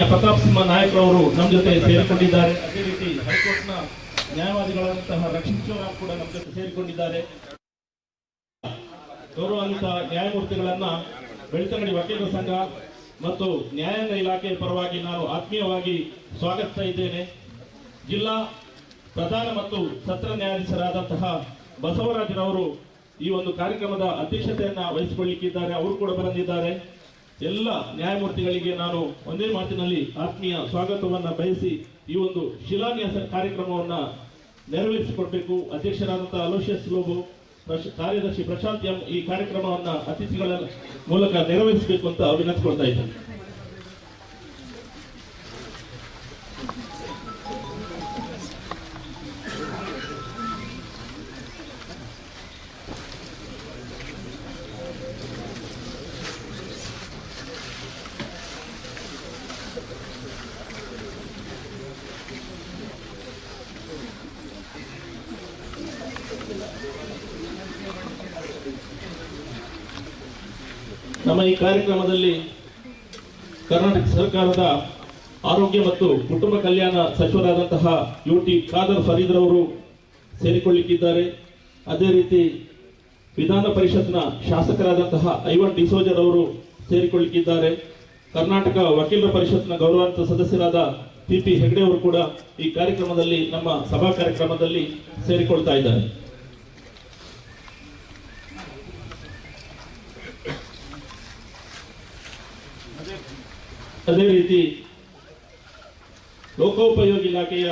ಪ್ರತಾಪ್ ಸಿಂಹ ನಾಯಕರವರು ನಮ್ಮ ಜೊತೆ ಸೇರಿಕೊಂಡಿದ್ದಾರೆ. ಅದೇ ರೀತಿ ಹೈಕೋರ್ಟ್ನ ನ್ಯಾಯವಾದಿಗಳಾದಂತಹ ರಕ್ಷಿತ್ ಶಿವರಾಮ್ ಕೂಡ ನಮ್ಮ ಜೊತೆ ಸೇರಿಕೊಂಡಿದ್ದಾರೆ. ಗೌರವಾನ್ವಿತ ನ್ಯಾಯಮೂರ್ತಿಗಳನ್ನ ಬೆಳ್ತಂಗಡಿ ವಕೀಲರ ಸಂಘ ಮತ್ತು ನ್ಯಾಯಾಂಗ ಇಲಾಖೆ ಪರವಾಗಿ ನಾನು ಆತ್ಮೀಯವಾಗಿ ಸ್ವಾಗತಿಸ್ತಾ ಇದ್ದೇನೆ. ಜಿಲ್ಲಾ ಪ್ರಧಾನ ಮತ್ತು ಸತ್ರ ನ್ಯಾಯಾಧೀಶರಾದಂತಹ ಬಸವರಾಜರವರು ಈ ಒಂದು ಕಾರ್ಯಕ್ರಮದ ಅಧ್ಯಕ್ಷತೆಯನ್ನ ವಹಿಸಿಕೊಳ್ಳಿಕ್ಕಿದ್ದಾರೆ. ಅವರು ಕೂಡ ಬಂದಿದ್ದಾರೆ. ಎಲ್ಲ ನ್ಯಾಯಮೂರ್ತಿಗಳಿಗೆ ನಾನು ಒಂದೇ ಮಾತಿನಲ್ಲಿ ಆತ್ಮೀಯ ಸ್ವಾಗತವನ್ನ ಬಯಸಿ ಈ ಒಂದು ಶಿಲಾನ್ಯಾಸ ಕಾರ್ಯಕ್ರಮವನ್ನ ನೆರವೇರಿಸಿಕೊಡ್ಬೇಕು. ಅಧ್ಯಕ್ಷರಾದಂತಹ ಅಲೋಷಿಯಸ್ ಲೋಬೋ, ಕಾರ್ಯದರ್ಶಿ ಪ್ರಶಾಂತ್ ಎಂ ಈ ಕಾರ್ಯಕ್ರಮವನ್ನ ಅತಿಥಿಗಳ ಮೂಲಕ ನೆರವೇರಿಸಬೇಕು ಅಂತ ವಿನಂತಿಸ್ಕೊಳ್ತಾ ಇದ್ದೇನೆ. ನಮ್ಮ ಈ ಕಾರ್ಯಕ್ರಮದಲ್ಲಿ ಕರ್ನಾಟಕ ಸರ್ಕಾರದ ಆರೋಗ್ಯ ಮತ್ತು ಕುಟುಂಬ ಕಲ್ಯಾಣ ಸಚಿವರಾದಂತಹ ಯುಟಿ ಖಾದರ್ ಫರೀದ್ ರವರು ಸೇರಿಕೊಳ್ಳಿಕ್ಕಿದ್ದಾರೆ. ಅದೇ ರೀತಿ ವಿಧಾನ ಪರಿಷತ್ನ ಶಾಸಕರಾದಂತಹ ಐವನ್ ಡಿಸೋಜರ್ ಅವರು ಸೇರಿಕೊಳ್ಳಿಕ್ಕಿದ್ದಾರೆ. ಕರ್ನಾಟಕ ವಕೀಲರ ಪರಿಷತ್ನ ಗೌರವಾನ್ವಿತ ಸದಸ್ಯರಾದ ಪಿಪಿ ಹೆಗ್ಡೆ ಅವರು ಕೂಡ ಈ ಕಾರ್ಯಕ್ರಮದಲ್ಲಿ ನಮ್ಮ ಸಭಾ ಕಾರ್ಯಕ್ರಮದಲ್ಲಿ ಸೇರಿಕೊಳ್ತಾ ಇದ್ದಾರೆ. ಅದೇ ರೀತಿ ಲೋಕೋಪಯೋಗಿ ಇಲಾಖೆಯ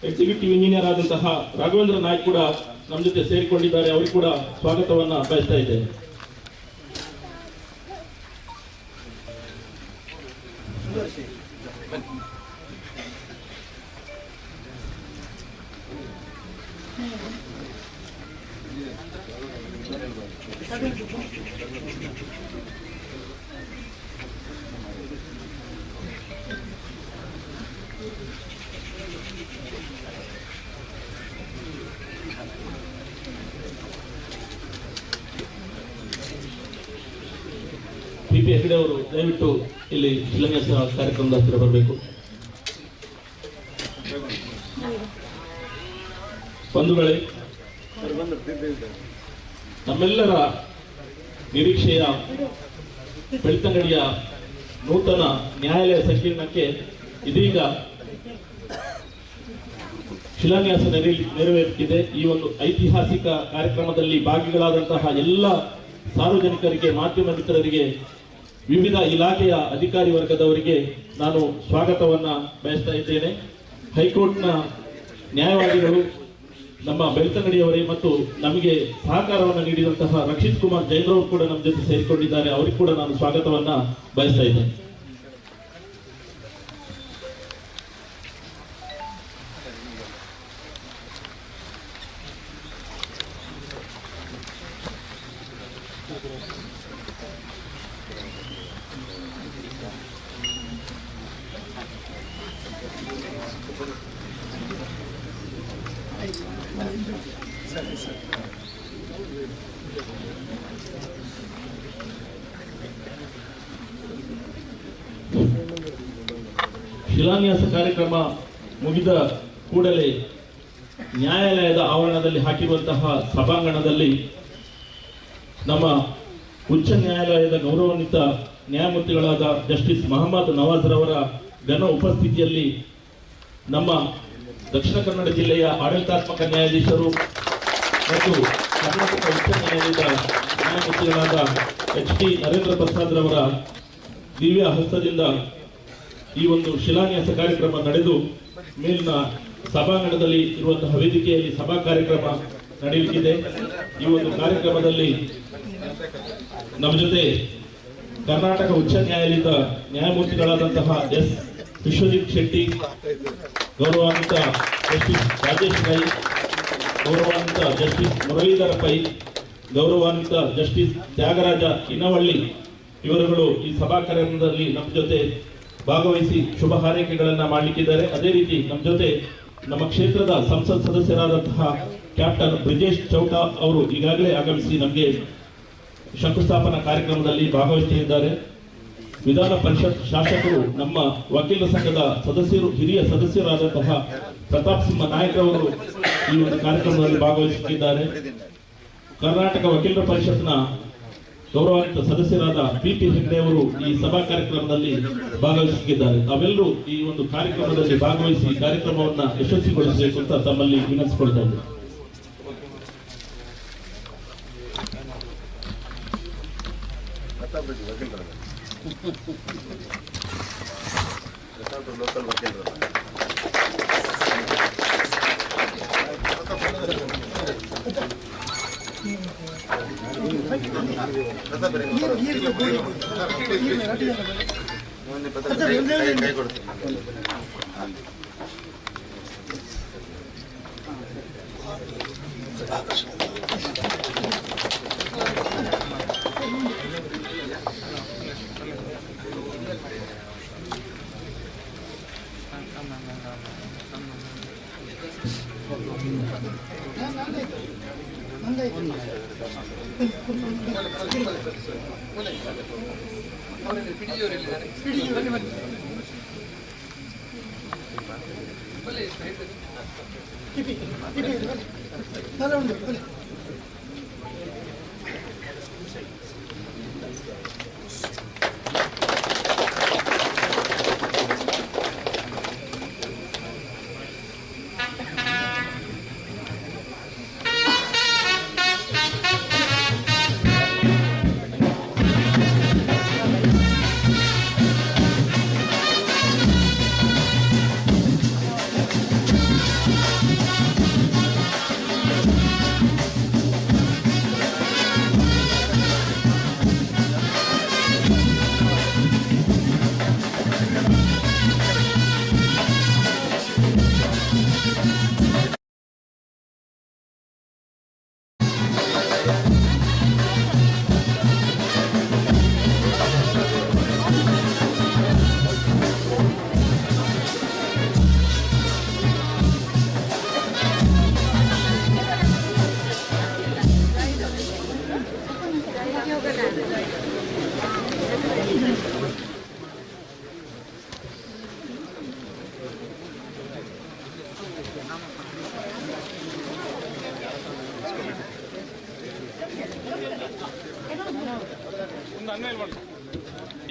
ಎಕ್ಸಿಕ್ಯೂಟಿವ್ ಇಂಜಿನಿಯರ್ ಆದಂತಹ ರಾಘವೇಂದ್ರ ನಾಯ್ಕ್ ಕೂಡ ನಮ್ಮ ಜೊತೆ ಸೇರಿಕೊಂಡಿದ್ದಾರೆ. ಅವರಿಗೆ ಕೂಡ ಸ್ವಾಗತವನ್ನ ಬಯಸ್ತಾ ಇದ್ದೇನೆ. ಪಿಪಿ ಹೆಗ್ಡೆ ಅವರು ದಯವಿಟ್ಟು ಇಲ್ಲಿ ಶಿಲಾನ್ಯಾಸ ಕಾರ್ಯಕ್ರಮದ ಹತ್ತಿರ ಬರಬೇಕು. ಬಂಧುಗಳೇ, ನಮ್ಮೆಲ್ಲರ ನಿರೀಕ್ಷೆಯ ಬೆಳ್ತಂಗಡಿಯ ನೂತನ ನ್ಯಾಯಾಲಯ ಸಂಕೀರ್ಣಕ್ಕೆ ಇದೀಗ ಶಿಲಾನ್ಯಾಸ ನೆರವೇರುತ್ತಿದೆ. ಈ ಒಂದು ಐತಿಹಾಸಿಕ ಕಾರ್ಯಕ್ರಮದಲ್ಲಿ ಭಾಗಿಗಳಾದಂತಹ ಎಲ್ಲ ಸಾರ್ವಜನಿಕರಿಗೆ, ಮಾಧ್ಯಮ ಮಿತ್ರರಿಗೆ, ವಿವಿಧ ಇಲಾಖೆಯ ಅಧಿಕಾರಿ ವರ್ಗದವರಿಗೆ ನಾನು ಸ್ವಾಗತವನ್ನ ಬಯಸ್ತಾ ಇದ್ದೇನೆ. ಹೈಕೋರ್ಟ್ನ ನ್ಯಾಯವಾದಿಗಳು, ನಮ್ಮ ಬೆಳ್ತಂಗಡಿಯವರೇ ಮತ್ತು ನಮಗೆ ಸಹಕಾರವನ್ನು ನೀಡಿದಂತಹ ರಕ್ಷಿತ್ ಕುಮಾರ್ ಜೈನ್ರವರು ಕೂಡ ನಮ್ಮ ಜೊತೆ ಸೇರಿಕೊಂಡಿದ್ದಾರೆ. ಅವರಿಗೆ ಕೂಡ ನಾನು ಸ್ವಾಗತವನ್ನ ಬಯಸ್ತಾ ಇದ್ದೇನೆ. ಶಿಲಾನ್ಯಾಸ ಕಾರ್ಯಕ್ರಮ ಮುಗಿದ ಕೂಡಲೇ ನ್ಯಾಯಾಲಯದ ಆವರಣದಲ್ಲಿ ಹಾಕಿರುವಂತಹ ಸಭಾಂಗಣದಲ್ಲಿ ನಮ್ಮ ಉಚ್ಚ ನ್ಯಾಯಾಲಯದ ಗೌರವಾನ್ವಿತ ನ್ಯಾಯಮೂರ್ತಿಗಳಾದ ಜಸ್ಟಿಸ್ ಮೊಹಮ್ಮದ್ ನವಾಜ್ ರವರ ಘನ ಉಪಸ್ಥಿತಿಯಲ್ಲಿ ನಮ್ಮ ದಕ್ಷಿಣ ಕನ್ನಡ ಜಿಲ್ಲೆಯ ಆಡಳಿತಾತ್ಮಕ ನ್ಯಾಯಾಧೀಶರು ಮತ್ತು ಕರ್ನಾಟಕ ಉಚ್ಚ ನ್ಯಾಯಾಲಯದ ನ್ಯಾಯಮೂರ್ತಿಗಳಾದ HD ನರೇಂದ್ರ ಪ್ರಸಾದ್ ರವರ ದಿವ್ಯ ಹಸ್ತದಿಂದ ಈ ಒಂದು ಶಿಲಾನ್ಯಾಸ ಕಾರ್ಯಕ್ರಮ ನಡೆದು ಮೇಲಿನ ಸಭಾಂಗಣದಲ್ಲಿ ಇರುವಂತಹ ವೇದಿಕೆಯಲ್ಲಿ ಸಭಾ ಕಾರ್ಯಕ್ರಮ ನಡೆಯಲಿಕ್ಕಿದೆ. ಈ ಒಂದು ಕಾರ್ಯಕ್ರಮದಲ್ಲಿ ನಮ್ಮ ಜೊತೆ ಕರ್ನಾಟಕ ಉಚ್ಚ ನ್ಯಾಯಾಲಯದ ನ್ಯಾಯಮೂರ್ತಿಗಳಾದಂತಹ S. ವಿಶ್ವಜಿತ್ ಶೆಟ್ಟಿ, ಗೌರವಾನ್ವಿತ ಜಸ್ಟಿಸ್ ರಾಜೇಶ್ ರೈ, ಗೌರವಾನ್ವಿತ ಜಸ್ಟಿಸ್ ಮುರಳೀಧರ ಪೈ, ಗೌರವಾನ್ವಿತ ಜಸ್ಟಿಸ್ ತ್ಯಾಗರಾಜ ಇನವಳ್ಳಿ ಇವರುಗಳು ಈ ಸಭಾ ಕಾರ್ಯಕ್ರಮದಲ್ಲಿ ನಮ್ಮ ಜೊತೆ ಭಾಗವಹಿಸಿ ಶುಭ ಹಾರೈಕೆಗಳನ್ನ ಮಾಡಲಿಕ್ಕಿದ್ದಾರೆ. ಅದೇ ರೀತಿ ನಮ್ಮ ಜೊತೆ ನಮ್ಮ ಕ್ಷೇತ್ರದ ಸಂಸತ್ ಸದಸ್ಯರಾದಂತಹ ಕ್ಯಾಪ್ಟನ್ ಬ್ರಿಜೇಶ್ ಚೌಟಾ ಅವರು ಈಗಾಗಲೇ ಆಗಮಿಸಿ ನಮಗೆ ಶಂಕುಸ್ಥಾಪನಾ ಕಾರ್ಯಕ್ರಮದಲ್ಲಿ ಭಾಗವಹಿಸುತ್ತಿದ್ದಾರೆ. ವಿಧಾನ ಪರಿಷತ್ ಶಾಸಕರು, ನಮ್ಮ ವಕೀಲರ ಸಂಘದ ಸದಸ್ಯರು, ಹಿರಿಯ ಸದಸ್ಯರಾದಂತಹ ಪ್ರತಾಪ್ ಸಿಂಹ ನಾಯಕರವರು ಈ ಒಂದು ಕಾರ್ಯಕ್ರಮದಲ್ಲಿ ಭಾಗವಹಿಸುತ್ತಿದ್ದಾರೆ. ಕರ್ನಾಟಕ ವಕೀಲರ ಪರಿಷತ್ನ ಗೌರವಾನ್ವಿತ ಸದಸ್ಯರಾದ PP ಹೆಗ್ಡೆ ಅವರು ಈ ಸಭಾ ಕಾರ್ಯಕ್ರಮದಲ್ಲಿ ಭಾಗವಹಿಸುತ್ತಿದ್ದಾರೆ. ತಾವೆಲ್ಲರೂ ಈ ಒಂದು ಕಾರ್ಯಕ್ರಮದಲ್ಲಿ ಭಾಗವಹಿಸಿ ಕಾರ್ಯಕ್ರಮವನ್ನು ಯಶಸ್ವಿಗೊಳಿಸಬೇಕು ಅಂತ ತಮ್ಮಲ್ಲಿ ವಿನಂತಿಸಿಕೊಳ್ತಾ ಇದ್ದೇವೆ.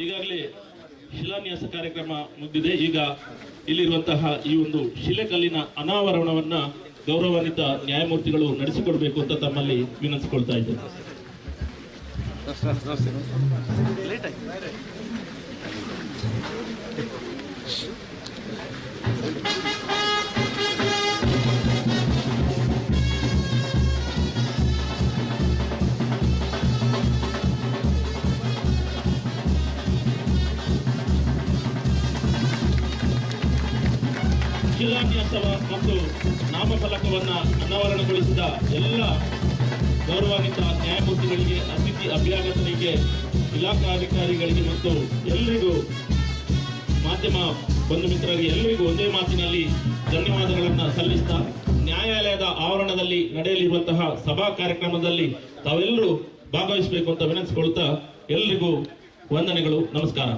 ಈಗಾಗಲೇ ಶಿಲಾನ್ಯಾಸ ಕಾರ್ಯಕ್ರಮ ಮುಗಿದಿದೆ. ಈಗ ಇಲ್ಲಿರುವಂತಹ ಈ ಒಂದು ಶಿಲೆಕಲ್ಲಿನ ಅನಾವರಣವನ್ನ ಗೌರವಾನ್ವಿತ ನ್ಯಾಯಮೂರ್ತಿಗಳು ನಡೆಸಿಕೊಡ್ಬೇಕು ಅಂತ ತಮ್ಮಲ್ಲಿ ವಿನಂತಿಸಿಕೊಳ್ತಾ ಇದ್ದೇನೆ. ಶಿಲಾನ್ಯಾಸವ ಮತ್ತು ನಾಮಫಲಕವನ್ನ ಅನಾವರಣಗೊಳಿಸಿದ ಎಲ್ಲ ಗೌರವಾನ್ವಿತ ನ್ಯಾಯಮೂರ್ತಿಗಳಿಗೆ, ಅತಿಥಿ ಅಭ್ಯಾಗತರಿಗೆ, ಇಲಾಖಾಧಿಕಾರಿಗಳಿಗೆ ಮತ್ತು ಎಲ್ಲರಿಗೂ ಮಾಧ್ಯಮ ಬಂಧು ಮಿತ್ರರಿಗೆ ಎಲ್ಲರಿಗೂ ಒಂದೇ ಮಾತಿನಲ್ಲಿ ಧನ್ಯವಾದಗಳನ್ನು ಸಲ್ಲಿಸ್ತಾ ನ್ಯಾಯಾಲಯದ ಆವರಣದಲ್ಲಿ ನಡೆಯಲಿರುವಂತಹ ಸಭಾ ಕಾರ್ಯಕ್ರಮದಲ್ಲಿ ತಾವೆಲ್ಲರೂ ಭಾಗವಹಿಸಬೇಕು ಅಂತ ವಿನಂತಿಸಿಕೊಳ್ತಾ ಎಲ್ಲರಿಗೂ ವಂದನೆಗಳು, ನಮಸ್ಕಾರ.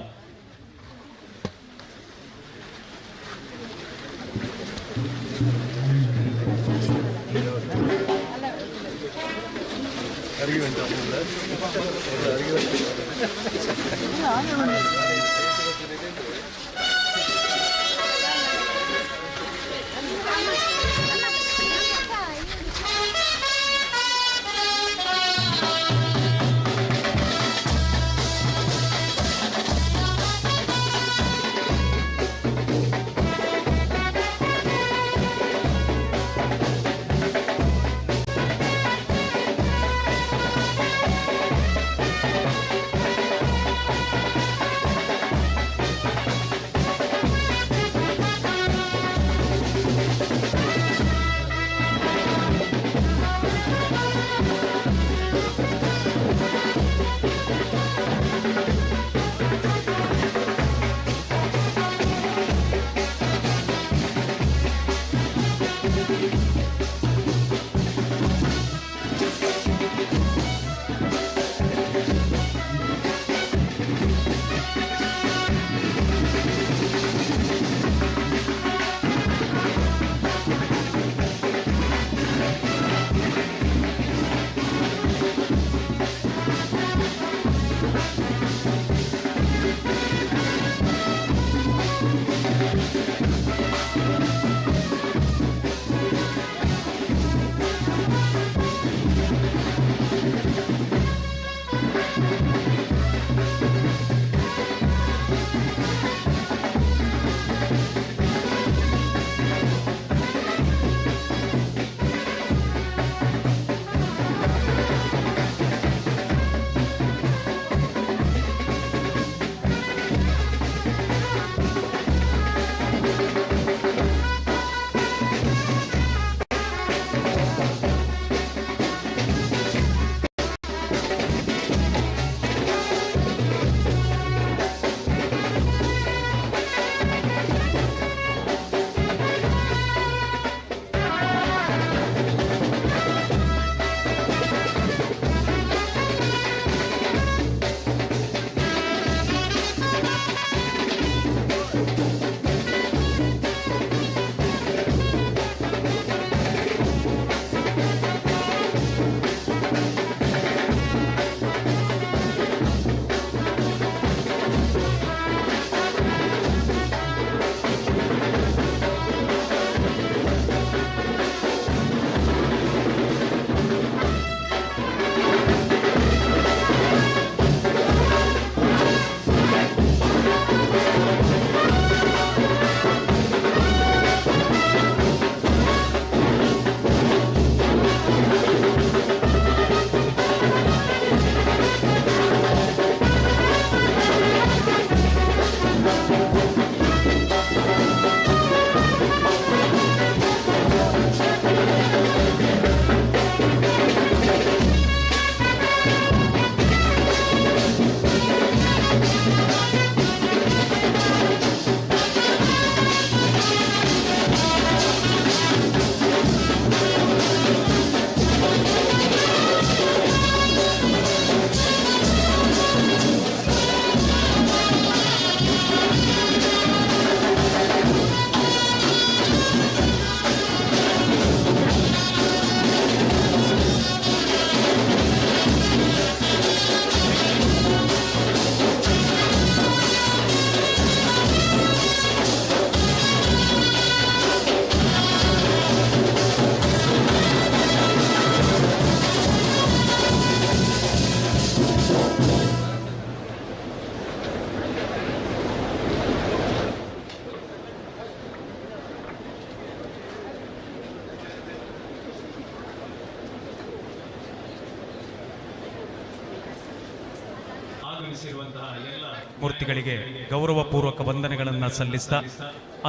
ಮೂರ್ತಿಗಳಿಗೆ ಗೌರವಪೂರ್ವಕ ವಂದನೆಗಳನ್ನು ಸಲ್ಲಿಸ್ತಾ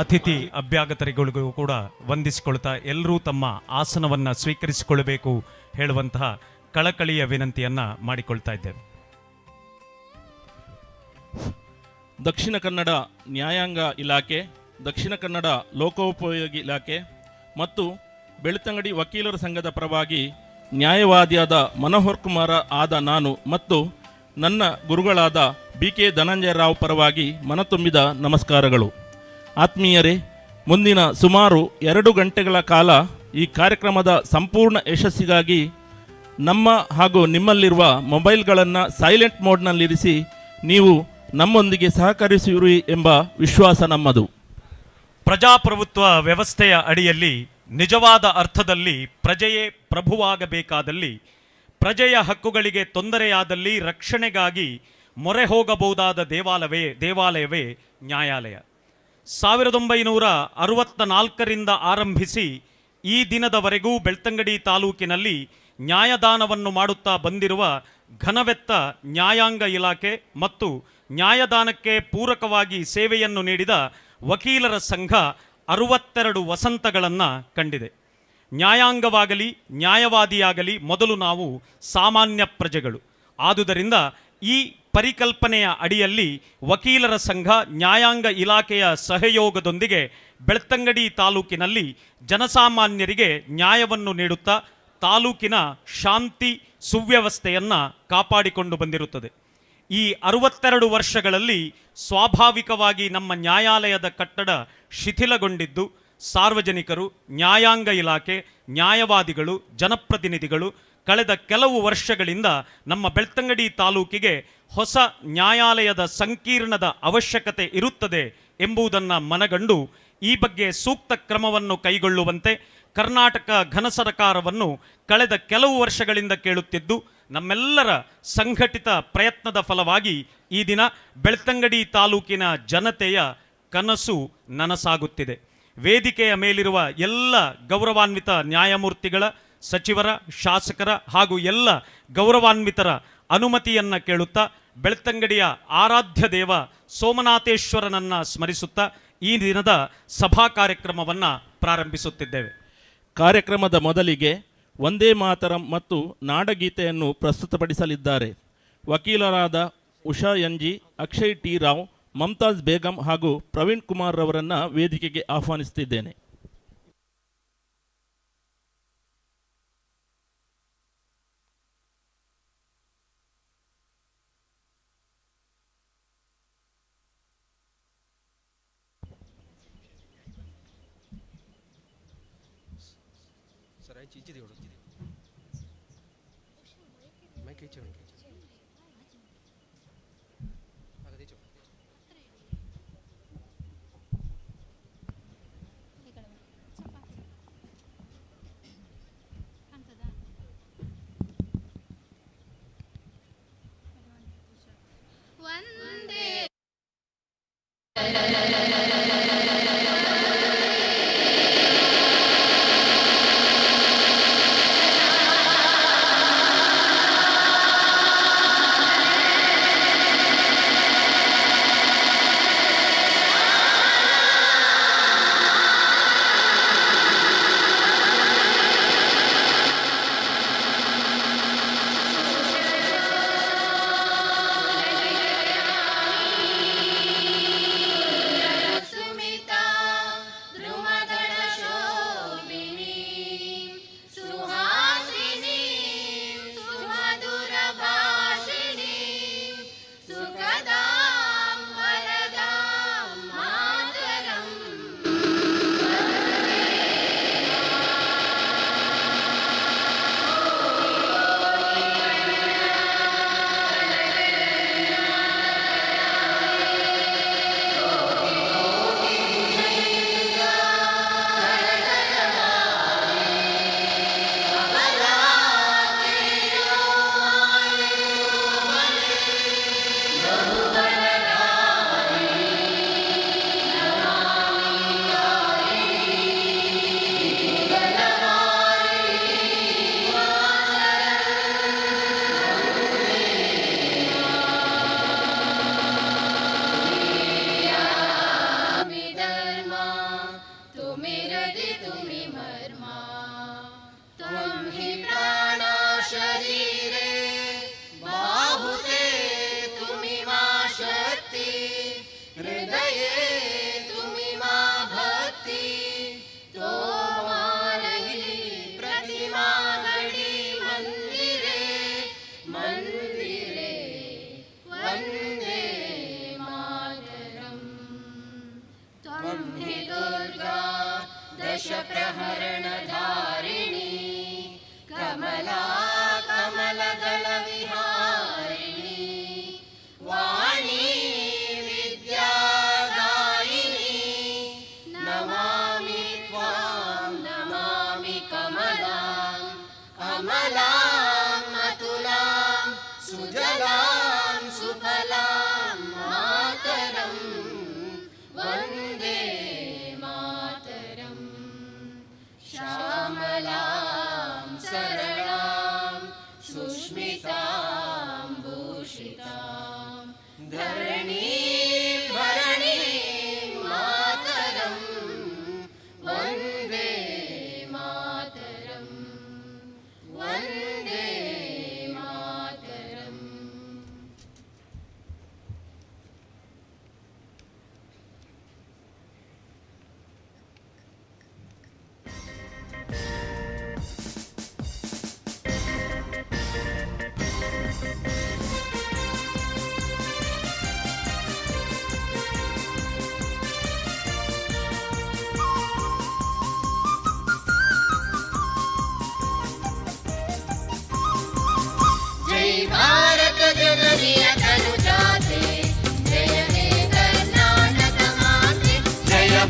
ಅತಿಥಿ ಅಭ್ಯಾಗತರಿಗಳಿಗೂ ಕೂಡ ವಂದಿಸಿಕೊಳ್ತಾ ಎಲ್ಲರೂ ತಮ್ಮ ಆಸನವನ್ನು ಸ್ವೀಕರಿಸಿಕೊಳ್ಳಬೇಕು ಹೇಳುವಂತಹ ಕಳಕಳಿಯ ವಿನಂತಿಯನ್ನ ಮಾಡಿಕೊಳ್ತಾ ಇದ್ದೇವೆ. ದಕ್ಷಿಣ ಕನ್ನಡ ನ್ಯಾಯಾಂಗ ಇಲಾಖೆ, ದಕ್ಷಿಣ ಕನ್ನಡ ಲೋಕೋಪಯೋಗಿ ಇಲಾಖೆ ಮತ್ತು ಬೆಳ್ತಂಗಡಿ ವಕೀಲರ ಸಂಘದ ಪರವಾಗಿ ನ್ಯಾಯವಾದಿಯಾದ ಮನೋಹರ್ ಕುಮಾರ ಆದ ನಾನು ಮತ್ತು ನನ್ನ ಗುರುಗಳಾದ BK ಧನಂಜಯ ರಾವ್ ಪರವಾಗಿ ಮನತುಂಬಿದ ನಮಸ್ಕಾರಗಳು. ಆತ್ಮೀಯರೇ, ಮುಂದಿನ ಸುಮಾರು 2 ಗಂಟೆಗಳ ಕಾಲ ಈ ಕಾರ್ಯಕ್ರಮದ ಸಂಪೂರ್ಣ ಯಶಸ್ಸಿಗಾಗಿ ನಮ್ಮ ಹಾಗೂ ನಿಮ್ಮಲ್ಲಿರುವ ಮೊಬೈಲ್ಗಳನ್ನು ಸೈಲೆಂಟ್ ಮೋಡ್ನಲ್ಲಿರಿಸಿ ನೀವು ನಮ್ಮೊಂದಿಗೆ ಸಹಕರಿಸುವಿರಿ ಎಂಬ ವಿಶ್ವಾಸ ನಮ್ಮದು. ಪ್ರಜಾಪ್ರಭುತ್ವ ವ್ಯವಸ್ಥೆಯ ಅಡಿಯಲ್ಲಿ ನಿಜವಾದ ಅರ್ಥದಲ್ಲಿ ಪ್ರಜೆಯೇ ಪ್ರಭುವಾಗಬೇಕಾದಲ್ಲಿ, ಪ್ರಜೆಯ ಹಕ್ಕುಗಳಿಗೆ ತೊಂದರೆಯಾದಲ್ಲಿ ರಕ್ಷಣೆಗಾಗಿ ಮೊರೆ ಹೋಗಬಹುದಾದ ದೇವಾಲಯವೇ ನ್ಯಾಯಾಲಯ. 1964ರಿಂದ ಆರಂಭಿಸಿ ಈ ದಿನದವರೆಗೂ ಬೆಳ್ತಂಗಡಿ ತಾಲೂಕಿನಲ್ಲಿ ನ್ಯಾಯದಾನವನ್ನು ಮಾಡುತ್ತಾ ಬಂದಿರುವ ಘನವೆತ್ತ ನ್ಯಾಯಾಂಗ ಇಲಾಖೆ ಮತ್ತು ನ್ಯಾಯದಾನಕ್ಕೆ ಪೂರಕವಾಗಿ ಸೇವೆಯನ್ನು ನೀಡಿದ ವಕೀಲರ ಸಂಘ 62 ವಸಂತಗಳನ್ನು ಕಂಡಿದೆ. ನ್ಯಾಯಾಂಗವಾಗಲಿ ನ್ಯಾಯವಾದಿಯಾಗಲಿ ಮೊದಲು ನಾವು ಸಾಮಾನ್ಯ ಪ್ರಜೆಗಳು. ಆದುದರಿಂದ ಈ ಪರಿಕಲ್ಪನೆಯ ಅಡಿಯಲ್ಲಿ ವಕೀಲರ ಸಂಘ ನ್ಯಾಯಾಂಗ ಇಲಾಖೆಯ ಸಹಯೋಗದೊಂದಿಗೆ ಬೆಳ್ತಂಗಡಿ ತಾಲೂಕಿನಲ್ಲಿ ಜನಸಾಮಾನ್ಯರಿಗೆ ನ್ಯಾಯವನ್ನು ನೀಡುತ್ತಾ ತಾಲೂಕಿನ ಶಾಂತಿ ಸುವ್ಯವಸ್ಥೆಯನ್ನು ಕಾಪಾಡಿಕೊಂಡು ಬಂದಿರುತ್ತದೆ. ಈ 62 ವರ್ಷಗಳಲ್ಲಿ ಸ್ವಾಭಾವಿಕವಾಗಿ ನಮ್ಮ ನ್ಯಾಯಾಲಯದ ಕಟ್ಟಡ ಶಿಥಿಲಗೊಂಡಿದ್ದು, ಸಾರ್ವಜನಿಕರು, ನ್ಯಾಯಾಂಗ ಇಲಾಖೆ, ನ್ಯಾಯವಾದಿಗಳು, ಜನಪ್ರತಿನಿಧಿಗಳು ಕಳೆದ ಕೆಲವು ವರ್ಷಗಳಿಂದ ನಮ್ಮ ಬೆಳ್ತಂಗಡಿ ತಾಲೂಕಿಗೆ ಹೊಸ ನ್ಯಾಯಾಲಯದ ಸಂಕೀರ್ಣದ ಅವಶ್ಯಕತೆ ಇರುತ್ತದೆ ಎಂಬುದನ್ನು ಮನಗಂಡು ಈ ಬಗ್ಗೆ ಸೂಕ್ತ ಕ್ರಮವನ್ನು ಕೈಗೊಳ್ಳುವಂತೆ ಕರ್ನಾಟಕ ಘನ ಸರ್ಕಾರವನ್ನು ಕಳೆದ ಕೆಲವು ವರ್ಷಗಳಿಂದ ಕೇಳುತ್ತಿದ್ದು, ನಮ್ಮೆಲ್ಲರ ಸಂಘಟಿತ ಪ್ರಯತ್ನದ ಫಲವಾಗಿ ಈ ದಿನ ಬೆಳ್ತಂಗಡಿ ತಾಲೂಕಿನ ಜನತೆಯ ಕನಸು ನನಸಾಗುತ್ತಿದೆ. ವೇದಿಕೆಯ ಮೇಲಿರುವ ಎಲ್ಲ ಗೌರವಾನ್ವಿತ ನ್ಯಾಯಮೂರ್ತಿಗಳ, ಸಚಿವರ, ಶಾಸಕರ ಹಾಗೂ ಎಲ್ಲ ಗೌರವಾನ್ವಿತರ ಅನುಮತಿಯನ್ನು ಕೇಳುತ್ತಾ ಬೆಳ್ತಂಗಡಿಯ ಆರಾಧ್ಯ ದೇವ ಸೋಮನಾಥೇಶ್ವರನನ್ನು ಸ್ಮರಿಸುತ್ತಾ ಈ ದಿನದ ಸಭಾ ಕಾರ್ಯಕ್ರಮವನ್ನು ಪ್ರಾರಂಭಿಸುತ್ತಿದ್ದೇವೆ. ಕಾರ್ಯಕ್ರಮದ ಮೊದಲಿಗೆ ವಂದೇ ಮಾತರಂ ಮತ್ತು ನಾಡಗೀತೆಯನ್ನು ಪ್ರಸ್ತುತಪಡಿಸಲಿದ್ದಾರೆ. ವಕೀಲರಾದ ಉಷಾ ಎನ್ಜಿ, ಅಕ್ಷಯ್ ಟಿ ರಾವ್, ಮಮತಾಜ್ ಬೇಗಂ ಹಾಗೂ ಪ್ರವೀಣ್ ಕುಮಾರ್ ರವರನ್ನು ವೇದಿಕೆಗೆ ಆಹ್ವಾನಿಸುತ್ತಿದ್ದೇನೆ.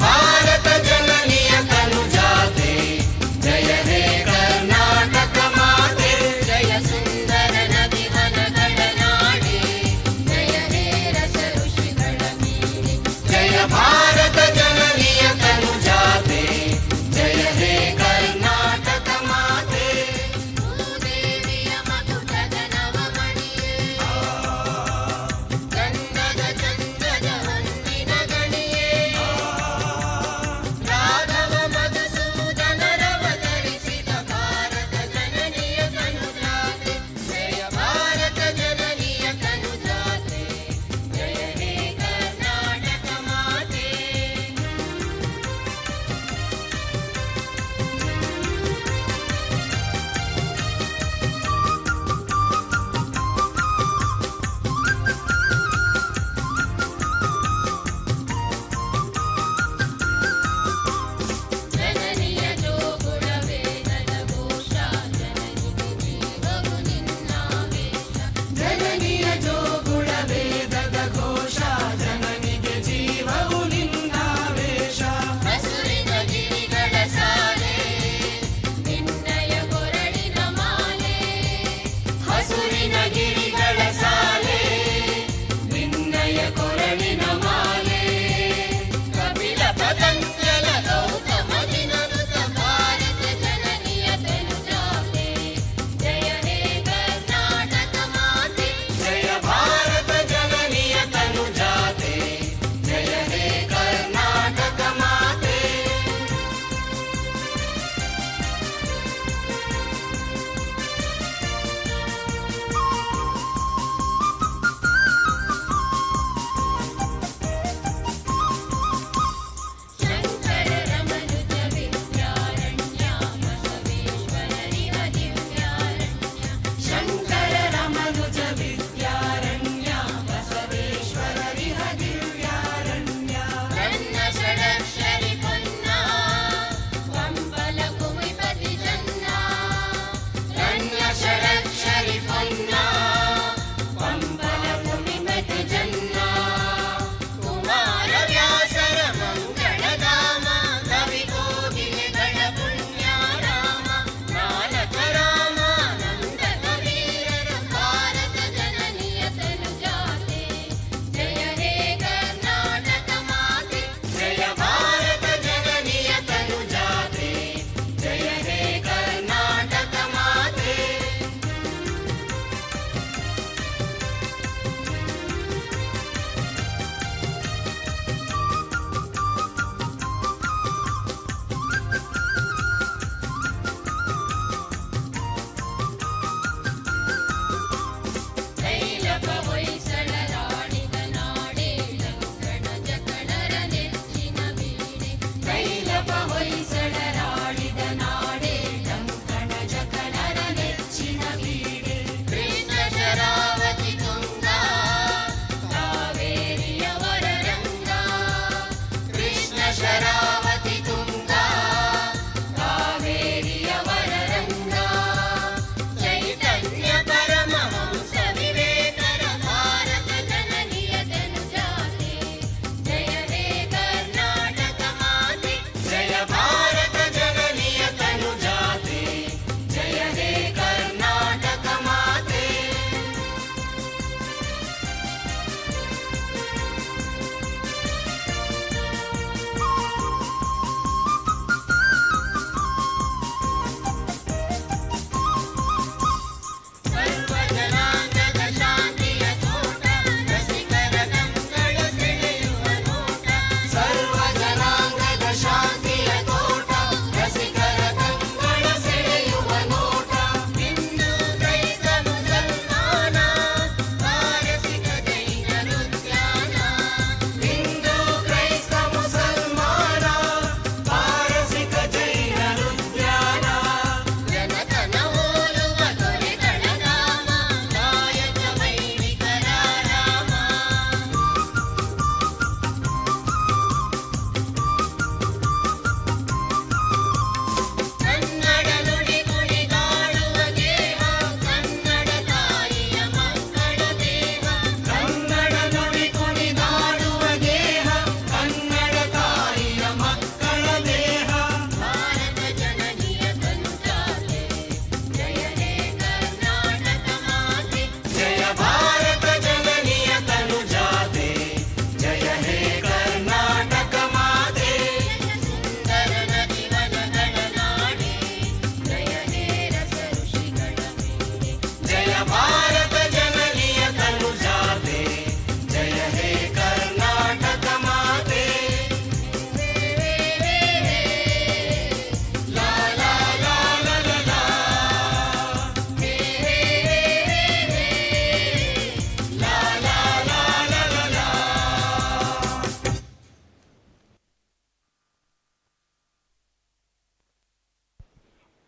ಭಾರತ ಜನನಿಯ ತನುಜಾತೆ ಜಯ ಹೇ ಕರ್ನಾಟಕ ಮಾತೆ ಜಯ ಸುಂದರ ನದಿ ವನಗಳ ನಾಡಿ ಜಯ ಹೇ ರಸ ಋಷಿಗಳ ಮೀರಿ ಜಯ ಭಾರತ ಜನನಿಯ ತನುಜಾತೆ ಜಯ ಹೇ ಕರ್ನಾಟಕ ಮಾತೆ ಭೂದೇವಿಯ ಮಧುರದ ನವಮಣಿಯೇ ಗಂಧದ ಚಂದ್ರದ ಹೊನ್ನಿನ ಗಣಿಯೇ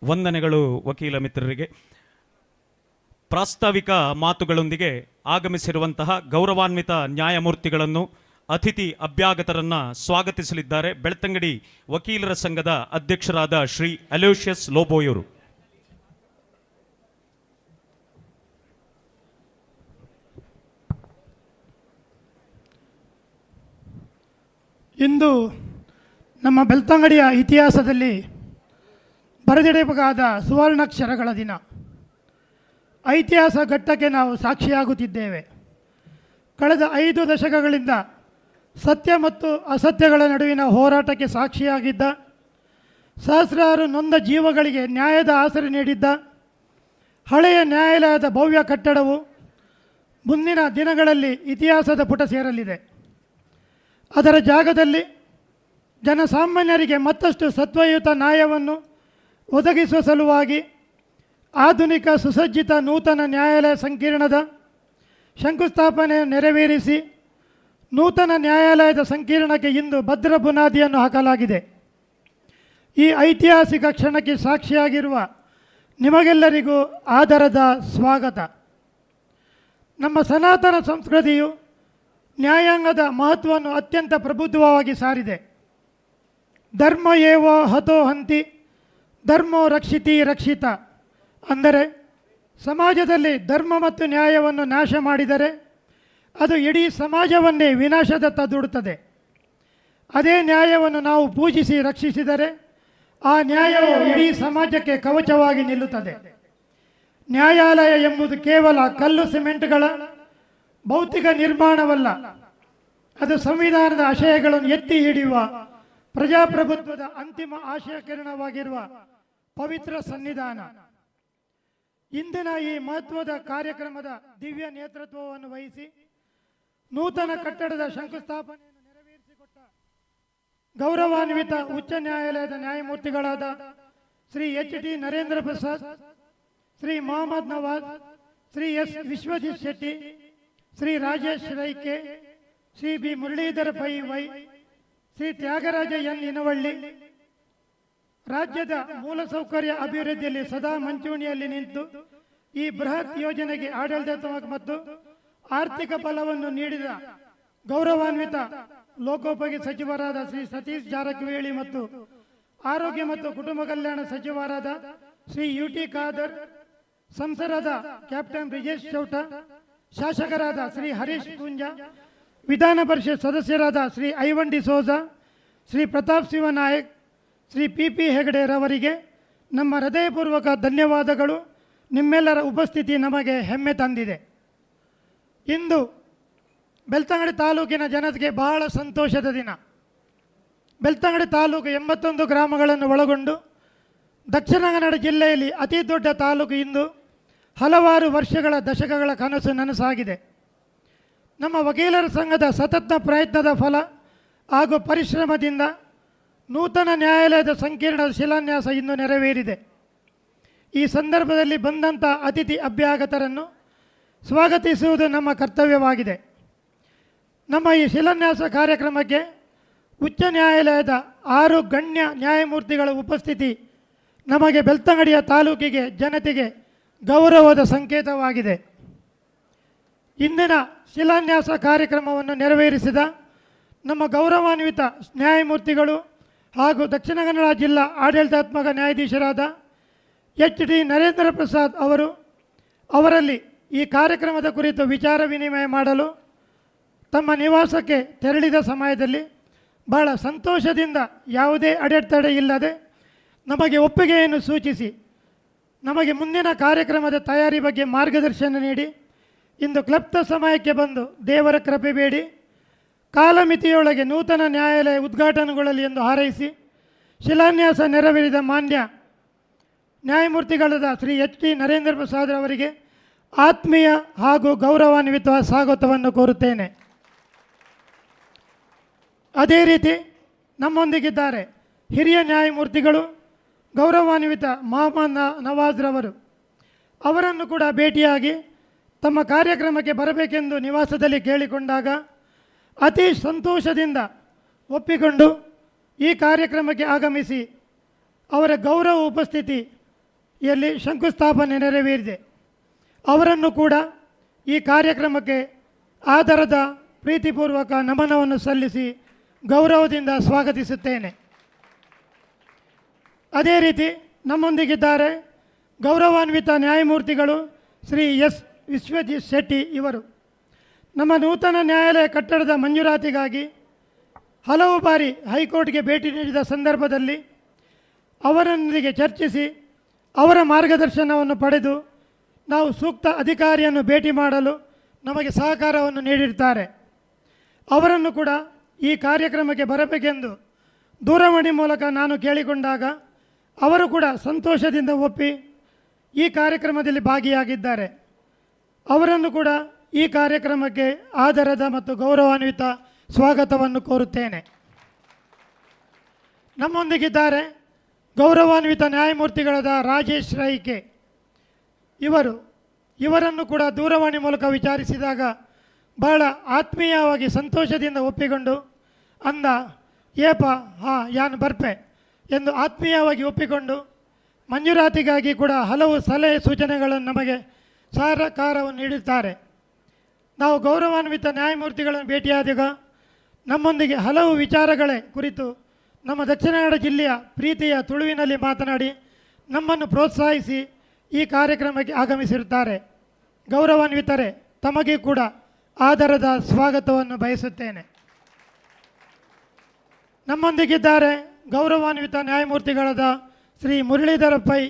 ವಂದನೆಗಳು ವಕೀಲ ಮಿತ್ರರಿಗೆ. ಪ್ರಾಸ್ತಾವಿಕ ಮಾತುಗಳೊಂದಿಗೆ ಆಗಮಿಸಿರುವಂತಹ ಗೌರವಾನ್ವಿತ ನ್ಯಾಯಮೂರ್ತಿಗಳನ್ನು, ಅತಿಥಿ ಅಭ್ಯಾಗತರನ್ನು ಸ್ವಾಗತಿಸಲಿದ್ದಾರೆ ಬೆಳ್ತಂಗಡಿ ವಕೀಲರ ಸಂಘದ ಅಧ್ಯಕ್ಷರಾದ ಶ್ರೀ ಅಲೋಷಿಯಸ್ ಲೋಬೋಯವರು. ಇಂದು ನಮ್ಮ ಬೆಳ್ತಂಗಡಿಯ ಇತಿಹಾಸದಲ್ಲಿ ಬರೆದಿಡಬೇಕಾದ ಸುವರ್ಣಾಕ್ಷರಗಳ ದಿನ. ಐತಿಹಾಸ ಘಟ್ಟಕ್ಕೆ ನಾವು ಸಾಕ್ಷಿಯಾಗುತ್ತಿದ್ದೇವೆ. ಕಳೆದ 5 ದಶಕಗಳಿಂದ ಸತ್ಯ ಮತ್ತು ಅಸತ್ಯಗಳ ನಡುವಿನ ಹೋರಾಟಕ್ಕೆ ಸಾಕ್ಷಿಯಾಗಿದ್ದ, ಸಹಸ್ರಾರು ನೊಂದ ಜೀವಗಳಿಗೆ ನ್ಯಾಯದ ಆಸರೆ ನೀಡಿದ್ದ ಹಳೆಯ ನ್ಯಾಯಾಲಯದ ಭವ್ಯ ಕಟ್ಟಡವು ಮುಂದಿನ ದಿನಗಳಲ್ಲಿ ಇತಿಹಾಸದ ಪುಟ ಸೇರಲಿದೆ. ಅದರ ಜಾಗದಲ್ಲಿ ಜನಸಾಮಾನ್ಯರಿಗೆ ಮತ್ತಷ್ಟು ಸತ್ವಯುತ ನ್ಯಾಯವನ್ನು ಒದಗಿಸುವ ಸಲುವಾಗಿ ಆಧುನಿಕ ಸುಸಜ್ಜಿತ ನೂತನ ನ್ಯಾಯಾಲಯ ಸಂಕೀರ್ಣದ ಶಂಕುಸ್ಥಾಪನೆಯನ್ನು ನೆರವೇರಿಸಿ ನೂತನ ನ್ಯಾಯಾಲಯದ ಸಂಕೀರ್ಣಕ್ಕೆ ಇಂದು ಭದ್ರ ಬುನಾದಿಯನ್ನು ಹಾಕಲಾಗಿದೆ. ಈ ಐತಿಹಾಸಿಕ ಕ್ಷಣಕ್ಕೆ ಸಾಕ್ಷಿಯಾಗಿರುವ ನಿಮಗೆಲ್ಲರಿಗೂ ಆದರದ ಸ್ವಾಗತ. ನಮ್ಮ ಸನಾತನ ಸಂಸ್ಕೃತಿಯು ನ್ಯಾಯಾಂಗದ ಮಹತ್ವವನ್ನು ಅತ್ಯಂತ ಪ್ರಬುದ್ಧವಾಗಿ ಸಾರಿದೆ. ಧರ್ಮ ಏವ ಹತೋ ಹಂತಿ, ಧರ್ಮೋ ರಕ್ಷಿತಿ ರಕ್ಷಿತ. ಅಂದರೆ ಸಮಾಜದಲ್ಲಿ ಧರ್ಮ ಮತ್ತು ನ್ಯಾಯವನ್ನು ನಾಶ ಮಾಡಿದರೆ ಅದು ಇಡೀ ಸಮಾಜವನ್ನೇ ವಿನಾಶದತ್ತ ದೂಡುತ್ತದೆ. ಅದೇ ನ್ಯಾಯವನ್ನು ನಾವು ಪೂಜಿಸಿ ರಕ್ಷಿಸಿದರೆ ಆ ನ್ಯಾಯವು ಇಡೀ ಸಮಾಜಕ್ಕೆ ಕವಚವಾಗಿ ನಿಲ್ಲುತ್ತದೆ. ನ್ಯಾಯಾಲಯ ಎಂಬುದು ಕೇವಲ ಕಲ್ಲು ಸಿಮೆಂಟ್ಗಳ ಭೌತಿಕ ನಿರ್ಮಾಣವಲ್ಲ, ಅದು ಸಂವಿಧಾನದ ಆಶಯಗಳನ್ನು ಎತ್ತಿ ಹಿಡಿಯುವ ಪ್ರಜಾಪ್ರಭುತ್ವದ ಅಂತಿಮ ಆಶಯ ಕಿರಣವಾಗಿರುವ ಪವಿತ್ರ ಸನ್ನಿಧಾನ. ಇಂದಿನ ಈ ಮಹತ್ವದ ಕಾರ್ಯಕ್ರಮದ ದಿವ್ಯ ನೇತೃತ್ವವನ್ನು ವಹಿಸಿ ನೂತನ ಕಟ್ಟಡದ ಶಂಕುಸ್ಥಾಪನೆಯನ್ನು ನೆರವೇರಿಸಿಕೊಟ್ಟ ಗೌರವಾನ್ವಿತ ಉಚ್ಚ ನ್ಯಾಯಾಲಯದ ನ್ಯಾಯಮೂರ್ತಿಗಳಾದ Shri H T. Narendra Prasad, Shri Mohammed Nawaz, Shri S. Vishwajit Shetty, Shri Rajesh Rai K, Shri B. Muralidhar Pai Y, Shri Tyagaraja N. Inavalli, ರಾಜ್ಯದ ಮೂಲಸೌಕರ್ಯ ಅಭಿವೃದ್ಧಿಯಲ್ಲಿ ಸದಾ ಮುಂಚೂಣಿಯಲ್ಲಿ ನಿಂತು ಈ ಬೃಹತ್ ಯೋಜನೆಗೆ ಆಡಳಿತಾತ್ಮಕ ಮತ್ತು ಆರ್ಥಿಕ ಬಲವನ್ನು ನೀಡಿದ ಗೌರವಾನ್ವಿತ ಲೋಕೋಪಯೋಗಿ ಸಚಿವರಾದ ಶ್ರೀ ಸತೀಶ್ ಜಾರಕಿಹೊಳಿ ಮತ್ತು ಆರೋಗ್ಯ ಮತ್ತು ಕುಟುಂಬ ಕಲ್ಯಾಣ ಸಚಿವರಾದ ಶ್ರೀ ಯು.ಟಿ. ಖಾದರ್, ಸಂಸದರಾದ ಕ್ಯಾಪ್ಟನ್ ಬ್ರಿಜೇಶ್ ಚೌಟ, ಶಾಸಕರಾದ ಶ್ರೀ ಹರೀಶ್ ಪೂಂಜ, ವಿಧಾನ ಪರಿಷತ್ ಸದಸ್ಯರಾದ ಶ್ರೀ ಐವನ್ ಡಿಸೋಜಾ, ಶ್ರೀ ಪ್ರತಾಪ್ ಶಿವನಾಯಕ್, ಶ್ರೀ ಪಿ ಹೆಗಡೆರವರಿಗೆ ನಮ್ಮ ಹೃದಯಪೂರ್ವಕ ಧನ್ಯವಾದಗಳು. ನಿಮ್ಮೆಲ್ಲರ ಉಪಸ್ಥಿತಿ ನಮಗೆ ಹೆಮ್ಮೆ ತಂದಿದೆ. ಇಂದು ಬೆಳ್ತಂಗಡಿ ತಾಲೂಕಿನ ಜನತೆಗೆ ಬಹಳ ಸಂತೋಷದ ದಿನ. ಬೆಳ್ತಂಗಡಿ ತಾಲೂಕು 81 ಗ್ರಾಮಗಳನ್ನು ಒಳಗೊಂಡು ದಕ್ಷಿಣ ಕನ್ನಡ ಜಿಲ್ಲೆಯಲ್ಲಿ ಅತಿ ದೊಡ್ಡ ತಾಲೂಕು ಇಂದು ಹಲವಾರು ವರ್ಷಗಳ ದಶಕಗಳ ಕನಸು ನನಸಾಗಿದೆ. ನಮ್ಮ ವಕೀಲರ ಸಂಘದ ಸತತ ಪ್ರಯತ್ನದ ಫಲ ಹಾಗೂ ಪರಿಶ್ರಮದಿಂದ ನೂತನ ನ್ಯಾಯಾಲಯದ ಸಂಕೀರ್ಣದ ಶಿಲಾನ್ಯಾಸ ಇಂದು ನೆರವೇರಿದೆ. ಈ ಸಂದರ್ಭದಲ್ಲಿ ಬಂದಂಥ ಅತಿಥಿ ಅಭ್ಯಾಗತರನ್ನು ಸ್ವಾಗತಿಸುವುದು ನಮ್ಮ ಕರ್ತವ್ಯವಾಗಿದೆ. ನಮ್ಮ ಈ ಶಿಲಾನ್ಯಾಸ ಕಾರ್ಯಕ್ರಮಕ್ಕೆ ಉಚ್ಚ ನ್ಯಾಯಾಲಯದ 6 ಗಣ್ಯ ನ್ಯಾಯಮೂರ್ತಿಗಳ ಉಪಸ್ಥಿತಿ ನಮಗೆ ಬೆಳ್ತಂಗಡಿಯ ತಾಲೂಕಿಗೆ ಜನತೆಗೆ ಗೌರವದ ಸಂಕೇತವಾಗಿದೆ. ಇಂದಿನ ಶಿಲಾನ್ಯಾಸ ಕಾರ್ಯಕ್ರಮವನ್ನು ನೆರವೇರಿಸಿದ ನಮ್ಮ ಗೌರವಾನ್ವಿತ ನ್ಯಾಯಮೂರ್ತಿಗಳು ಹಾಗೂ ದಕ್ಷಿಣ ಕನ್ನಡ ಜಿಲ್ಲಾ ಆಡಳಿತಾತ್ಮಕ ನ್ಯಾಯಾಧೀಶರಾದ ಎಚ್.ಟಿ. ನರೇಂದ್ರ ಪ್ರಸಾದ್ ಅವರಲ್ಲಿ ಈ ಕಾರ್ಯಕ್ರಮದ ಕುರಿತು ವಿಚಾರ ವಿನಿಮಯ ಮಾಡಲು ತಮ್ಮ ನಿವಾಸಕ್ಕೆ ತೆರಳಿದ ಸಮಯದಲ್ಲಿ ಬಹಳ ಸಂತೋಷದಿಂದ ಯಾವುದೇ ಅಡೆತಡೆ ಇಲ್ಲದೆ ನಮಗೆ ಒಪ್ಪಿಗೆಯನ್ನು ಸೂಚಿಸಿ ನಮಗೆ ಮುಂದಿನ ಕಾರ್ಯಕ್ರಮದ ತಯಾರಿ ಬಗ್ಗೆ ಮಾರ್ಗದರ್ಶನ ನೀಡಿ ಇಂದು ಕ್ಲಪ್ತ ಸಮಯಕ್ಕೆ ಬಂದು ದೇವರ ಕೃಪೆ ಬೇಡಿ ಕಾಲಮಿತಿಯೊಳಗೆ ನೂತನ ನ್ಯಾಯಾಲಯ ಉದ್ಘಾಟನೆಗೊಳ್ಳಲಿ ಎಂದು ಹಾರೈಸಿ ಶಿಲಾನ್ಯಾಸ ನೆರವೇರಿದ ಮಾನ್ಯ ನ್ಯಾಯಮೂರ್ತಿಗಳಾದ ಶ್ರೀ ಎಚ್.ಟಿ. ನರೇಂದ್ರ ಪ್ರಸಾದ್ ಅವರಿಗೆ ಆತ್ಮೀಯ ಹಾಗೂ ಗೌರವಾನ್ವಿತ ಸ್ವಾಗತವನ್ನು ಕೋರುತ್ತೇನೆ. ಅದೇ ರೀತಿ ನಮ್ಮೊಂದಿಗಿದ್ದಾರೆ ಹಿರಿಯ ನ್ಯಾಯಮೂರ್ತಿಗಳು ಗೌರವಾನ್ವಿತ ಮೊಹಮ್ಮದ್ ನವಾಜ್ರವರು. ಅವರನ್ನು ಕೂಡ ಭೇಟಿಯಾಗಿ ತಮ್ಮ ಕಾರ್ಯಕ್ರಮಕ್ಕೆ ಬರಬೇಕೆಂದು ನಿವಾಸದಲ್ಲಿ ಕೇಳಿಕೊಂಡಾಗ ಅತಿ ಸಂತೋಷದಿಂದ ಒಪ್ಪಿಕೊಂಡು ಈ ಕಾರ್ಯಕ್ರಮಕ್ಕೆ ಆಗಮಿಸಿ ಅವರ ಗೌರವ ಉಪಸ್ಥಿತಿ ಯಲ್ಲಿ ಶಂಕುಸ್ಥಾಪನೆ ನೆರವೇರಿದೆ. ಅವರನ್ನು ಕೂಡ ಈ ಕಾರ್ಯಕ್ರಮಕ್ಕೆ ಆದರದ ಪ್ರೀತಿಪೂರ್ವಕ ನಮನವನ್ನು ಸಲ್ಲಿಸಿ ಗೌರವದಿಂದ ಸ್ವಾಗತಿಸುತ್ತೇನೆ. ಅದೇ ರೀತಿ ನಮ್ಮೊಂದಿಗಿದ್ದಾರೆ ಗೌರವಾನ್ವಿತ ನ್ಯಾಯಮೂರ್ತಿಗಳು ಶ್ರೀ ಎಸ್ ವಿಶ್ವಜಿತ್ ಶೆಟ್ಟಿ ಇವರು. ನಮ್ಮ ನೂತನ ನ್ಯಾಯಾಲಯ ಕಟ್ಟಡದ ಮಂಜೂರಾತಿಗಾಗಿ ಹಲವು ಬಾರಿ ಹೈಕೋರ್ಟ್ಗೆ ಭೇಟಿ ನೀಡಿದ ಸಂದರ್ಭದಲ್ಲಿ ಅವರೊಂದಿಗೆ ಚರ್ಚಿಸಿ ಅವರ ಮಾರ್ಗದರ್ಶನವನ್ನು ಪಡೆದು ನಾವು ಸೂಕ್ತ ಅಧಿಕಾರಿಯನ್ನು ಭೇಟಿ ಮಾಡಲು ನಮಗೆ ಸಹಕಾರವನ್ನು ನೀಡಿರ್ತಾರೆ. ಅವರನ್ನು ಕೂಡ ಈ ಕಾರ್ಯಕ್ರಮಕ್ಕೆ ಬರಬೇಕೆಂದು ದೂರವಾಣಿ ಮೂಲಕ ನಾನು ಕೇಳಿಕೊಂಡಾಗ ಅವರು ಕೂಡ ಸಂತೋಷದಿಂದ ಒಪ್ಪಿ ಈ ಕಾರ್ಯಕ್ರಮದಲ್ಲಿ ಭಾಗಿಯಾಗಿದ್ದಾರೆ. ಅವರನ್ನು ಕೂಡ ಈ ಕಾರ್ಯಕ್ರಮಕ್ಕೆ ಆದರದ ಮತ್ತು ಗೌರವಾನ್ವಿತ ಸ್ವಾಗತವನ್ನು ಕೋರುತ್ತೇನೆ. ನಮ್ಮೊಂದಿಗಿದ್ದಾರೆ ಗೌರವಾನ್ವಿತ ನ್ಯಾಯಮೂರ್ತಿಗಳಾದ ರಾಜೇಶ್ ರೈಕೆ ಇವರನ್ನು ಕೂಡ ದೂರವಾಣಿ ಮೂಲಕ ವಿಚಾರಿಸಿದಾಗ ಬಹಳ ಆತ್ಮೀಯವಾಗಿ ಸಂತೋಷದಿಂದ ಒಪ್ಪಿಕೊಂಡು ಅಂದ ಏಪ ಹಾಂ ಯಾನ್ ಬರ್ಪೆ ಎಂದು ಆತ್ಮೀಯವಾಗಿ ಒಪ್ಪಿಕೊಂಡು ಮಂಜೂರಾತಿಗಾಗಿ ಕೂಡ ಹಲವು ಸಲಹೆ ಸೂಚನೆಗಳನ್ನು ನಮಗೆ ಸಹಕಾರವನ್ನು ನೀಡುತ್ತಾರೆ. ನಾವು ಗೌರವಾನ್ವಿತ ನ್ಯಾಯಮೂರ್ತಿಗಳನ್ನು ಭೇಟಿಯಾದಾಗ ನಮ್ಮೊಂದಿಗೆ ಹಲವು ವಿಚಾರಗಳೇ ಕುರಿತು ನಮ್ಮ ದಕ್ಷಿಣ ಕನ್ನಡ ಜಿಲ್ಲೆಯ ಪ್ರೀತಿಯ ತುಳುವಿನಲ್ಲಿ ಮಾತನಾಡಿ ನಮ್ಮನ್ನು ಪ್ರೋತ್ಸಾಹಿಸಿ ಈ ಕಾರ್ಯಕ್ರಮಕ್ಕೆ ಆಗಮಿಸಿರುತ್ತಾರೆ. ಗೌರವಾನ್ವಿತರೆ, ತಮಗೆ ಕೂಡ ಆದರದ ಸ್ವಾಗತವನ್ನು ಬಯಸುತ್ತೇನೆ. ನಮ್ಮೊಂದಿಗಿದ್ದಾರೆ ಗೌರವಾನ್ವಿತ ನ್ಯಾಯಮೂರ್ತಿಗಳಾದ ಶ್ರೀ ಮುರಳೀಧರ ಪೈ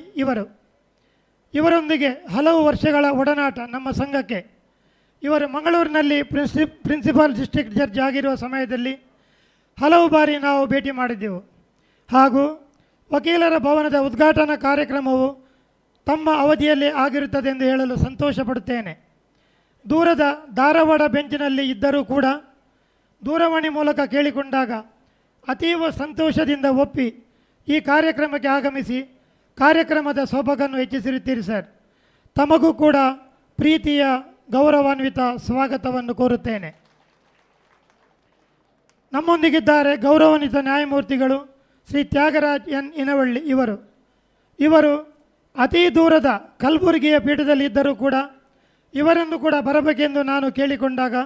ಇವರೊಂದಿಗೆ ಹಲವು ವರ್ಷಗಳ ಒಡನಾಟ ನಮ್ಮ ಸಂಘಕ್ಕೆ. ಇವರು ಮಂಗಳೂರಿನಲ್ಲಿ ಪ್ರಿನ್ಸಿಪಾಲ್ ಡಿಸ್ಟ್ರಿಕ್ಟ್ ಜಡ್ಜ್ ಆಗಿರುವ ಸಮಯದಲ್ಲಿ ಹಲವು ಬಾರಿ ನಾವು ಭೇಟಿ ಮಾಡಿದ್ದೆವು. ಹಾಗೂ ವಕೀಲರ ಭವನದ ಉದ್ಘಾಟನಾ ಕಾರ್ಯಕ್ರಮವು ತಮ್ಮ ಅವಧಿಯಲ್ಲಿ ಆಗಿರುತ್ತದೆ ಎಂದು ಹೇಳಲು ಸಂತೋಷಪಡುತ್ತೇನೆ. ದೂರದ ಧಾರವಾಡ ಬೆಂಚಿನಲ್ಲಿ ಇದ್ದರೂ ಕೂಡ ದೂರವಾಣಿ ಮೂಲಕ ಕೇಳಿಕೊಂಡಾಗ ಅತೀವ ಸಂತೋಷದಿಂದ ಒಪ್ಪಿ ಈ ಕಾರ್ಯಕ್ರಮಕ್ಕೆ ಆಗಮಿಸಿ ಕಾರ್ಯಕ್ರಮದ ಸೊಬಗನ್ನು ಹೆಚ್ಚಿಸಿರುತ್ತೀರಿ ಸರ್. ತಮಗೂ ಕೂಡ ಪ್ರೀತಿಯ ಗೌರವಾನ್ವಿತ ಸ್ವಾಗತವನ್ನು ಕೋರುತ್ತೇನೆ. ನಮ್ಮೊಂದಿಗಿದ್ದಾರೆ ಗೌರವಾನ್ವಿತ ನ್ಯಾಯಮೂರ್ತಿಗಳು ಶ್ರೀ ತ್ಯಾಗರಾಜ್ ಎನ್ ಇನವಳ್ಳಿ ಇವರು ಅತೀ ದೂರದ ಕಲಬುರಗಿಯ ಪೀಠದಲ್ಲಿ ಇದ್ದರೂ ಕೂಡ ಇವರನ್ನು ಕೂಡ ಬರಬೇಕೆಂದು ನಾನು ಕೇಳಿಕೊಂಡಾಗ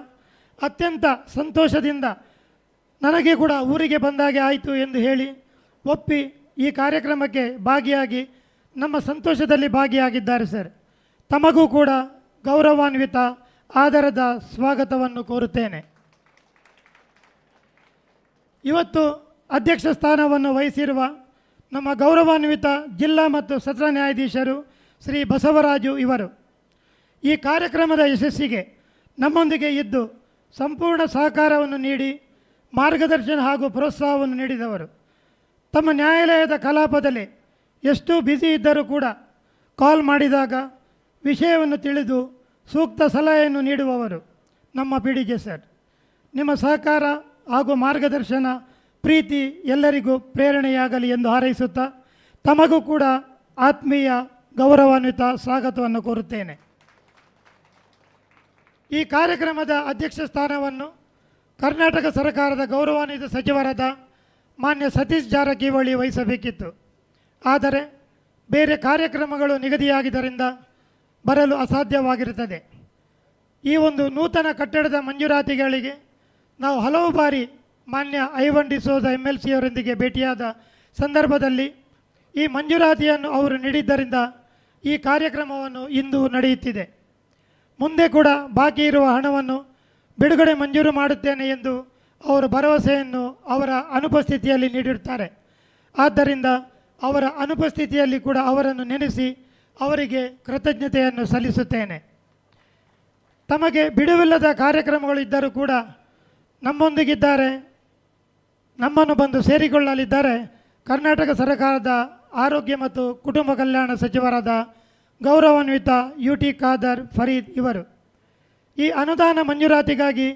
ಅತ್ಯಂತ ಸಂತೋಷದಿಂದ ನನಗೆ ಕೂಡ ಊರಿಗೆ ಬಂದಾಗೆ ಆಯಿತು ಎಂದು ಹೇಳಿ ಒಪ್ಪಿ ಈ ಕಾರ್ಯಕ್ರಮಕ್ಕೆ ಭಾಗಿಯಾಗಿ ನಮ್ಮ ಸಂತೋಷದಲ್ಲಿ ಭಾಗಿಯಾಗಿದ್ದಾರೆ ಸರ್. ತಮಗೂ ಕೂಡ ಗೌರವಾನ್ವಿತ ಆದರದ ಸ್ವಾಗತವನ್ನು ಕೋರುತ್ತೇನೆ. ಇವತ್ತು ಅಧ್ಯಕ್ಷ ಸ್ಥಾನವನ್ನು ವಹಿಸಿರುವ ನಮ್ಮ ಗೌರವಾನ್ವಿತ ಜಿಲ್ಲಾ ಮತ್ತು ಸತ್ರ ನ್ಯಾಯಾಧೀಶರು ಶ್ರೀ ಬಸವರಾಜು ಈ ಕಾರ್ಯಕ್ರಮದ ಯಶಸ್ಸಿಗೆ ನಮ್ಮೊಂದಿಗೆ ಇದ್ದು ಸಂಪೂರ್ಣ ಸಹಕಾರವನ್ನು ನೀಡಿ ಮಾರ್ಗದರ್ಶನ ಹಾಗೂ ಪ್ರೋತ್ಸಾಹವನ್ನು ನೀಡಿದವರು. ತಮ್ಮ ನ್ಯಾಯಾಲಯದ ಕಲಾಪದಲ್ಲಿ ಎಷ್ಟು ಬ್ಯುಸಿ ಇದ್ದರೂ ಕೂಡ ಕಾಲ್ ಮಾಡಿದಾಗ ವಿಷಯವನ್ನು ತಿಳಿದು ಸೂಕ್ತ ಸಲಹೆಯನ್ನು ನೀಡುವವರು ನಮ್ಮ PDJ ಸರ್. ನಿಮ್ಮ ಸಹಕಾರ ಹಾಗೂ ಮಾರ್ಗದರ್ಶನ ಪ್ರೀತಿ ಎಲ್ಲರಿಗೂ ಪ್ರೇರಣೆಯಾಗಲಿ ಎಂದು ಹಾರೈಸುತ್ತಾ ತಮಗೂ ಕೂಡ ಆತ್ಮೀಯ ಗೌರವಾನ್ವಿತ ಸ್ವಾಗತವನ್ನು ಕೋರುತ್ತೇನೆ. ಈ ಕಾರ್ಯಕ್ರಮದ ಅಧ್ಯಕ್ಷ ಸ್ಥಾನವನ್ನು ಕರ್ನಾಟಕ ಸರ್ಕಾರದ ಗೌರವಾನ್ವಿತ ಸಚಿವರಾದ ಮಾನ್ಯ ಸತೀಶ್ ಜಾರಕಿಹೊಳಿ ವಹಿಸಬೇಕಿತ್ತು. ಆದರೆ ಬೇರೆ ಕಾರ್ಯಕ್ರಮಗಳು ನಿಗದಿಯಾಗಿದ್ದರಿಂದ ಬರಲು ಅಸಾಧ್ಯವಾಗಿರುತ್ತದೆ. ಈ ಒಂದು ನೂತನ ಕಟ್ಟಡದ ಮಂಜೂರಾತಿಗಳಿಗೆ ನಾವು ಹಲವು ಬಾರಿ ಮಾನ್ಯ ಐವನ್ ಡಿಸೋಜ MLC ಅವರೊಂದಿಗೆ ಭೇಟಿಯಾದ ಸಂದರ್ಭದಲ್ಲಿ ಈ ಮಂಜೂರಾತಿಯನ್ನು ಅವರು ನೀಡಿದ್ದರಿಂದ ಈ ಕಾರ್ಯಕ್ರಮವನ್ನು ಇಂದು ನಡೆಯುತ್ತಿದೆ. ಮುಂದೆ ಕೂಡ ಬಾಕಿ ಇರುವ ಹಣವನ್ನು ಬಿಡುಗಡೆ ಮಂಜೂರು ಮಾಡುತ್ತೇನೆ ಎಂದು ಅವರು ಭರವಸೆಯನ್ನು ಅವರ ಅನುಪಸ್ಥಿತಿಯಲ್ಲಿ ನೀಡಿರುತ್ತಾರೆ. ಆದ್ದರಿಂದ ಅವರ ಅನುಪಸ್ಥಿತಿಯಲ್ಲಿ ಕೂಡ ಅವರನ್ನು ನೆನೆಸಿ ಅವರಿಗೆ ಕೃತಜ್ಞತೆಯನ್ನು ಸಲ್ಲಿಸುತ್ತೇನೆ. ತಮಗೆ ಬಿಡುವಿಲ್ಲದ ಕಾರ್ಯಕ್ರಮಗಳು ಇದ್ದರೂ ಕೂಡ ನಮ್ಮೊಂದಿಗಿದ್ದಾರೆ, ನಮ್ಮನ್ನು ಬಂದು ಸೇರಿಕೊಳ್ಳಲಿದ್ದಾರೆ ಕರ್ನಾಟಕ ಸರ್ಕಾರದ ಆರೋಗ್ಯ ಮತ್ತು ಕುಟುಂಬ ಕಲ್ಯಾಣ ಸಚಿವರಾದ ಗೌರವಾನ್ವಿತ UT ಖಾದರ್ ಫರೀದ್ ಈ ಅನುದಾನ ಮಂಜೂರಾತಿಗಾಗಿ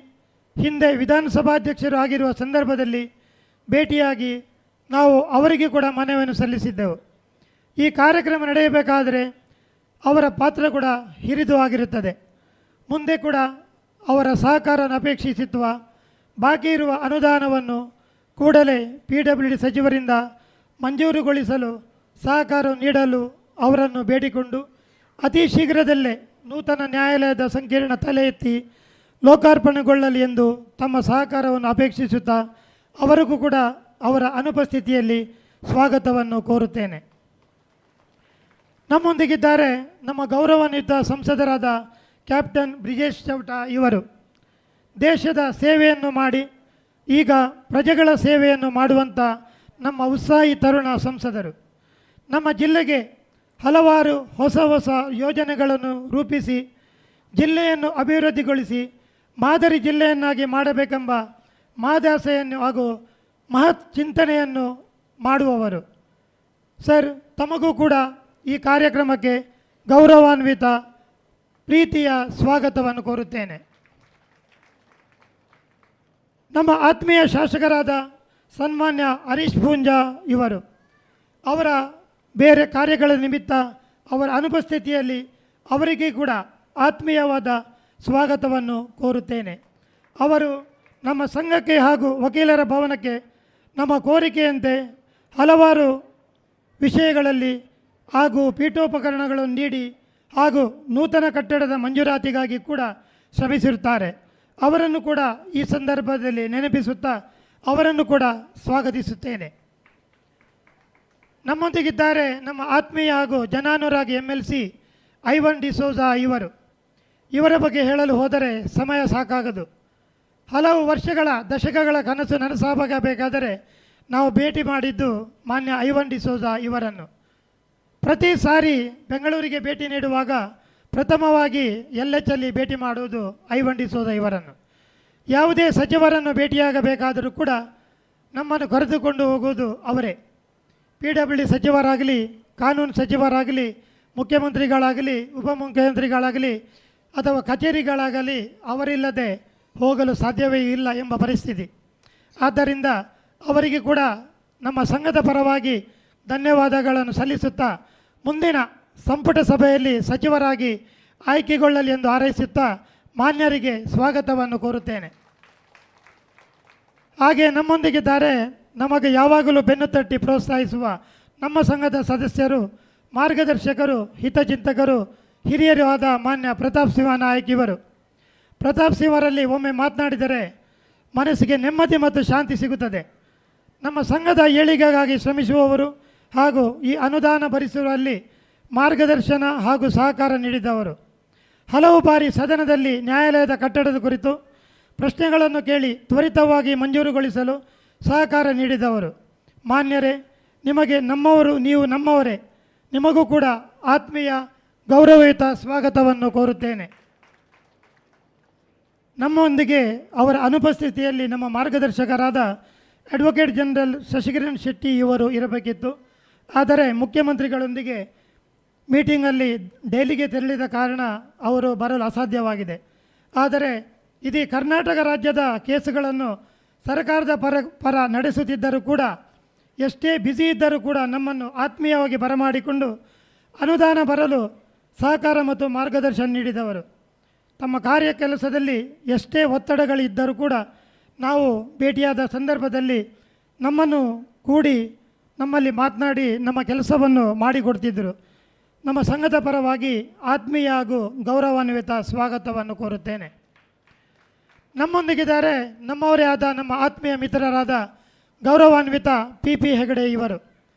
ಹಿಂದೆ ವಿಧಾನಸಭಾಧ್ಯಕ್ಷರು ಆಗಿರುವ ಸಂದರ್ಭದಲ್ಲಿ ಭೇಟಿಯಾಗಿ ನಾವು ಅವರಿಗೆ ಕೂಡ ಮನವಿಯನ್ನು ಸಲ್ಲಿಸಿದ್ದೆವು. ಈ ಕಾರ್ಯಕ್ರಮ ನಡೆಯಬೇಕಾದರೆ ಅವರ ಪಾತ್ರ ಕೂಡ ಹಿರಿದು ಆಗಿರುತ್ತದೆ. ಮುಂದೆ ಕೂಡ ಅವರ ಸಹಕಾರವನ್ನು ಅಪೇಕ್ಷಿಸುವ ಬಾಕಿ ಇರುವ ಅನುದಾನವನ್ನು ಕೂಡಲೇ PWD ಸಚಿವರಿಂದ ಮಂಜೂರುಗೊಳಿಸಲು ಸಹಕಾರ ನೀಡಲು ಅವರನ್ನು ಬೇಡಿಕೊಂಡು ಅತಿ ಶೀಘ್ರದಲ್ಲೇ ನೂತನ ನ್ಯಾಯಾಲಯದ ಸಂಕೀರ್ಣ ತಲೆ ಎತ್ತಿ ಲೋಕಾರ್ಪಣೆಗೊಳ್ಳಲಿ ಎಂದು ತಮ್ಮ ಸಹಕಾರವನ್ನು ಅಪೇಕ್ಷಿಸುತ್ತಾ ಅವರಿಗೂ ಕೂಡ ಅವರ ಅನುಪಸ್ಥಿತಿಯಲ್ಲಿ ಸ್ವಾಗತವನ್ನು ಕೋರುತ್ತೇನೆ. ನಮ್ಮೊಂದಿಗಿದ್ದಾರೆ ನಮ್ಮ ಗೌರವಾನ್ವಿತ ಸಂಸದರಾದ ಕ್ಯಾಪ್ಟನ್ ಬ್ರಿಜೇಶ್ ಚೌಟ ಇವರು. ದೇಶದ ಸೇವೆಯನ್ನು ಮಾಡಿ ಈಗ ಪ್ರಜೆಗಳ ಸೇವೆಯನ್ನು ಮಾಡುವಂಥ ನಮ್ಮ ಉತ್ಸಾಹಿ ತರುಣ ಸಂಸದರು. ನಮ್ಮ ಜಿಲ್ಲೆಗೆ ಹಲವಾರು ಹೊಸ ಹೊಸ ಯೋಜನೆಗಳನ್ನು ರೂಪಿಸಿ ಜಿಲ್ಲೆಯನ್ನು ಅಭಿವೃದ್ಧಿಗೊಳಿಸಿ ಮಾದರಿ ಜಿಲ್ಲೆಯನ್ನಾಗಿ ಮಾಡಬೇಕೆಂಬ ಮಹದಾಸೆಯನ್ನು ಹಾಗೂ ಮಹತ್ ಚಿಂತನೆಯನ್ನು ಮಾಡುವವರು. ಸರ್, ತಮಗೂ ಕೂಡ ಈ ಕಾರ್ಯಕ್ರಮಕ್ಕೆ ಗೌರವಾನ್ವಿತ ಪ್ರೀತಿಯ ಸ್ವಾಗತವನ್ನು ಕೋರುತ್ತೇನೆ. ನಮ್ಮ ಆತ್ಮೀಯ ಶಾಸಕರಾದ ಸನ್ಮಾನ್ಯ ಹರೀಶ್ ಪೂಂಜಾ ಇವರು, ಅವರ ಬೇರೆ ಕಾರ್ಯಗಳ ನಿಮಿತ್ತ ಅವರ ಅನುಪಸ್ಥಿತಿಯಲ್ಲಿ ಅವರಿಗೆ ಕೂಡ ಆತ್ಮೀಯವಾದ ಸ್ವಾಗತವನ್ನು ಕೋರುತ್ತೇನೆ. ಅವರು ನಮ್ಮ ಸಂಘಕ್ಕೆ ಹಾಗೂ ವಕೀಲರ ಭವನಕ್ಕೆ ನಮ್ಮ ಕೋರಿಕೆಯಂತೆ ಹಲವಾರು ವಿಷಯಗಳಲ್ಲಿ ಹಾಗೂ ಪೀಠೋಪಕರಣಗಳನ್ನು ನೀಡಿ ಹಾಗೂ ನೂತನ ಕಟ್ಟಡದ ಮಂಜೂರಾತಿಗಾಗಿ ಕೂಡ ಶ್ರಮಿಸಿರುತ್ತಾರೆ. ಅವರನ್ನು ಕೂಡ ಈ ಸಂದರ್ಭದಲ್ಲಿ ನೆನಪಿಸುತ್ತಾ ಅವರನ್ನು ಕೂಡ ಸ್ವಾಗತಿಸುತ್ತೇನೆ. ನಮ್ಮೊಂದಿಗಿದ್ದಾರೆ ನಮ್ಮ ಆತ್ಮೀಯ ಹಾಗೂ ಜನಾನುರಾಗಿ MLC ಐವನ್ ಡಿಸೋಜಾ ಇವರು. ಇವರ ಬಗ್ಗೆ ಹೇಳಲು ಹೋದರೆ ಸಮಯ ಸಾಕಾಗದು. ಹಲವು ವರ್ಷಗಳ ದಶಕಗಳ ಕನಸು ನನಸಾಗಬೇಕಾದರೆ ನಾವು ಭೇಟಿ ಮಾಡಿದ್ದು ಮಾನ್ಯ ಐವನ್ ಡಿಸೋಜಾ ಇವರನ್ನು. ಪ್ರತಿ ಸಾರಿ ಬೆಂಗಳೂರಿಗೆ ಭೇಟಿ ನೀಡುವಾಗ ಪ್ರಥಮವಾಗಿ LHಲ್ಲಿ ಭೇಟಿ ಮಾಡುವುದು ಐವನ್ ಡಿಸೋಜಾ ಇವರನ್ನು. ಯಾವುದೇ ಸಚಿವರನ್ನು ಭೇಟಿಯಾಗಬೇಕಾದರೂ ಕೂಡ ನಮ್ಮನ್ನು ಕರೆದುಕೊಂಡು ಹೋಗುವುದು ಅವರೇ. PWD ಸಚಿವರಾಗಲಿ, ಕಾನೂನು ಸಚಿವರಾಗಲಿ, ಮುಖ್ಯಮಂತ್ರಿಗಳಾಗಲಿ, ಉಪಮುಖ್ಯಮಂತ್ರಿಗಳಾಗಲಿ ಅಥವಾ ಕಚೇರಿಗಳಾಗಲಿ ಅವರಿಲ್ಲದೆ ಹೋಗಲು ಸಾಧ್ಯವೇ ಇಲ್ಲ ಎಂಬ ಪರಿಸ್ಥಿತಿ. ಆದ್ದರಿಂದ ಅವರಿಗೆ ಕೂಡ ನಮ್ಮ ಸಂಘದ ಪರವಾಗಿ ಧನ್ಯವಾದಗಳನ್ನು ಸಲ್ಲಿಸುತ್ತಾ ಮುಂದಿನ ಸಂಪುಟ ಸಭೆಯಲ್ಲಿ ಸಚಿವರಾಗಿ ಆಯ್ಕೆಗೊಳ್ಳಲಿ ಎಂದು ಹಾರೈಸುತ್ತಾ ಮಾನ್ಯರಿಗೆ ಸ್ವಾಗತವನ್ನು ಕೋರುತ್ತೇನೆ. ಹಾಗೆ ನಮ್ಮೊಂದಿಗಿದ್ದಾರೆ ನಮಗೆ ಯಾವಾಗಲೂ ಬೆನ್ನು ತಟ್ಟಿ ಪ್ರೋತ್ಸಾಹಿಸುವ ನಮ್ಮ ಸಂಘದ ಸದಸ್ಯರು, ಮಾರ್ಗದರ್ಶಕರು, ಹಿತಚಿಂತಕರು, ಹಿರಿಯರು ಆದ ಮಾನ್ಯ ಪ್ರತಾಪ್ ಸಿಂಹ ನಾಯಕ್ ಇವರು. ಪ್ರತಾಪ್ ಸಿಂಹರಲ್ಲಿ ಒಮ್ಮೆ ಮಾತನಾಡಿದರೆ ಮನಸ್ಸಿಗೆ ನೆಮ್ಮದಿ ಮತ್ತು ಶಾಂತಿ ಸಿಗುತ್ತದೆ. ನಮ್ಮ ಸಂಘದ ಏಳಿಗೆಗಾಗಿ ಶ್ರಮಿಸುವವರು ಹಾಗೂ ಈ ಅನುದಾನ ಭರಿಸುವಲ್ಲಿ ಮಾರ್ಗದರ್ಶನ ಹಾಗೂ ಸಹಕಾರ ನೀಡಿದವರು. ಹಲವು ಬಾರಿ ಸದನದಲ್ಲಿ ನ್ಯಾಯಾಲಯದ ಕಟ್ಟಡದ ಕುರಿತು ಪ್ರಶ್ನೆಗಳನ್ನು ಕೇಳಿ ತ್ವರಿತವಾಗಿ ಮಂಜೂರುಗೊಳಿಸಲು ಸಹಕಾರ ನೀಡಿದವರು. ಮಾನ್ಯರೇ, ನಿಮಗೆ ನಮ್ಮವರು, ನೀವು ನಮ್ಮವರೇ. ನಿಮಗೂ ಕೂಡ ಆತ್ಮೀಯ ಗೌರವಯುತ ಸ್ವಾಗತವನ್ನು ಕೋರುತ್ತೇನೆ. ನಮ್ಮೊಂದಿಗೆ ಅವರ ಅನುಪಸ್ಥಿತಿಯಲ್ಲಿ ನಮ್ಮ ಮಾರ್ಗದರ್ಶಕರಾದ ಅಡ್ವೊಕೇಟ್ ಜನರಲ್ ಶಶಿಕಿರಣ್ ಶೆಟ್ಟಿ ಇವರು ಇರಬೇಕಿತ್ತು. ಆದರೆ ಮುಖ್ಯಮಂತ್ರಿಗಳೊಂದಿಗೆ ಮೀಟಿಂಗಲ್ಲಿ ದೆಹಲಿಗೆ ತೆರಳಿದ ಕಾರಣ ಅವರು ಬರಲು ಅಸಾಧ್ಯವಾಗಿದೆ. ಆದರೆ ಇಡೀ ಕರ್ನಾಟಕ ರಾಜ್ಯದ ಕೇಸುಗಳನ್ನು ಸರ್ಕಾರದ ಪರ ನಡೆಸುತ್ತಿದ್ದರೂ ಕೂಡ, ಎಷ್ಟೇ ಬ್ಯುಸಿ ಇದ್ದರೂ ಕೂಡ ನಮ್ಮನ್ನು ಆತ್ಮೀಯವಾಗಿ ಬರಮಾಡಿಕೊಂಡು ಅನುದಾನ ಬರಲು ಸಹಕಾರ ಮತ್ತು ಮಾರ್ಗದರ್ಶನ ನೀಡಿದವರು. ತಮ್ಮ ಕಾರ್ಯ ಕೆಲಸದಲ್ಲಿ ಎಷ್ಟೇ ಒತ್ತಡಗಳಿದ್ದರೂ ಕೂಡ ನಾವು ಭೇಟಿಯಾದ ಸಂದರ್ಭದಲ್ಲಿ ನಮ್ಮನ್ನು ಕೂಡಿ ನಮ್ಮಲ್ಲಿ ಮಾತನಾಡಿ ನಮ್ಮ ಕೆಲಸವನ್ನು ಮಾಡಿಕೊಡ್ತಿದ್ದರು. ನಮ್ಮ ಸಂಘದ ಪರವಾಗಿ ಆತ್ಮೀಯ ಹಾಗೂ ಗೌರವಾನ್ವಿತ ಸ್ವಾಗತವನ್ನು ಕೋರುತ್ತೇನೆ. ನಮ್ಮೊಂದಿಗಿದ್ದಾರೆ ನಮ್ಮವರೇ ಆದ ನಮ್ಮ ಆತ್ಮೀಯ ಮಿತ್ರರಾದ ಗೌರವಾನ್ವಿತ PP ಹೆಗಡೆ ಇವರು.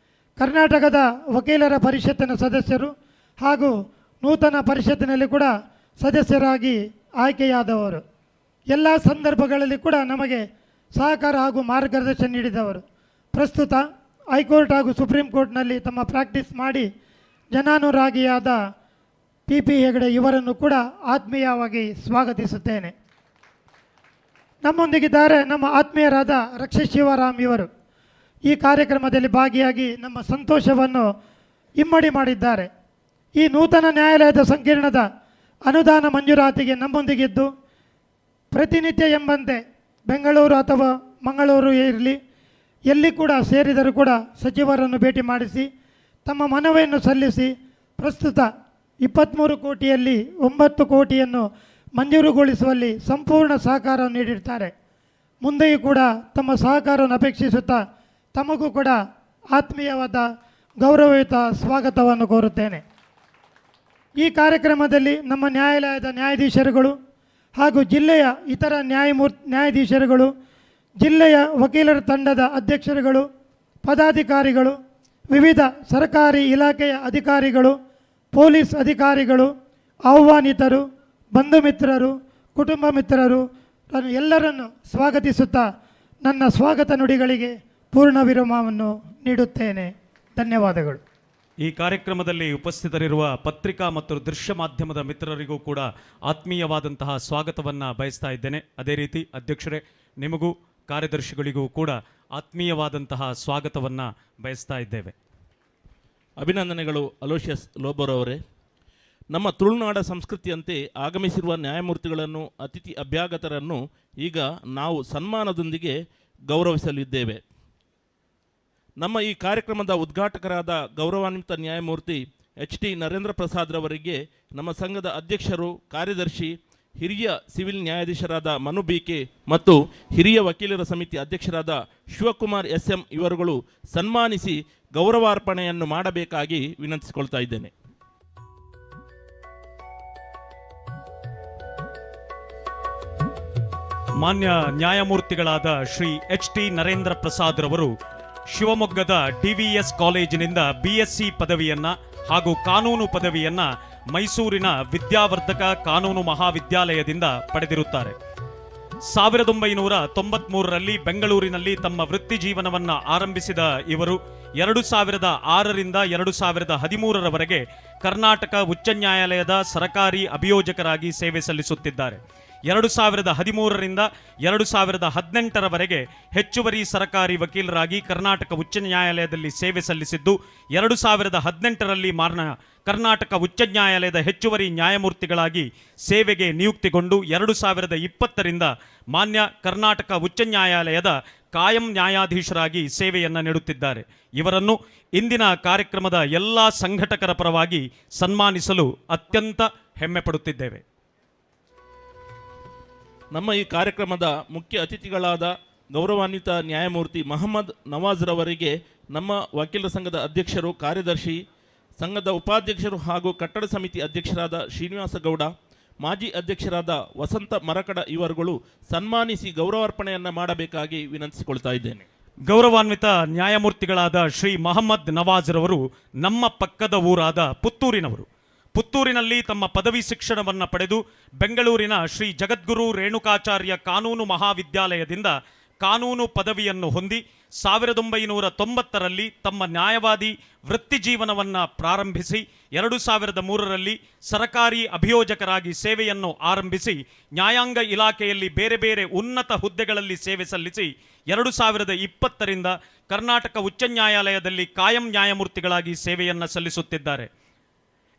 ಕರ್ನಾಟಕದ ವಕೀಲರ ಪರಿಷತ್ತಿನ ಸದಸ್ಯರು ಹಾಗೂ ನೂತನ ಪರಿಷತ್ತಿನಲ್ಲಿ ಕೂಡ ಸದಸ್ಯರಾಗಿ ಆಯ್ಕೆಯಾದವರು. ಎಲ್ಲ ಸಂದರ್ಭಗಳಲ್ಲಿ ಕೂಡ ನಮಗೆ ಸಹಕಾರ ಹಾಗೂ ಮಾರ್ಗದರ್ಶನ ನೀಡಿದವರು. ಪ್ರಸ್ತುತ ಹೈಕೋರ್ಟ್ ಹಾಗೂ ಸುಪ್ರೀಂ ಕೋರ್ಟ್ನಲ್ಲಿ ತಮ್ಮ ಪ್ರಾಕ್ಟೀಸ್ ಮಾಡಿ ಜನಾನುರಾಗಿಯಾದ PP ಹೆಗಡೆ ಇವರನ್ನು ಕೂಡ ಆತ್ಮೀಯವಾಗಿ ಸ್ವಾಗತಿಸುತ್ತೇನೆ. ನಮ್ಮೊಂದಿಗಿದ್ದಾರೆ ನಮ್ಮ ಆತ್ಮೀಯರಾದ ರಕ್ಷಿತ್ ಶಿವರಾಮ್ ಇವರು. ಈ ಕಾರ್ಯಕ್ರಮದಲ್ಲಿ ಭಾಗಿಯಾಗಿ ನಮ್ಮ ಸಂತೋಷವನ್ನು ಇಮ್ಮಡಿ ಮಾಡಿದ್ದಾರೆ. ಈ ನೂತನ ನ್ಯಾಯಾಲಯದ ಸಂಕೀರ್ಣದ ಅನುದಾನ ಮಂಜೂರಾತಿಗೆ ನಮ್ಮೊಂದಿಗಿದ್ದು ಪ್ರತಿನಿತ್ಯ ಎಂಬಂತೆ ಬೆಂಗಳೂರು ಅಥವಾ ಮಂಗಳೂರು ಇರಲಿ ಎಲ್ಲಿ ಕೂಡ ಸೇರಿದರೂ ಕೂಡ ಸಚಿವರನ್ನು ಭೇಟಿ ಮಾಡಿಸಿ ತಮ್ಮ ಮನವಿಯನ್ನು ಸಲ್ಲಿಸಿ ಪ್ರಸ್ತುತ 23 ಕೋಟಿಯಲ್ಲಿ 9 ಕೋಟಿಯನ್ನು ಮಂಜೂರುಗೊಳಿಸುವಲ್ಲಿ ಸಂಪೂರ್ಣ ಸಹಕಾರ ನೀಡಿರ್ತಾರೆ. ಮುಂದೆಯೂ ಕೂಡ ತಮ್ಮ ಸಹಕಾರವನ್ನು ಅಪೇಕ್ಷಿಸುತ್ತಾ ತಮಗೂ ಕೂಡ ಆತ್ಮೀಯವಾದ ಗೌರವಯುತ ಸ್ವಾಗತವನ್ನು ಕೋರುತ್ತೇನೆ. ಈ ಕಾರ್ಯಕ್ರಮದಲ್ಲಿ ನಮ್ಮ ನ್ಯಾಯಾಲಯದ ನ್ಯಾಯಾಧೀಶರುಗಳು ಹಾಗೂ ಜಿಲ್ಲೆಯ ಇತರ ನ್ಯಾಯಾಧೀಶರುಗಳು, ಜಿಲ್ಲೆಯ ವಕೀಲರ ತಂಡದ ಅಧ್ಯಕ್ಷರುಗಳು, ಪದಾಧಿಕಾರಿಗಳು, ವಿವಿಧ ಸರ್ಕಾರಿ ಇಲಾಖೆಯ ಅಧಿಕಾರಿಗಳು, ಪೊಲೀಸ್ ಅಧಿಕಾರಿಗಳು, ಆಹ್ವಾನಿತರು, ಬಂಧು ಮಿತ್ರರು, ಕುಟುಂಬ ಮಿತ್ರರು ಎಲ್ಲರನ್ನು ಸ್ವಾಗತಿಸುತ್ತಾ ನನ್ನ ಸ್ವಾಗತ ನುಡಿಗಳಿಗೆ ಪೂರ್ಣ ವಿರಾಮವನ್ನು ನೀಡುತ್ತೇನೆ. ಧನ್ಯವಾದಗಳು. ಈ ಕಾರ್ಯಕ್ರಮದಲ್ಲಿ ಉಪಸ್ಥಿತರಿರುವ ಪತ್ರಿಕಾ ಮತ್ತು ದೃಶ್ಯ ಮಾಧ್ಯಮದ ಮಿತ್ರರಿಗೂ ಕೂಡ ಆತ್ಮೀಯವಾದಂತಹ ಸ್ವಾಗತವನ್ನು ಬಯಸ್ತಾ ಇದ್ದೇನೆ. ಅದೇ ರೀತಿ ಅಧ್ಯಕ್ಷರೇ, ನಿಮಗೂ ಕಾರ್ಯದರ್ಶಿಗಳಿಗೂ ಕೂಡ ಆತ್ಮೀಯವಾದಂತಹ ಸ್ವಾಗತವನ್ನು ಬಯಸ್ತಾ ಇದ್ದೇವೆ. ಅಭಿನಂದನೆಗಳು ಅಲೋಷಿಯಸ್ ಲೋಬೋರ್ ಅವರೇ. ನಮ್ಮ ತುಳುನಾಡ ಸಂಸ್ಕೃತಿಯಂತೆ ಆಗಮಿಸಿರುವ ನ್ಯಾಯಮೂರ್ತಿಗಳನ್ನು, ಅತಿಥಿ ಅಭ್ಯಾಗತರನ್ನು ಈಗ ನಾವು ಸನ್ಮಾನದೊಂದಿಗೆ ಗೌರವಿಸಲಿದ್ದೇವೆ. ನಮ್ಮ ಈ ಕಾರ್ಯಕ್ರಮದ ಉದ್ಘಾಟಕರಾದ ಗೌರವಾನ್ವಿತ ನ್ಯಾಯಮೂರ್ತಿ HT ನರೇಂದ್ರ ಪ್ರಸಾದ್ ರವರಿಗೆ ನಮ್ಮ ಸಂಘದ ಅಧ್ಯಕ್ಷರು, ಕಾರ್ಯದರ್ಶಿ, ಹಿರಿಯ ಸಿವಿಲ್ ನ್ಯಾಯಾಧೀಶರಾದ ಮನು BK ಮತ್ತು ಹಿರಿಯ ವಕೀಲರ ಸಮಿತಿ ಅಧ್ಯಕ್ಷರಾದ ಶಿವಕುಮಾರ್ SM ಇವರುಗಳು ಸನ್ಮಾನಿಸಿ ಗೌರವಾರ್ಪಣೆಯನ್ನು ಮಾಡಬೇಕಾಗಿ ವಿನಂತಿಸಿಕೊಳ್ತಾ ಇದ್ದೇನೆ. ಮಾನ್ಯ ನ್ಯಾಯಮೂರ್ತಿಗಳಾದ ಶ್ರೀ HT ನರೇಂದ್ರ ಪ್ರಸಾದ್ ರವರು ಶಿವಮೊಗ್ಗದ DVS ಕಾಲೇಜಿನಿಂದ BSc ಪದವಿಯನ್ನ ಹಾಗೂ ಕಾನೂನು ಪದವಿಯನ್ನ ಮೈಸೂರಿನ ವಿದ್ಯಾವರ್ಧಕ ಕಾನೂನು ಮಹಾವಿದ್ಯಾಲಯದಿಂದ ಪಡೆದಿರುತ್ತಾರೆ. 1993ರಲ್ಲಿ ಬೆಂಗಳೂರಿನಲ್ಲಿ ತಮ್ಮ ವೃತ್ತಿ ಜೀವನವನ್ನು ಆರಂಭಿಸಿದ ಇವರು 2006ರಿಂದ 2013ರವರೆಗೆ ಕರ್ನಾಟಕ ಉಚ್ಚ ನ್ಯಾಯಾಲಯದ ಸರಕಾರಿ ಅಭಿಯೋಜಕರಾಗಿ ಸೇವೆ ಸಲ್ಲಿಸುತ್ತಿದ್ದಾರೆ. 2013ರಿಂದ 2018ರವರೆಗೆ ಹೆಚ್ಚುವರಿ ಸರಕಾರಿ ವಕೀಲರಾಗಿ ಕರ್ನಾಟಕ ಉಚ್ಚ ನ್ಯಾಯಾಲಯದಲ್ಲಿ ಸೇವೆ ಸಲ್ಲಿಸಿದ್ದು, 2018ರಲ್ಲಿ ಕರ್ನಾಟಕ ಉಚ್ಚ ನ್ಯಾಯಾಲಯದ ಹೆಚ್ಚುವರಿ ನ್ಯಾಯಮೂರ್ತಿಗಳಾಗಿ ಸೇವೆಗೆ ನಿಯುಕ್ತಿಗೊಂಡು 2020ರಿಂದ ಮಾನ್ಯ ಕರ್ನಾಟಕ ಉಚ್ಚ ನ್ಯಾಯಾಲಯದ ಕಾಯಂ ನ್ಯಾಯಾಧೀಶರಾಗಿ ಸೇವೆಯನ್ನು ನೀಡುತ್ತಿದ್ದಾರೆ. ಇವರನ್ನು ಇಂದಿನ ಕಾರ್ಯಕ್ರಮದ ಎಲ್ಲ ಸಂಘಟಕರ ಪರವಾಗಿ ಸನ್ಮಾನಿಸಲು ಅತ್ಯಂತ ಹೆಮ್ಮೆ ಪಡುತ್ತಿದ್ದೇವೆ. ನಮ್ಮ ಈ ಕಾರ್ಯಕ್ರಮದ ಮುಖ್ಯ ಅತಿಥಿಗಳಾದ ಗೌರವಾನ್ವಿತ ನ್ಯಾಯಮೂರ್ತಿ ಮೊಹಮ್ಮದ್ ನವಾಜ್ ರವರಿಗೆ ನಮ್ಮ ವಕೀಲರ ಸಂಘದ ಅಧ್ಯಕ್ಷರು, ಕಾರ್ಯದರ್ಶಿ, ಸಂಘದ ಉಪಾಧ್ಯಕ್ಷರು ಹಾಗೂ ಕಟ್ಟಡ ಸಮಿತಿ ಅಧ್ಯಕ್ಷರಾದ ಶ್ರೀನಿವಾಸ ಗೌಡ, ಮಾಜಿ ಅಧ್ಯಕ್ಷರಾದ ವಸಂತ ಮರಕಡ ಇವರುಗಳು ಸನ್ಮಾನಿಸಿ ಗೌರವಾರ್ಪಣೆಯನ್ನು ಮಾಡಬೇಕಾಗಿ ವಿನಂತಿಸಿಕೊಳ್ತಾ ಇದ್ದೇನೆ. ಗೌರವಾನ್ವಿತ ನ್ಯಾಯಮೂರ್ತಿಗಳಾದ ಶ್ರೀ ಮೊಹಮ್ಮದ್ ನವಾಜ್ ರವರು ನಮ್ಮ ಪಕ್ಕದ ಊರಾದ ಪುತ್ತೂರಿನವರು. ಪುತ್ತೂರಿನಲ್ಲಿ ತಮ್ಮ ಪದವಿ ಶಿಕ್ಷಣವನ್ನು ಪಡೆದು ಬೆಂಗಳೂರಿನ ಶ್ರೀ ಜಗದ್ಗುರು ರೇಣುಕಾಚಾರ್ಯ ಕಾನೂನು ಮಹಾವಿದ್ಯಾಲಯದಿಂದ ಕಾನೂನು ಪದವಿಯನ್ನು ಹೊಂದಿ 1990ರಲ್ಲಿ ತಮ್ಮ ನ್ಯಾಯವಾದಿ ವೃತ್ತಿ ಜೀವನವನ್ನು ಪ್ರಾರಂಭಿಸಿ 2003ರಲ್ಲಿ ಸರಕಾರಿ ಅಭಿಯೋಜಕರಾಗಿ ಸೇವೆಯನ್ನು ಆರಂಭಿಸಿ ನ್ಯಾಯಾಂಗ ಇಲಾಖೆಯಲ್ಲಿ ಬೇರೆ ಬೇರೆ ಉನ್ನತ ಹುದ್ದೆಗಳಲ್ಲಿ ಸೇವೆ ಸಲ್ಲಿಸಿ 2020ರಿಂದ ಕರ್ನಾಟಕ ಉಚ್ಚ ನ್ಯಾಯಾಲಯದಲ್ಲಿ ಕಾಯಂ ನ್ಯಾಯಮೂರ್ತಿಗಳಾಗಿ ಸೇವೆಯನ್ನು ಸಲ್ಲಿಸುತ್ತಿದ್ದಾರೆ.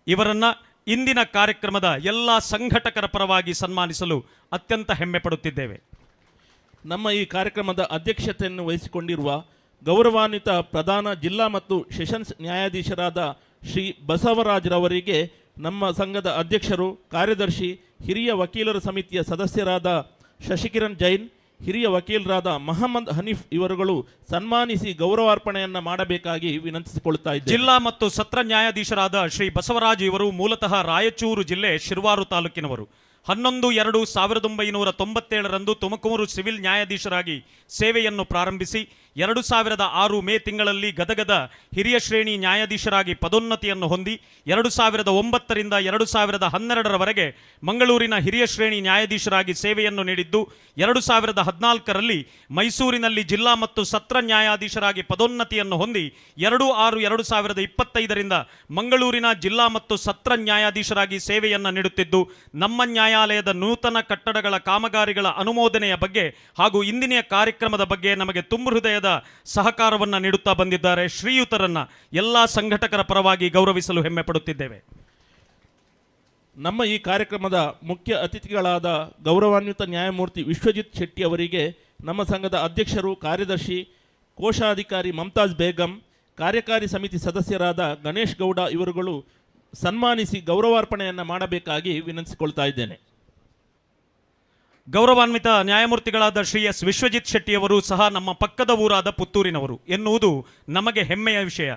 ಇವರನ್ನ ಇಂದಿನ ಕಾರ್ಯಕ್ರಮದ ಎಲ್ಲ ಸಂಘಟಕರ ಪರವಾಗಿ ಸನ್ಮಾನಿಸಲು ಅತ್ಯಂತ ಹೆಮ್ಮೆ ಪಡುತ್ತಿದ್ದೇವೆ. ನಮ್ಮ ಈ ಕಾರ್ಯಕ್ರಮದ ಅಧ್ಯಕ್ಷತೆಯನ್ನು ವಹಿಸಿಕೊಂಡಿರುವ ಗೌರವಾನ್ವಿತ ಪ್ರಧಾನ ಜಿಲ್ಲಾ ಮತ್ತು ಸೆಷನ್ಸ್ ನ್ಯಾಯಾಧೀಶರಾದ ಶ್ರೀ ಬಸವರಾಜ್ ರವರಿಗೆ ನಮ್ಮ ಸಂಘದ ಅಧ್ಯಕ್ಷರು, ಕಾರ್ಯದರ್ಶಿ, ಹಿರಿಯ ವಕೀಲರ ಸಮಿತಿಯ ಸದಸ್ಯರಾದ ಶಶಿಕಿರಣ್ ಜೈನ್, ಹಿರಿಯ ವಕೀಲರಾದ ಮೊಹಮ್ಮದ್ ಹನೀಫ್ ಇವರುಗಳು ಸನ್ಮಾನಿಸಿ ಗೌರವಾರ್ಪಣೆಯನ್ನು ಮಾಡಬೇಕಾಗಿ ವಿನಂತಿಸಿಕೊಳ್ಳುತ್ತಾ ಇದ್ದಾರೆ. ಜಿಲ್ಲಾ ಮತ್ತು ಸತ್ರ ನ್ಯಾಯಾಧೀಶರಾದ ಶ್ರೀ ಬಸವರಾಜ್ ಇವರು ಮೂಲತಃ ರಾಯಚೂರು ಜಿಲ್ಲೆ ಶಿರ್ವಾರು ತಾಲೂಕಿನವರು. 11/2/1997ರಂದು ತುಮಕೂರು ಸಿವಿಲ್ ನ್ಯಾಯಾಧೀಶರಾಗಿ ಸೇವೆಯನ್ನು ಪ್ರಾರಂಭಿಸಿ 2006 ಮೇ ತಿಂಗಳಲ್ಲಿ ಗದಗದ ಹಿರಿಯ ಶ್ರೇಣಿ ನ್ಯಾಯಾಧೀಶರಾಗಿ ಪದೋನ್ನತಿಯನ್ನು ಹೊಂದಿ 2009ರಿಂದ 2012ರವರೆಗೆ ಮಂಗಳೂರಿನ ಹಿರಿಯ ಶ್ರೇಣಿ ನ್ಯಾಯಾಧೀಶರಾಗಿ ಸೇವೆಯನ್ನು ನೀಡಿದ್ದು 2014ರಲ್ಲಿ ಮೈಸೂರಿನಲ್ಲಿ ಜಿಲ್ಲಾ ಮತ್ತು ಸತ್ರ ನ್ಯಾಯಾಧೀಶರಾಗಿ ಪದೋನ್ನತಿಯನ್ನು ಹೊಂದಿ 2/6/2025ರಿಂದ ಮಂಗಳೂರಿನ ಜಿಲ್ಲಾ ಮತ್ತು ಸತ್ರ ನ್ಯಾಯಾಧೀಶರಾಗಿ ಸೇವೆಯನ್ನು ನೀಡುತ್ತಿದ್ದು, ನಮ್ಮ ನ್ಯಾಯಾಲಯದ ನೂತನ ಕಟ್ಟಡಗಳ ಕಾಮಗಾರಿಗಳ ಅನುಮೋದನೆಯ ಬಗ್ಗೆ ಹಾಗೂ ಇಂದಿನ ಕಾರ್ಯಕ್ರಮದ ಬಗ್ಗೆ ನಮಗೆ ತುಂಬು ಹೃದಯದ ಸಹಕಾರವನ್ನು ನೀಡುತ್ತಾ ಬಂದಿದ್ದಾರೆ. ಶ್ರೀಯುತರನ್ನ ಎಲ್ಲ ಸಂಘಟಕರ ಪರವಾಗಿ ಗೌರವಿಸಲು ಹೆಮ್ಮೆ ಪಡುತ್ತಿದ್ದೇವೆ. ನಮ್ಮ ಈ ಕಾರ್ಯಕ್ರಮದ ಮುಖ್ಯ ಅತಿಥಿಗಳಾದ ಗೌರವಾನ್ವಿತ ನ್ಯಾಯಮೂರ್ತಿ ವಿಶ್ವಜಿತ್ ಶೆಟ್ಟಿ ಅವರಿಗೆ ನಮ್ಮ ಸಂಘದ ಅಧ್ಯಕ್ಷರು, ಕಾರ್ಯದರ್ಶಿ, ಕೋಶಾಧಿಕಾರಿ ಮಮತಾಜ್ ಬೇಗಂ, ಕಾರ್ಯಕಾರಿ ಸಮಿತಿ ಸದಸ್ಯರಾದ ಗಣೇಶ್ ಗೌಡ ಇವರುಗಳು ಸನ್ಮಾನಿಸಿ ಗೌರವಾರ್ಪಣೆಯನ್ನು ಮಾಡಬೇಕಾಗಿ ವಿನಂತಿಸಿಕೊಳ್ತಾ ಇದ್ದೇನೆ. ಗೌರವಾನ್ವಿತ ನ್ಯಾಯಮೂರ್ತಿಗಳಾದ ಶ್ರೀ ಎಸ್ ವಿಶ್ವಜಿತ್ ಶೆಟ್ಟಿಯವರು ಸಹ ನಮ್ಮ ಪಕ್ಕದ ಊರಾದ ಪುತ್ತೂರಿನವರು ಎನ್ನುವುದು ನಮಗೆ ಹೆಮ್ಮೆಯ ವಿಷಯ.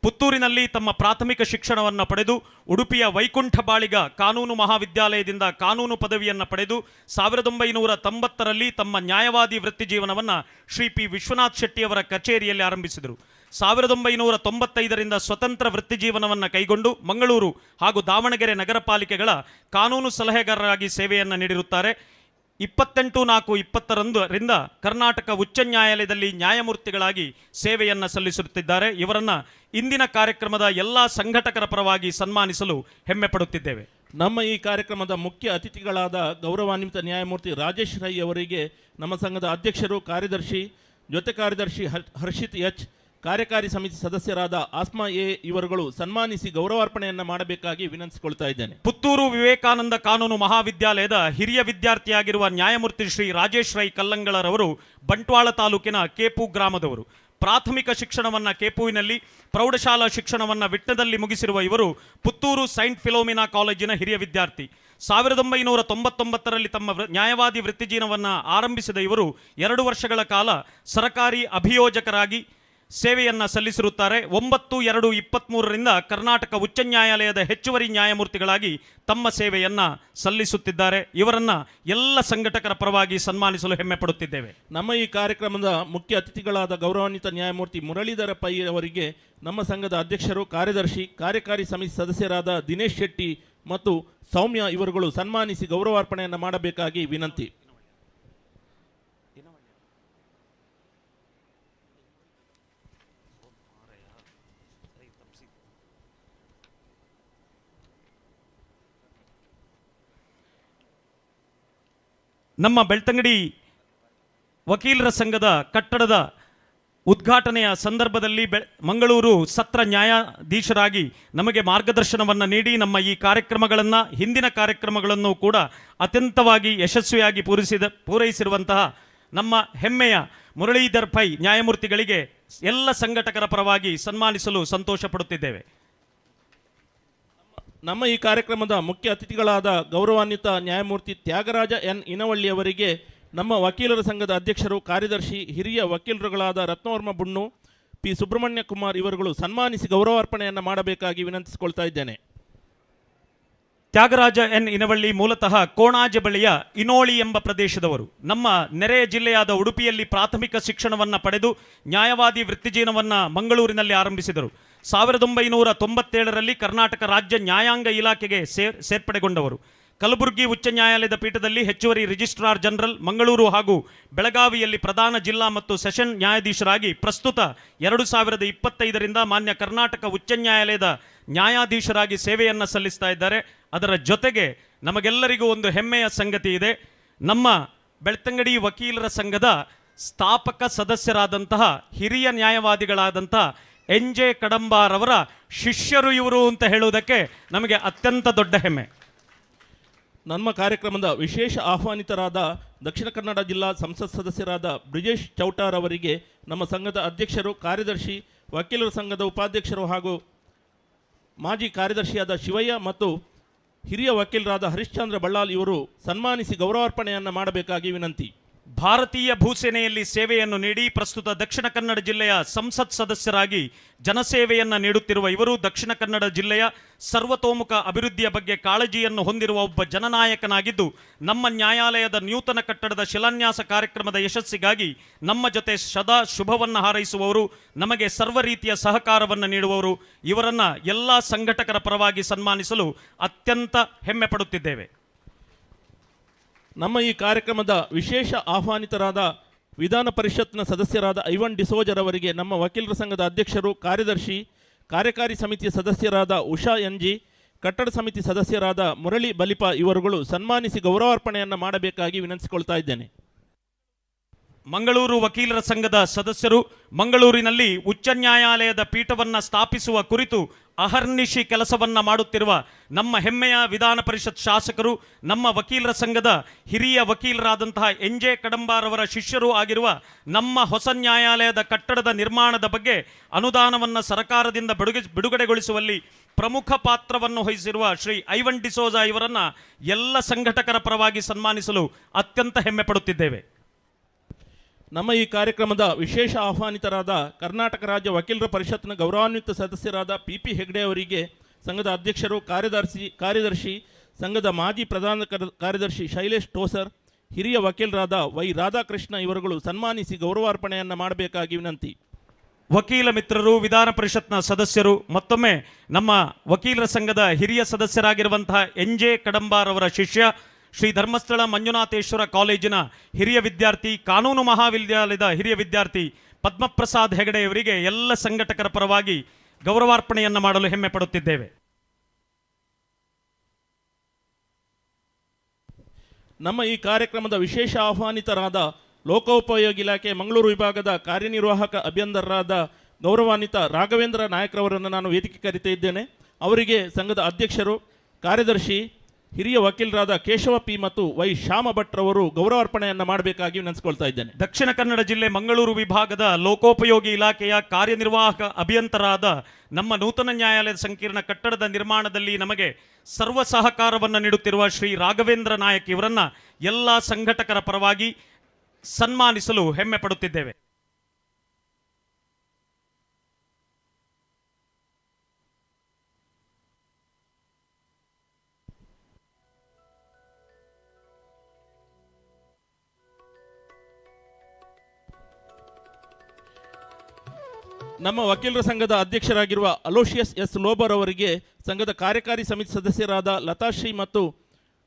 ಪುತ್ತೂರಿನಲ್ಲಿ ತಮ್ಮ ಪ್ರಾಥಮಿಕ ಶಿಕ್ಷಣವನ್ನು ಪಡೆದು ಉಡುಪಿಯ ವೈಕುಂಠ ಬಾಳಿಗ ಕಾನೂನು ಮಹಾವಿದ್ಯಾಲಯದಿಂದ ಕಾನೂನು ಪದವಿಯನ್ನು ಪಡೆದು 1990ರಲ್ಲಿ ತಮ್ಮ ನ್ಯಾಯವಾದಿ ವೃತ್ತಿ ಜೀವನವನ್ನು ಶ್ರೀ ಪಿ ವಿಶ್ವನಾಥ್ ಶೆಟ್ಟಿಯವರ ಕಚೇರಿಯಲ್ಲಿ ಆರಂಭಿಸಿದರು. 1995ರಿಂದ ಸ್ವತಂತ್ರ ವೃತ್ತಿ ಜೀವನವನ್ನು ಕೈಗೊಂಡು ಮಂಗಳೂರು ಹಾಗೂ ದಾವಣಗೆರೆ ನಗರ ಪಾಲಿಕೆಗಳ ಕಾನೂನು ಸಲಹೆಗಾರರಾಗಿ ಸೇವೆಯನ್ನು ನೀಡಿರುತ್ತಾರೆ. 28/4/20ರಿಂದ ಕರ್ನಾಟಕ ಉಚ್ಚ ನ್ಯಾಯಾಲಯದಲ್ಲಿ ನ್ಯಾಯಮೂರ್ತಿಗಳಾಗಿ ಸೇವೆಯನ್ನು ಸಲ್ಲಿಸುತ್ತಿದ್ದಾರೆ. ಇವರನ್ನು ಇಂದಿನ ಕಾರ್ಯಕ್ರಮದ ಎಲ್ಲ ಸಂಘಟಕರ ಪರವಾಗಿ ಸನ್ಮಾನಿಸಲು ಹೆಮ್ಮೆ ಪಡುತ್ತಿದ್ದೇವೆ. ನಮ್ಮ ಈ ಕಾರ್ಯಕ್ರಮದ ಮುಖ್ಯ ಅತಿಥಿಗಳಾದ ಗೌರವಾನ್ವಿತ ನ್ಯಾಯಮೂರ್ತಿ ರಾಜೇಶ್ ರೈ ಅವರಿಗೆ ನಮ್ಮ ಸಂಘದ ಅಧ್ಯಕ್ಷರು, ಕಾರ್ಯದರ್ಶಿ, ಜೊತೆ ಕಾರ್ಯದರ್ಶಿ ಹರ್ಷಿತ್ ಎಚ್, ಕಾರ್ಯಕಾರಿ ಸಮಿತಿ ಸದಸ್ಯರಾದ ಆಸ್ಮಾ ಎ ಇವರುಗಳು ಸನ್ಮಾನಿಸಿ ಗೌರವಾರ್ಪಣೆಯನ್ನು ಮಾಡಬೇಕಾಗಿ ವಿನಂತಿಸಿಕೊಳ್ತಾ ಇದ್ದೇನೆ. ಪುತ್ತೂರು ವಿವೇಕಾನಂದ ಕಾನೂನು ಮಹಾವಿದ್ಯಾಲಯದ ಹಿರಿಯ ವಿದ್ಯಾರ್ಥಿಯಾಗಿರುವ ನ್ಯಾಯಮೂರ್ತಿ ಶ್ರೀ ರಾಜೇಶ್ ರೈ ಕಲ್ಲಂಗಳರವರು ಬಂಟ್ವಾಳ ತಾಲೂಕಿನ ಕೇಪು ಗ್ರಾಮದವರು. ಪ್ರಾಥಮಿಕ ಶಿಕ್ಷಣವನ್ನು ಕೇಪುವಿನಲ್ಲಿ, ಪ್ರೌಢಶಾಲಾ ಶಿಕ್ಷಣವನ್ನು ವಿಟ್ನದಲ್ಲಿ ಮುಗಿಸಿರುವ ಇವರು ಪುತ್ತೂರು ಸೈಂಟ್ ಫಿಲೋಮಿನಾ ಕಾಲೇಜಿನ ಹಿರಿಯ ವಿದ್ಯಾರ್ಥಿ. 1999ರಲ್ಲಿ ತಮ್ಮ ನ್ಯಾಯವಾದಿ ವೃತ್ತಿಜೀವನವನ್ನು ಆರಂಭಿಸಿದ ಇವರು 2 ವರ್ಷಗಳ ಕಾಲ ಸರಕಾರಿ ಅಭಿಯೋಜಕರಾಗಿ ಸೇವೆಯನ್ನು ಸಲ್ಲಿಸಿರುತ್ತಾರೆ. 9/2/23ರಿಂದ ಕರ್ನಾಟಕ ಉಚ್ಚ ನ್ಯಾಯಾಲಯದ ಹೆಚ್ಚುವರಿ ನ್ಯಾಯಮೂರ್ತಿಗಳಾಗಿ ತಮ್ಮ ಸೇವೆಯನ್ನು ಸಲ್ಲಿಸುತ್ತಿದ್ದಾರೆ. ಇವರನ್ನು ಎಲ್ಲ ಸಂಘಟಕರ ಪರವಾಗಿ ಸನ್ಮಾನಿಸಲು ಹೆಮ್ಮೆ ಪಡುತ್ತಿದ್ದೇವೆ. ನಮ್ಮ ಈ ಕಾರ್ಯಕ್ರಮದ ಮುಖ್ಯ ಅತಿಥಿಗಳಾದ ಗೌರವಾನ್ವಿತ ನ್ಯಾಯಮೂರ್ತಿ ಮುರಳೀಧರ ಪೈ ಅವರಿಗೆ ನಮ್ಮ ಸಂಘದ ಅಧ್ಯಕ್ಷರು, ಕಾರ್ಯದರ್ಶಿ, ಕಾರ್ಯಕಾರಿ ಸಮಿತಿ ಸದಸ್ಯರಾದ ದಿನೇಶ್ ಶೆಟ್ಟಿ ಮತ್ತು ಸೌಮ್ಯ ಇವರುಗಳು ಸನ್ಮಾನಿಸಿ ಗೌರವಾರ್ಪಣೆಯನ್ನು ಮಾಡಬೇಕಾಗಿ ವಿನಂತಿ. ನಮ್ಮ ಬೆಳ್ತಂಗಡಿ ವಕೀಲರ ಸಂಘದ ಕಟ್ಟಡದ ಉದ್ಘಾಟನೆಯ ಸಂದರ್ಭದಲ್ಲಿ ಮಂಗಳೂರು ಸತ್ರ ನ್ಯಾಯಾಧೀಶರಾಗಿ ನಮಗೆ ಮಾರ್ಗದರ್ಶನವನ್ನು ನೀಡಿ ನಮ್ಮ ಈ ಕಾರ್ಯಕ್ರಮಗಳನ್ನು, ಹಿಂದಿನ ಕಾರ್ಯಕ್ರಮಗಳನ್ನು ಕೂಡ ಅತ್ಯಂತವಾಗಿ ಯಶಸ್ವಿಯಾಗಿ ಪೂರೈಸಿರುವಂತಹ ನಮ್ಮ ಹೆಮ್ಮೆಯ ಮುರಳೀಧರ್ ಪೈ ನ್ಯಾಯಮೂರ್ತಿಗಳಿಗೆ ಎಲ್ಲ ಸಂಘಟಕರ ಪರವಾಗಿ ಸನ್ಮಾನಿಸಲು ಸಂತೋಷ ಪಡುತ್ತಿದ್ದೇವೆ. ನಮ್ಮ ಈ ಕಾರ್ಯಕ್ರಮದ ಮುಖ್ಯ ಅತಿಥಿಗಳಾದ ಗೌರವಾನ್ವಿತ ನ್ಯಾಯಮೂರ್ತಿ ತ್ಯಾಗರಾಜ ಎನ್ ಇನವಳ್ಳಿಯವರಿಗೆ ನಮ್ಮ ವಕೀಲರ ಸಂಘದ ಅಧ್ಯಕ್ಷರು, ಕಾರ್ಯದರ್ಶಿ, ಹಿರಿಯ ವಕೀಲರುಗಳಾದ ರತ್ನವರ್ಮ ಬುಣ್ಣು, ಪಿ ಸುಬ್ರಹ್ಮಣ್ಯ ಕುಮಾರ್ ಇವರುಗಳು ಸನ್ಮಾನಿಸಿ ಗೌರವಾರ್ಪಣೆಯನ್ನು ಮಾಡಬೇಕಾಗಿ ವಿನಂತಿಸಿಕೊಳ್ತಾ ಇದ್ದೇನೆ. ತ್ಯಾಗರಾಜ ಎನ್ ಇನವಳ್ಳಿ ಮೂಲತಃ ಕೋಣಾಜೆ ಬಳಿಯ ಇನೋಳಿ ಎಂಬ ಪ್ರದೇಶದವರು. ನಮ್ಮ ನೆರೆಯ ಜಿಲ್ಲೆಯಾದ ಉಡುಪಿಯಲ್ಲಿ ಪ್ರಾಥಮಿಕ ಶಿಕ್ಷಣವನ್ನು ಪಡೆದು ನ್ಯಾಯವಾದಿ ವೃತ್ತಿಜೀವನವನ್ನು ಮಂಗಳೂರಿನಲ್ಲಿ ಆರಂಭಿಸಿದರು. 1997ರಲ್ಲಿ ಕರ್ನಾಟಕ ರಾಜ್ಯ ನ್ಯಾಯಾಂಗ ಇಲಾಖೆಗೆ ಸೇರ್ಪಡೆಗೊಂಡವರು. ಕಲಬುರಗಿ ಉಚ್ಚ ನ್ಯಾಯಾಲಯದ ಪೀಠದಲ್ಲಿ ಹೆಚ್ಚುವರಿ ರಿಜಿಸ್ಟ್ರಾರ್ ಜನರಲ್, ಮಂಗಳೂರು ಹಾಗೂ ಬೆಳಗಾವಿಯಲ್ಲಿ ಪ್ರಧಾನ ಜಿಲ್ಲಾ ಮತ್ತು ಸೆಷನ್ ನ್ಯಾಯಾಧೀಶರಾಗಿ ಪ್ರಸ್ತುತ 2025ರಿಂದ ಮಾನ್ಯ ಕರ್ನಾಟಕ ಉಚ್ಚ ನ್ಯಾಯಾಲಯದ ನ್ಯಾಯಾಧೀಶರಾಗಿ ಸೇವೆಯನ್ನು ಸಲ್ಲಿಸ್ತಾ ಇದ್ದಾರೆ. ಅದರ ಜೊತೆಗೆ ನಮಗೆಲ್ಲರಿಗೂ ಒಂದು ಹೆಮ್ಮೆಯ ಸಂಗತಿ ಇದೆ. ನಮ್ಮ ಬೆಳ್ತಂಗಡಿ ವಕೀಲರ ಸಂಘದ ಸ್ಥಾಪಕ ಸದಸ್ಯರಾದಂತಹ ಹಿರಿಯ ನ್ಯಾಯವಾದಿಗಳಾದಂತಹ NJ ಕಡಂಬಾರವರ ಶಿಷ್ಯರು ಇವರು ಅಂತ ಹೇಳುವುದಕ್ಕೆ ನಮಗೆ ಅತ್ಯಂತ ದೊಡ್ಡ ಹೆಮ್ಮೆ. ನಮ್ಮ ಕಾರ್ಯಕ್ರಮದ ವಿಶೇಷ ಆಹ್ವಾನಿತರಾದ ದಕ್ಷಿಣ ಕನ್ನಡ ಜಿಲ್ಲಾ ಸಂಸತ್ ಸದಸ್ಯರಾದ ಬ್ರಿಜೇಶ್ ಚೌಟಾರ್ ಅವರಿಗೆ ನಮ್ಮ ಸಂಘದ ಅಧ್ಯಕ್ಷರು, ಕಾರ್ಯದರ್ಶಿ, ವಕೀಲರ ಸಂಘದ ಉಪಾಧ್ಯಕ್ಷರು ಹಾಗೂ ಮಾಜಿ ಕಾರ್ಯದರ್ಶಿಯಾದ ಶಿವಯ್ಯ ಮತ್ತು ಹಿರಿಯ ವಕೀಲರಾದ ಹರಿಶ್ಚಂದ್ರ ಬಳ್ಳಾಲ್ ಇವರು ಸನ್ಮಾನಿಸಿ ಗೌರವಾರ್ಪಣೆಯನ್ನು ಮಾಡಬೇಕಾಗಿ ವಿನಂತಿ. ಭಾರತೀಯ ಭೂಸೇನೆಯಲ್ಲಿ ಸೇವೆಯನ್ನು ನೀಡಿ ಪ್ರಸ್ತುತ ದಕ್ಷಿಣ ಕನ್ನಡ ಜಿಲ್ಲೆಯ ಸಂಸತ್ ಸದಸ್ಯರಾಗಿ ಜನಸೇವೆಯನ್ನು ನೀಡುತ್ತಿರುವ ಇವರು ದಕ್ಷಿಣ ಕನ್ನಡ ಜಿಲ್ಲೆಯ ಸರ್ವತೋಮುಖ ಅಭಿವೃದ್ಧಿಯ ಬಗ್ಗೆ ಕಾಳಜಿಯನ್ನು ಹೊಂದಿರುವ ಒಬ್ಬ ಜನನಾಯಕನಾಗಿದ್ದು, ನಮ್ಮ ನ್ಯಾಯಾಲಯದ ನೂತನ ಕಟ್ಟಡದ ಶಿಲಾನ್ಯಾಸ ಕಾರ್ಯಕ್ರಮದ ಯಶಸ್ಸಿಗಾಗಿ ನಮ್ಮ ಜೊತೆ ಸದಾ ಶುಭವನ್ನು ಹಾರೈಸುವವರು, ನಮಗೆ ಸರ್ವ ರೀತಿಯ ಸಹಕಾರವನ್ನು ನೀಡುವವರು. ಇವರನ್ನು ಎಲ್ಲ ಸಂಘಟಕರ ಪರವಾಗಿ ಸನ್ಮಾನಿಸಲು ಅತ್ಯಂತ ಹೆಮ್ಮೆ ಪಡುತ್ತಿದ್ದೇವೆ. ನಮ್ಮ ಈ ಕಾರ್ಯಕ್ರಮದ ವಿಶೇಷ ಆಹ್ವಾನಿತರಾದ ವಿಧಾನ ಪರಿಷತ್ನ ಸದಸ್ಯರಾದ ಐವನ್ ಡಿಸೋಜರ್ ಅವರಿಗೆ ನಮ್ಮ ವಕೀಲರ ಸಂಘದ ಅಧ್ಯಕ್ಷರು, ಕಾರ್ಯದರ್ಶಿ, ಕಾರ್ಯಕಾರಿ ಸಮಿತಿಯ ಸದಸ್ಯರಾದ ಉಷಾ NG, ಕಟ್ಟಡ ಸಮಿತಿ ಸದಸ್ಯರಾದ ಮುರಳಿ ಬಲಿಪ ಇವರುಗಳು ಸನ್ಮಾನಿಸಿ ಗೌರವಾರ್ಪಣೆಯನ್ನು ಮಾಡಬೇಕಾಗಿ ವಿನಂತಿಸಿಕೊಳ್ತಾ ಇದ್ದೇನೆ. ಮಂಗಳೂರು ವಕೀಲರ ಸಂಘದ ಸದಸ್ಯರು ಮಂಗಳೂರಿನಲ್ಲಿ ಉಚ್ಚ ನ್ಯಾಯಾಲಯದ ಪೀಠವನ್ನು ಸ್ಥಾಪಿಸುವ ಕುರಿತು ಅಹರ್ನಿಶಿ ಕೆಲಸವನ್ನ ಮಾಡುತ್ತಿರುವ ನಮ್ಮ ಹೆಮ್ಮೆಯ ವಿಧಾನ ಪರಿಷತ್ ಶಾಸಕರು, ನಮ್ಮ ವಕೀಲರ ಸಂಘದ ಹಿರಿಯ ವಕೀಲರಾದಂತಹ NJ ಕಡಂಬಾರವರ ಶಿಷ್ಯರೂ ಆಗಿರುವ ನಮ್ಮ ಹೊಸ ನ್ಯಾಯಾಲಯದ ಕಟ್ಟಡದ ನಿರ್ಮಾಣದ ಬಗ್ಗೆ ಅನುದಾನವನ್ನು ಸರ್ಕಾರದಿಂದ ಬಿಡುಗಡೆಗೊಳಿಸುವಲ್ಲಿ ಪ್ರಮುಖ ಪಾತ್ರವನ್ನು ವಹಿಸಿರುವ ಶ್ರೀ ಐವನ್ ಡಿಸೋಜಾ ಇವರನ್ನು ಎಲ್ಲ ಸಂಘಟಕರ ಪರವಾಗಿ ಸನ್ಮಾನಿಸಲು ಅತ್ಯಂತ ಹೆಮ್ಮೆ ಪಡುತ್ತಿದ್ದೇವೆ. ನಮ್ಮ ಈ ಕಾರ್ಯಕ್ರಮದ ವಿಶೇಷ ಆಹ್ವಾನಿತರಾದ ಕರ್ನಾಟಕ ರಾಜ್ಯ ವಕೀಲರ ಪರಿಷತ್ನ ಗೌರವಾನ್ವಿತ ಸದಸ್ಯರಾದ ಪಿ ಹೆಗ್ಡೆ ಅವರಿಗೆ ಸಂಘದ ಅಧ್ಯಕ್ಷರು ಕಾರ್ಯದರ್ಶಿ ಸಂಘದ ಮಾಜಿ ಪ್ರಧಾನ ಕಾರ್ಯದರ್ಶಿ ಶೈಲೇಶ್ ಟೋಸರ್, ಹಿರಿಯ ವಕೀಲರಾದ ವೈ ರಾಧಾಕೃಷ್ಣ ಇವರುಗಳು ಸನ್ಮಾನಿಸಿ ಗೌರವಾರ್ಪಣೆಯನ್ನು ಮಾಡಬೇಕಾಗಿ ವಿನಂತಿ. ವಕೀಲ ಮಿತ್ರರು, ವಿಧಾನ ಪರಿಷತ್ನ ಸದಸ್ಯರು, ಮತ್ತೊಮ್ಮೆ ನಮ್ಮ ವಕೀಲರ ಸಂಘದ ಹಿರಿಯ ಸದಸ್ಯರಾಗಿರುವಂತಹ NJ ಕಡಂಬಾರ್ ಅವರ ಶಿಷ್ಯ, ಶ್ರೀ ಧರ್ಮಸ್ಥಳ ಮಂಜುನಾಥೇಶ್ವರ ಕಾಲೇಜಿನ ಹಿರಿಯ ವಿದ್ಯಾರ್ಥಿ, ಕಾನೂನು ಮಹಾವಿದ್ಯಾಲಯದ ಹಿರಿಯ ವಿದ್ಯಾರ್ಥಿ ಪದ್ಮಪ್ರಸಾದ್ ಹೆಗಡೆಯವರಿಗೆ ಎಲ್ಲ ಸಂಘಟಕರ ಪರವಾಗಿ ಗೌರವಾರ್ಪಣೆಯನ್ನು ಮಾಡಲು ಹೆಮ್ಮೆ ಪಡುತ್ತಿದ್ದೇವೆ. ನಮ್ಮ ಈ ಕಾರ್ಯಕ್ರಮದ ವಿಶೇಷ ಆಹ್ವಾನಿತರಾದ ಲೋಕೋಪಯೋಗಿ ಇಲಾಖೆ ಮಂಗಳೂರು ವಿಭಾಗದ ಕಾರ್ಯನಿರ್ವಾಹಕ ಅಭಿಯಂತರರಾದ ಗೌರವಾನ್ವಿತ ರಾಘವೇಂದ್ರ ನಾಯಕ್ರವರನ್ನು ನಾನು ವೇದಿಕೆ ಕರೀತಾ ಇದ್ದೇನೆ. ಅವರಿಗೆ ಸಂಘದ ಅಧ್ಯಕ್ಷರು, ಕಾರ್ಯದರ್ಶಿ, ಹಿರಿಯ ವಕೀಲರಾದ ಕೇಶವ ಪಿ ಮತ್ತು ವೈ ಶ್ಯಾಮ ಭಟ್ರವರು ಗೌರವಾರ್ಪಣೆಯನ್ನು ಮಾಡಬೇಕಾಗಿ ವಿನಂತಿಸಿಕೊಳ್ತಾ ಇದ್ದೇನೆ. ದಕ್ಷಿಣ ಕನ್ನಡ ಜಿಲ್ಲೆ ಮಂಗಳೂರು ವಿಭಾಗದ ಲೋಕೋಪಯೋಗಿ ಇಲಾಖೆಯ ಕಾರ್ಯನಿರ್ವಾಹಕ ಅಭಿಯಂತರಾದ ನಮ್ಮ ನೂತನ ನ್ಯಾಯಾಲಯದ ಸಂಕೀರ್ಣ ಕಟ್ಟಡದ ನಿರ್ಮಾಣದಲ್ಲಿ ನಮಗೆ ಸರ್ವ ಸಹಕಾರವನ್ನು ನೀಡುತ್ತಿರುವ ಶ್ರೀ ರಾಘವೇಂದ್ರ ನಾಯಕ್ ಇವರನ್ನ ಎಲ್ಲ ಸಂಘಟಕರ ಪರವಾಗಿ ಸನ್ಮಾನಿಸಲು ಹೆಮ್ಮೆ ಪಡುತ್ತಿದ್ದೇವೆ. ನಮ್ಮ ವಕೀಲರ ಸಂಘದ ಅಧ್ಯಕ್ಷರಾಗಿರುವ ಅಲೋಷಿಯಸ್ ಎಸ್ ಲೋಬರ್ ಅವರಿಗೆ ಸಂಘದ ಕಾರ್ಯಕಾರಿ ಸಮಿತಿ ಸದಸ್ಯರಾದ ಲತಾಶ್ರೀ ಮತ್ತು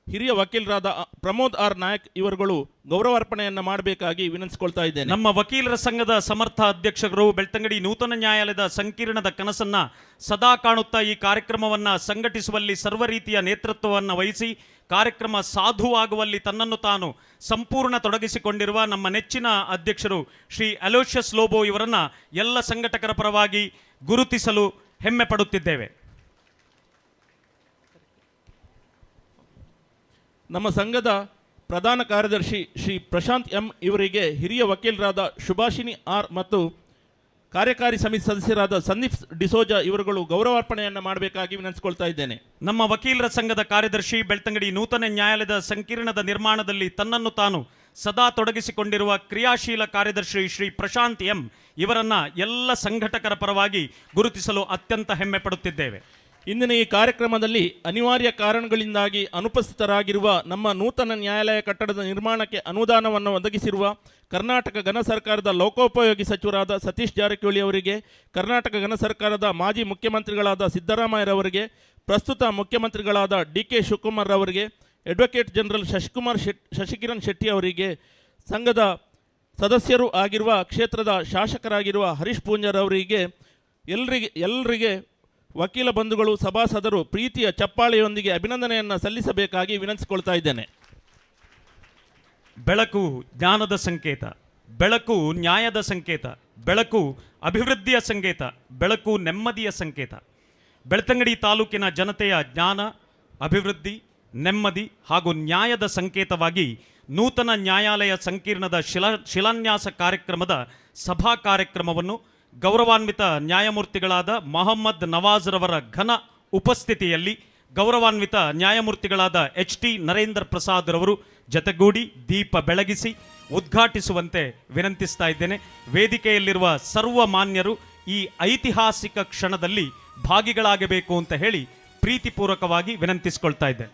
ಹಿರಿಯ ವಕೀಲರಾದ ಪ್ರಮೋದ್ ಆರ್ ನಾಯಕ್ ಇವರುಗಳು ಗೌರವಾರ್ಪಣೆಯನ್ನು ಮಾಡಬೇಕಾಗಿ ವಿನಂತಿಸಿಕೊಳ್ತಾ ಇದ್ದೇನೆ. ನಮ್ಮ ವಕೀಲರ ಸಂಘದ ಸಮರ್ಥ ಅಧ್ಯಕ್ಷರು ಬೆಳ್ತಂಗಡಿ ನೂತನ ನ್ಯಾಯಾಲಯದ ಸಂಕೀರ್ಣದ ಕನಸನ್ನ ಸದಾ ಕಾಣುತ್ತಾ ಈ ಕಾರ್ಯಕ್ರಮವನ್ನು ಸಂಘಟಿಸುವಲ್ಲಿ ಸರ್ವ ರೀತಿಯ ನೇತೃತ್ವವನ್ನು ವಹಿಸಿ ಕಾರ್ಯಕ್ರಮ ಸಾಧುವಾಗುವಲ್ಲಿ ತನ್ನನ್ನು ತಾನು ಸಂಪೂರ್ಣ ತೊಡಗಿಸಿಕೊಂಡಿರುವ ನಮ್ಮ ನೆಚ್ಚಿನ ಅಧ್ಯಕ್ಷರು ಶ್ರೀ ಅಲೋಷಿಯಸ್ ಲೋಬೋ ಇವರನ್ನ ಎಲ್ಲ ಸಂಘಟಕರ ಪರವಾಗಿ ಗುರುತಿಸಲು ಹೆಮ್ಮೆ ಪಡುತ್ತಿದ್ದೇವೆ. ನಮ್ಮ ಸಂಘದ ಪ್ರಧಾನ ಕಾರ್ಯದರ್ಶಿ ಶ್ರೀ ಪ್ರಶಾಂತ್ ಎಂ ಇವರಿಗೆ ಹಿರಿಯ ವಕೀಲರಾದ ಶುಭಾಷಿನಿ ಆರ್ ಮತ್ತು ಕಾರ್ಯಕಾರಿ ಸಮಿತಿ ಸದಸ್ಯರಾದ ಸಂದೀಪ್ ಡಿಸೋಜಾ ಇವರುಗಳು ಗೌರವಾರ್ಪಣೆಯನ್ನು ಮಾಡಬೇಕಾಗಿ ವಿನಂತಿಸಿಕೊಳ್ತಾ ಇದ್ದೇನೆ. ನಮ್ಮ ವಕೀಲರ ಸಂಘದ ಕಾರ್ಯದರ್ಶಿ ಬೆಳ್ತಂಗಡಿ ನೂತನ ನ್ಯಾಯಾಲಯದ ಸಂಕೀರ್ಣದ ನಿರ್ಮಾಣದಲ್ಲಿ ತನ್ನನ್ನು ತಾನು ಸದಾ ತೊಡಗಿಸಿಕೊಂಡಿರುವ ಕ್ರಿಯಾಶೀಲ ಕಾರ್ಯದರ್ಶಿ ಶ್ರೀ ಪ್ರಶಾಂತ್ ಎಂ ಇವರನ್ನ ಎಲ್ಲ ಸಂಘಟಕರ ಪರವಾಗಿ ಗುರುತಿಸಲು ಅತ್ಯಂತ ಹೆಮ್ಮೆ ಪಡುತ್ತಿದ್ದೇವೆ. ಇಂದಿನ ಈ ಕಾರ್ಯಕ್ರಮದಲ್ಲಿ ಅನಿವಾರ್ಯ ಕಾರಣಗಳಿಂದಾಗಿ ಅನುಪಸ್ಥಿತರಾಗಿರುವ ನಮ್ಮ ನೂತನ ನ್ಯಾಯಾಲಯ ಕಟ್ಟಡದ ನಿರ್ಮಾಣಕ್ಕೆ ಅನುದಾನವನ್ನು ಒದಗಿಸಿರುವ ಕರ್ನಾಟಕ ಘನ ಸರ್ಕಾರದ ಲೋಕೋಪಯೋಗಿ ಸಚಿವರಾದ ಸತೀಶ್ ಜಾರಕಿಹೊಳಿ ಅವರಿಗೆ, ಕರ್ನಾಟಕ ಘನ ಸರ್ಕಾರದ ಮಾಜಿ ಮುಖ್ಯಮಂತ್ರಿಗಳಾದ ಸಿದ್ದರಾಮಯ್ಯರವರಿಗೆ, ಪ್ರಸ್ತುತ ಮುಖ್ಯಮಂತ್ರಿಗಳಾದ DK ಶಿವಕುಮಾರ್ ಅವರಿಗೆ, ಅಡ್ವೊಕೇಟ್ ಜನರಲ್ ಶಶಿಕಿರಣ್ ಶೆಟ್ಟಿ ಅವರಿಗೆ, ಸಂಘದ ಸದಸ್ಯರು ಆಗಿರುವ ಕ್ಷೇತ್ರದ ಶಾಸಕರಾಗಿರುವ ಹರೀಶ್ ಪೂಂಜರ್ ಅವರಿಗೆ, ಎಲ್ಲರಿಗೆ ವಕೀಲ ಬಂಧುಗಳು, ಸಭಾಸದರು ಪ್ರೀತಿಯ ಚಪ್ಪಾಳೆಯೊಂದಿಗೆ ಅಭಿನಂದನೆಯನ್ನು ಸಲ್ಲಿಸಬೇಕಾಗಿ ವಿನಂತಿಸಿಕೊಳ್ತಾ ಇದ್ದೇನೆ. ಬೆಳಕು ಜ್ಞಾನದ ಸಂಕೇತ, ಬೆಳಕು ನ್ಯಾಯದ ಸಂಕೇತ, ಬೆಳಕು ಅಭಿವೃದ್ಧಿಯ ಸಂಕೇತ, ಬೆಳಕು ನೆಮ್ಮದಿಯ ಸಂಕೇತ. ಬೆಳ್ತಂಗಡಿ ತಾಲೂಕಿನ ಜನತೆಯ ಜ್ಞಾನ, ಅಭಿವೃದ್ಧಿ, ನೆಮ್ಮದಿ ಹಾಗೂ ನ್ಯಾಯದ ಸಂಕೇತವಾಗಿ ನೂತನ ನ್ಯಾಯಾಲಯ ಸಂಕೀರ್ಣದ ಶಿಲಾನ್ಯಾಸ ಕಾರ್ಯಕ್ರಮದ ಸಭಾ ಕಾರ್ಯಕ್ರಮವನ್ನು ಗೌರವಾನ್ವಿತ ನ್ಯಾಯಮೂರ್ತಿಗಳಾದ ಮೊಹಮ್ಮದ್ ನವಾಜ್ ರವರ ಘನ ಉಪಸ್ಥಿತಿಯಲ್ಲಿ ಗೌರವಾನ್ವಿತ ನ್ಯಾಯಮೂರ್ತಿಗಳಾದ HT ನರೇಂದ್ರ ಪ್ರಸಾದ್ ರವರು ಜತೆಗೂಡಿ ದೀಪ ಬೆಳಗಿಸಿ ಉದ್ಘಾಟಿಸುವಂತೆ ವಿನಂತಿಸ್ತಾ ಇದ್ದೇನೆ. ವೇದಿಕೆಯಲ್ಲಿರುವ ಸರ್ವ ಮಾನ್ಯರು ಈ ಐತಿಹಾಸಿಕ ಕ್ಷಣದಲ್ಲಿ ಭಾಗಿಗಳಾಗಬೇಕು ಅಂತ ಹೇಳಿ ಪ್ರೀತಿಪೂರ್ವಕವಾಗಿ ವಿನಂತಿಸಿಕೊಳ್ತಾ ಇದ್ದೇನೆ.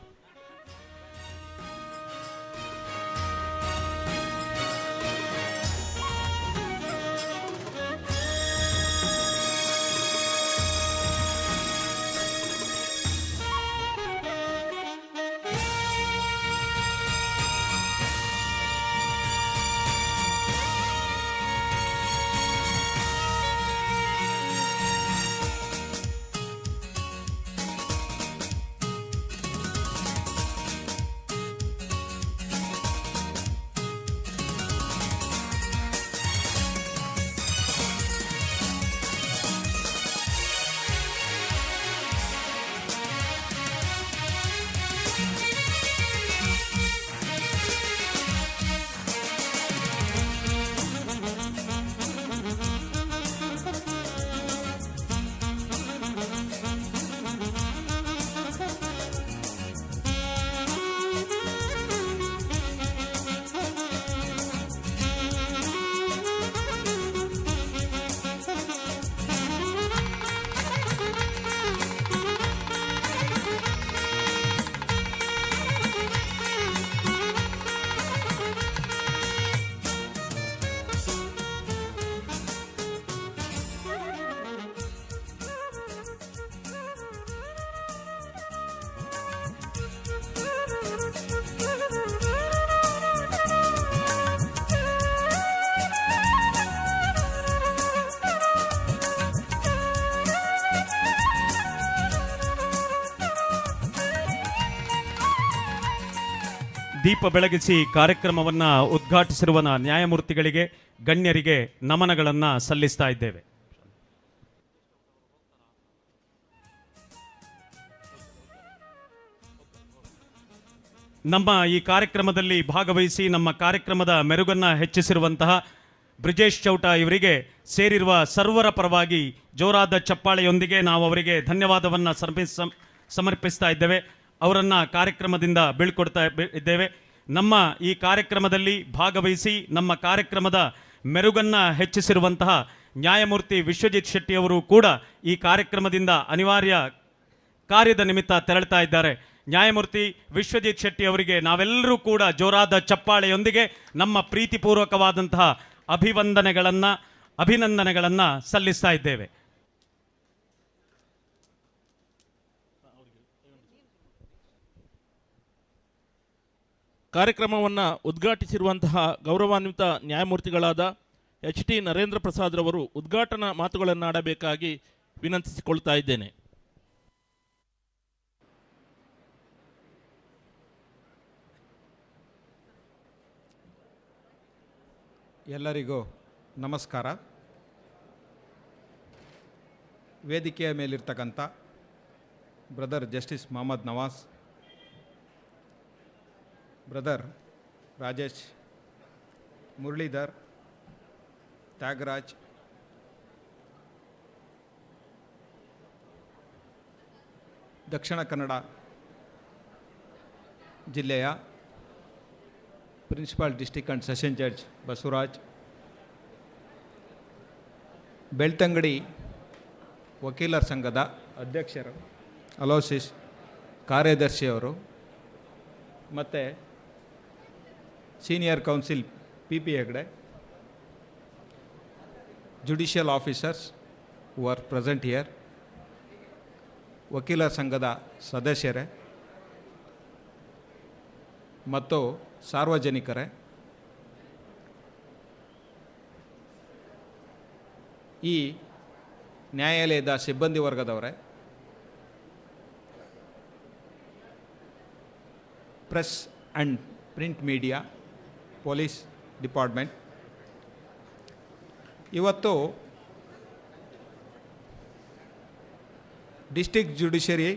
ದೀಪ ಬೆಳಗಿಸಿ ಕಾರ್ಯಕ್ರಮವನ್ನು ಉದ್ಘಾಟಿಸಿರುವ ನ್ಯಾಯಮೂರ್ತಿಗಳಿಗೆ, ಗಣ್ಯರಿಗೆ ನಮನಗಳನ್ನು ಸಲ್ಲಿಸ್ತಾ ಇದ್ದೇವೆ. ನಮ್ಮ ಈ ಕಾರ್ಯಕ್ರಮದಲ್ಲಿ ಭಾಗವಹಿಸಿ ನಮ್ಮ ಕಾರ್ಯಕ್ರಮದ ಮೆರುಗನ್ನು ಹೆಚ್ಚಿಸಿರುವಂತಹ ಬ್ರಿಜೇಶ್ ಚೌಟ ಇವರಿಗೆ ಸೇರಿರುವ ಸರ್ವರ ಪರವಾಗಿ ಜೋರಾದ ಚಪ್ಪಾಳೆಯೊಂದಿಗೆ ನಾವು ಅವರಿಗೆ ಧನ್ಯವಾದವನ್ನು ಸಮರ್ಪಿಸ್ತಾ ಇದ್ದೇವೆ. ಅವರನ್ನು ಕಾರ್ಯಕ್ರಮದಿಂದ ಬೀಳ್ಕೊಡ್ತಾ ಇದ್ದೇವೆ. ನಮ್ಮ ಈ ಕಾರ್ಯಕ್ರಮದಲ್ಲಿ ಭಾಗವಹಿಸಿ ನಮ್ಮ ಕಾರ್ಯಕ್ರಮದ ಮೆರುಗನ್ನು ಹೆಚ್ಚಿಸಿರುವಂತಹ ನ್ಯಾಯಮೂರ್ತಿ ವಿಶ್ವಜಿತ್ ಶೆಟ್ಟಿ ಅವರು ಕೂಡ ಈ ಕಾರ್ಯಕ್ರಮದಿಂದ ಅನಿವಾರ್ಯ ಕಾರ್ಯದ ನಿಮಿತ್ತ ತೆರಳ್ತಾ ಇದ್ದಾರೆ. ನ್ಯಾಯಮೂರ್ತಿ ವಿಶ್ವಜಿತ್ ಶೆಟ್ಟಿ ಅವರಿಗೆ ನಾವೆಲ್ಲರೂ ಕೂಡ ಜೋರಾದ ಚಪ್ಪಾಳೆಯೊಂದಿಗೆ ನಮ್ಮ ಪ್ರೀತಿಪೂರ್ವಕವಾದಂತಹ ಅಭಿನಂದನೆಗಳನ್ನು ಸಲ್ಲಿಸ್ತಾ ಇದ್ದೇವೆ. ಕಾರ್ಯಕ್ರಮವನ್ನು ಉದ್ಘಾಟಿಸಿರುವಂತಹ ಗೌರವಾನ್ವಿತ ನ್ಯಾಯಮೂರ್ತಿಗಳಾದ HT ನರೇಂದ್ರ ಪ್ರಸಾದ್ ರವರು ಉದ್ಘಾಟನಾ ಮಾತುಗಳನ್ನಾಡಬೇಕಾಗಿ ವಿನಂತಿಸಿಕೊಳ್ತಾ ಇದ್ದೇನೆ. ಎಲ್ಲರಿಗೂ ನಮಸ್ಕಾರ. ವೇದಿಕೆಯ ಮೇಲಿರ್ತಕ್ಕಂಥ brother justice Mohammed Nawaz, brother Rajesh, Muralidhar, Tyagaraj, Dakshina Kannada ಜಿಲ್ಲೆಯ principal district and session judge Basavaraj, Belthangady ವಕೀಲರ ಸಂಘದ ಅಧ್ಯಕ್ಷರು ಅಲೋಸಿಸ್ ಕಾರ್ಯದರ್ಶಿಯವರು ಮತ್ತು senior counsel PP Hegde, judicial officers who are present here, ವಕೀಲರ ಸಂಘದ ಸದಸ್ಯರೇ ಮತ್ತು ಸಾರ್ವಜನಿಕರೇ, ಈ ನ್ಯಾಯಾಲಯದ ಸಿಬ್ಬಂದಿ ವರ್ಗದವರೇ, press and print media, police department, ಇವತ್ತು district judiciary,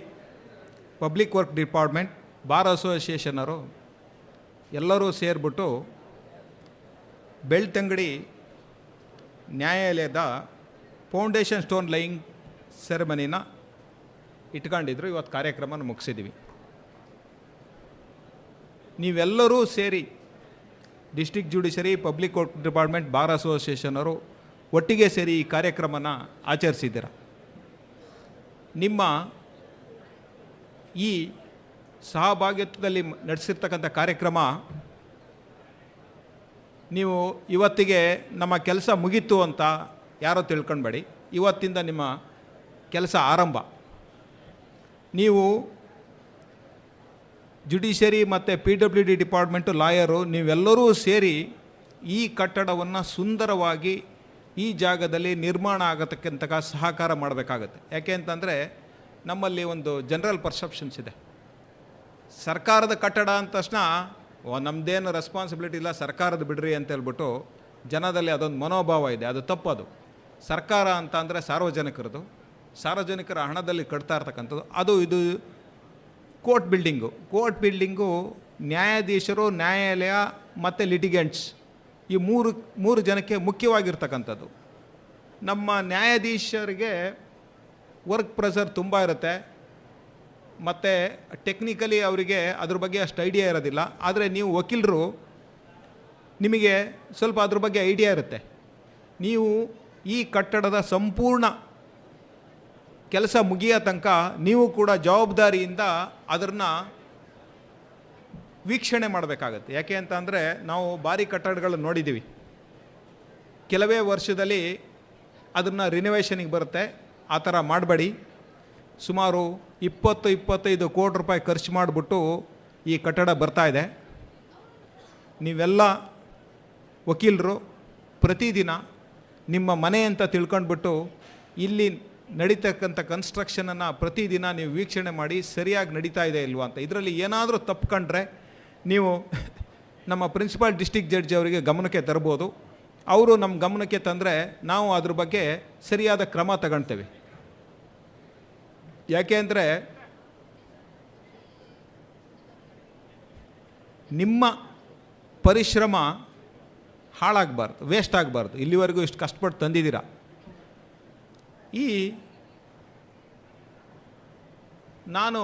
public work department, bar ಅಸೋಸಿಯೇಷನರು ಎಲ್ಲರೂ ಸೇರಿಬಿಟ್ಟು ಬೆಳ್ತಂಗಡಿ ನ್ಯಾಯಾಲಯದ ಫೌಂಡೇಶನ್ ಸ್ಟೋನ್ ಲೈಯಿಂಗ್ ಸೆರೆಮನಿನ ಇಟ್ಕೊಂಡಿದ್ರು. ಇವತ್ತು ಕಾರ್ಯಕ್ರಮನ ಮುಗಿಸಿದ್ವಿ. ನೀವೆಲ್ಲರೂ ಸೇರಿ district judiciary, public court department, bar ಅಸೋಸಿಯೇಷನರು ಒಟ್ಟಿಗೆ ಸೇರಿ ಈ ಕಾರ್ಯಕ್ರಮನ ಆಚರಿಸಿದ್ದೀರ. ನಿಮ್ಮ ಈ ಸಹಭಾಗಿತ್ವದಲ್ಲಿ ನಡೆಸಿರ್ತಕ್ಕಂಥ ಕಾರ್ಯಕ್ರಮ, ನೀವು ಇವತ್ತಿಗೆ ನಮ್ಮ ಕೆಲಸ ಮುಗೀತು ಅಂತ ಯಾರೋ ತಿಳ್ಕೊಳ್ಬೇಡಿ. ಇವತ್ತಿಂದ ನಿಮ್ಮ ಕೆಲಸ ಆರಂಭ. ನೀವು ಜುಡಿಷರಿ ಮತ್ತು PWD ಡಿಪಾರ್ಟ್ಮೆಂಟು, ಲಾಯರು, ನೀವೆಲ್ಲರೂ ಸೇರಿ ಈ ಕಟ್ಟಡವನ್ನು ಸುಂದರವಾಗಿ ಈ ಜಾಗದಲ್ಲಿ ನಿರ್ಮಾಣ ಆಗತಕ್ಕಂಥ ಸಹಕಾರ ಮಾಡಬೇಕಾಗತ್ತೆ. ಯಾಕೆ ಅಂತಂದರೆ ನಮ್ಮಲ್ಲಿ ಒಂದು ಜನರಲ್ ಪರ್ಸೆಪ್ಷನ್ಸ್ ಇದೆ. ಸರ್ಕಾರದ ಕಟ್ಟಡ ಅಂದ ತಕ್ಷಣ ನಮ್ಮದೇನು ರೆಸ್ಪಾನ್ಸಿಬಿಲಿಟಿ ಇಲ್ಲ, ಸರ್ಕಾರದ ಬಿಡ್ರಿ ಅಂತ ಹೇಳ್ಬಿಟ್ಟು ಜನದಲ್ಲಿ ಅದೊಂದು ಮನೋಭಾವ ಇದೆ. ಅದು ತಪ್ಪದು. ಸರ್ಕಾರ ಅಂತ ಅಂದರೆ ಸಾರ್ವಜನಿಕರದು, ಸಾರ್ವಜನಿಕರ ಹಣದಲ್ಲಿ ಕಟ್ತಾ ಇರ್ತಕ್ಕಂಥದ್ದು. ಅದು ಇದು ಕೋರ್ಟ್ ಬಿಲ್ಡಿಂಗು ನ್ಯಾಯಾಧೀಶರು, ನ್ಯಾಯಾಲಯ ಮತ್ತು ಲಿಟಿಗೆಂಟ್ಸ್, ಈ ಮೂರು ಜನಕ್ಕೆ ಮುಖ್ಯವಾಗಿರ್ತಕ್ಕಂಥದ್ದು. ನಮ್ಮ ನ್ಯಾಯಾಧೀಶರಿಗೆ ವರ್ಕ್ ಪ್ರೆಷರ್ ತುಂಬ ಇರುತ್ತೆ ಮತ್ತು ಟೆಕ್ನಿಕಲಿ ಅವರಿಗೆ ಅದ್ರ ಬಗ್ಗೆ ಅಷ್ಟು ಐಡಿಯಾ ಇರೋದಿಲ್ಲ. ಆದರೆ ನೀವು ವಕೀಲರು, ನಿಮಗೆ ಸ್ವಲ್ಪ ಅದ್ರ ಬಗ್ಗೆ ಐಡಿಯಾ ಇರುತ್ತೆ. ನೀವು ಈ ಕಟ್ಟಡದ ಸಂಪೂರ್ಣ ಕೆಲಸ ಮುಗಿಯೋ ತನಕ ನೀವು ಕೂಡ ಜವಾಬ್ದಾರಿಯಿಂದ ಅದನ್ನು ವೀಕ್ಷಣೆ ಮಾಡಬೇಕಾಗತ್ತೆ. ಯಾಕೆ ಅಂತ ಅಂದರೆ ನಾವು ಭಾರಿ ಕಟ್ಟಡಗಳನ್ನು ನೋಡಿದ್ದೀವಿ. ಕೆಲವೇ ವರ್ಷದಲ್ಲಿ ಅದನ್ನು ರಿನೋವೇಷನಿಗೆ ಬರುತ್ತೆ. ಆ ಥರ ಮಾಡಬೇಡಿ. ಸುಮಾರು 20-25 ಕೋಟಿ ರೂಪಾಯಿ ಖರ್ಚು ಮಾಡಿಬಿಟ್ಟು ಈ ಕಟ್ಟಡ ಬರ್ತಾಯಿದೆ. ನೀವೆಲ್ಲ ವಕೀಲರು ಪ್ರತಿದಿನ ನಿಮ್ಮ ಮನೆ ಅಂತ ತಿಳ್ಕೊಂಡ್ಬಿಟ್ಟು ಇಲ್ಲಿ ನಡೀತಕ್ಕಂಥ ಕನ್ಸ್ಟ್ರಕ್ಷನನ್ನು ಪ್ರತಿದಿನ ನೀವು ವೀಕ್ಷಣೆ ಮಾಡಿ ಸರಿಯಾಗಿ ನಡೀತಾ ಇದೆ ಇಲ್ವಾ ಅಂತ. ಇದರಲ್ಲಿ ಏನಾದರೂ ತಪ್ಪು ಕಂಡ್ರೆ ನೀವು ನಮ್ಮ ಪ್ರಿನ್ಸಿಪಾಲ್ ಡಿಸ್ಟಿಕ್ ಜಡ್ಜ್ ಅವರಿಗೆ ಗಮನಕ್ಕೆ ತರ್ಬೋದು. ಅವರು ನಮ್ಮ ಗಮನಕ್ಕೆ ತಂದರೆ ನಾವು ಅದ್ರ ಬಗ್ಗೆ ಸರಿಯಾದ ಕ್ರಮ ತಗೊಳ್ತೇವೆ. ಯಾಕೆ ಅಂದರೆ ನಿಮ್ಮ ಪರಿಶ್ರಮ ಹಾಳಾಗಬಾರ್ದು, ವೇಸ್ಟ್ ಆಗಬಾರ್ದು. ಇಲ್ಲಿವರೆಗೂ ಇಷ್ಟು ಕಷ್ಟಪಟ್ಟು ತಂದಿದ್ದೀರಾ. ನಾನು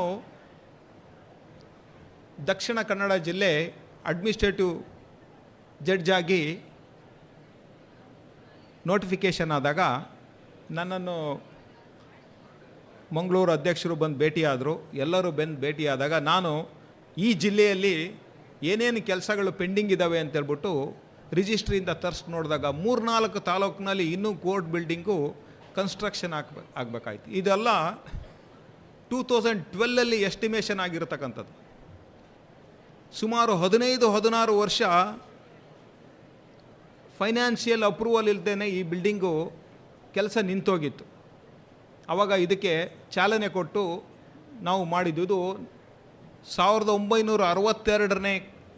ದಕ್ಷಿಣ ಕನ್ನಡ ಜಿಲ್ಲೆ ಅಡ್ಮಿನಿಸ್ಟ್ರೇಟಿವ್ ಜಡ್ಜ್ ಆಗಿ ನೋಟಿಫಿಕೇಷನ್ ಆದಾಗ ನನ್ನನ್ನು ಮಂಗಳೂರು ಅಧ್ಯಕ್ಷರು ಬಂದು ಭೇಟಿಯಾದರು. ಎಲ್ಲರೂ ಬಂದು ಭೇಟಿಯಾದಾಗ ನಾನು ಈ ಜಿಲ್ಲೆಯಲ್ಲಿ ಏನೇನು ಕೆಲಸಗಳು ಪೆಂಡಿಂಗ್ ಇದ್ದಾವೆ ಅಂತೇಳ್ಬಿಟ್ಟು ರಿಜಿಸ್ಟ್ರಿಯಿಂದ ತರಿಸಿ ನೋಡಿದಾಗ 3-4 ತಾಲೂಕಿನಲ್ಲಿ ಇನ್ನೂ ಕೋರ್ಟ್ ಬಿಲ್ಡಿಂಗು ಕನ್ಸ್ಟ್ರಕ್ಷನ್ ಆಗಬೇಕಾಯ್ತು. ಇದೆಲ್ಲ 2012 ಎಸ್ಟಿಮೇಷನ್ ಆಗಿರತಕ್ಕಂಥದ್ದು. ಸುಮಾರು 15-16 ವರ್ಷ ಫೈನಾನ್ಷಿಯಲ್ ಅಪ್ರೂವಲ್ ಇಲ್ಲದೇ ಈ ಬಿಲ್ಡಿಂಗು ಕೆಲಸ ನಿಂತೋಗಿತ್ತು. ಆವಾಗ ಇದಕ್ಕೆ ಚಾಲನೆ ಕೊಟ್ಟು ನಾವು ಮಾಡಿದ್ದು 1962ನೇ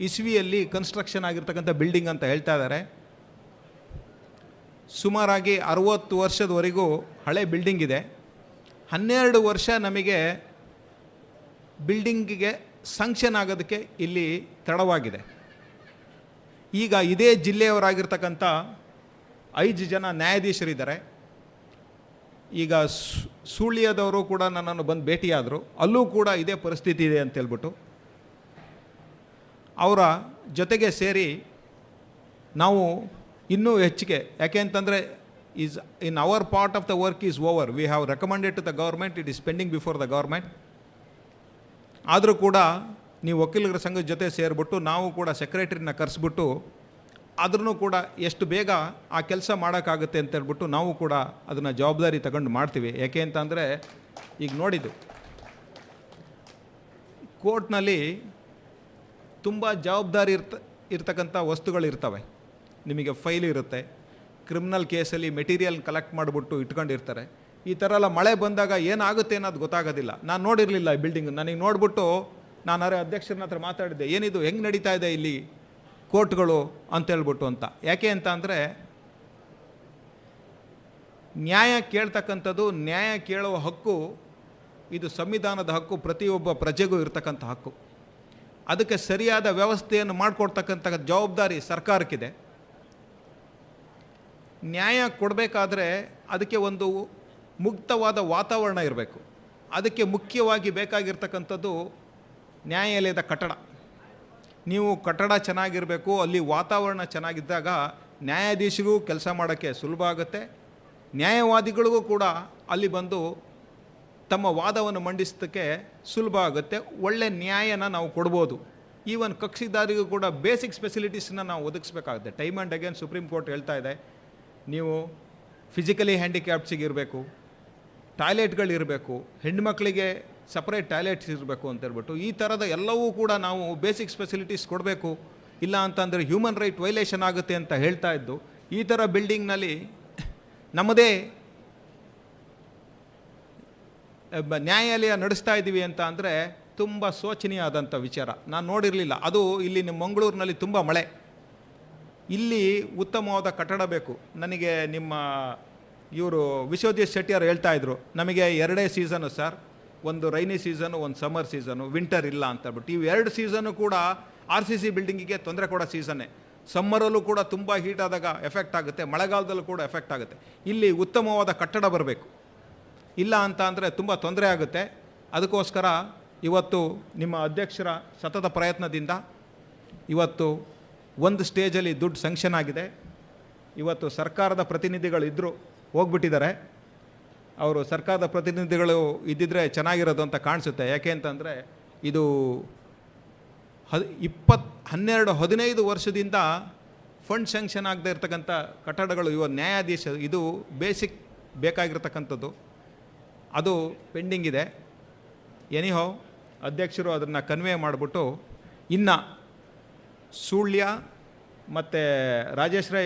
ಇಸ್ವಿಯಲ್ಲಿ ಕನ್ಸ್ಟ್ರಕ್ಷನ್ ಆಗಿರ್ತಕ್ಕಂಥ ಬಿಲ್ಡಿಂಗ್ ಅಂತ ಹೇಳ್ತಾ ಇದ್ದಾರೆ. ಸುಮಾರಾಗಿ 60 ವರ್ಷದವರೆಗೂ ಹಳೆ ಬಿಲ್ಡಿಂಗ್ ಇದೆ. 12 ವರ್ಷ ನಮಗೆ ಬಿಲ್ಡಿಂಗಿಗೆ ಸಂಕ್ಷನ್ ಆಗೋದಕ್ಕೆ ಇಲ್ಲಿ ತಡವಾಗಿದೆ. ಈಗ ಇದೇ ಜಿಲ್ಲೆಯವರಾಗಿರ್ತಕ್ಕಂಥ 5 ಜನ ನ್ಯಾಯಾಧೀಶರಿದ್ದಾರೆ. ಈಗ ಸುಳ್ಯದವರು ಕೂಡ ನನ್ನನ್ನು ಬಂದು ಭೇಟಿಯಾದರು. ಅಲ್ಲೂ ಕೂಡ ಇದೇ ಪರಿಸ್ಥಿತಿ ಇದೆ ಅಂತೇಳ್ಬಿಟ್ಟು ಅವರ ಜೊತೆಗೆ ಸೇರಿ ನಾವು ಇನ್ನೂ ಹೆಚ್ಚಿಗೆ, ಯಾಕೆ ಅಂತಂದರೆ is in our part of the work is over. We have recommended to the government, it is pending before the government. ಆದರೂ ಕೂಡ ನೀವು ವಕೀಲರ ಸಂಘದ ಜೊತೆ ಸೇರಿಬಿಟ್ಟು ನಾವು ಕೂಡ ಸೆಕ್ರೆಟರಿನ ಕರೆಸ್ಬಿಟ್ಟು ಆದ್ರೂ ಕೂಡ ಎಷ್ಟು ಬೇಗ ಆ ಕೆಲಸ ಮಾಡೋಕ್ಕಾಗುತ್ತೆ ಅಂತೇಳ್ಬಿಟ್ಟು ನಾವು ಕೂಡ ಅದನ್ನು ಜವಾಬ್ದಾರಿ ತಗೊಂಡು ಮಾಡ್ತೀವಿ. ಯಾಕೆ ಅಂತಂದರೆ ಈಗ ನೋಡಿದ್ದು ಕೋರ್ಟ್ನಲ್ಲಿ ತುಂಬ ಜವಾಬ್ದಾರಿ ಇರ್ತಕ್ಕಂಥ ವಸ್ತುಗಳಿರ್ತವೆ. ನಿಮಗೆ ಫೈಲ್ ಇರುತ್ತೆ, ಕ್ರಿಮಿನಲ್ ಕೇಸಲ್ಲಿ ಮೆಟೀರಿಯಲ್ ಕಲೆಕ್ಟ್ ಮಾಡಿಬಿಟ್ಟು ಇಟ್ಕೊಂಡಿರ್ತಾರೆ. ಈ ಥರ ಎಲ್ಲ ಮಳೆ ಬಂದಾಗ ಏನಾಗುತ್ತೆ ಅನ್ನೋದು ಗೊತ್ತಾಗೋದಿಲ್ಲ. ನಾನು ನೋಡಿರಲಿಲ್ಲ ಈ ಬಿಲ್ಡಿಂಗ್. ನನಗೆ ನೋಡಿಬಿಟ್ಟು ನಾನು ಅಧ್ಯಕ್ಷರನ್ನ ಹತ್ರ ಮಾತಾಡಿದ್ದೆ, ಏನಿದು ಹೆಂಗೆ ನಡೀತಾ ಇದೆ ಇಲ್ಲಿ ಕೋರ್ಟ್ಗಳು ಅಂತೇಳ್ಬಿಟ್ಟು ಅಂತ. ಯಾಕೆ ಅಂತ ಅಂದರೆ ನ್ಯಾಯ ಕೇಳ್ತಕ್ಕಂಥದ್ದು, ನ್ಯಾಯ ಕೇಳುವ ಹಕ್ಕು ಇದು ಸಂವಿಧಾನದ ಹಕ್ಕು, ಪ್ರತಿಯೊಬ್ಬ ಪ್ರಜೆಗೂ ಇರ್ತಕ್ಕಂಥ ಹಕ್ಕು. ಅದಕ್ಕೆ ಸರಿಯಾದ ವ್ಯವಸ್ಥೆಯನ್ನು ಮಾಡಿಕೊಡ್ತಕ್ಕಂಥ ಜವಾಬ್ದಾರಿ ಸರ್ಕಾರಕ್ಕಿದೆ. ನ್ಯಾಯ ಕೊಡಬೇಕಾದ್ರೆ ಅದಕ್ಕೆ ಒಂದು ಮುಕ್ತವಾದ ವಾತಾವರಣ ಇರಬೇಕು. ಅದಕ್ಕೆ ಮುಖ್ಯವಾಗಿ ಬೇಕಾಗಿರ್ತಕ್ಕಂಥದ್ದು ನ್ಯಾಯಾಲಯದ ಕಟ್ಟಡ. ನೀವು ಕಟ್ಟಡ ಚೆನ್ನಾಗಿರಬೇಕು, ಅಲ್ಲಿ ವಾತಾವರಣ ಚೆನ್ನಾಗಿದ್ದಾಗ ನ್ಯಾಯಾಧೀಶರಿಗೂ ಕೆಲಸ ಮಾಡೋಕ್ಕೆ ಸುಲಭ ಆಗುತ್ತೆ, ನ್ಯಾಯವಾದಿಗಳಿಗೂ ಕೂಡ ಅಲ್ಲಿ ಬಂದು ತಮ್ಮ ವಾದವನ್ನು ಮಂಡಿಸೋದಕ್ಕೆ ಸುಲಭ ಆಗುತ್ತೆ, ಒಳ್ಳೆ ನ್ಯಾಯನ ನಾವು ಕೊಡ್ಬೋದು. ಈವನ್ ಕಕ್ಷಿದಾರಿಗೂ ಕೂಡ ಬೇಸಿಕ್ಸ್ ಫೆಸಿಲಿಟೀಸನ್ನ ನಾವು ಒದಗಿಸ್ಬೇಕಾಗುತ್ತೆ. Time and again supreme court ಹೇಳ್ತಾ ಇದೆ, ನೀವು ಫಿಸಿಕಲಿ ಹ್ಯಾಂಡಿಕ್ಯಾಪ್ಸಿಗೆ ಇರಬೇಕು, ಟಾಯ್ಲೆಟ್ಗಳಿರಬೇಕು, ಹೆಣ್ಮಕ್ಳಿಗೆ ಸಪ್ರೇಟ್ ಟಾಯ್ಲೆಟ್ಸ್ ಇರಬೇಕು ಅಂತೇಳ್ಬಿಟ್ಟು ಈ ಥರದ ಎಲ್ಲವೂ ಕೂಡ ನಾವು ಬೇಸಿಕ್ಸ್ ಫೆಸಿಲಿಟೀಸ್ ಕೊಡಬೇಕು. ಇಲ್ಲ ಅಂತಂದರೆ ಹ್ಯೂಮನ್ ರೈಟ್ ವೈಲೇಷನ್ ಆಗುತ್ತೆ ಅಂತ ಹೇಳ್ತಾ ಇದ್ದು ಈ ಥರ ಬಿಲ್ಡಿಂಗ್ನಲ್ಲಿ ನಮ್ಮದೇ ನ್ಯಾಯಾಲಯ ನಡೆಸ್ತಾ ಇದ್ದೀವಿ ಅಂತ ಅಂದರೆ ತುಂಬ ಶೋಚನೀಯ ಆದಂಥ ವಿಚಾರ. ನಾನು ನೋಡಿರಲಿಲ್ಲ. ಅದು ಇಲ್ಲಿ ನಿಮ್ಮ ಮಂಗಳೂರಿನಲ್ಲಿ ತುಂಬ ಮಳೆ, ಇಲ್ಲಿ ಉತ್ತಮವಾದ ಕಟ್ಟಡ ಬೇಕು. ನನಗೆ ನಿಮ್ಮ ಇವರು ವಿಶ್ವಜಿತ್ ಶೆಟ್ಟಿಯವರು ಹೇಳ್ತಾಯಿದ್ರು, ನಮಗೆ 2 ಸೀಸನು ಸರ್, ಒಂದು ರೈನಿ ಸೀಸನು, ಒಂದು ಸಮ್ಮರ್ ಸೀಸನು, ವಿಂಟರ್ ಇಲ್ಲ ಅಂತೇಳ್ಬಿಟ್ಟು. ಇವು 2 ಸೀಸನ್ನು ಕೂಡ RCC ಬಿಲ್ಡಿಂಗಿಗೆ ತೊಂದರೆ ಕೊಡೋ ಸೀಸನ್ನೇ. ಸಮ್ಮರಲ್ಲೂ ಕೂಡ ತುಂಬ ಹೀಟ್ ಆದಾಗ ಎಫೆಕ್ಟ್ ಆಗುತ್ತೆ, ಮಳೆಗಾಲದಲ್ಲೂ ಕೂಡ ಎಫೆಕ್ಟ್ ಆಗುತ್ತೆ. ಇಲ್ಲಿ ಉತ್ತಮವಾದ ಕಟ್ಟಡ ಬರಬೇಕು. ಇಲ್ಲ ಅಂತ ಅಂದರೆ ತುಂಬ ತೊಂದರೆ ಆಗುತ್ತೆ. ಅದಕ್ಕೋಸ್ಕರ ಇವತ್ತು ನಿಮ್ಮ ಅಧ್ಯಕ್ಷರ ಸತತ ಪ್ರಯತ್ನದಿಂದ ಇವತ್ತು ಒಂದು ಸ್ಟೇಜಲ್ಲಿ ದುಡ್ಡು ಸ್ಯಾಂಕ್ಷನ್ ಆಗಿದೆ. ಇವತ್ತು ಸರ್ಕಾರದ ಪ್ರತಿನಿಧಿಗಳು ಇದ್ದರು, ಹೋಗ್ಬಿಟ್ಟಿದ್ದಾರೆ. ಅವರು ಸರ್ಕಾರದ ಪ್ರತಿನಿಧಿಗಳು ಇದ್ದಿದ್ದರೆ ಚೆನ್ನಾಗಿರೋದು ಅಂತ ಕಾಣಿಸುತ್ತೆ. ಯಾಕೆ ಅಂತಂದರೆ ಇದು 12-15 ವರ್ಷದಿಂದ ಫಂಡ್ ಸ್ಯಾಂಕ್ಷನ್ ಆಗದೆ ಇರ್ತಕ್ಕಂಥ ಕಟ್ಟಡಗಳು ಇವತ್ತು ನ್ಯಾಯಾಧೀಶ ಇದು ಬೇಸಿಕ್ ಬೇಕಾಗಿರ್ತಕ್ಕಂಥದ್ದು ಅದು ಪೆಂಡಿಂಗ್ ಇದೆ. ಎನಿಹೋ ಅಧ್ಯಕ್ಷರು ಅದನ್ನು ಕನ್ವೆ ಮಾಡಿಬಿಟ್ಟು ಇನ್ನು ಸುಳ್ಯ ಮತ್ತು ರಾಜೇಶ್ವರಿ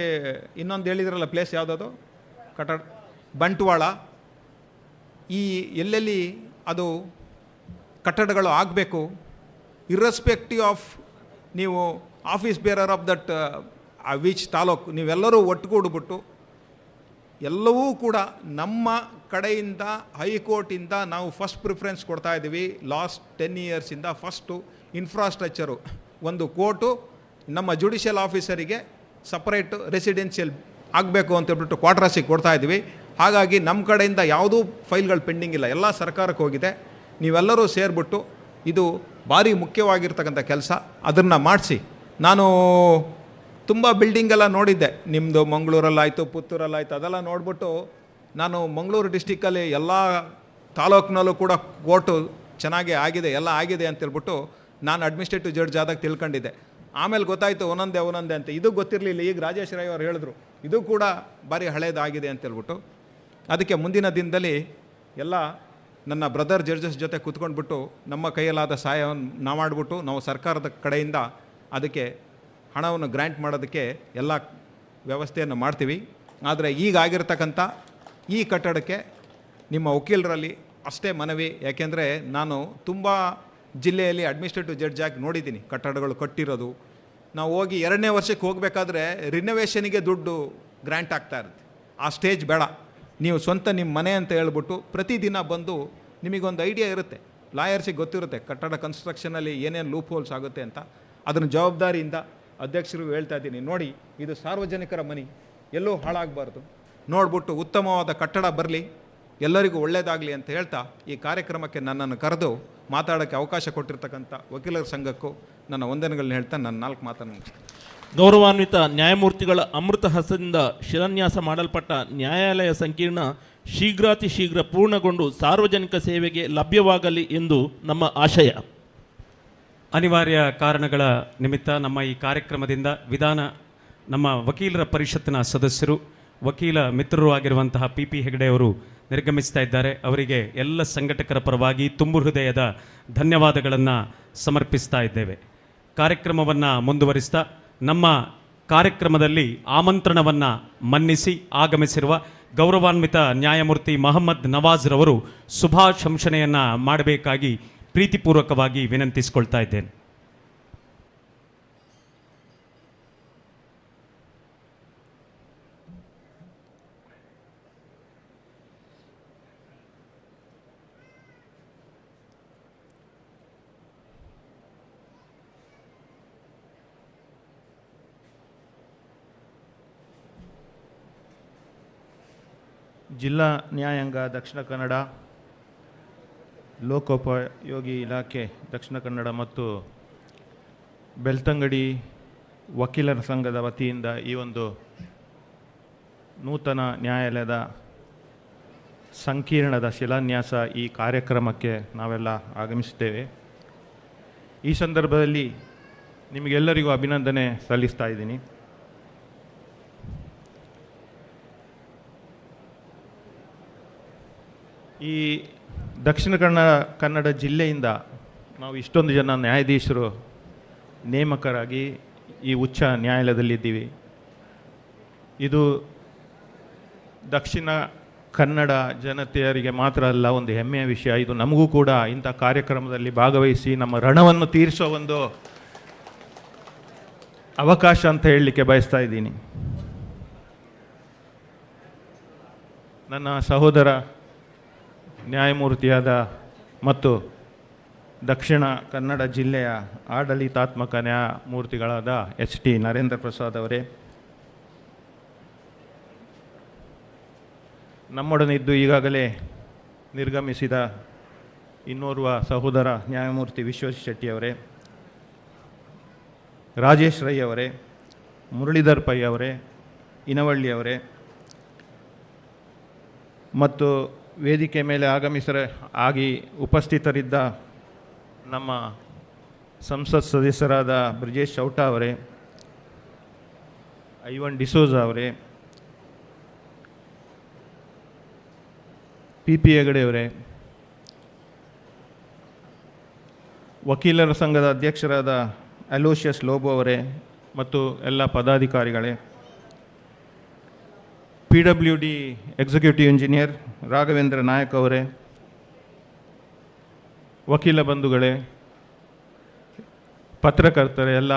ಇನ್ನೊಂದು ಹೇಳಿದ್ರಲ್ಲ ಪ್ಲೇಸ್ ಯಾವುದದು ಕಟ್ಟಡ ಬಂಟ್ವಾಳ, ಈ ಎಲ್ಲೆಲ್ಲಿ ಅದು ಕಟ್ಟಡಗಳು ಆಗಬೇಕು ಇರ್ರೆಸ್ಪೆಕ್ಟಿವ್ ಆಫ್ ನೀವು office bearer of that which taluk ನೀವೆಲ್ಲರೂ ಒಟ್ಟುಗೂಡ್ಬಿಟ್ಟು ಎಲ್ಲವೂ ಕೂಡ ನಮ್ಮ ಕಡೆಯಿಂದ ಹೈಕೋರ್ಟಿಂದ ನಾವು ಫಸ್ಟ್ ಪ್ರಿಫರೆನ್ಸ್ ಕೊಡ್ತಾ ಇದ್ದೀವಿ. ಲಾಸ್ಟ್ 10 ಇಯರ್ಸಿಂದ ಫಸ್ಟು ಇನ್ಫ್ರಾಸ್ಟ್ರಕ್ಚರು, ಒಂದು ಕೋರ್ಟು ನಮ್ಮ ಜುಡಿಷಿಯಲ್ ಆಫೀಸರಿಗೆ ಸಪ್ರೇಟ್ ರೆಸಿಡೆನ್ಷಿಯಲ್ ಆಗಬೇಕು ಅಂತೇಳ್ಬಿಟ್ಟು ಕ್ವಾರ್ಟರ್ಸಿಗೆ ಕೊಡ್ತಾ ಇದ್ದೀವಿ. ಹಾಗಾಗಿ ನಮ್ಮ ಕಡೆಯಿಂದ ಯಾವುದೂ ಫೈಲ್ಗಳು ಪೆಂಡಿಂಗ್ ಇಲ್ಲ, ಎಲ್ಲ ಸರ್ಕಾರಕ್ಕೆ ಹೋಗಿದೆ. ನೀವೆಲ್ಲರೂ ಸೇರಿಬಿಟ್ಟು ಇದು ಭಾರಿ ಮುಖ್ಯವಾಗಿರ್ತಕ್ಕಂಥ ಕೆಲಸ, ಅದನ್ನು ಮಾಡಿಸಿ. ನಾನು ತುಂಬ ಬಿಲ್ಡಿಂಗೆಲ್ಲ ನೋಡಿದ್ದೆ, ನಿಮ್ಮದು ಮಂಗಳೂರಲ್ಲಾಯಿತು, ಪುತ್ತೂರಲ್ಲಾಯಿತು, ಅದೆಲ್ಲ ನೋಡಿಬಿಟ್ಟು ನಾನು ಮಂಗಳೂರು ಡಿಸ್ಟಿಕ್ಕಲ್ಲಿ ಎಲ್ಲ ತಾಲೂಕಿನಲ್ಲೂ ಕೂಡ ಕೋರ್ಟು ಚೆನ್ನಾಗೇ ಆಗಿದೆ, ಎಲ್ಲ ಆಗಿದೆ ಅಂತೇಳ್ಬಿಟ್ಟು ನಾನು ಅಡ್ಮಿನಿಸ್ಟ್ರೇಟಿವ್ ಜಡ್ಜ್ ಆದಾಗ ತಿಳ್ಕೊಂಡಿದ್ದೆ. ಆಮೇಲೆ ಗೊತ್ತಾಯಿತು ಒಂದೊಂದೇ ಅಂತ. ಇದು ಗೊತ್ತಿರಲಿಲ್ಲ. ಈಗ ರಾಜೇಶ್ ರೈ ಅವರು ಹೇಳಿದ್ರು ಇದು ಕೂಡ ಭಾರಿ ಹಳೇದಾಗಿದೆ ಅಂತೇಳ್ಬಿಟ್ಟು. ಅದಕ್ಕೆ ಮುಂದಿನ ದಿನದಲ್ಲಿ ಎಲ್ಲ ನನ್ನ ಬ್ರದರ್ ಜಡ್ಜಸ್ ಜೊತೆ ಕೂತ್ಕೊಂಡ್ಬಿಟ್ಟು ನಮ್ಮ ಕೈಯಲ್ಲಾದ ಸಹಾಯವನ್ನು ನಾವು ಮಾಡಿಬಿಟ್ಟು ನಾವು ಸರ್ಕಾರದ ಕಡೆಯಿಂದ ಅದಕ್ಕೆ ಹಣವನ್ನು ಗ್ರ್ಯಾಂಟ್ ಮಾಡೋದಕ್ಕೆ ಎಲ್ಲ ವ್ಯವಸ್ಥೆಯನ್ನು ಮಾಡ್ತೀವಿ. ಆದರೆ ಈಗ ಆಗಿರ್ತಕ್ಕಂಥ ಈ ಕಟ್ಟಡಕ್ಕೆ ನಿಮ್ಮ ವಕೀಲರಲ್ಲಿ ಅಷ್ಟೇ ಮನವಿ. ಯಾಕೆಂದರೆ ನಾನು ತುಂಬ ಜಿಲ್ಲೆಯಲ್ಲಿ ಅಡ್ಮಿನಿಸ್ಟ್ರೇಟಿವ್ ಜಡ್ಜ್ ಆಗಿ ನೋಡಿದ್ದೀನಿ ಕಟ್ಟಡಗಳು ಕಟ್ಟಿರೋದು. ನಾವು ಹೋಗಿ 2ನೇ ವರ್ಷಕ್ಕೆ ಹೋಗಬೇಕಾದ್ರೆ ರಿನೋವೇಷನಿಗೆ ದುಡ್ಡು ಗ್ರ್ಯಾಂಟ್ ಆಗ್ತಾ ಇರುತ್ತೆ. ಆ ಸ್ಟೇಜ್ ಬೇಡ, ನೀವು ಸ್ವಂತ ನಿಮ್ಮ ಮನೆ ಅಂತ ಹೇಳ್ಬಿಟ್ಟು ಪ್ರತಿದಿನ ಬಂದು ನಿಮಗೊಂದು ಐಡಿಯಾ ಇರುತ್ತೆ, ಲಾಯರ್ಸಿಗೆ ಗೊತ್ತಿರುತ್ತೆ ಕಟ್ಟಡ ಕನ್ಸ್ಟ್ರಕ್ಷನಲ್ಲಿ ಏನೇನು ಲೂಪ್ ಹೋಲ್ಸ್ ಆಗುತ್ತೆ ಅಂತ. ಅದನ್ನು ಜವಾಬ್ದಾರಿಯಿಂದ ಅಧ್ಯಕ್ಷರು ಹೇಳ್ತಾ ಇದ್ದೀನಿ, ನೋಡಿ ಇದು ಸಾರ್ವಜನಿಕರ ಮನೆ, ಎಲ್ಲೂ ಹಾಳಾಗಬಾರ್ದು, ನೋಡ್ಬಿಟ್ಟು ಉತ್ತಮವಾದ ಕಟ್ಟಡ ಬರಲಿ, ಎಲ್ಲರಿಗೂ ಒಳ್ಳೆಯದಾಗಲಿ ಅಂತ ಹೇಳ್ತಾ ಈ ಕಾರ್ಯಕ್ರಮಕ್ಕೆ ನನ್ನನ್ನು ಕರೆದು ಮಾತಾಡೋಕ್ಕೆ ಅವಕಾಶ ಕೊಟ್ಟಿರ್ತಕ್ಕಂಥ ವಕೀಲರ ಸಂಘಕ್ಕೂ ನನ್ನ ವಂದನೆಗಳನ್ನ ಹೇಳ್ತಾ ನನ್ನ 4 ಮಾತನ್ನು ಮುಗಿಸ್ತೀನಿ. ಗೌರವಾನ್ವಿತ ನ್ಯಾಯಮೂರ್ತಿಗಳ ಅಮೃತ ಹಸ್ತದಿಂದ ಶಿಲಾನ್ಯಾಸ ಮಾಡಲ್ಪಟ್ಟ ನ್ಯಾಯಾಲಯ ಸಂಕೀರ್ಣ ಶೀಘ್ರಾತಿ ಶೀಘ್ರ ಪೂರ್ಣಗೊಂಡು ಸಾರ್ವಜನಿಕ ಸೇವೆಗೆ ಲಭ್ಯವಾಗಲಿ ಎಂದು ನಮ್ಮ ಆಶಯ. ಅನಿವಾರ್ಯ ಕಾರಣಗಳ ನಿಮಿತ್ತ ನಮ್ಮ ಈ ಕಾರ್ಯಕ್ರಮದಿಂದ ನಮ್ಮ ವಕೀಲರ ಪರಿಷತ್ತಿನ ಸದಸ್ಯರು, ವಕೀಲ ಮಿತ್ರರು ಆಗಿರುವಂತಹ PP ಹೆಗಡೆ ಅವರು ನಿರ್ಗಮಿಸ್ತಾ ಇದ್ದಾರೆ. ಅವರಿಗೆ ಎಲ್ಲ ಸಂಘಟಕರ ಪರವಾಗಿ ತುಂಬು ಹೃದಯದ ಧನ್ಯವಾದಗಳನ್ನು ಸಮರ್ಪಿಸ್ತಾ ಇದ್ದೇವೆ. ಕಾರ್ಯಕ್ರಮವನ್ನು ಮುಂದುವರಿಸ್ತಾ ನಮ್ಮ ಕಾರ್ಯಕ್ರಮದಲ್ಲಿ ಆಮಂತ್ರಣವನ್ನು ಮನ್ನಿಸಿ ಆಗಮಿಸಿರುವ ಗೌರವಾನ್ವಿತ ನ್ಯಾಯಮೂರ್ತಿ ಮೊಹಮ್ಮದ್ ನವಾಜ್ ರವರು ಶುಭಾಶಂಸನೆಯನ್ನು ಮಾಡಬೇಕಾಗಿ ಪ್ರೀತಿಪೂರ್ವಕವಾಗಿ ವಿನಂತಿಸಿಕೊಳ್ತಾ ಇದ್ದೇನೆ. ಜಿಲ್ಲಾ ನ್ಯಾಯಾಂಗ ದಕ್ಷಿಣ ಕನ್ನಡ, ಲೋಕೋಪಯೋಗಿ ಇಲಾಖೆ ದಕ್ಷಿಣ ಕನ್ನಡ ಮತ್ತು ಬೆಳ್ತಂಗಡಿ ವಕೀಲರ ಸಂಘದ ವತಿಯಿಂದ ಈ ಒಂದು ನೂತನ ನ್ಯಾಯಾಲಯದ ಸಂಕೀರ್ಣದ ಶಿಲಾನ್ಯಾಸ ಈ ಕಾರ್ಯಕ್ರಮಕ್ಕೆ ನಾವೆಲ್ಲ ಆಗಮಿಸಿದ್ದೇವೆ. ಈ ಸಂದರ್ಭದಲ್ಲಿ ನಿಮಗೆಲ್ಲರಿಗೂ ಅಭಿನಂದನೆ ಸಲ್ಲಿಸ್ತಾ ಇದ್ದೀನಿ. ಈ ದಕ್ಷಿಣ ಕನ್ನಡ ಜಿಲ್ಲೆಯಿಂದ ನಾವು ಇಷ್ಟೊಂದು ಜನ ನ್ಯಾಯಾಧೀಶರು ನೇಮಕರಾಗಿ ಈ ಉಚ್ಚ ನ್ಯಾಯಾಲಯದಲ್ಲಿದ್ದೀವಿ. ಇದು ದಕ್ಷಿಣ ಕನ್ನಡ ಜನತೆಯರಿಗೆ ಮಾತ್ರ ಅಲ್ಲ, ಒಂದು ಹೆಮ್ಮೆಯ ವಿಷಯ. ಇದು ನಮಗೂ ಕೂಡ ಇಂಥ ಕಾರ್ಯಕ್ರಮದಲ್ಲಿ ಭಾಗವಹಿಸಿ ನಮ್ಮ ಋಣವನ್ನು ತೀರಿಸೋ ಒಂದು ಅವಕಾಶ ಅಂತ ಹೇಳಲಿಕ್ಕೆ ಬಯಸ್ತಾ ಇದ್ದೀನಿ. ನನ್ನ ಸಹೋದರ ನ್ಯಾಯಮೂರ್ತಿಯಾದ ಮತ್ತು ದಕ್ಷಿಣ ಕನ್ನಡ ಜಿಲ್ಲೆಯ ಆಡಳಿತಾತ್ಮಕ ನ್ಯಾಯಮೂರ್ತಿಗಳಾದ HT ನರೇಂದ್ರ ಪ್ರಸಾದ್ ಅವರೇ, ನಮ್ಮೊಡನಿದ್ದು ಈಗಾಗಲೇ ನಿರ್ಗಮಿಸಿದ ಇನ್ನೋರ್ವ ಸಹೋದರ ನ್ಯಾಯಮೂರ್ತಿ ವಿಶ್ವೇಶ್ ಶೆಟ್ಟಿ ಅವರೇ, ರಾಜೇಶ್ ರೈ ಅವರೇ, ಮುರಳೀಧರ್ ಪೈ ಅವರೇ, ಇನವಳ್ಳಿ ಅವರೇ ಮತ್ತು ವೇದಿಕೆ ಮೇಲೆ ಆಗಿ ಉಪಸ್ಥಿತರಿದ್ದ ನಮ್ಮ ಸಂಸತ್ ಸದಸ್ಯರಾದ ಬ್ರಿಜೇಶ್ ಚೌಟ ಅವರೇ, ಐವನ್ ಡಿಸೋಜ ಅವರೇ, PP ಹೆಗಡೆ ಅವರೇ, ವಕೀಲರ ಸಂಘದ ಅಧ್ಯಕ್ಷರಾದ ಅಲೋಷಿಯಸ್ ಲೋಬೋ ಅವರೇ ಮತ್ತು ಎಲ್ಲ ಪದಾಧಿಕಾರಿಗಳೇ, PWD executive engineer Raghavendra Nayak ಅವರೇ, ವಕೀಲ ಬಂಧುಗಳೇ, ಪತ್ರಕರ್ತರೆ, ಎಲ್ಲ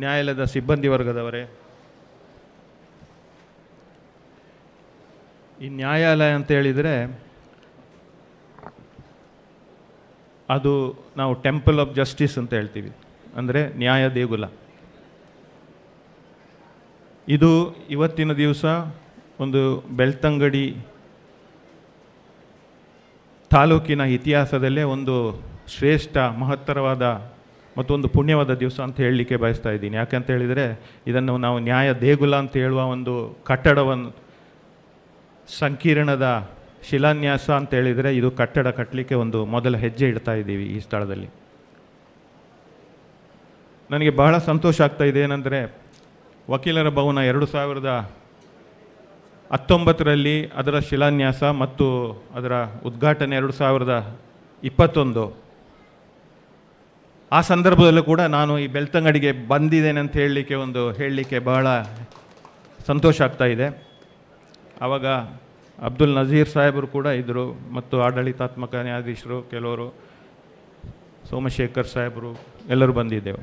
ನ್ಯಾಯಾಲಯದ ಸಿಬ್ಬಂದಿ ವರ್ಗದವರೇ, ಈ ನ್ಯಾಯಾಲಯ ಅಂತ ಹೇಳಿದರೆ ಅದು ನಾವು ಟೆಂಪಲ್ ಆಫ್ ಜಸ್ಟಿಸ್ ಅಂತ ಹೇಳ್ತೀವಿ, ಅಂದರೆ ನ್ಯಾಯ ದೇಗುಲ. ಇದು ಇವತ್ತಿನ ದಿವಸ ಒಂದು ಬೆಳ್ತಂಗಡಿ ತಾಲೂಕಿನ ಇತಿಹಾಸದಲ್ಲೇ ಒಂದು ಶ್ರೇಷ್ಠ ಮಹತ್ತರವಾದ ಮತ್ತೊಂದು ಪುಣ್ಯವಾದ ದಿವಸ ಅಂತ ಹೇಳಲಿಕ್ಕೆ ಬಯಸ್ತಾ ಇದ್ದೀನಿ. ಯಾಕಂತ ಹೇಳಿದರೆ ಇದನ್ನು ನಾವು ನ್ಯಾಯ ದೇಗುಲ ಅಂತ ಹೇಳುವ ಒಂದು ಕಟ್ಟಡವನ್ನು ಸಂಕೀರ್ಣದ ಶಿಲಾನ್ಯಾಸ ಅಂತ ಹೇಳಿದರೆ ಇದು ಕಟ್ಟಡ ಕಟ್ಟಲಿಕ್ಕೆ ಒಂದು ಮೊದಲ ಹೆಜ್ಜೆ ಇಡ್ತಾ ಇದ್ದೀವಿ ಈ ಸ್ಥಳದಲ್ಲಿ. ನನಗೆ ಬಹಳ ಸಂತೋಷ ಆಗ್ತಾ ಇದೆ. ಏನಂದರೆ ವಕೀಲರ ಭವನ 2019ರಲ್ಲಿ ಅದರ ಶಿಲಾನ್ಯಾಸ ಮತ್ತು ಅದರ ಉದ್ಘಾಟನೆ 2021. ಆ ಸಂದರ್ಭದಲ್ಲೂ ಕೂಡ ನಾನು ಈ ಬೆಳ್ತಂಗಡಿಗೆ ಬಂದಿದ್ದೇನೆ ಅಂತ ಹೇಳಲಿಕ್ಕೆ ಬಹಳ ಸಂತೋಷ ಆಗ್ತಾ ಇದೆ. ಆವಾಗ ಅಬ್ದುಲ್ ನಜೀರ್ ಸಾಹೇಬರು ಕೂಡ ಇದ್ದರು ಮತ್ತು ಆಡಳಿತಾತ್ಮಕ ನ್ಯಾಯಾಧೀಶರು ಕೆಲವರು, ಸೋಮಶೇಖರ್ ಸಾಹೇಬರು ಎಲ್ಲರೂ ಬಂದಿದ್ದೆವು.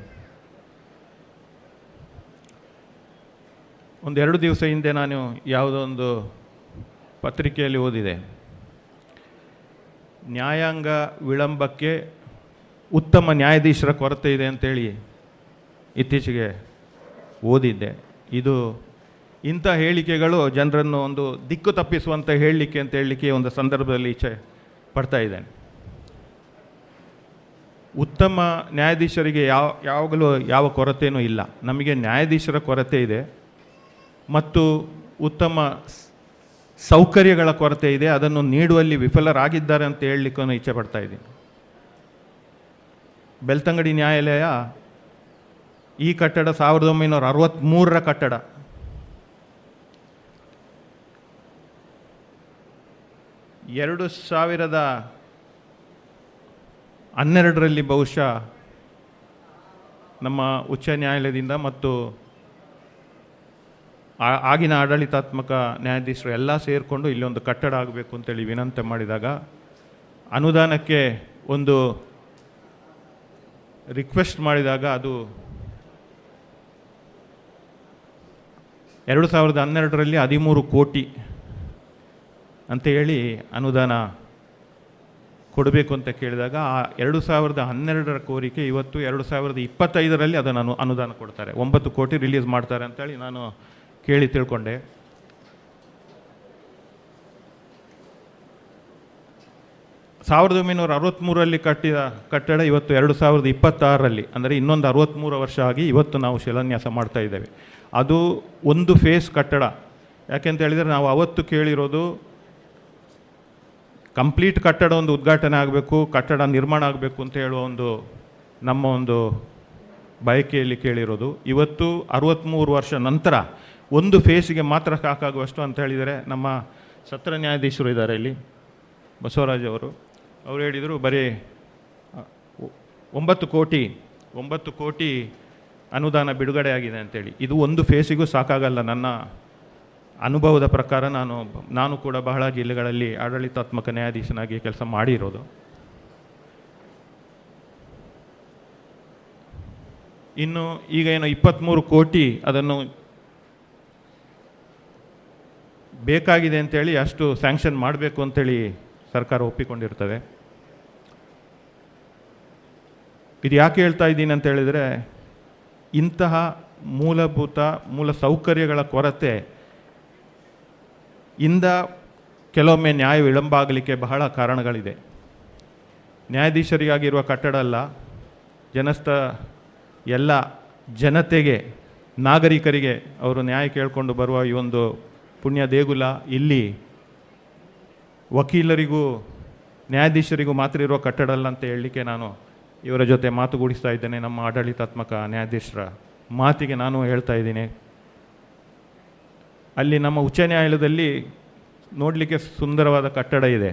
ಒಂದು 2 ದಿವಸ ಹಿಂದೆ ನಾನು ಯಾವುದೋ ಒಂದು ಪತ್ರಿಕೆಯಲ್ಲಿ ಓದಿದೆ, ನ್ಯಾಯಾಂಗ ವಿಳಂಬಕ್ಕೆ ಉತ್ತಮ ನ್ಯಾಯಾಧೀಶರ ಕೊರತೆ ಇದೆ ಅಂತೇಳಿ ಇತ್ತೀಚೆಗೆ ಓದಿದ್ದೆ. ಇದು ಇಂಥ ಹೇಳಿಕೆಗಳು ಜನರನ್ನು ಒಂದು ದಿಕ್ಕು ತಪ್ಪಿಸುವಂಥ ಹೇಳಲಿಕ್ಕೆ ಒಂದು ಸಂದರ್ಭದಲ್ಲಿ ಇಚ್ಛೆ ಪಡ್ತಾ ಇದ್ದೇನೆ. ಉತ್ತಮ ನ್ಯಾಯಾಧೀಶರಿಗೆ ಯಾವಾಗಲೂ ಯಾವ ಕೊರತೆಯೂ ಇಲ್ಲ. ನಮಗೆ ನ್ಯಾಯಾಧೀಶರ ಕೊರತೆ ಇದೆ ಮತ್ತು ಉತ್ತಮ ಸೌಕರ್ಯಗಳ ಕೊರತೆ ಇದೆ. ಅದನ್ನು ನೀಡುವಲ್ಲಿ ವಿಫಲರಾಗಿದ್ದಾರೆ ಅಂತ ಹೇಳಲಿಕ್ಕೂ ಇಚ್ಛೆ ಪಡ್ತಾ ಇದ್ದೀನಿ. ಬೆಳ್ತಂಗಡಿ ನ್ಯಾಯಾಲಯ ಈ ಕಟ್ಟಡ 1963ರ ಕಟ್ಟಡ. ಎರಡು 2012ರಲ್ಲಿ ಬಹುಶಃ ನಮ್ಮ ಉಚ್ಚ ನ್ಯಾಯಾಲಯದಿಂದ ಮತ್ತು ಆಗಿನ ಆಡಳಿತಾತ್ಮಕ ನ್ಯಾಯಾಧೀಶರು ಎಲ್ಲ ಸೇರಿಕೊಂಡು ಇಲ್ಲಿ ಒಂದು ಕಟ್ಟಡ ಆಗಬೇಕು ಅಂತೇಳಿ ವಿನಂತಿ ಮಾಡಿದಾಗ ಅನುದಾನಕ್ಕೆ ಒಂದು ರಿಕ್ವೆಸ್ಟ್ ಮಾಡಿದಾಗ ಅದು 2012ರಲ್ಲಿ 13 ಕೋಟಿ ಅಂತ ಹೇಳಿ ಅನುದಾನ ಕೊಡಬೇಕು ಅಂತ ಕೇಳಿದಾಗ ಆ 2012ರ ಕೋರಿಕೆ ಇವತ್ತು 2025ರಲ್ಲಿ ಅದನ್ನು ಅನುದಾನ ಕೊಡ್ತಾರೆ, 9 ಕೋಟಿ ರಿಲೀಸ್ ಮಾಡ್ತಾರೆ ಅಂತೇಳಿ ನಾನು ಕೇಳಿ ತಿಳ್ಕೊಂಡೆ. ಸಾವಿರದ 1963ರಲ್ಲಿ ಕಟ್ಟಿದ ಕಟ್ಟಡ ಇವತ್ತು 2026ರಲ್ಲಿ, ಅಂದರೆ ಇನ್ನೊಂದು 63 ವರ್ಷ ಆಗಿ ಇವತ್ತು ನಾವು ಶಿಲಾನ್ಯಾಸ ಮಾಡ್ತಾ ಇದ್ದೇವೆ. ಅದು ಒಂದು ಫೇಸ್ ಕಟ್ಟಡ. ಯಾಕೆಂತ ಹೇಳಿದರೆ ನಾವು ಅವತ್ತು ಕೇಳಿರೋದು ಕಂಪ್ಲೀಟ್ ಕಟ್ಟಡ ಒಂದು ಉದ್ಘಾಟನೆ ಆಗಬೇಕು, ಕಟ್ಟಡ ನಿರ್ಮಾಣ ಆಗಬೇಕು ಅಂತ ಹೇಳುವ ನಮ್ಮ ಒಂದು ಬಯಕೆಯಲ್ಲಿ ಕೇಳಿರೋದು. ಇವತ್ತು 63 ವರ್ಷ ನಂತರ ಒಂದು ಫೇಸಿಗೆ ಮಾತ್ರ ಸಾಕಾಗುವಷ್ಟು ಅಂತ ಹೇಳಿದರೆ ನಮ್ಮ ಸತ್ರ ನ್ಯಾಯಾಧೀಶರು ಇದ್ದಾರೆ ಇಲ್ಲಿ, ಬಸವರಾಜ್ ಅವರು ಹೇಳಿದರು ಬರೀ 9 ಕೋಟಿ ಅನುದಾನ ಬಿಡುಗಡೆ ಆಗಿದೆ ಅಂತೇಳಿ. ಇದು ಒಂದು ಫೇಸಿಗೂ ಸಾಕಾಗಲ್ಲ. ನನ್ನ ಅನುಭವದ ಪ್ರಕಾರ ನಾನು ಕೂಡ ಬಹಳ ಜಿಲ್ಲೆಗಳಲ್ಲಿ ಆಡಳಿತಾತ್ಮಕ ನ್ಯಾಯಾಧೀಶನಾಗಿ ಕೆಲಸ ಮಾಡಿರೋದು. ಇನ್ನು ಈಗ ಏನು 23 ಕೋಟಿ ಅದನ್ನು ಬೇಕಾಗಿದೆ ಅಂತೇಳಿ ಅಷ್ಟು ಸ್ಯಾಂಕ್ಷನ್ ಮಾಡಬೇಕು ಅಂತೇಳಿ ಸರ್ಕಾರ ಒಪ್ಪಿಕೊಂಡಿರ್ತದೆ. ಇದು ಯಾಕೆ ಹೇಳ್ತಾ ಇದ್ದೀನಿ ಅಂತ ಹೇಳಿದರೆ, ಇಂತಹ ಮೂಲ ಸೌಕರ್ಯಗಳ ಕೊರತೆ ಇಂದ ಕೆಲವೊಮ್ಮೆ ನ್ಯಾಯ ವಿಳಂಬ ಆಗಲಿಕ್ಕೆ ಬಹಳ ಕಾರಣಗಳಿದೆ. ನ್ಯಾಯಾಧೀಶರಿಗಾಗಿರುವ ಕಟ್ಟಡ ಅಲ್ಲ, ಎಲ್ಲ ಜನತೆಗೆ, ನಾಗರಿಕರಿಗೆ ಅವರು ನ್ಯಾಯ ಕೇಳಿಕೊಂಡು ಬರುವ ಈ ಒಂದು ಪುಣ್ಯ ದೇಗುಲ ಇಲ್ಲಿ ವಕೀಲರಿಗೂ ನ್ಯಾಯಾಧೀಶರಿಗೂ ಮಾತ್ರ ಇರುವ ಕಟ್ಟಡ ಅಲ್ಲ ಅಂತ ಹೇಳಲಿಕ್ಕೆ ನಾನು ಇವರ ಜೊತೆ ಮಾತುಗೂಡಿಸ್ತಾ ಇದ್ದೇನೆ. ನಮ್ಮ ಆಡಳಿತಾತ್ಮಕ ನ್ಯಾಯಾಧೀಶರ ಮಾತಿಗೆ ನಾನು ಹೇಳ್ತಾ ಇದ್ದೀನಿ. ಅಲ್ಲಿ ನಮ್ಮ ಉಚ್ಚ ನ್ಯಾಯಾಲಯದಲ್ಲಿ ನೋಡಲಿಕ್ಕೆ ಸುಂದರವಾದ ಕಟ್ಟಡ ಇದೆ,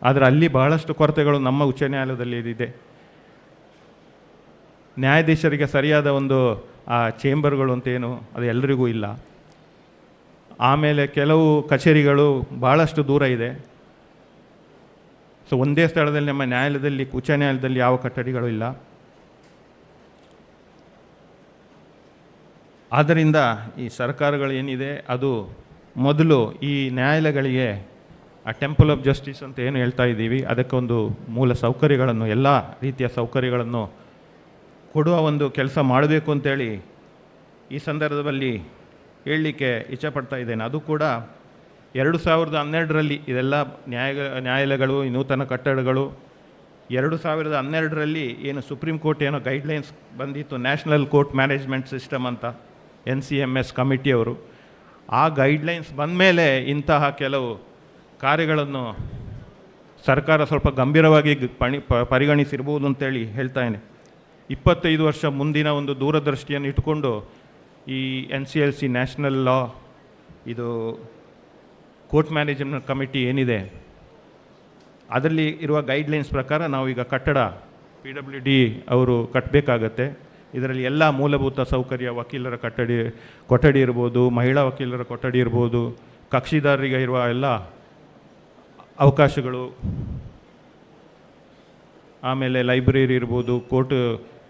ಆದರೆ ಅಲ್ಲಿ ಬಹಳಷ್ಟು ಕೊರತೆಗಳು ನಮ್ಮ ಉಚ್ಚ ನ್ಯಾಯಾಲಯದಲ್ಲಿ ಇದೆ. ನ್ಯಾಯಾಧೀಶರಿಗೆ ಸರಿಯಾದ ಒಂದು ಚೇಂಬರ್ಗಳು ಅಂತೇನು ಅದು ಎಲ್ಲರಿಗೂ ಇಲ್ಲ. ಆಮೇಲೆ ಕೆಲವು ಕಚೇರಿಗಳು ಭಾಳಷ್ಟು ದೂರ ಇದೆ. ಸೊ ಒಂದೇ ಸ್ಥಳದಲ್ಲಿ ನಮ್ಮ ನ್ಯಾಯಾಲಯದಲ್ಲಿ, ಉಚ್ಚ ನ್ಯಾಯಾಲಯದಲ್ಲಿ ಯಾವ ಕಟ್ಟಡಗಳು ಇಲ್ಲ. ಆದ್ದರಿಂದ ಈ ಸರ್ಕಾರಗಳು ಏನಿದೆ ಅದು ಮೊದಲು ಈ ನ್ಯಾಯಾಲಯಗಳಿಗೆ ಆ ಟೆಂಪಲ್ ಆಫ್ ಜಸ್ಟಿಸ್ ಅಂತ ಏನು ಹೇಳ್ತಾ ಇದ್ದೀವಿ ಅದಕ್ಕೊಂದು ಮೂಲ ಸೌಕರ್ಯಗಳನ್ನು ಎಲ್ಲ ರೀತಿಯ ಸೌಕರ್ಯಗಳನ್ನು ಕೊಡುವ ಒಂದು ಕೆಲಸ ಮಾಡಬೇಕು ಅಂತೇಳಿ ಈ ಸಂದರ್ಭದಲ್ಲಿ ಹೇಳಲಿಕ್ಕೆ ಇಚ್ಛಪಡ್ತಾ ಇದ್ದೇನೆ. ಅದು ಕೂಡ 2012ರಲ್ಲಿ ಇದೆಲ್ಲ ನ್ಯಾಯಾಲಯಗಳು ಈ ನೂತನ ಕಟ್ಟಡಗಳು 2012ರಲ್ಲಿ ಏನು ಸುಪ್ರೀಂ ಕೋರ್ಟ್ ಏನೋ ಗೈಡ್ಲೈನ್ಸ್ ಬಂದಿತ್ತು, ನ್ಯಾಷನಲ್ ಕೋರ್ಟ್ ಮ್ಯಾನೇಜ್ಮೆಂಟ್ ಸಿಸ್ಟಮ್ ಅಂತ NCMS ಕಮಿಟಿಯವರು. ಆ ಗೈಡ್ಲೈನ್ಸ್ ಬಂದ ಮೇಲೆ ಇಂತಹ ಕೆಲವು ಕಾರ್ಯಗಳನ್ನು ಸರ್ಕಾರ ಸ್ವಲ್ಪ ಗಂಭೀರವಾಗಿ ಪರಿಗಣಿಸಿರ್ಬೋದು ಅಂತೇಳಿ ಹೇಳ್ತಾಯಿನೆ. 25 ವರ್ಷ ಮುಂದಿನ ಒಂದು ದೂರದೃಷ್ಟಿಯನ್ನು ಇಟ್ಟುಕೊಂಡು ಈ NCLC ನ್ಯಾಷನಲ್ ಲಾ ಇದು ಕೋರ್ಟ್ ಮ್ಯಾನೇಜ್ಮೆಂಟ್ ಕಮಿಟಿ ಏನಿದೆ ಅದರಲ್ಲಿ ಇರುವ ಗೈಡ್ಲೈನ್ಸ್ ಪ್ರಕಾರ ನಾವೀಗ ಕಟ್ಟಡ PWD ಅವರು ಕಟ್ಟಬೇಕಾಗತ್ತೆ. ಇದರಲ್ಲಿ ಎಲ್ಲ ಮೂಲಭೂತ ಸೌಕರ್ಯ, ವಕೀಲರ ಕೊಠಡಿ ಇರ್ಬೋದು, ಮಹಿಳಾ ವಕೀಲರ ಕೊಠಡಿ ಇರ್ಬೋದು, ಕಕ್ಷಿದಾರರಿಗೆ ಇರುವ ಎಲ್ಲ ಅವಕಾಶಗಳು, ಆಮೇಲೆ ಲೈಬ್ರರಿ ಇರ್ಬೋದು, ಕೋರ್ಟ್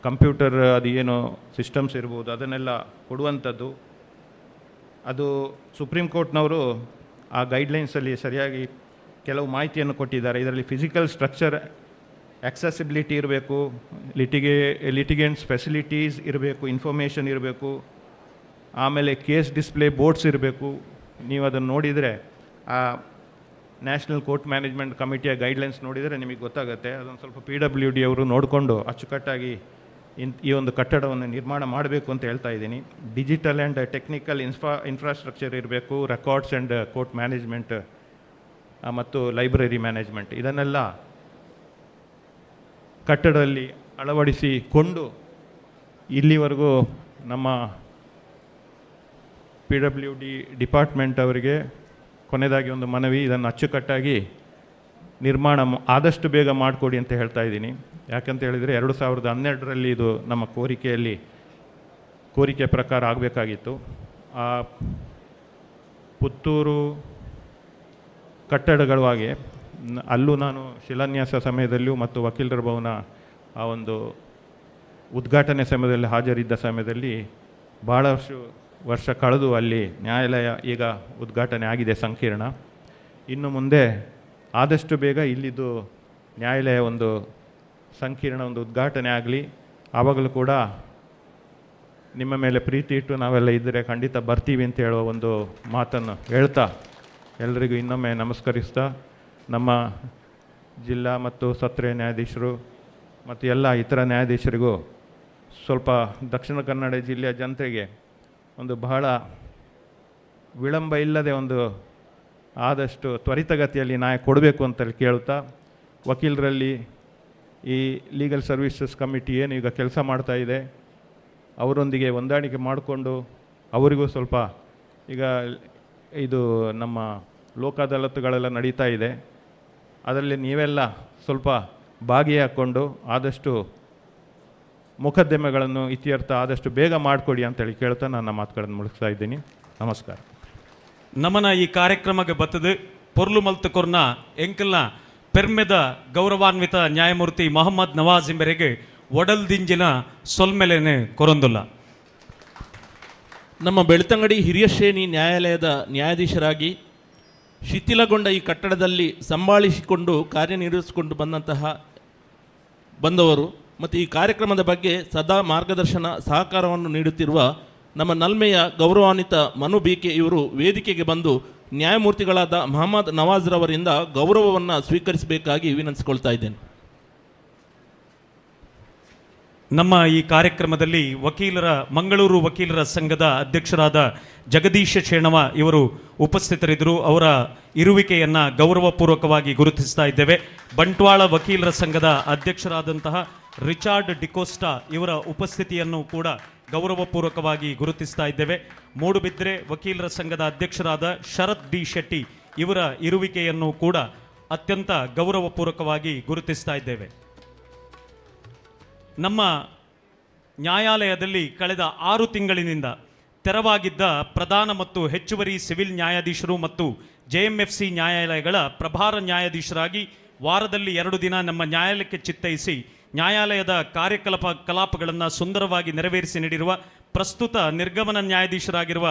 ಕಂಪ್ಯೂಟರ್ ಅದು ಏನು ಸಿಸ್ಟಮ್ಸ್ ಇರ್ಬೋದು ಅದನ್ನೆಲ್ಲ ಕೊಡುವಂಥದ್ದು. ಅದು ಸುಪ್ರೀಂ ಕೋರ್ಟ್ನವರು ಆ ಗೈಡ್ಲೈನ್ಸಲ್ಲಿ ಸರಿಯಾಗಿ ಕೆಲವು ಮಾಹಿತಿಯನ್ನು ಕೊಟ್ಟಿದ್ದಾರೆ. ಇದರಲ್ಲಿ ಫಿಸಿಕಲ್ ಸ್ಟ್ರಕ್ಚರ್ ಆಕ್ಸೆಸಿಬಿಲಿಟಿ ಇರಬೇಕು, ಲಿಟಿಗೇಂಟ್ಸ್ ಫೆಸಿಲಿಟೀಸ್ ಇರಬೇಕು, ಇನ್ಫಾರ್ಮೇಷನ್ ಇರಬೇಕು, ಆಮೇಲೆ ಕೇಸ್ ಡಿಸ್ಪ್ಲೇ ಬೋರ್ಡ್ಸ್ ಇರಬೇಕು. ನೀವು ಅದನ್ನು ನೋಡಿದರೆ ಆ ನ್ಯಾಷನಲ್ ಕೋರ್ಟ್ ಮ್ಯಾನೇಜ್ಮೆಂಟ್ ಕಮಿಟಿಯ ಗೈಡ್ಲೈನ್ಸ್ ನೋಡಿದರೆ ನಿಮಗೆ ಗೊತ್ತಾಗುತ್ತೆ. ಅದೊಂದು ಸ್ವಲ್ಪ PWD ಅವರು ನೋಡಿಕೊಂಡು ಅಚ್ಚುಕಟ್ಟಾಗಿ ಈ ಒಂದು ಕಟ್ಟಡವನ್ನು ನಿರ್ಮಾಣ ಮಾಡಬೇಕು ಅಂತ ಹೇಳ್ತಾ ಇದ್ದೀನಿ. ಡಿಜಿಟಲ್ ಆ್ಯಂಡ್ ಟೆಕ್ನಿಕಲ್ ಇನ್ಫ್ರಾಸ್ಟ್ರಕ್ಚರ್ ಇರಬೇಕು, ರೆಕಾರ್ಡ್ಸ್ ಆ್ಯಂಡ್ ಕೋರ್ಟ್ ಮ್ಯಾನೇಜ್ಮೆಂಟ್ ಮತ್ತು ಲೈಬ್ರರಿ ಮ್ಯಾನೇಜ್ಮೆಂಟ್ ಇದನ್ನೆಲ್ಲ ಕಟ್ಟಡದಲ್ಲಿ ಅಳವಡಿಸಿಕೊಂಡು ಇಲ್ಲಿವರೆಗೂ ನಮ್ಮ PWD ಡಿಪಾರ್ಟ್ಮೆಂಟ್ ಅವರಿಗೆ ಕೊನೆಯದಾಗಿ ಒಂದು ಮನವಿ, ಇದನ್ನು ಅಚ್ಚುಕಟ್ಟಾಗಿ ನಿರ್ಮಾಣ ಆದಷ್ಟು ಬೇಗ ಮಾಡಿಕೊಡಿ ಅಂತ ಹೇಳ್ತಾ ಇದ್ದೀನಿ. ಯಾಕಂತ ಹೇಳಿದರೆ 2012ರಲ್ಲಿ ಇದು ನಮ್ಮ ಕೋರಿಕೆ ಪ್ರಕಾರ ಆಗಬೇಕಾಗಿತ್ತು. ಆ ಪುತ್ತೂರು ಕಟ್ಟಡಗಳ ಹಾಗೆ ಅಲ್ಲೂ ನಾನು ಶಿಲಾನ್ಯಾಸ ಸಮಯದಲ್ಲೂ ಮತ್ತು ವಕೀಲರ ಭವನ ಆ ಒಂದು ಉದ್ಘಾಟನೆ ಸಮಯದಲ್ಲಿ ಹಾಜರಿದ್ದ ಸಮಯದಲ್ಲಿ ಭಾಳಷ್ಟು ವರ್ಷ ಕಳೆದು ಅಲ್ಲಿ ನ್ಯಾಯಾಲಯ ಈಗ ಉದ್ಘಾಟನೆ ಆಗಿದೆ ಸಂಕೀರ್ಣ. ಇನ್ನು ಮುಂದೆ ಆದಷ್ಟು ಬೇಗ ಇಲ್ಲಿದ್ದು ನ್ಯಾಯಾಲಯ ಒಂದು ಸಂಕೀರ್ಣ ಒಂದು ಉದ್ಘಾಟನೆ ಆಗಲಿ. ಆವಾಗಲೂ ಕೂಡ ನಿಮ್ಮ ಮೇಲೆ ಪ್ರೀತಿ ಇಟ್ಟು ನಾವೆಲ್ಲ ಇದ್ದರೆ ಖಂಡಿತ ಬರ್ತೀವಿ ಅಂತ ಹೇಳುವ ಒಂದು ಮಾತನ್ನು ಹೇಳ್ತಾ ಎಲ್ಲರಿಗೂ ಇನ್ನೊಮ್ಮೆ ನಮಸ್ಕರಿಸ್ತಾ ನಮ್ಮ ಜಿಲ್ಲಾ ಮತ್ತು ಸತ್ರ ನ್ಯಾಯಾಧೀಶರು ಮತ್ತು ಎಲ್ಲ ಇತರ ನ್ಯಾಯಾಧೀಶರಿಗೂ ಸ್ವಲ್ಪ ದಕ್ಷಿಣ ಕನ್ನಡ ಜಿಲ್ಲೆಯ ಜನತೆಗೆ ಒಂದು ಬಹಳ ವಿಳಂಬ ಇಲ್ಲದೆ ಒಂದು ಆದಷ್ಟು ತ್ವರಿತಗತಿಯಲ್ಲಿ ನ್ಯಾಯ ಕೊಡಬೇಕು ಅಂತೇಳಿ ಕೇಳ್ತಾ, ವಕೀಲರಲ್ಲಿ ಈ ಲೀಗಲ್ ಸರ್ವಿಸಸ್ ಕಮಿಟಿ ಏನು ಈಗ ಕೆಲಸ ಮಾಡ್ತಾ ಇದೆ ಅವರೊಂದಿಗೆ ಹೊಂದಾಣಿಕೆ ಮಾಡಿಕೊಂಡು ಅವರಿಗೂ ಸ್ವಲ್ಪ ಈಗ ಇದು ನಮ್ಮ ಲೋಕ ಅದಾಲತ್ಗಳೆಲ್ಲ ನಡೀತಾ ಇದೆ, ಅದರಲ್ಲಿ ನೀವೆಲ್ಲ ಸ್ವಲ್ಪ ಭಾಗಿಯಾಕೊಂಡು ಆದಷ್ಟು ಮೊಕದ್ದಮೆಗಳನ್ನು ಇತ್ಯರ್ಥ ಆದಷ್ಟು ಬೇಗ ಮಾಡಿಕೊಡಿ ಅಂತೇಳಿ ಕೇಳ್ತಾ ನನ್ನ ಮಾತುಗಳನ್ನು ಮುಗಿಸ್ತಾ ಇದ್ದೀನಿ. ನಮಸ್ಕಾರ. ನಮನ ಈ ಕಾರ್ಯಕ್ರಮಕ್ಕೆ ಬತ್ತದು ಪೊರ್ಲು ಮಲ್ತುಕೊರ್ನ ಎಂಕಲ್ನ ಪೆರ್ಮೆದ ಗೌರವಾನ್ವಿತ ನ್ಯಾಯಮೂರ್ತಿ ಮೊಹಮ್ಮದ್ ನವಾಜ್ ಎಂಬರಿಗೆ ಒಡಲ್ದಿಂಜಿನ ಸೊಲ್ಮೆಲೆನೆ ಕೊರೊಂದುಲ್ಲ. ನಮ್ಮ ಬೆಳ್ತಂಗಡಿ ಹಿರಿಯ ಶ್ರೇಣಿ ನ್ಯಾಯಾಲಯದ ನ್ಯಾಯಾಧೀಶರಾಗಿ ಶಿಥಿಲಗೊಂಡ ಈ ಕಟ್ಟಡದಲ್ಲಿ ಸಂಭಾಳಿಸಿಕೊಂಡು ಕಾರ್ಯನಿರ್ವಹಿಸಿಕೊಂಡು ಬಂದವರು ಮತ್ತು ಈ ಕಾರ್ಯಕ್ರಮದ ಬಗ್ಗೆ ಸದಾ ಮಾರ್ಗದರ್ಶನ ಸಹಕಾರವನ್ನು ನೀಡುತ್ತಿರುವ ನಮ್ಮ ನಲ್ಮೆಯ ಗೌರವಾನ್ವಿತ ಮನು ಬಿಕೆ ಇವರು ವೇದಿಕೆಗೆ ಬಂದು ನ್ಯಾಯಮೂರ್ತಿಗಳಾದ ಮೊಹಮ್ಮದ್ ನವಾಜ್ರವರಿಂದ ಗೌರವವನ್ನು ಸ್ವೀಕರಿಸಬೇಕಾಗಿ ವಿನಂತಿಸಿಕೊಳ್ತಾ ಇದ್ದೇನೆ. ನಮ್ಮ ಈ ಕಾರ್ಯಕ್ರಮದಲ್ಲಿ ಮಂಗಳೂರು ವಕೀಲರ ಸಂಘದ ಅಧ್ಯಕ್ಷರಾದ ಜಗದೀಶ ಶೇಣವ ಇವರು ಉಪಸ್ಥಿತರಿದ್ದರು. ಅವರ ಇರುವಿಕೆಯನ್ನು ಗೌರವಪೂರ್ವಕವಾಗಿ ಗುರುತಿಸ್ತಾ ಇದ್ದೇವೆ. ಬಂಟ್ವಾಳ ವಕೀಲರ ಸಂಘದ ಅಧ್ಯಕ್ಷರಾದಂತಹ ರಿಚಾರ್ಡ್ ಡಿಕೋಸ್ಟಾ ಇವರ ಉಪಸ್ಥಿತಿಯನ್ನು ಕೂಡ ಗೌರವಪೂರ್ವಕವಾಗಿ ಗುರುತಿಸ್ತಾ ಇದ್ದೇವೆ. ಮೂಡುಬಿದ್ರೆ ವಕೀಲರ ಸಂಘದ ಅಧ್ಯಕ್ಷರಾದ ಶರತ್ ಡಿ ಶೆಟ್ಟಿ ಇವರ ಇರುವಿಕೆಯನ್ನು ಕೂಡ ಅತ್ಯಂತ ಗೌರವಪೂರ್ವಕವಾಗಿ ಗುರುತಿಸ್ತಾ ಇದ್ದೇವೆ. ನಮ್ಮ ನ್ಯಾಯಾಲಯದಲ್ಲಿ ಕಳೆದ 6 ತಿಂಗಳಿನಿಂದ ತೆರವಾಗಿದ್ದ ಪ್ರಧಾನ ಮತ್ತು ಹೆಚ್ಚುವರಿ ಸಿವಿಲ್ ನ್ಯಾಯಾಧೀಶರು ಮತ್ತು JMFC ನ್ಯಾಯಾಲಯಗಳ ಪ್ರಭಾರ ನ್ಯಾಯಾಧೀಶರಾಗಿ ವಾರದಲ್ಲಿ 2 ದಿನ ನಮ್ಮ ನ್ಯಾಯಾಲಯಕ್ಕೆ ಚಿತ್ತೈಸಿ ನ್ಯಾಯಾಲಯದ ಕಲಾಪಗಳನ್ನು ಸುಂದರವಾಗಿ ನೆರವೇರಿಸಿ ನೀಡಿರುವ ಪ್ರಸ್ತುತ ನಿರ್ಗಮನ ನ್ಯಾಯಾಧೀಶರಾಗಿರುವ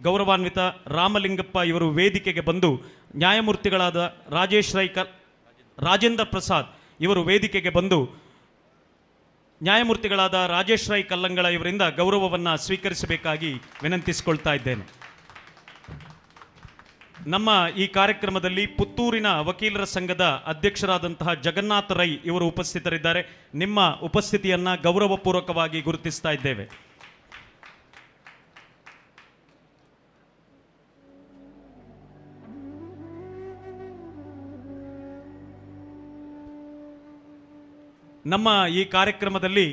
ಗೌರವಾನ್ವಿತ ರಾಮಲಿಂಗಪ್ಪ ಇವರು ವೇದಿಕೆಗೆ ಬಂದು ನ್ಯಾಯಮೂರ್ತಿಗಳಾದ ರಾಜೇಂದ್ರ ಪ್ರಸಾದ್ ಇವರು ವೇದಿಕೆಗೆ ಬಂದು ನ್ಯಾಯಮೂರ್ತಿಗಳಾದ ರಾಜೇಶ್ ರೈ ಕಲ್ಲಂಗಳ ಇವರಿಂದ ಗೌರವವನ್ನು ಸ್ವೀಕರಿಸಬೇಕಾಗಿ ವಿನಂತಿಸಿಕೊಳ್ತಾ ಇದ್ದೇನೆ. ನಮ್ಮ ಈ ಕಾರ್ಯಕ್ರಮದಲ್ಲಿ ಪುತ್ತೂರಿನ ವಕೀಲರ ಸಂಘದ ಅಧ್ಯಕ್ಷರಾದಂತಹ ಜಗನ್ನಾಥ ರೈ ಇವರು ಉಪಸ್ಥಿತರಿದ್ದಾರೆ. ನಿಮ್ಮ ಉಪಸ್ಥಿತಿಯನ್ನು ಗೌರವಪೂರ್ವಕವಾಗಿ ಗುರುತಿಸ್ತಾ ಇದ್ದೇವೆ. ನಮ್ಮ ಈ ಕಾರ್ಯಕ್ರಮದಲ್ಲಿ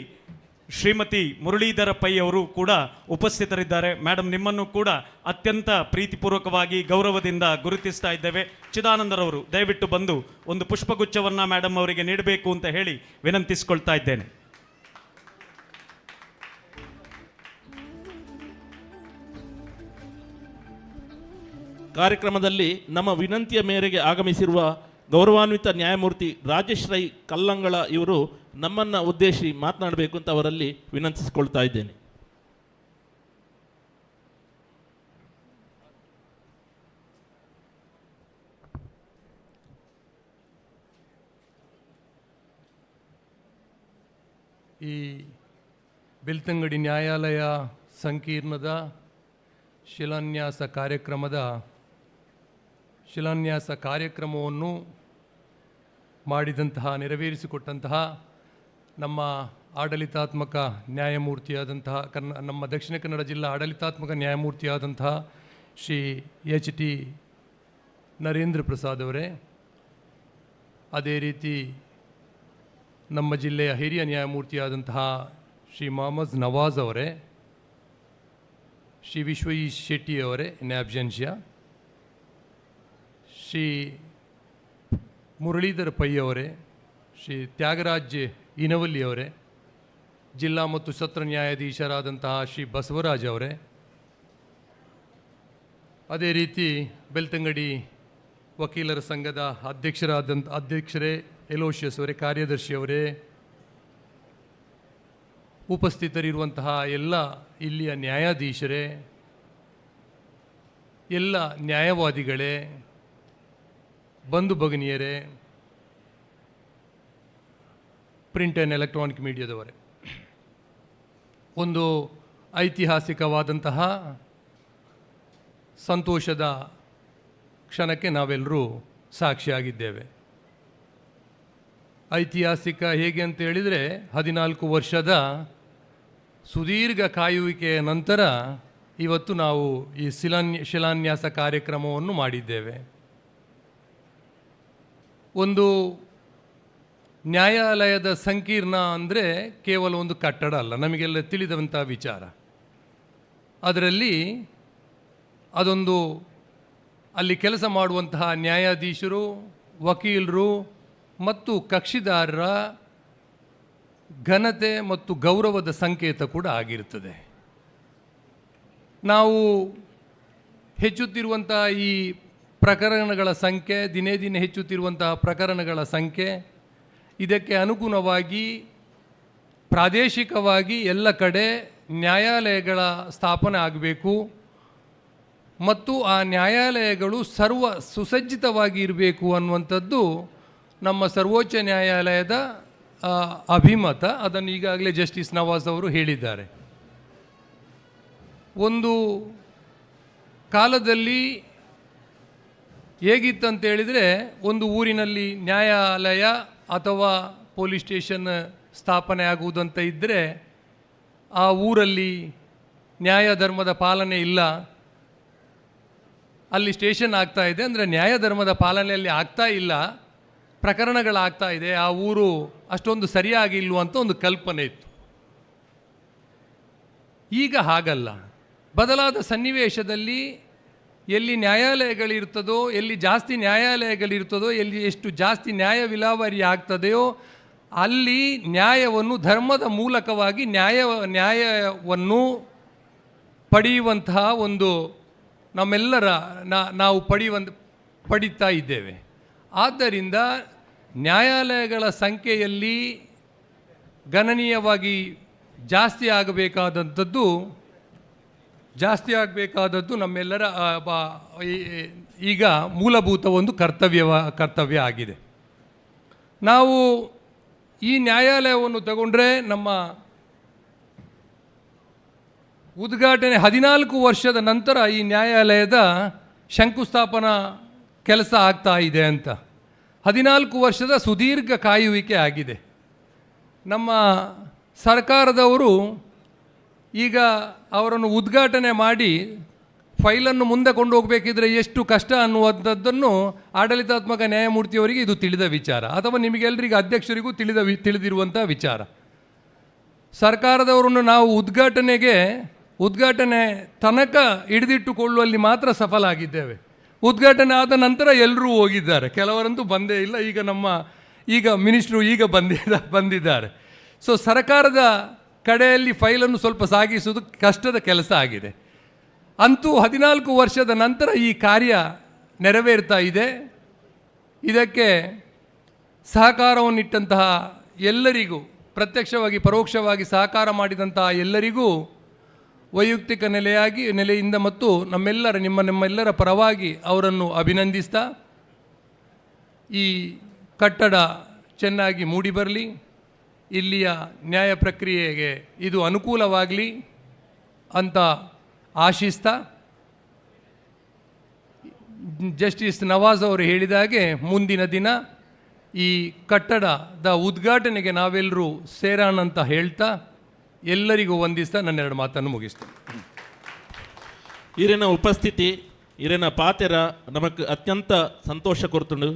ಶ್ರೀಮತಿ ಮುರಳೀಧರ ಪೈ ಅವರು ಕೂಡ ಉಪಸ್ಥಿತರಿದ್ದಾರೆ. ಮೇಡಮ್, ನಿಮ್ಮನ್ನು ಕೂಡ ಅತ್ಯಂತ ಪ್ರೀತಿಪೂರ್ವಕವಾಗಿ ಗೌರವದಿಂದ ಗುರುತಿಸ್ತಾ ಇದ್ದೇವೆ. ಚಿದಾನಂದರವರು ದಯವಿಟ್ಟು ಬಂದು ಒಂದು ಪುಷ್ಪಗುಚ್ಛವನ್ನು ಮೇಡಮ್ ಅವರಿಗೆ ನೀಡಬೇಕು ಅಂತ ಹೇಳಿ ವಿನಂತಿಸಿಕೊಳ್ತಾ ಇದ್ದೇನೆ. ಕಾರ್ಯಕ್ರಮದಲ್ಲಿ ನಮ್ಮ ವಿನಂತಿಯ ಮೇರೆಗೆ ಆಗಮಿಸಿರುವ ಗೌರವಾನ್ವಿತ ನ್ಯಾಯಮೂರ್ತಿ ರಾಜೇಶ್ ರೈ ಕಲ್ಲಂಗಳ ಇವರು ನಮ್ಮನ್ನು ಉದ್ದೇಶಿಸಿ ಮಾತನಾಡಬೇಕು ಅಂತ ಅವರಲ್ಲಿ ವಿನಂತಿಸಿಕೊಳ್ತಾ ಇದ್ದೇನೆ. ಈ ಬೆಳ್ತಂಗಡಿ ನ್ಯಾಯಾಲಯ ಸಂಕೀರ್ಣದ ಶಿಲಾನ್ಯಾಸ ಕಾರ್ಯಕ್ರಮವನ್ನು ಮಾಡಿದಂತಹ ನೆರವೇರಿಸಿಕೊಟ್ಟಂತಹ ನಮ್ಮ ಆಡಳಿತಾತ್ಮಕ ನ್ಯಾಯಮೂರ್ತಿಯಾದಂತಹ ನಮ್ಮ ದಕ್ಷಿಣ ಕನ್ನಡ ಜಿಲ್ಲಾ ಆಡಳಿತಾತ್ಮಕ ನ್ಯಾಯಮೂರ್ತಿಯಾದಂತಹ ಶ್ರೀ HT ನರೇಂದ್ರ ಪ್ರಸಾದ್ ಅವರೇ, ಅದೇ ರೀತಿ ನಮ್ಮ ಜಿಲ್ಲೆಯ ಹಿರಿಯ ನ್ಯಾಯಮೂರ್ತಿಯಾದಂತಹ ಶ್ರೀ ಮೊಹಮ್ಮದ್ ನವಾಜ್ ಅವರೇ, ಶ್ರೀ ವಿಶ್ವೇಶ್ ಶೆಟ್ಟಿ ಅವರೇ ಇನ್ ಆಬ್ಸೆನ್ಷಿಯಾ, ಶ್ರೀ ಮುರಳೀಧರ ಪೈ ಅವರೇ, ಶ್ರೀ ತ್ಯಾಗರಾಜ್ ಇನವಲ್ಲಿ ಅವರೇ, ಜಿಲ್ಲಾ ಮತ್ತು ಸತ್ರ ನ್ಯಾಯಾಧೀಶರಾದಂತಹ ಶ್ರೀ ಬಸವರಾಜ್ ಅವರೇ, ಅದೇ ರೀತಿ ಬೆಳ್ತಂಗಡಿ ವಕೀಲರ ಸಂಘದ ಅಧ್ಯಕ್ಷರೇ ಎಲೋಷಿಯಸ್ ಅವರೇ, ಕಾರ್ಯದರ್ಶಿಯವರೇ, ಉಪಸ್ಥಿತರಿರುವಂತಹ ಎಲ್ಲ ಇಲ್ಲಿಯ ನ್ಯಾಯಾಧೀಶರೇ, ಎಲ್ಲ ನ್ಯಾಯವಾದಿಗಳೇ, ಬಂಧು ಭಗಿನಿಯರೇ, ಪ್ರಿಂಟ್ ಆ್ಯಂಡ್ ಎಲೆಕ್ಟ್ರಾನಿಕ್ ಮೀಡಿಯಾದವರೇ, ಒಂದು ಐತಿಹಾಸಿಕವಾದಂತಹ ಸಂತೋಷದ ಕ್ಷಣಕ್ಕೆ ನಾವೆಲ್ಲರೂ ಸಾಕ್ಷಿಯಾಗಿದ್ದೇವೆ. ಐತಿಹಾಸಿಕ ಹೇಗೆ ಅಂತ ಹೇಳಿದರೆ, 14 ವರ್ಷದ ಸುದೀರ್ಘ ಕಾಯುವಿಕೆಯ ನಂತರ ಇವತ್ತು ನಾವು ಈ ಶಿಲಾನ್ಯಾಸ ಕಾರ್ಯಕ್ರಮವನ್ನು ಮಾಡಿದ್ದೇವೆ. ಒಂದು ನ್ಯಾಯಾಲಯದ ಸಂಕೀರ್ಣ ಅಂದರೆ ಕೇವಲ ಒಂದು ಕಟ್ಟಡ ಅಲ್ಲ, ನಮಗೆಲ್ಲ ತಿಳಿದಂಥ ವಿಚಾರ. ಅದರಲ್ಲಿ ಅದೊಂದು ಅಲ್ಲಿ ಕೆಲಸ ಮಾಡುವಂತಹ ನ್ಯಾಯಾಧೀಶರು, ವಕೀಲರು ಮತ್ತು ಕಕ್ಷಿದಾರರ ಘನತೆ ಮತ್ತು ಗೌರವದ ಸಂಕೇತ ಕೂಡ ಆಗಿರುತ್ತದೆ. ನಾವು ಹೆಚ್ಚುತ್ತಿರುವಂಥ ಈ ಪ್ರಕರಣಗಳ ಸಂಖ್ಯೆ, ದಿನೇ ದಿನೇ ಹೆಚ್ಚುತ್ತಿರುವಂತಹ ಪ್ರಕರಣಗಳ ಸಂಖ್ಯೆ, ಇದಕ್ಕೆ ಅನುಗುಣವಾಗಿ ಪ್ರಾದೇಶಿಕವಾಗಿ ಎಲ್ಲ ಕಡೆ ನ್ಯಾಯಾಲಯಗಳ ಸ್ಥಾಪನೆ ಆಗಬೇಕು ಮತ್ತು ಆ ನ್ಯಾಯಾಲಯಗಳು ಸುಸಜ್ಜಿತವಾಗಿ ಇರಬೇಕು ಅನ್ನುವಂಥದ್ದು ನಮ್ಮ ಸರ್ವೋಚ್ಚ ನ್ಯಾಯಾಲಯದ ಅಭಿಮತ. ಅದನ್ನು ಈಗಾಗಲೇ ಜಸ್ಟಿಸ್ ನವಾಜ್ ಅವರು ಹೇಳಿದ್ದಾರೆ. ಒಂದು ಕಾಲದಲ್ಲಿ ಹೇಗಿತ್ತಂತೇಳಿದರೆ, ಒಂದು ಊರಿನಲ್ಲಿ ನ್ಯಾಯಾಲಯ ಅಥವಾ ಪೊಲೀಸ್ ಸ್ಟೇಷನ್ ಸ್ಥಾಪನೆ ಆಗುವುದಂತ ಇದ್ದರೆ ಆ ಊರಲ್ಲಿ ನ್ಯಾಯ ಧರ್ಮದ ಪಾಲನೆ ಇಲ್ಲ, ಅಲ್ಲಿ ಸ್ಟೇಷನ್ ಆಗ್ತಾ ಇದೆ ಅಂದರೆ ನ್ಯಾಯ ಧರ್ಮದ ಪಾಲನೆಯಲ್ಲಿ ಆಗ್ತಾ ಇಲ್ಲ, ಪ್ರಕರಣಗಳಾಗ್ತಾ ಇದೆ, ಆ ಊರು ಅಷ್ಟೊಂದು ಸರಿಯಾಗಿಲ್ವಂತ ಒಂದು ಕಲ್ಪನೆ ಇತ್ತು. ಈಗ ಹಾಗಲ್ಲ. ಬದಲಾದ ಸನ್ನಿವೇಶದಲ್ಲಿ ಎಲ್ಲಿ ನ್ಯಾಯಾಲಯಗಳಿರ್ತದೋ, ಎಲ್ಲಿ ಜಾಸ್ತಿ ನ್ಯಾಯಾಲಯಗಳಿರ್ತದೋ, ಎಲ್ಲಿ ಎಷ್ಟು ಜಾಸ್ತಿ ನ್ಯಾಯ ವಿಲಾವರಿ ಆಗ್ತದೆಯೋ ಅಲ್ಲಿ ನ್ಯಾಯವನ್ನು ಧರ್ಮದ ಮೂಲಕವಾಗಿ ನ್ಯಾಯವನ್ನು ಪಡೆಯುವಂತಹ ಒಂದು ನಮ್ಮೆಲ್ಲರ ನಾವು ಪಡೀತಾ ಇದ್ದೇವೆ. ಆದ್ದರಿಂದ ನ್ಯಾಯಾಲಯಗಳ ಸಂಖ್ಯೆಯಲ್ಲಿ ಗಣನೀಯವಾಗಿ ಜಾಸ್ತಿ ಆಗಬೇಕಾದಂಥದ್ದು ಜಾಸ್ತಿ ಆಗಬೇಕಾದದ್ದು ನಮ್ಮೆಲ್ಲರ ಈಗ ಮೂಲಭೂತ ಒಂದು ಕರ್ತವ್ಯ ಆಗಿದೆ. ನಾವು ಈ ನ್ಯಾಯಾಲಯವನ್ನು ತಗೊಂಡ್ರೆ ನಮ್ಮ ಉದ್ಘಾಟನೆ 14 ವರ್ಷದ ನಂತರ ಈ ನ್ಯಾಯಾಲಯದ ಶಂಕುಸ್ಥಾಪನಾ ಕೆಲಸ ಆಗ್ತಾ ಇದೆ ಅಂತ. 14 ವರ್ಷದ ಸುದೀರ್ಘ ಕಾಯುವಿಕೆ ಆಗಿದೆ. ನಮ್ಮ ಸರ್ಕಾರದವರು ಈಗ ಅವರನ್ನು ಉದ್ಘಾಟನೆ ಮಾಡಿ ಫೈಲನ್ನು ಮುಂದೆ ಕೊಂಡು ಹೋಗಬೇಕಿದ್ರೆ ಎಷ್ಟು ಕಷ್ಟ ಅನ್ನುವಂಥದ್ದನ್ನು ಆಡಳಿತಾತ್ಮಕ ನ್ಯಾಯಮೂರ್ತಿಯವರಿಗೆ ಇದು ತಿಳಿದ ವಿಚಾರ, ಅಥವಾ ನಿಮಗೆಲ್ಲರಿಗೂ ಅಧ್ಯಕ್ಷರಿಗೂ ತಿಳಿದಿರುವಂಥ ವಿಚಾರ. ಸರ್ಕಾರದವರನ್ನು ನಾವು ಉದ್ಘಾಟನೆ ತನಕ ಹಿಡಿದಿಟ್ಟುಕೊಳ್ಳುವಲ್ಲಿ ಮಾತ್ರ ಸಫಲ ಆಗಿದ್ದೇವೆ. ಉದ್ಘಾಟನೆ ಆದ ನಂತರ ಎಲ್ಲರೂ ಹೋಗಿದ್ದಾರೆ, ಕೆಲವರಂತೂ ಬಂದೇ ಇಲ್ಲ. ಈಗ ಮಿನಿಸ್ಟ್ರು ಬಂದಿದ್ದಾರೆ. ಸೊ ಸರ್ಕಾರದ ಕಡೆಯಲ್ಲಿ ಫೈಲನ್ನು ಸ್ವಲ್ಪ ಸಾಗಿಸುವುದು ಕಷ್ಟದ ಕೆಲಸ ಆಗಿದೆ. ಅಂತೂ 14 ವರ್ಷದ ನಂತರ ಈ ಕಾರ್ಯ ನೆರವೇರ್ತಾ ಇದೆ. ಇದಕ್ಕೆ ಸಹಕಾರವನ್ನಿಟ್ಟಂತಹ ಎಲ್ಲರಿಗೂ, ಪ್ರತ್ಯಕ್ಷವಾಗಿ ಪರೋಕ್ಷವಾಗಿ ಸಹಕಾರ ಮಾಡಿದಂತಹ ಎಲ್ಲರಿಗೂ ವೈಯಕ್ತಿಕ ನೆಲೆಯಿಂದ ಮತ್ತು ನಮ್ಮೆಲ್ಲರ ಪರವಾಗಿ ಅವರನ್ನು ಅಭಿನಂದಿಸ್ತಾ, ಈ ಕಟ್ಟಡ ಚೆನ್ನಾಗಿ ಮೂಡಿಬರಲಿ, ಇಲ್ಲಿಯ ನ್ಯಾಯ ಪ್ರಕ್ರಿಯೆಗೆ ಇದು ಅನುಕೂಲವಾಗಲಿ ಅಂತ ಆಶಿಸ್ತಾ, ಜಸ್ಟಿಸ್ ನವಾಜ್ ಅವರು ಹೇಳಿದಾಗೆ ಮುಂದಿನ ದಿನ ಈ ಕಟ್ಟಡದ ಉದ್ಘಾಟನೆಗೆ ನಾವೆಲ್ಲರೂ ಸೇರೋಣ ಅಂತ ಹೇಳ್ತಾ ಎಲ್ಲರಿಗೂ ವಂದಿಸ್ತಾ ನನ್ನೆರಡು ಮಾತನ್ನು ಮುಗಿಸ್ತೇನೆ. ಈರಿನ ಉಪಸ್ಥಿತಿ ಈರಿನ ಪಾತೆರ ನಮಕ್ ಅತ್ಯಂತ ಸಂತೋಷ ಕೊಡ್ತುಂಡು.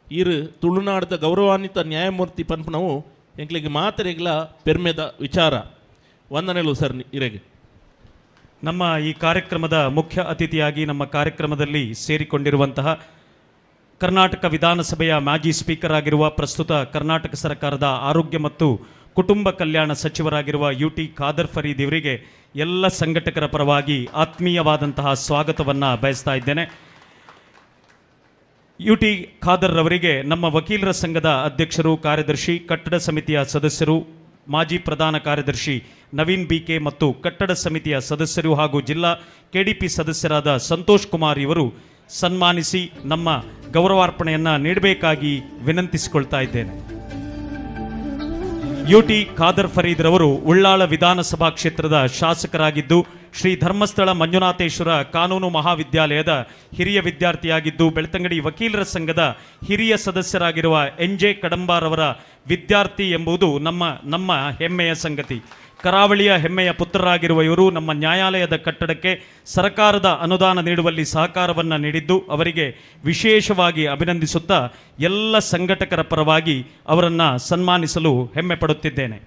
ಈರು ತುಳುನಾಡದ ಗೌರವಾನ್ವಿತ ನ್ಯಾಯಮೂರ್ತಿ ಪನ್ಪನವು ಎಂಕ್ಲಿಗೆ ಮಾತೆರೆಗಳ ಪೆರ್ಮೆದ ವಿಚಾರ. ವಂದನೆಗಳು ಸರ್ ಇರೆಗೆ. ನಮ್ಮ ಈ ಕಾರ್ಯಕ್ರಮದ ಮುಖ್ಯ ಅತಿಥಿಯಾಗಿ ನಮ್ಮ ಕಾರ್ಯಕ್ರಮದಲ್ಲಿ ಸೇರಿಕೊಂಡಿರುವಂತಹ ಕರ್ನಾಟಕ ವಿಧಾನಸಭೆಯ ಮಾಜಿ ಸ್ಪೀಕರ್ ಆಗಿರುವ, ಪ್ರಸ್ತುತ ಕರ್ನಾಟಕ ಸರ್ಕಾರದ ಆರೋಗ್ಯ ಮತ್ತು ಕುಟುಂಬ ಕಲ್ಯಾಣ ಸಚಿವರಾಗಿರುವ UT ಖಾದರ್ ಫರೀದ್ ಇವರಿಗೆ ಎಲ್ಲ ಸಂಘಟಕರ ಪರವಾಗಿ ಆತ್ಮೀಯವಾದಂತಹ ಸ್ವಾಗತವನ್ನು ಬಯಸ್ತಾ ಇದ್ದೇನೆ. UT ಖಾದರ್ ಅವರಿಗೆ ನಮ್ಮ ವಕೀಲರ ಸಂಘದ ಅಧ್ಯಕ್ಷರು, ಕಾರ್ಯದರ್ಶಿ, ಕಟ್ಟಡ ಸಮಿತಿಯ ಸದಸ್ಯರು, ಮಾಜಿ ಪ್ರಧಾನ ಕಾರ್ಯದರ್ಶಿ ನವೀನ್ BK ಮತ್ತು ಕಟ್ಟಡ ಸಮಿತಿಯ ಸದಸ್ಯರು ಹಾಗೂ ಜಿಲ್ಲಾ KDP ಸದಸ್ಯರಾದ ಸಂತೋಷ್ ಕುಮಾರ್ ಇವರು ಸನ್ಮಾನಿಸಿ ನಮ್ಮ ಗೌರವಾರ್ಪಣೆಯನ್ನು ನೀಡಬೇಕಾಗಿ ವಿನಂತಿಸಿಕೊಳ್ತಾ ಇದ್ದೇನೆ. UT ಖಾದರ್ ಫರೀದ್ ರವರು ಉಳ್ಳಾಳ ವಿಧಾನಸಭಾ ಕ್ಷೇತ್ರದ ಶಾಸಕರಾಗಿದ್ದು, ಶ್ರೀ ಧರ್ಮಸ್ಥಳ ಮಂಜುನಾಥೇಶ್ವರ ಕಾನೂನು ಮಹಾವಿದ್ಯಾಲಯದ ಹಿರಿಯ ವಿದ್ಯಾರ್ಥಿಯಾಗಿದ್ದು, ಬೆಳ್ತಂಗಡಿ ವಕೀಲರ ಸಂಘದ ಹಿರಿಯ ಸದಸ್ಯರಾಗಿರುವ NJ ಕಡಂಬಾರವರ ವಿದ್ಯಾರ್ಥಿ ಎಂಬುದು ನಮ್ಮ ಹೆಮ್ಮೆಯ ಸಂಗತಿ. ಕರಾವಳಿಯ ಹೆಮ್ಮೆಯ ಪುತ್ರರಾಗಿರುವ ಇವರು ನಮ್ಮ ನ್ಯಾಯಾಲಯದ ಕಟ್ಟಡಕ್ಕೆ ಸರ್ಕಾರದ ಅನುದಾನ ನೀಡುವಲ್ಲಿ ಸಹಕಾರವನ್ನು ನೀಡಿದ್ದು ಅವರಿಗೆ ವಿಶೇಷವಾಗಿ ಅಭಿನಂದಿಸುತ್ತಾ ಎಲ್ಲ ಸಂಘಟಕರ ಪರವಾಗಿ ಅವರನ್ನು ಸನ್ಮಾನಿಸಲು ಹೆಮ್ಮೆ ಪಡುತ್ತಿದ್ದೇನೆ.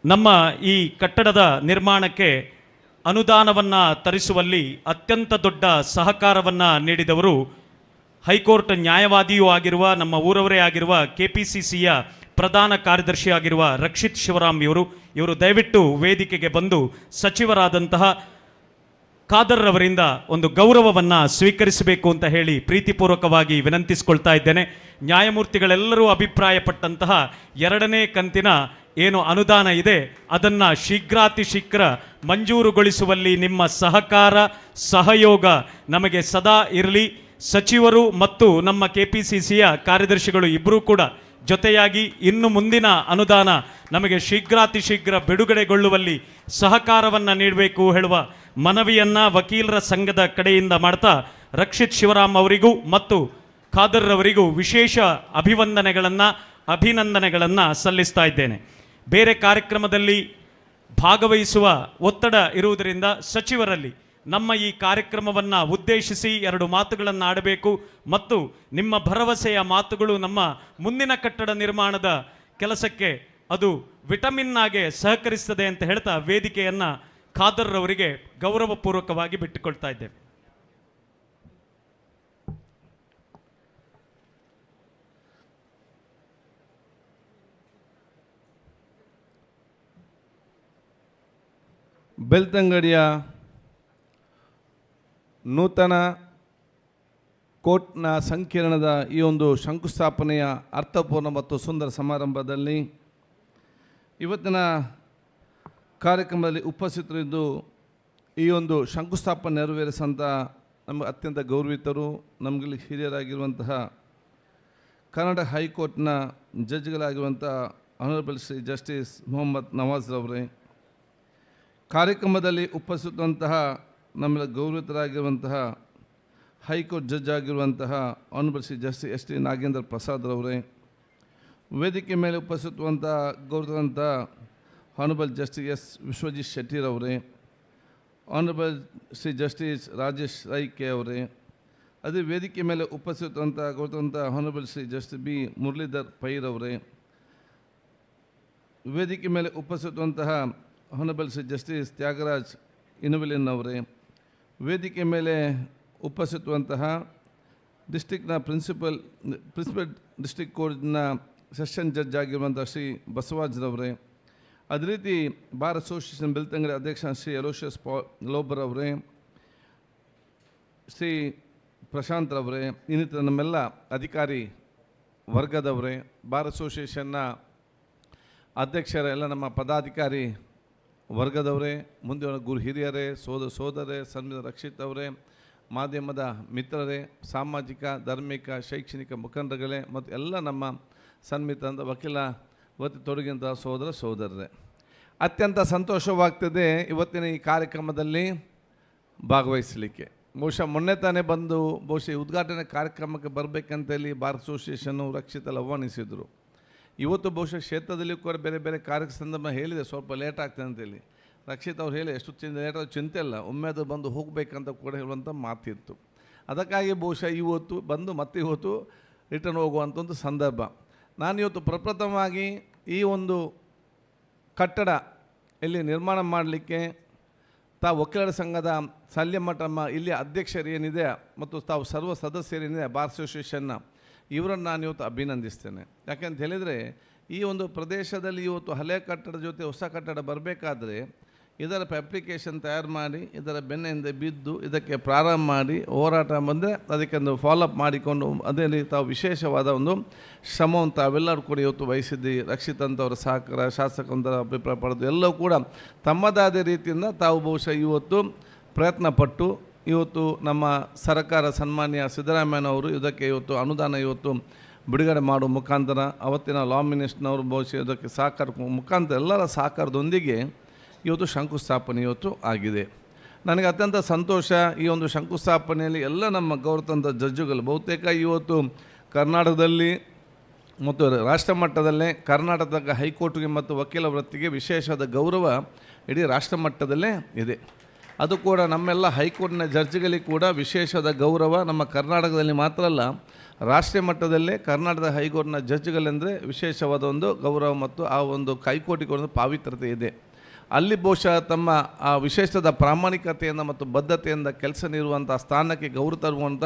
ನಮ್ಮ ಈ ಕಟ್ಟಡದ ನಿರ್ಮಾಣಕ್ಕೆ ಅನುದಾನವನ್ನು ತರಿಸುವಲ್ಲಿ ಅತ್ಯಂತ ದೊಡ್ಡ ಸಹಕಾರವನ್ನು ನೀಡಿದವರು ಹೈಕೋರ್ಟ್ ನ್ಯಾಯವಾದಿಯೂ ಆಗಿರುವ, ನಮ್ಮ ಊರವರೇ ಆಗಿರುವ, KPCCಯ ಪ್ರಧಾನ ಕಾರ್ಯದರ್ಶಿ ಆಗಿರುವ ರಕ್ಷಿತ್ ಶಿವರಾಮ್ ಇವರು ದಯವಿಟ್ಟು ವೇದಿಕೆಗೆ ಬಂದು ಸಚಿವರಾದಂತಹ ಖಾದರ್ ಅವರಿಂದ ಒಂದು ಗೌರವವನ್ನು ಸ್ವೀಕರಿಸಬೇಕು ಅಂತ ಹೇಳಿ ಪ್ರೀತಿಪೂರ್ವಕವಾಗಿ ವಿನಂತಿಸಿಕೊಳ್ತಾ ಇದ್ದೇನೆ. ನ್ಯಾಯಮೂರ್ತಿಗಳೆಲ್ಲರೂ ಅಭಿಪ್ರಾಯಪಟ್ಟಂತಹ 2ನೇ ಕಂತಿನ ಏನು ಅನುದಾನ ಇದೆ ಅದನ್ನು ಶೀಘ್ರ ಮಂಜೂರುಗೊಳಿಸುವಲ್ಲಿ ನಿಮ್ಮ ಸಹಕಾರ ಸಹಯೋಗ ನಮಗೆ ಸದಾ ಇರಲಿ. ಸಚಿವರು ಮತ್ತು ನಮ್ಮ KPCCಯ ಕಾರ್ಯದರ್ಶಿಗಳು ಇಬ್ಬರೂ ಕೂಡ ಜೊತೆಯಾಗಿ ಇನ್ನು ಮುಂದಿನ ಅನುದಾನ ನಮಗೆ ಶೀಘ್ರ ಬಿಡುಗಡೆಗೊಳ್ಳುವಲ್ಲಿ ಸಹಕಾರವನ್ನು ನೀಡಬೇಕು ಹೇಳುವ ಮನವಿಯನ್ನು ವಕೀಲರ ಸಂಘದ ಕಡೆಯಿಂದ ಮಾಡ್ತಾ ರಕ್ಷಿತ್ ಶಿವರಾಮ್ ಅವರಿಗೂ ಮತ್ತು ಖಾದರ್ ಅವರಿಗೂ ವಿಶೇಷ ಅಭಿನಂದನೆಗಳನ್ನು ಸಲ್ಲಿಸ್ತಾ ಇದ್ದೇನೆ. ಬೇರೆ ಕಾರ್ಯಕ್ರಮದಲ್ಲಿ ಭಾಗವಹಿಸುವ ಒತ್ತಡ ಇರುವುದರಿಂದ ಸಚಿವರಲ್ಲಿ ನಮ್ಮ ಈ ಕಾರ್ಯಕ್ರಮವನ್ನು ಉದ್ದೇಶಿಸಿ 2 ಮಾತುಗಳನ್ನು ಆಡಬೇಕು ಮತ್ತು ನಿಮ್ಮ ಭರವಸೆಯ ಮಾತುಗಳು ನಮ್ಮ ಮುಂದಿನ ಕಟ್ಟಡ ನಿರ್ಮಾಣದ ಕೆಲಸಕ್ಕೆ ಅದು ವಿಟಮಿನ್ ಆಗಿ ಸಹಕರಿಸುತ್ತದೆ ಅಂತ ಹೇಳ್ತಾ ವೇದಿಕೆಯನ್ನು ಖಾದರ್ ಅವರಿಗೆ ಗೌರವಪೂರ್ವಕವಾಗಿ ಬಿಟ್ಟುಕೊಳ್ತಾ ಇದ್ದೇವೆ. ಬೆಳ್ತಂಗಡಿಯ ನೂತನ ಕೋರ್ಟ್ನ ಸಂಕೀರ್ಣದ ಈ ಒಂದು ಶಂಕುಸ್ಥಾಪನೆಯ ಅರ್ಥಪೂರ್ಣ ಮತ್ತು ಸುಂದರ ಸಮಾರಂಭದಲ್ಲಿ ಇವತ್ತಿನ ಕಾರ್ಯಕ್ರಮದಲ್ಲಿ ಉಪಸ್ಥಿತರಿದ್ದು ಈ ಒಂದು ಶಂಕುಸ್ಥಾಪನೆ ನೆರವೇರಿಸಂಥ ನಮಗೆ ಅತ್ಯಂತ ಗೌರವಿತರು, ನಮಗಲ್ಲಿ ಹಿರಿಯರಾಗಿರುವಂತಹ ಕರ್ನಾಟಕ ಹೈಕೋರ್ಟ್ನ ಜಡ್ಜ್ಗಳಾಗಿರುವಂಥ ಆನರಬಲ್ ಶ್ರೀ ಜಸ್ಟಿಸ್ ಮೊಹಮ್ಮದ್ ನವಾಜ್ರವರೇ, ಕಾರ್ಯಕ್ರಮದಲ್ಲಿ ಉಪಸ್ಥಿತವಂತಹ ನಮ್ಮೆಲ್ಲ ಗೌರವಿತರಾಗಿರುವಂತಹ ಹೈಕೋರ್ಟ್ ಜಡ್ಜ್ ಆಗಿರುವಂತಹ honourable Shri justice S T Nagendra ಪ್ರಸಾದ್ರವರೇ, ವೇದಿಕೆ ಮೇಲೆ ಉಪಸ್ಥಿತವಂಥ ಗೌರವಂಥ ಆನರಬಲ್ ಜಸ್ಟಿಸ್ ಎಸ್ ವಿಶ್ವಜಿತ್ ಶೆಟ್ಟಿರವರೇ, honourable Shri justice Rajesh Rai K ಅವರೇ, ಅದೇ ವೇದಿಕೆ ಮೇಲೆ ಉಪಸ್ಥಿತವಂಥ ಗೌರವಂಥ honourable Shri justice B Muralidhar ಪೈರವರೇ, ವೇದಿಕೆ ಮೇಲೆ ಉಪಸ್ಥಿತವಂತಹ ಆನರಬಲ್ ಶ್ರೀ ಜಸ್ಟಿಸ್ ತ್ಯಾಗರಾಜ್ ಇನವಿಲಿನ್ ಅವರೇ, ವೇದಿಕೆ ಮೇಲೆ ಉಪಸ್ಥಿತವಂತಹ ಡಿಸ್ಟಿಕ್ನ ಪ್ರಿನ್ಸಿಪಲ್ ಡಿಸ್ಟಿಕ್ ಕೋರ್ಟ್ನ ಸೆಷನ್ ಜಡ್ಜ್ ಆಗಿರುವಂಥ ಶ್ರೀ ಬಸವರಾಜ್ರವರೇ, ಅದೇ ರೀತಿ ಬಾರ್ ಅಸೋಸಿಯೇಷನ್ ಬೆಳ್ತಂಗಡಿ ಅಧ್ಯಕ್ಷ ಶ್ರೀ ಅಲೋಷಿಯಸ್ ಲೋಬರ್ ಅವರೇ, ಶ್ರೀ ಪ್ರಶಾಂತ್ ರವರೇ, ಇನ್ನಿತರ ನಮ್ಮೆಲ್ಲ ಅಧಿಕಾರಿ ವರ್ಗದವರೇ, ಬಾರ್ ಅಸೋಸಿಯೇಷನ್ನ ಅಧ್ಯಕ್ಷರ ಎಲ್ಲ ನಮ್ಮ ಪದಾಧಿಕಾರಿ ವರ್ಗದವರೇ, ಮುಂದೆ ಗುರು ಹಿರಿಯರೇ, ಸೋದರೇ, ಸನ್ಮಾನಿತ ರಕ್ಷಿತ್ ಅವರೇ, ಮಾಧ್ಯಮದ ಮಿತ್ರರೇ, ಸಾಮಾಜಿಕ ಧಾರ್ಮಿಕ ಶೈಕ್ಷಣಿಕ ಮುಖಂಡರುಗಳೇ ಮತ್ತು ಎಲ್ಲ ನಮ್ಮ ಸನ್ಮಿತ ಅಂತ ವಕೀಲ ವೃತ್ತಿ ತೊಡಗಿದಂಥ ಸೋದರರೇ, ಅತ್ಯಂತ ಸಂತೋಷವಾಗ್ತದೆ ಇವತ್ತಿನ ಈ ಕಾರ್ಯಕ್ರಮದಲ್ಲಿ ಭಾಗವಹಿಸಲಿಕ್ಕೆ. ಬಹುಶಃ ಮೊನ್ನೆ ತಾನೇ ಬಂದು ಬಹುಶಃ ಉದ್ಘಾಟನೆ ಕಾರ್ಯಕ್ರಮಕ್ಕೆ ಬರಬೇಕಂತೇಳಿ ಬಾರ್ ಅಸೋಸಿಯೇಷನ್ನು ರಕ್ಷಿತಲ್ಲಿ ಆಹ್ವಾನಿಸಿದರು. ಇವತ್ತು ಬಹುಶಃ ಕ್ಷೇತ್ರದಲ್ಲಿ ಕೂಡ ಬೇರೆ ಬೇರೆ ಸಂದರ್ಭ ಹೇಳಿದೆ ಸ್ವಲ್ಪ ಲೇಟ್ ಆಗ್ತದೆ ಅಂತೇಳಿ. ರಕ್ಷಿತ್ ಅವ್ರು ಹೇಳಿ ಎಷ್ಟು ಲೇಟ್ ಆದ ಚಿಂತೆ ಇಲ್ಲ, ಒಮ್ಮೆ ಅದು ಬಂದು ಹೋಗಬೇಕಂತ ಕೂಡ ಹೇಳುವಂಥ ಮಾತಿತ್ತು. ಅದಕ್ಕಾಗಿ ಬಹುಶಃ ಇವತ್ತು ಬಂದು ಮತ್ತೆ ಇವತ್ತು ರಿಟರ್ನ್ ಹೋಗುವಂಥ ಒಂದು ಸಂದರ್ಭ. ನಾನು ಇವತ್ತು ಪ್ರಪ್ರಥಮವಾಗಿ ಈ ಒಂದು ಕಟ್ಟಡ ಇಲ್ಲಿ ನಿರ್ಮಾಣ ಮಾಡಲಿಕ್ಕೆ ತಾವು ವಕೀಲರ ಸಂಘದ ಸಲ್ಯಮಠ ಇಲ್ಲಿ ಅಧ್ಯಕ್ಷರು ಏನಿದೆ ಮತ್ತು ತಾವು ಸರ್ವ ಸದಸ್ಯರೇನಿದೆ ಬಾರ್ ಅಸೋಸಿಯೇಷನ್ನ ಇವರನ್ನು ನಾನು ಇವತ್ತು ಅಭಿನಂದಿಸ್ತೇನೆ. ಯಾಕೆಂತ ಹೇಳಿದರೆ ಈ ಒಂದು ಪ್ರದೇಶದಲ್ಲಿ ಇವತ್ತು ಹಳೆಯ ಕಟ್ಟಡ ಜೊತೆ ಹೊಸ ಕಟ್ಟಡ ಬರಬೇಕಾದ್ರೆ ಇದರ ಅಪ್ಲಿಕೇಶನ್ ತಯಾರು ಮಾಡಿ ಇದರ ಬೆನ್ನೆಯಿಂದ ಬಿದ್ದು ಇದಕ್ಕೆ ಪ್ರಾರಂಭ ಮಾಡಿ ಹೋರಾಟ ಬಂದರೆ ಅದಕ್ಕೆ ಒಂದು ಫಾಲೋಅಪ್ ಮಾಡಿಕೊಂಡು ಅದರಲ್ಲಿ ತಾವು ವಿಶೇಷವಾದ ಒಂದು ಶ್ರಮವನ್ನು ತಾವೆಲ್ಲರೂ ಕೂಡ ಇವತ್ತು ವಹಿಸಿದ್ದು. ರಕ್ಷಿತ್ ಅಂತವರ ಸಹಕಾರ, ಶಾಸಕರ ಅಭಿಪ್ರಾಯ ಪಡೆದು ಎಲ್ಲವೂ ಕೂಡ ತಮ್ಮದಾದ ರೀತಿಯಿಂದ ತಾವು ಬಹುಶಃ ಇವತ್ತು ಪ್ರಯತ್ನಪಟ್ಟು ಇವತ್ತು ನಮ್ಮ ಸರ್ಕಾರ ಸನ್ಮಾನ್ಯ ಸಿದ್ದರಾಮಯ್ಯನವರು ಇದಕ್ಕೆ ಇವತ್ತು ಅನುದಾನ ಇವತ್ತು ಬಿಡುಗಡೆ ಮಾಡುವ ಮುಖಾಂತರ ಅವತ್ತಿನ ಲಾ ಮಿನಿಸ್ಟರ್ನವರು ಬಹುಶಃ ಇದಕ್ಕೆ ಸಹಕಾರ ಮುಖಾಂತರ ಎಲ್ಲರ ಸಹಕಾರದೊಂದಿಗೆ ಇವತ್ತು ಶಂಕುಸ್ಥಾಪನೆ ಇವತ್ತು ಆಗಿದೆ. ನನಗೆ ಅತ್ಯಂತ ಸಂತೋಷ. ಈ ಒಂದು ಶಂಕುಸ್ಥಾಪನೆಯಲ್ಲಿ ಎಲ್ಲ ನಮ್ಮ ಗೌರವಂತ ಜಡ್ಜುಗಳು ಬಹುತೇಕ ಇವತ್ತು ಕರ್ನಾಟಕದಲ್ಲಿ ಮತ್ತು ರಾಷ್ಟ್ರ ಮಟ್ಟದಲ್ಲೇ ಕರ್ನಾಟಕದ ಹೈಕೋರ್ಟ್ಗೆ ಮತ್ತು ವಕೀಲ ವೃತ್ತಿಗೆ ವಿಶೇಷವಾದ ಗೌರವ ಇಡೀ ರಾಷ್ಟ್ರ ಮಟ್ಟದಲ್ಲೇ ಇದೆ. ಅದು ಕೂಡ ನಮ್ಮೆಲ್ಲ ಹೈಕೋರ್ಟ್ನ ಜಡ್ಜ್ಗಳಿಗೆ ಕೂಡ ವಿಶೇಷವಾದ ಗೌರವ ನಮ್ಮ ಕರ್ನಾಟಕದಲ್ಲಿ ಮಾತ್ರ ಅಲ್ಲ, ರಾಷ್ಟ್ರೀಯ ಮಟ್ಟದಲ್ಲೇ ಕರ್ನಾಟಕದ ಹೈಕೋರ್ಟ್ನ ಜಡ್ಜ್ಗಳೆಂದರೆ ವಿಶೇಷವಾದ ಒಂದು ಗೌರವ ಮತ್ತು ಆ ಒಂದು ಹೈಕೋರ್ಟಿಗೆ ಒಂದು ಪಾವಿತ್ರತೆ ಇದೆ. ಅಲ್ಲಿ ಬಹುಶಃ ತಮ್ಮ ಆ ವಿಶೇಷದ ಪ್ರಾಮಾಣಿಕತೆಯಿಂದ ಮತ್ತು ಬದ್ಧತೆಯಿಂದ ಕೆಲಸ ನೀಡುವಂಥ ಸ್ಥಾನಕ್ಕೆ ಗೌರವ ತರುವಂಥ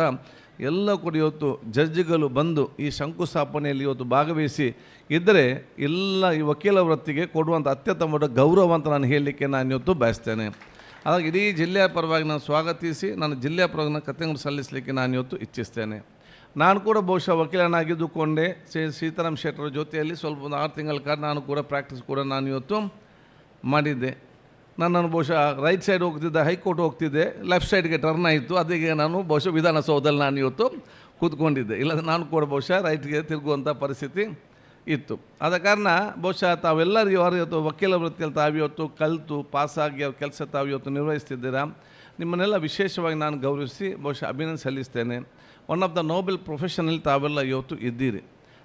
ಎಲ್ಲ ಕೂಡ ಇವತ್ತು ಜಡ್ಜ್ಗಳು ಬಂದು ಈ ಶಂಕುಸ್ಥಾಪನೆಯಲ್ಲಿ ಇವತ್ತು ಭಾಗವಹಿಸಿ ಇದ್ದರೆ ಎಲ್ಲ ಈ ವಕೀಲ ವೃತ್ತಿಗೆ ಕೊಡುವಂಥ ಅತ್ಯುತ್ತಮ ಗೌರವ ಅಂತ ನಾನು ಹೇಳಲಿಕ್ಕೆ ನಾನು ಇವತ್ತು ಬಯಸ್ತೇನೆ. ಹಾಗಾಗಿ ಇಡೀ ಜಿಲ್ಲೆಯ ಪರವಾಗಿ ನಾನು ಸ್ವಾಗತಿಸಿ ನಾನು ಜಿಲ್ಲೆಯ ಪರವಾಗಿ ಕೃತಜ್ಞತೆ ಸಲ್ಲಿಸಲಿಕ್ಕೆ ನಾನು ಇವತ್ತು ಇಚ್ಛಿಸ್ತೇನೆ. ನಾನು ಕೂಡ ಬಹುಶಃ ವಕೀಲನಾಗಿದ್ದುಕೊಂಡೇ ಸೀತಾರಾಮ್ ಶೆಟ್ಟರ ಜೊತೆಯಲ್ಲಿ ಸ್ವಲ್ಪ ಒಂದು 6 ತಿಂಗಳ ಕಾಲ ನಾನು ಕೂಡ ಪ್ರಾಕ್ಟೀಸ್ ಕೂಡ ನಾನು ಇವತ್ತು ಮಾಡಿದ್ದೆ. ನಾನು ಬಹುಶಃ ರೈಟ್ ಸೈಡ್ ಹೋಗ್ತಿದ್ದೆ, ಹೈಕೋರ್ಟ್ ಹೋಗ್ತಿದ್ದೆ, ಲೆಫ್ಟ್ ಸೈಡ್ಗೆ ಟರ್ನ್ ಆಯಿತು. ಅದಕ್ಕೆ ನಾನು ಬಹುಶಃ ವಿಧಾನಸೌಧದಲ್ಲಿ ನಾನು ಇವತ್ತು ಕೂತ್ಕೊಂಡಿದ್ದೆ. ಇಲ್ಲಂದ್ರೆ ನಾನು ಕೂಡ ಬಹುಶಃ ರೈಟ್ಗೆ ತಿರುಗುವಂಥ ಪರಿಸ್ಥಿತಿ ಇತ್ತು. ಆದ ಕಾರಣ ಬಹುಶಃ ತಾವೆಲ್ಲರೂ ಇವತ್ತು ವಕೀಲ ವೃತ್ತಿಯಲ್ಲಿ ತಾವಿವತ್ತು ಕಲಿತು ಪಾಸಾಗಿ ಅವ್ರ ಕೆಲಸ ತಾವಿವತ್ತು ನಿರ್ವಹಿಸ್ತಿದ್ದೀರಾ. ನಿಮ್ಮನ್ನೆಲ್ಲ ವಿಶೇಷವಾಗಿ ನಾನು ಗೌರವಿಸಿ ಬಹುಶಃ ಅಭಿನಂದನೆ ಸಲ್ಲಿಸ್ತೇನೆ. ಒನ್ ಆಫ್ ದ ನೋಬೆಲ್ ಪ್ರೊಫೆಷನಲ್ಲಿ ತಾವೆಲ್ಲ ಇವತ್ತು ಇದ್ದೀರಿ.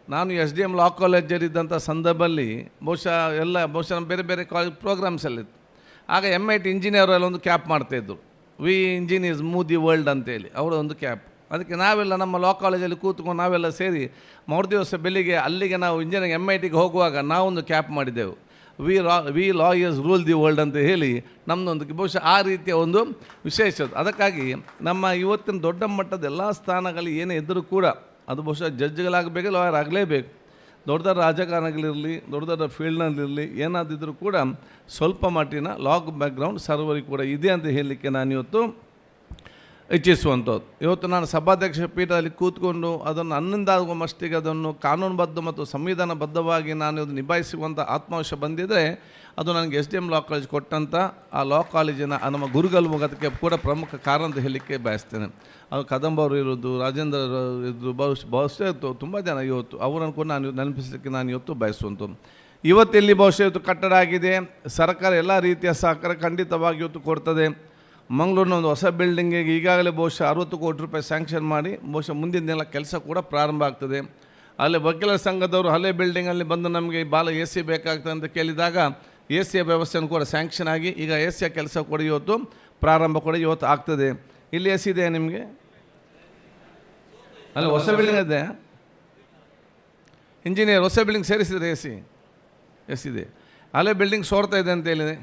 ನಾನು SDM ಲಾ ಕಾಲೇಜಲ್ಲಿದ್ದಂಥ ಸಂದರ್ಭದಲ್ಲಿ ಬಹುಶಃ ಬೇರೆ ಬೇರೆ ಕಾಲೇಜ್ ಪ್ರೋಗ್ರಾಮ್ಸಲ್ಲಿತ್ತು. ಆಗ MIT ಇಂಜಿನಿಯರಲ್ಲಿ ಒಂದು ಕ್ಯಾಪ್ ಮಾಡ್ತಾಯಿದ್ರು, we engineers move the world ಅಂತೇಳಿ ಅವರ ಒಂದು ಕ್ಯಾಪ್. ಅದಕ್ಕೆ ನಾವೆಲ್ಲ ನಮ್ಮ ಲಾ ಕಾಲೇಜಲ್ಲಿ ಕೂತ್ಕೊಂಡು ನಾವೆಲ್ಲ ಸೇರಿ ಮರುದಿವಸ ಬೆಳಿಗ್ಗೆ ಅಲ್ಲಿಗೆ ನಾವು ಇಂಜಿನಿಯರಿಂಗ್ MITಗೆ ಹೋಗುವಾಗ ನಾವೊಂದು ಕ್ಯಾಪ್ ಮಾಡಿದ್ದೆವು, we lawyers rule the world ಅಂತ ಹೇಳಿ ನಮ್ಮದೊಂದು ಬಹುಶಃ ಆ ರೀತಿಯ ಒಂದು ವಿಶೇಷ. ಅದಕ್ಕಾಗಿ ನಮ್ಮ ಇವತ್ತಿನ ದೊಡ್ಡ ಮಟ್ಟದ ಎಲ್ಲ ಸ್ಥಾನಗಳು ಏನೇ ಇದ್ದರೂ ಕೂಡ ಅದು ಬಹುಶಃ ಜಡ್ಜ್ಗಳಾಗಬೇಕು, ಲಾಯರ್ ಆಗಲೇಬೇಕು. ದೊಡ್ಡ ದೊಡ್ಡ ರಾಜಕಾರಣಗಳಿರಲಿ, ದೊಡ್ಡ ದೊಡ್ಡ ಫೀಲ್ಡ್ನಲ್ಲಿರಲಿ, ಏನಾದಿದ್ದರೂ ಕೂಡ ಸ್ವಲ್ಪ ಮಟ್ಟಿನ ಲಾಗ್ ಬ್ಯಾಕ್ಗ್ರೌಂಡ್ ಸರ್ವರಿಗೆ ಕೂಡ ಇದೆ ಅಂತ ಹೇಳಲಿಕ್ಕೆ ನಾನು ಇವತ್ತು ಇಚ್ಛಿಸುವಂಥದ್ದು. ಇವತ್ತು ನಾನು ಸಭಾಧ್ಯಕ್ಷ ಪೀಠದಲ್ಲಿ ಕೂತ್ಕೊಂಡು ಅದನ್ನು ನನ್ನಿಂದಾಗುವ ಮಟ್ಟಿಗೆ ಅದನ್ನು ಕಾನೂನುಬದ್ಧ ಮತ್ತು ಸಂವಿಧಾನಬದ್ಧವಾಗಿ ನಾನು ಇದು ನಿಭಾಯಿಸುವಂಥ ಆತ್ಮವಿಶ್ವಾಸ ಬಂದಿದ್ದರೆ ಅದು ನನಗೆ SDM ಲಾ ಕಾಲೇಜ್ ಕೊಟ್ಟಂಥ ಆ ಲಾ ಕಾಲೇಜಿನ ನಮ್ಮ ಗುರುಗಳ ಮುಖಕ್ಕೆ ಕೂಡ ಪ್ರಮುಖ ಕಾರಣ ಅಂತ ಹೇಳಲಿಕ್ಕೆ ಬಯಸ್ತೇನೆ. ಅದು ಕದಂಬ ಅವರು ಇರೋದು, ರಾಜೇಂದ್ರ ಇರೋದು, ಬಹುಶಃ ತುಂಬ ಜನ ಇವತ್ತು ಅವರನ್ನು ಕೂಡ ನಾನು ನೆನಪಿಸಲಿಕ್ಕೆ ನಾನು ಇವತ್ತು ಬಯಸುವಂಥದ್ದು. ಇವತ್ತೆಲ್ಲಿ ಬಹುಶಃ ಇವತ್ತು ಕಟ್ಟಡ ಆಗಿದೆ, ಸರ್ಕಾರ ಎಲ್ಲ ರೀತಿಯ ಸಹಕಾರ ಖಂಡಿತವಾಗಿ ಇವತ್ತು ಕೊಡ್ತದೆ. ಮಂಗಳೂರಿನ ಒಂದು ಹೊಸ ಬಿಲ್ಡಿಂಗಿಗೆ ಈಗಾಗಲೇ ಬಹುಶಃ 60 ಕೋಟಿ ರೂಪಾಯಿ ಸ್ಯಾಂಕ್ಷನ್ ಮಾಡಿ ಬಹುಶಃ ಮುಂದಿನ ದಿನ ಕೆಲಸ ಕೂಡ ಪ್ರಾರಂಭ ಆಗ್ತದೆ. ಅಲ್ಲಿ ವಕೀಲರ ಸಂಘದವರು ಹಳೆ ಬಿಲ್ಡಿಂಗಲ್ಲಿ ಬಂದು ನಮಗೆ ಬಾಲ AC ಬೇಕಾಗ್ತದೆ ಅಂತ ಕೇಳಿದಾಗ AC ವ್ಯವಸ್ಥೆಯನ್ನು ಕೂಡ ಸ್ಯಾಂಕ್ಷನ್ ಆಗಿ ಈಗ AC ಕೆಲಸ ಕೂಡ ಇವತ್ತು ಪ್ರಾರಂಭ ಕೂಡ ಇವತ್ತು ಆಗ್ತದೆ. ಇಲ್ಲಿ AC ಇದೆ ನಿಮಗೆ, ಅಲ್ಲಿ ಹೊಸ ಬಿಲ್ಡಿಂಗ್ ಇದೆ. ಇಂಜಿನಿಯರ್ ಹೊಸ ಬಿಲ್ಡಿಂಗ್ ಸೇರಿಸಿದರೆ AC ಇದೆ. ಹಳೆ ಬಿಲ್ಡಿಂಗ್ ಸೋರ್ತಾ ಇದೆ ಅಂತ ಹೇಳಿದೆ,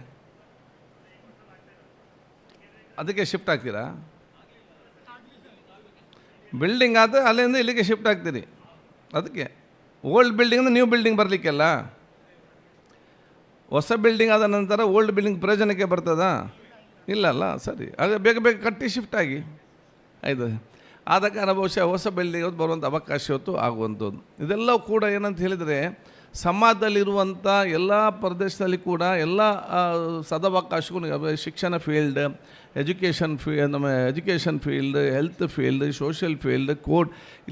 ಅದಕ್ಕೆ ಶಿಫ್ಟ್ ಆಗ್ತೀರಾ? ಬಿಲ್ಡಿಂಗ್ ಆದರೆ ಅಲ್ಲಿಂದ ಇಲ್ಲಿಗೆ ಶಿಫ್ಟ್ ಆಗ್ತೀರಿ. ಅದಕ್ಕೆ ಓಲ್ಡ್ ಬಿಲ್ಡಿಂಗಿಂದ ನ್ಯೂ ಬಿಲ್ಡಿಂಗ್ ಬರಲಿಕ್ಕೆಲ್ಲ, ಹೊಸ ಬಿಲ್ಡಿಂಗ್ ಆದ ನಂತರ ಓಲ್ಡ್ ಬಿಲ್ಡಿಂಗ್ ಪ್ರಯೋಜನಕ್ಕೆ ಬರ್ತದಾ? ಇಲ್ಲಲ್ಲ. ಸರಿ, ಹಾಗೆ ಬೇಗ ಬೇಗ ಕಟ್ಟಿ ಶಿಫ್ಟ್ ಆಗಿ ಆಯಿತು. ಆದ ಕಾರಣ ಬಹುಶಃ ಹೊಸ ಬಿಲ್ಡಿಂಗ್ ಇವತ್ತು ಬರುವಂಥ ಅವಕಾಶ ಇವತ್ತು ಆಗುವಂಥದ್ದು. ಇದೆಲ್ಲವೂ ಕೂಡ ಏನಂತ ಹೇಳಿದರೆ ಸಮಾಜದಲ್ಲಿರುವಂಥ ಎಲ್ಲ ಪ್ರದೇಶದಲ್ಲಿ ಕೂಡ ಎಲ್ಲ ಸದವಕಾಶಗಳು, ಶಿಕ್ಷಣ ಫೀಲ್ಡ್, ನಮ್ಮ education field, health field, social field, court,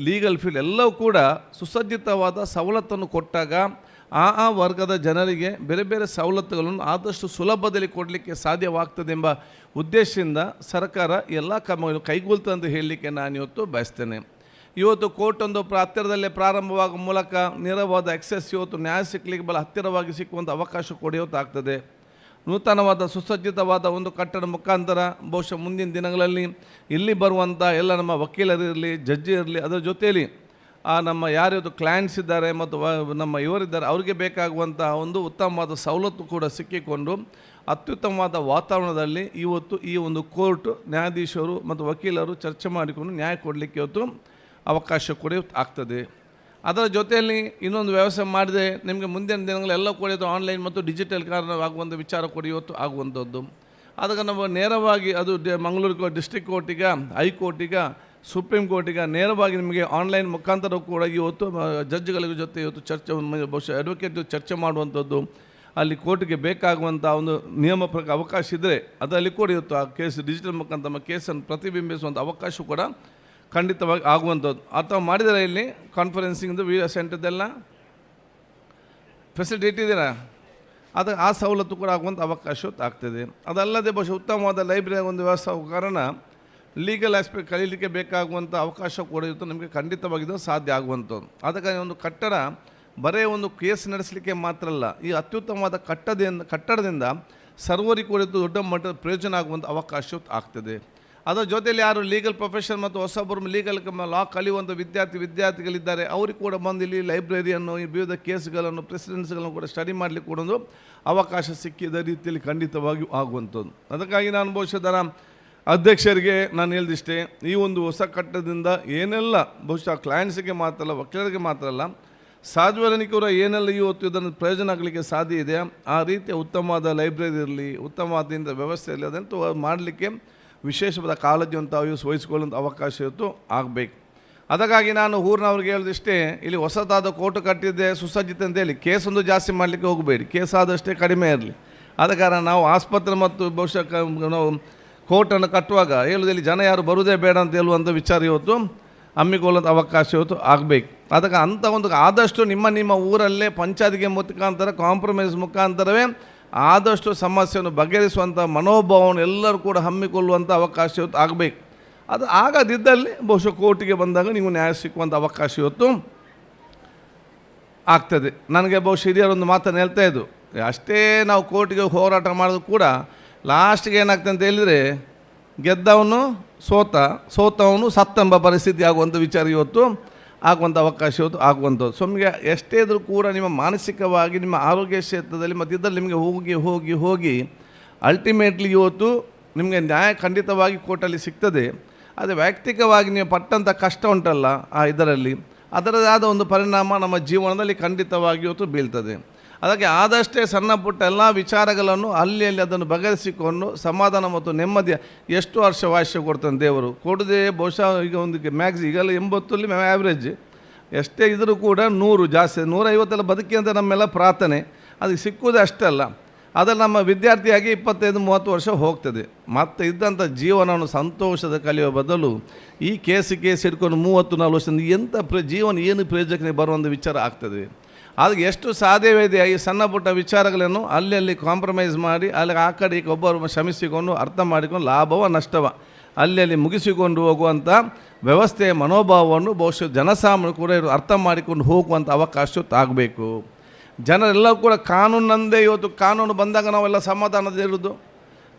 legal field ಎಲ್ಲವೂ ಕೂಡ ಸುಸಜ್ಜಿತವಾದ ಸವಲತ್ತನ್ನು ಕೊಟ್ಟಾಗ ಆ ವರ್ಗದ ಜನರಿಗೆ ಬೇರೆ ಬೇರೆ ಸವಲತ್ತುಗಳನ್ನು ಆದಷ್ಟು ಸುಲಭದಲ್ಲಿ ಕೊಡಲಿಕ್ಕೆ ಸಾಧ್ಯವಾಗ್ತದೆ ಎಂಬ ಉದ್ದೇಶದಿಂದ ಸರ್ಕಾರ ಎಲ್ಲ ಕ್ರಮಗಳನ್ನು ಕೈಗೊಳ್ತದೆ ಅಂತ ಹೇಳಲಿಕ್ಕೆ ನಾನು ಇವತ್ತು ಬಯಸ್ತೇನೆ. ಇವತ್ತು ಕೋರ್ಟ್ ಒಂದು ಹತ್ತಿರದಲ್ಲೇ ಪ್ರಾರಂಭವಾಗುವ ಮೂಲಕ ನೇರವಾದ ಎಕ್ಸೆಸ್ ಇವತ್ತು ನ್ಯಾಯ ಸಿಕ್ಕಲಿಕ್ಕೆ ಬಹಳ ಹತ್ತಿರವಾಗಿ ಸಿಕ್ಕುವಂಥ ಅವಕಾಶ ಕೂಡ ಇವತ್ತು ಆಗ್ತದೆ. ನೂತನವಾದ ಸುಸಜ್ಜಿತವಾದ ಒಂದು ಕಟ್ಟಡ ಮುಖಾಂತರ ಬಹುಶಃ ಮುಂದಿನ ದಿನಗಳಲ್ಲಿ ಇಲ್ಲಿ ಬರುವಂಥ ಎಲ್ಲ ನಮ್ಮ ವಕೀಲರಿರಲಿ, ಜಡ್ಜಿ ಇರಲಿ, ಅದರ ಜೊತೆಯಲ್ಲಿ ನಮ್ಮ ಯಾರ್ಯಾವುದು ಕ್ಲೈಂಟ್ಸ್ ಇದ್ದಾರೆ ಮತ್ತು ನಮ್ಮ ಇವರಿದ್ದಾರೆ ಅವರಿಗೆ ಬೇಕಾಗುವಂಥ ಒಂದು ಉತ್ತಮವಾದ ಸವಲತ್ತು ಕೂಡ ಸಿಕ್ಕಿಕೊಂಡು ಅತ್ಯುತ್ತಮವಾದ ವಾತಾವರಣದಲ್ಲಿ ಇವತ್ತು ಈ ಒಂದು ಕೋರ್ಟ್ ನ್ಯಾಯಾಧೀಶರು ಮತ್ತು ವಕೀಲರು ಚರ್ಚೆ ಮಾಡಿಕೊಂಡು ನ್ಯಾಯ ಕೊಡಲಿಕ್ಕೆ ಇವತ್ತು ಅವಕಾಶ ಕೂಡ ಆಗ್ತದೆ. ಅದರ ಜೊತೆಯಲ್ಲಿ ಇನ್ನೊಂದು ವ್ಯವಸ್ಥೆ ಮಾಡಿದೆ ನಿಮಗೆ ಮುಂದಿನ ದಿನಗಳೆಲ್ಲ ಕೂಡ ಇದು ಆನ್ಲೈನ್ ಮತ್ತು ಡಿಜಿಟಲ್ ಕಾರಣವಾಗುವಂಥ ವಿಚಾರ ಕೂಡ ಇವತ್ತು ಆಗುವಂಥದ್ದು. ಅದಕ್ಕೆ ನಾವು ನೇರವಾಗಿ ಅದು ಮಂಗಳೂರು ಡಿಸ್ಟ್ರಿಕ್ಟ್ ಕೋರ್ಟಿಗೆ, ಹೈಕೋರ್ಟಿಗೆ, ಸುಪ್ರೀಂ ಕೋರ್ಟಿಗೆ ನೇರವಾಗಿ ನಿಮಗೆ ಆನ್ಲೈನ್ ಮುಖಾಂತರ ಕೂಡ ಇವತ್ತು ಜಡ್ಜ್ಗಳ ಜೊತೆ ಇವತ್ತು ಚರ್ಚೆ, ಬಹುಶಃ ಅಡ್ವೊಕೇಟ್ ಚರ್ಚೆ ಮಾಡುವಂಥದ್ದು, ಅಲ್ಲಿ ಕೋರ್ಟಿಗೆ ಬೇಕಾಗುವಂಥ ಒಂದು ನಿಯಮ ಪ್ರಕಾರ ಅವಕಾಶ ಇದ್ದರೆ ಅದರಲ್ಲಿ ಕೂಡ ಇವತ್ತು ಆ ಕೇಸ್ ಡಿಜಿಟಲ್ ಮುಖಾಂತರ ನಮ್ಮ ಕೇಸನ್ನು ಪ್ರತಿಬಿಂಬಿಸುವಂಥ ಅವಕಾಶ ಕೂಡ ಖಂಡಿತವಾಗಿ ಆಗುವಂಥದ್ದು. ಅಥವಾ ಮಾಡಿದರೆ ಇಲ್ಲಿ ಕಾನ್ಫರೆನ್ಸಿಂಗ್ದು ವಿಡಿಯೋ ಸೆಂಟರ್ದೆಲ್ಲ ಫೆಸಿಲಿಟಿ ಇಟ್ಟಿದ್ದೀರಾ, ಅದು ಆ ಸವಲತ್ತು ಕೂಡ ಆಗುವಂಥ ಅವಕಾಶ ಆಗ್ತದೆ. ಅದಲ್ಲದೆ ಬಹುಶಃ ಉತ್ತಮವಾದ ಲೈಬ್ರರಿ ಒಂದು ವ್ಯವಸ್ಥೆ ಆಗೋ ಕಾರಣ ಲೀಗಲ್ ಆಸ್ಪೆಕ್ಟ್ ಕಲೀಲಿಕ್ಕೆ ಬೇಕಾಗುವಂಥ ಅವಕಾಶ ಕೂಡ ಇವತ್ತು ನಮಗೆ ಖಂಡಿತವಾಗಿದ್ದು ಸಾಧ್ಯ ಆಗುವಂಥದ್ದು. ಅದಕ್ಕಾಗಿ ಒಂದು ಕಟ್ಟಡ ಬರೇ ಒಂದು ಕೇಸ್ ನಡೆಸಲಿಕ್ಕೆ ಮಾತ್ರ ಅಲ್ಲ, ಈ ಅತ್ಯುತ್ತಮವಾದ ಕಟ್ಟಡದಿಂದ ಸರ್ವರಿಗೂ ಕೂಡ ದೊಡ್ಡ ಮಟ್ಟದ ಪ್ರಯೋಜನ ಆಗುವಂಥ ಅವಕಾಶ ಆಗ್ತದೆ. ಅದರ ಜೊತೆಯಲ್ಲಿ ಯಾರು ಲೀಗಲ್ ಪ್ರೊಫೆಷನ್ ಮತ್ತು ಹೊಸೊಬ್ಬರು ಲೀಗಲ್ ಲಾ ಕಲಿಯುವಂಥ ವಿದ್ಯಾರ್ಥಿಗಳಿದ್ದಾರೆ ಅವ್ರಿಗೆ ಕೂಡ ಬಂದು ಇಲ್ಲಿ ಲೈಬ್ರರಿಯನ್ನು, ಈ ವಿವಿಧ ಕೇಸ್ಗಳನ್ನು, ಪ್ರೆಸಿಡೆನ್ಸ್ಗಳನ್ನು ಕೂಡ ಸ್ಟಡಿ ಮಾಡಲಿಕ್ಕೆ ಕೂಡ ಒಂದು ಅವಕಾಶ ಸಿಕ್ಕಿದ ರೀತಿಯಲ್ಲಿ ಖಂಡಿತವಾಗಿಯೂ ಆಗುವಂಥದ್ದು. ಅದಕ್ಕಾಗಿ ನಾನು ಬಹುಶಃ ಅಧ್ಯಕ್ಷರಿಗೆ ನಾನು ಹೇಳಿದಿಷ್ಟೇ, ಈ ಒಂದು ಹೊಸ ಕಟ್ಟಡದಿಂದ ಏನೆಲ್ಲ ಬಹುಶಃ ಕ್ಲೈಂಟ್ಸಿಗೆ ಮಾತ್ರ ಅಲ್ಲ, ವಕೀಲರಿಗೆ ಮಾತ್ರ ಅಲ್ಲ, ಸಾರ್ವಜನಿಕರು ಏನೆಲ್ಲ ಇವತ್ತು ಇದನ್ನು ಪ್ರಯೋಜನ ಆಗಲಿಕ್ಕೆ ಸಾಧ್ಯ ಇದೆ ಆ ರೀತಿಯ ಉತ್ತಮವಾದ ಲೈಬ್ರರಿ ಇರಲಿ, ಉತ್ತಮವಾದ ವ್ಯವಸ್ಥೆ ಇರಲಿ, ಅದಂತೂ ಮಾಡಲಿಕ್ಕೆ ವಿಶೇಷವಾದ ಕಾಳಜಿಯನ್ನು ವಹಿಸಿಕೊಳ್ಳುವಂಥ ಅವಕಾಶ ಇವತ್ತು ಆಗಬೇಕು. ಅದಕ್ಕಾಗಿ ನಾನು ಊರಿನವ್ರಿಗೆ ಹೇಳಿದಿಷ್ಟೇ, ಇಲ್ಲಿ ಹೊಸದಾದ ಕೋರ್ಟ್ ಕಟ್ಟಿದ್ದೆ ಸುಸಜ್ಜಿತ ಅಂತೇಳಿ ಕೇಸೊಂದು ಜಾಸ್ತಿ ಮಾಡಲಿಕ್ಕೆ ಹೋಗಬೇಡಿ, ಕೇಸ್ ಆದಷ್ಟೇ ಕಡಿಮೆ ಇರಲಿ. ಆದ ಕಾರಣ ನಾವು ಆಸ್ಪತ್ರೆ ಮತ್ತು ಬಹುಶಃ ನಾವು ಕೋರ್ಟನ್ನು ಕಟ್ಟುವಾಗ ಹೇಳುವುದಲ್ಲಿ ಜನ ಯಾರು ಬರುವುದೇ ಬೇಡ ಅಂತ ಹೇಳುವಂಥ ವಿಚಾರ ಇವತ್ತು ಹಮ್ಮಿಕೊಳ್ಳುವಂಥ ಅವಕಾಶ ಇವತ್ತು ಆಗಬೇಕು. ಅದಕ್ಕೆ ಅಂಥ ಒಂದು ಆದಷ್ಟು ನಿಮ್ಮ ಊರಲ್ಲೇ ಪಂಚಾಯತ್ಗೆ ಮುಖಾಂತರ ಕಾಂಪ್ರಮೈಸ್ ಮುಖಾಂತರವೇ ಆದಷ್ಟು ಸಮಸ್ಯೆಯನ್ನು ಬಗೆಹರಿಸುವಂಥ ಮನೋಭಾವವನ್ನು ಎಲ್ಲರೂ ಕೂಡ ಹಮ್ಮಿಕೊಳ್ಳುವಂಥ ಅವಕಾಶ ಇವತ್ತು ಆಗಬೇಕು. ಅದು ಆಗದಿದ್ದಲ್ಲಿ ಬಹುಶಃ ಕೋರ್ಟಿಗೆ ಬಂದಾಗ ನೀವು ನ್ಯಾಯ ಸಿಕ್ಕುವಂಥ ಅವಕಾಶ ಇವತ್ತು ಆಗ್ತದೆ. ನನಗೆ ಬಹುಶಃ ಹಿರಿಯರೊಂದು ಮಾತನ್ನು ಹೇಳ್ತಾ ಇದ್ದು, ಅಷ್ಟೇ ನಾವು ಕೋರ್ಟಿಗೆ ಹೋರಾಟ ಮಾಡೋದು ಕೂಡ ಲಾಸ್ಟಿಗೆ ಏನಾಗ್ತದೆ ಅಂತ ಹೇಳಿದರೆ ಗೆದ್ದವನು ಸೋತವನು ಸತ್ತೆಂಬ ಪರಿಸ್ಥಿತಿ ಆಗುವಂಥ ವಿಚಾರ ಇವತ್ತು ಆಗುವಂಥ ಅವಕಾಶ ಇವತ್ತು ಆಗುವಂಥದ್ದು. ಸೊ ನಿಮಗೆ ಎಷ್ಟೇ ಇದ್ರೂ ಕೂಡ ನಿಮ್ಮ ಮಾನಸಿಕವಾಗಿ ನಿಮ್ಮ ಆರೋಗ್ಯ ಕ್ಷೇತ್ರದಲ್ಲಿ ಮತ್ತು ಇದರಲ್ಲಿ ನಿಮಗೆ ಹೋಗಿ ಅಲ್ಟಿಮೇಟ್ಲಿ ಇವತ್ತು ನಿಮಗೆ ನ್ಯಾಯ ಖಂಡಿತವಾಗಿ ಕೋರ್ಟಲ್ಲಿ ಸಿಗ್ತದೆ. ಅದು ವೈಯಕ್ತಿಕವಾಗಿ ನೀವು ಪಟ್ಟಂಥ ಕಷ್ಟ ಉಂಟಲ್ಲ ಇದರಲ್ಲಿ ಅದರದಾದ ಒಂದು ಪರಿಣಾಮ ನಮ್ಮ ಜೀವನದಲ್ಲಿ ಖಂಡಿತವಾಗಿ ಇವತ್ತು ಬೀಳ್ತದೆ. ಅದಕ್ಕೆ ಆದಷ್ಟೇ ಸಣ್ಣ ಪುಟ್ಟ ಎಲ್ಲ ವಿಚಾರಗಳನ್ನು ಅಲ್ಲಿ ಅದನ್ನು ಬಗೆಹರಿಸಿಕೊಂಡು ಸಮಾಧಾನ ಮತ್ತು ನೆಮ್ಮದಿಯ ಎಷ್ಟು ವರ್ಷ ವಾಶ್ಯ ಕೊಡ್ತಾನೆ ದೇವರು ಕೊಡದೆ ಬಹುಶಃ ಈಗ ಒಂದು ಈಗೆಲ್ಲ 80 ಆ್ಯಾವ್ರೇಜ್ ಎಷ್ಟೇ ಇದ್ದರೂ ಕೂಡ 100 ಜಾಸ್ತಿ 150 ಬದುಕಿ ಅಂತ ನಮ್ಮೆಲ್ಲ ಪ್ರಾರ್ಥನೆ. ಅದಕ್ಕೆ ಸಿಕ್ಕುವುದೇ ಅಷ್ಟಲ್ಲ, ಅದರಲ್ಲಿ ನಮ್ಮ ವಿದ್ಯಾರ್ಥಿಯಾಗಿ 25-30 ವರ್ಷ ಹೋಗ್ತದೆ. ಮತ್ತು ಇದ್ದಂಥ ಜೀವನವನ್ನು ಸಂತೋಷದ ಕಲಿಯುವ ಬದಲು ಈ ಕೇಸ್ ಹಿಡ್ಕೊಂಡು 30-40 ವರ್ಷದಿಂದ ಎಂಥ ಜೀವನ ಏನು ಪ್ರಯೋಜನ ಬರುವಂಥ ವಿಚಾರ ಆಗ್ತದೆ. ಅದಕ್ಕೆ ಎಷ್ಟು ಸಾಧ್ಯವಿದೆ ಈ ಸಣ್ಣ ಪುಟ್ಟ ವಿಚಾರಗಳನ್ನು ಅಲ್ಲಿ ಕಾಂಪ್ರಮೈಸ್ ಮಾಡಿ ಅಲ್ಲಿ ಆ ಕಡೆ ಒಬ್ಬರು ಶ್ರಮಿಸಿಕೊಂಡು ಅರ್ಥ ಮಾಡಿಕೊಂಡು ಲಾಭವ ನಷ್ಟವ ಅಲ್ಲಿ ಮುಗಿಸಿಕೊಂಡು ಹೋಗುವಂಥ ವ್ಯವಸ್ಥೆಯ ಮನೋಭಾವವನ್ನು ಬಹುಶಃ ಜನಸಾಮಾನ್ಯ ಕೂಡ ಅರ್ಥ ಮಾಡಿಕೊಂಡು ಹೋಗುವಂಥ ಅವಕಾಶ ಆಗಬೇಕು. ಜನರೆಲ್ಲ ಕೂಡ ಕಾನೂನಂದೇ ಇವತ್ತು ಕಾನೂನು ಬಂದಾಗ ನಾವೆಲ್ಲ ಸಮಾಧಾನದಿರೋದು,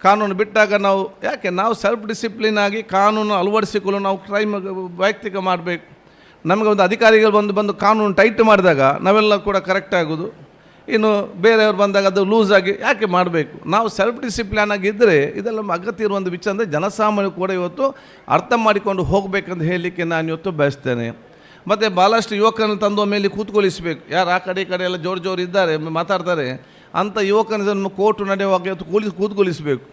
ಕಾನೂನು ಬಿಟ್ಟಾಗ ನಾವು ಸೆಲ್ಫ್ ಡಿಸಿಪ್ಲಿನ್ ಆಗಿ ಕಾನೂನು ಅಳವಡಿಸಿಕೊಳ್ಳಲು ನಾವು ವೈಯಕ್ತಿಕ ಮಾಡಬೇಕು. ನಮಗೆ ಒಂದು ಅಧಿಕಾರಿಗಳು ಬಂದು ಕಾನೂನು ಟೈಟ್ ಮಾಡಿದಾಗ ನಾವೆಲ್ಲ ಕೂಡ ಕರೆಕ್ಟ್ ಆಗೋದು, ಇನ್ನು ಬೇರೆಯವ್ರು ಬಂದಾಗ ಅದು ಲೂಸ್ ಆಗಿ ಯಾಕೆ ಮಾಡಬೇಕು. ನಾವು ಸೆಲ್ಫ್ ಡಿಸಿಪ್ಲಿನ್ ಆಗಿದ್ದರೆ ಇದೆಲ್ಲ ಅಗತ್ಯ ಇರುವಂಥ ವಿಚಾರ ಅಂದರೆ ಜನಸಾಮಾನ್ಯರು ಕೂಡ ಇವತ್ತು ಅರ್ಥ ಮಾಡಿಕೊಂಡು ಹೋಗಬೇಕಂತ ಹೇಳಲಿಕ್ಕೆ ನಾನು ಇವತ್ತು ಬಯಸ್ತೇನೆ. ಮತ್ತು ಭಾಳಷ್ಟು ಯುವಕರನ್ನು ತಂದು ಮೇಲೆ ಕೂತ್ಕೊಳಿಸಬೇಕು. ಯಾರು ಆ ಕಡೆ ಈ ಕಡೆ ಎಲ್ಲ ಜೋರು ಇದ್ದಾರೆ ಮಾತಾಡ್ತಾರೆ ಅಂಥ ಯುವಕರನ್ನು ಕೋರ್ಟು ನಡೆಯುವಾಗ ಇವತ್ತು ಕೂತ್ಕೊಳಿಸಬೇಕು.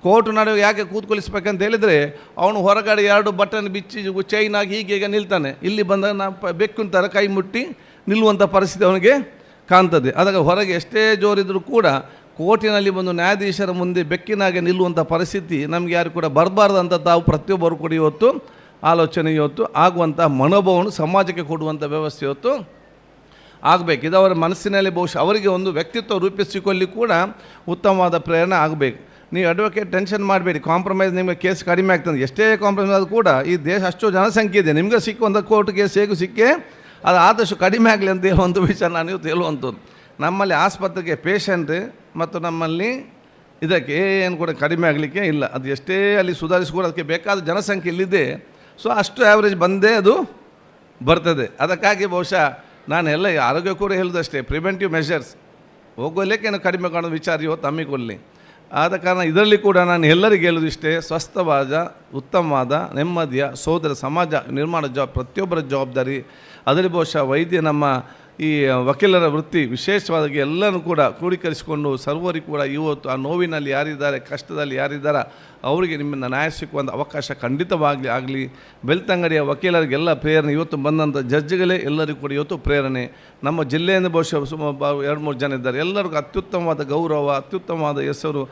ಕೋರ್ಟು ನಡೆಯುವ ಯಾಕೆ ಕೂತ್ಕೊಳಿಸ್ಬೇಕಂತ ಹೇಳಿದರೆ ಅವನು ಹೊರಗಡೆ 2 ಬಟನ್ ಬಿಚ್ಚಿ ಚೈನ್ ಆಗಿ ಹೀಗೆ ನಿಲ್ತಾನೆ, ಇಲ್ಲಿ ಬಂದಾಗ ನಾವು ಬೆಕ್ಕಿನ ಕೈ ಮುಟ್ಟಿ ನಿಲ್ಲುವಂಥ ಪರಿಸ್ಥಿತಿ ಅವನಿಗೆ ಕಾಣ್ತದೆ. ಅದಕ್ಕೆ ಹೊರಗೆ ಎಷ್ಟೇ ಜೋರಿದ್ರೂ ಕೂಡ ಕೋರ್ಟಿನಲ್ಲಿ ಬಂದು ನ್ಯಾಯಾಧೀಶರ ಮುಂದೆ ಬೆಕ್ಕಿನಾಗೆ ನಿಲ್ಲುವಂಥ ಪರಿಸ್ಥಿತಿ ನಮಗೆ ಯಾರು ಕೂಡ ಬರಬಾರ್ದಂಥ ತಾವು ಪ್ರತಿಯೊಬ್ಬರು ಕೂಡ ಇವತ್ತು ಆಲೋಚನೆ ಆಗುವಂಥ ಮನೋಭಾವವನ್ನು ಸಮಾಜಕ್ಕೆ ಕೊಡುವಂಥ ವ್ಯವಸ್ಥೆ ಇವತ್ತು ಆಗಬೇಕು. ಇದು ಅವರ ಮನಸ್ಸಿನಲ್ಲಿ ಬಹುಶಃ ಅವರಿಗೆ ಒಂದು ವ್ಯಕ್ತಿತ್ವ ರೂಪಿಸಿಕೊಳ್ಳಿ ಕೂಡ ಉತ್ತಮವಾದ ಪ್ರೇರಣೆ ಆಗಬೇಕು. ನೀವು ಅಡ್ವೊಕೇಟ್ ಟೆನ್ಷನ್ ಮಾಡಬೇಡಿ, ಕಾಂಪ್ರಮೈಸ್ ನಿಮಗೆ ಕೇಸ್ ಕಡಿಮೆ ಆಗ್ತದೆ. ಎಷ್ಟೇ ಕಾಂಪ್ರಮೈಸ್ ಆದರೂ ಕೂಡ ಈ ದೇಶ ಅಷ್ಟು ಜನಸಂಖ್ಯೆ ಇದೆ, ನಿಮಗೆ ಸಿಕ್ಕುವಂಥ ಕೋರ್ಟ್ ಕೇಸ್ ಹೇಗೂ ಸಿಕ್ಕೇ ಅದು ಆದಷ್ಟು ಕಡಿಮೆ ಆಗಲಿ ಅಂತ ಹೇಳುವಂಥ ವಿಷಯ ನಾನು ಇವತ್ತು ಹೇಳುವಂಥದ್ದು. ನಮ್ಮಲ್ಲಿ ಆಸ್ಪತ್ರೆಗೆ ಪೇಷಂಟ್ ಮತ್ತು ನಮ್ಮಲ್ಲಿ ಇದಕ್ಕೆ ಏನು ಕೂಡ ಕಡಿಮೆ ಆಗಲಿಕ್ಕೆ ಇಲ್ಲ. ಅದು ಎಷ್ಟೇ ಅಲ್ಲಿ ಸುಧಾರಿಸಿಕೊಂಡು ಅದಕ್ಕೆ ಬೇಕಾದ ಜನಸಂಖ್ಯೆ ಇಲ್ಲಿದೆ. ಸೊ ಅಷ್ಟು ಆ್ಯಾವ್ರೇಜ್ ಬಂದೇ ಅದು ಬರ್ತದೆ. ಅದಕ್ಕಾಗಿ ಬಹುಶಃ ನಾನು ಎಲ್ಲ ಆರೋಗ್ಯ ಕೂಡ ಹೇಳೋದಷ್ಟೇ, ಪ್ರಿವೆಂಟಿವ್ ಮೆಷರ್ಸ್ ಹೋಗೋಲಿಕ್ಕೆ ಕಡಿಮೆ ಕಾಣೋ ವಿಚಾರ ಇವತ್ತು ಹಮ್ಮಿಕೊಳ್ಳಿ. ಆದ ಕಾರಣ ಇದರಲ್ಲಿ ಕೂಡ ನಾನು ಎಲ್ಲರಿಗೆ ಹೇಳೋದಿಷ್ಟೇ, ಸ್ವಸ್ಥವಾದ ಉತ್ತಮವಾದ ನೆಮ್ಮದಿಯ ಸೋದರ ಸಮಾಜ ನಿರ್ಮಾಣ ಪ್ರತಿಯೊಬ್ಬರ ಜವಾಬ್ದಾರಿ. ಅದರಲ್ಲಿ ಬಹುಶಃ ವೈದ್ಯ ನಮ್ಮ ಈ ವಕೀಲರ ವೃತ್ತಿ ವಿಶೇಷವಾಗಿ ಎಲ್ಲನೂ ಕೂಡ ಕ್ರೋಢೀಕರಿಸಿಕೊಂಡು ಸರ್ವರಿಗೂ ಕೂಡ ಇವತ್ತು ಆ ನೋವಿನಲ್ಲಿ ಯಾರಿದ್ದಾರೆ, ಕಷ್ಟದಲ್ಲಿ ಯಾರಿದ್ದಾರೆ ಅವರಿಗೆ ನಿಮ್ಮಿಂದ ನ್ಯಾಯ ಸಿಕ್ಕುವಂಥ ಅವಕಾಶ ಖಂಡಿತವಾಗಲಿ ಆಗಲಿ. ಬೆಳ್ತಂಗಡಿಯ ವಕೀಲರಿಗೆಲ್ಲ ಪ್ರೇರಣೆ ಇವತ್ತು ಬಂದಂಥ ಜಡ್ಜ್ಗಳೇ ಎಲ್ಲರಿಗೂ ಕೂಡ ಇವತ್ತು ಪ್ರೇರಣೆ. ನಮ್ಮ ಜಿಲ್ಲೆಯಿಂದ ಬಹುಶಃ 2-3 ಜನ ಇದ್ದಾರೆ. ಎಲ್ಲರಿಗೂ ಅತ್ಯುತ್ತಮವಾದ ಗೌರವ, ಅತ್ಯುತ್ತಮವಾದ ಹೆಸರು,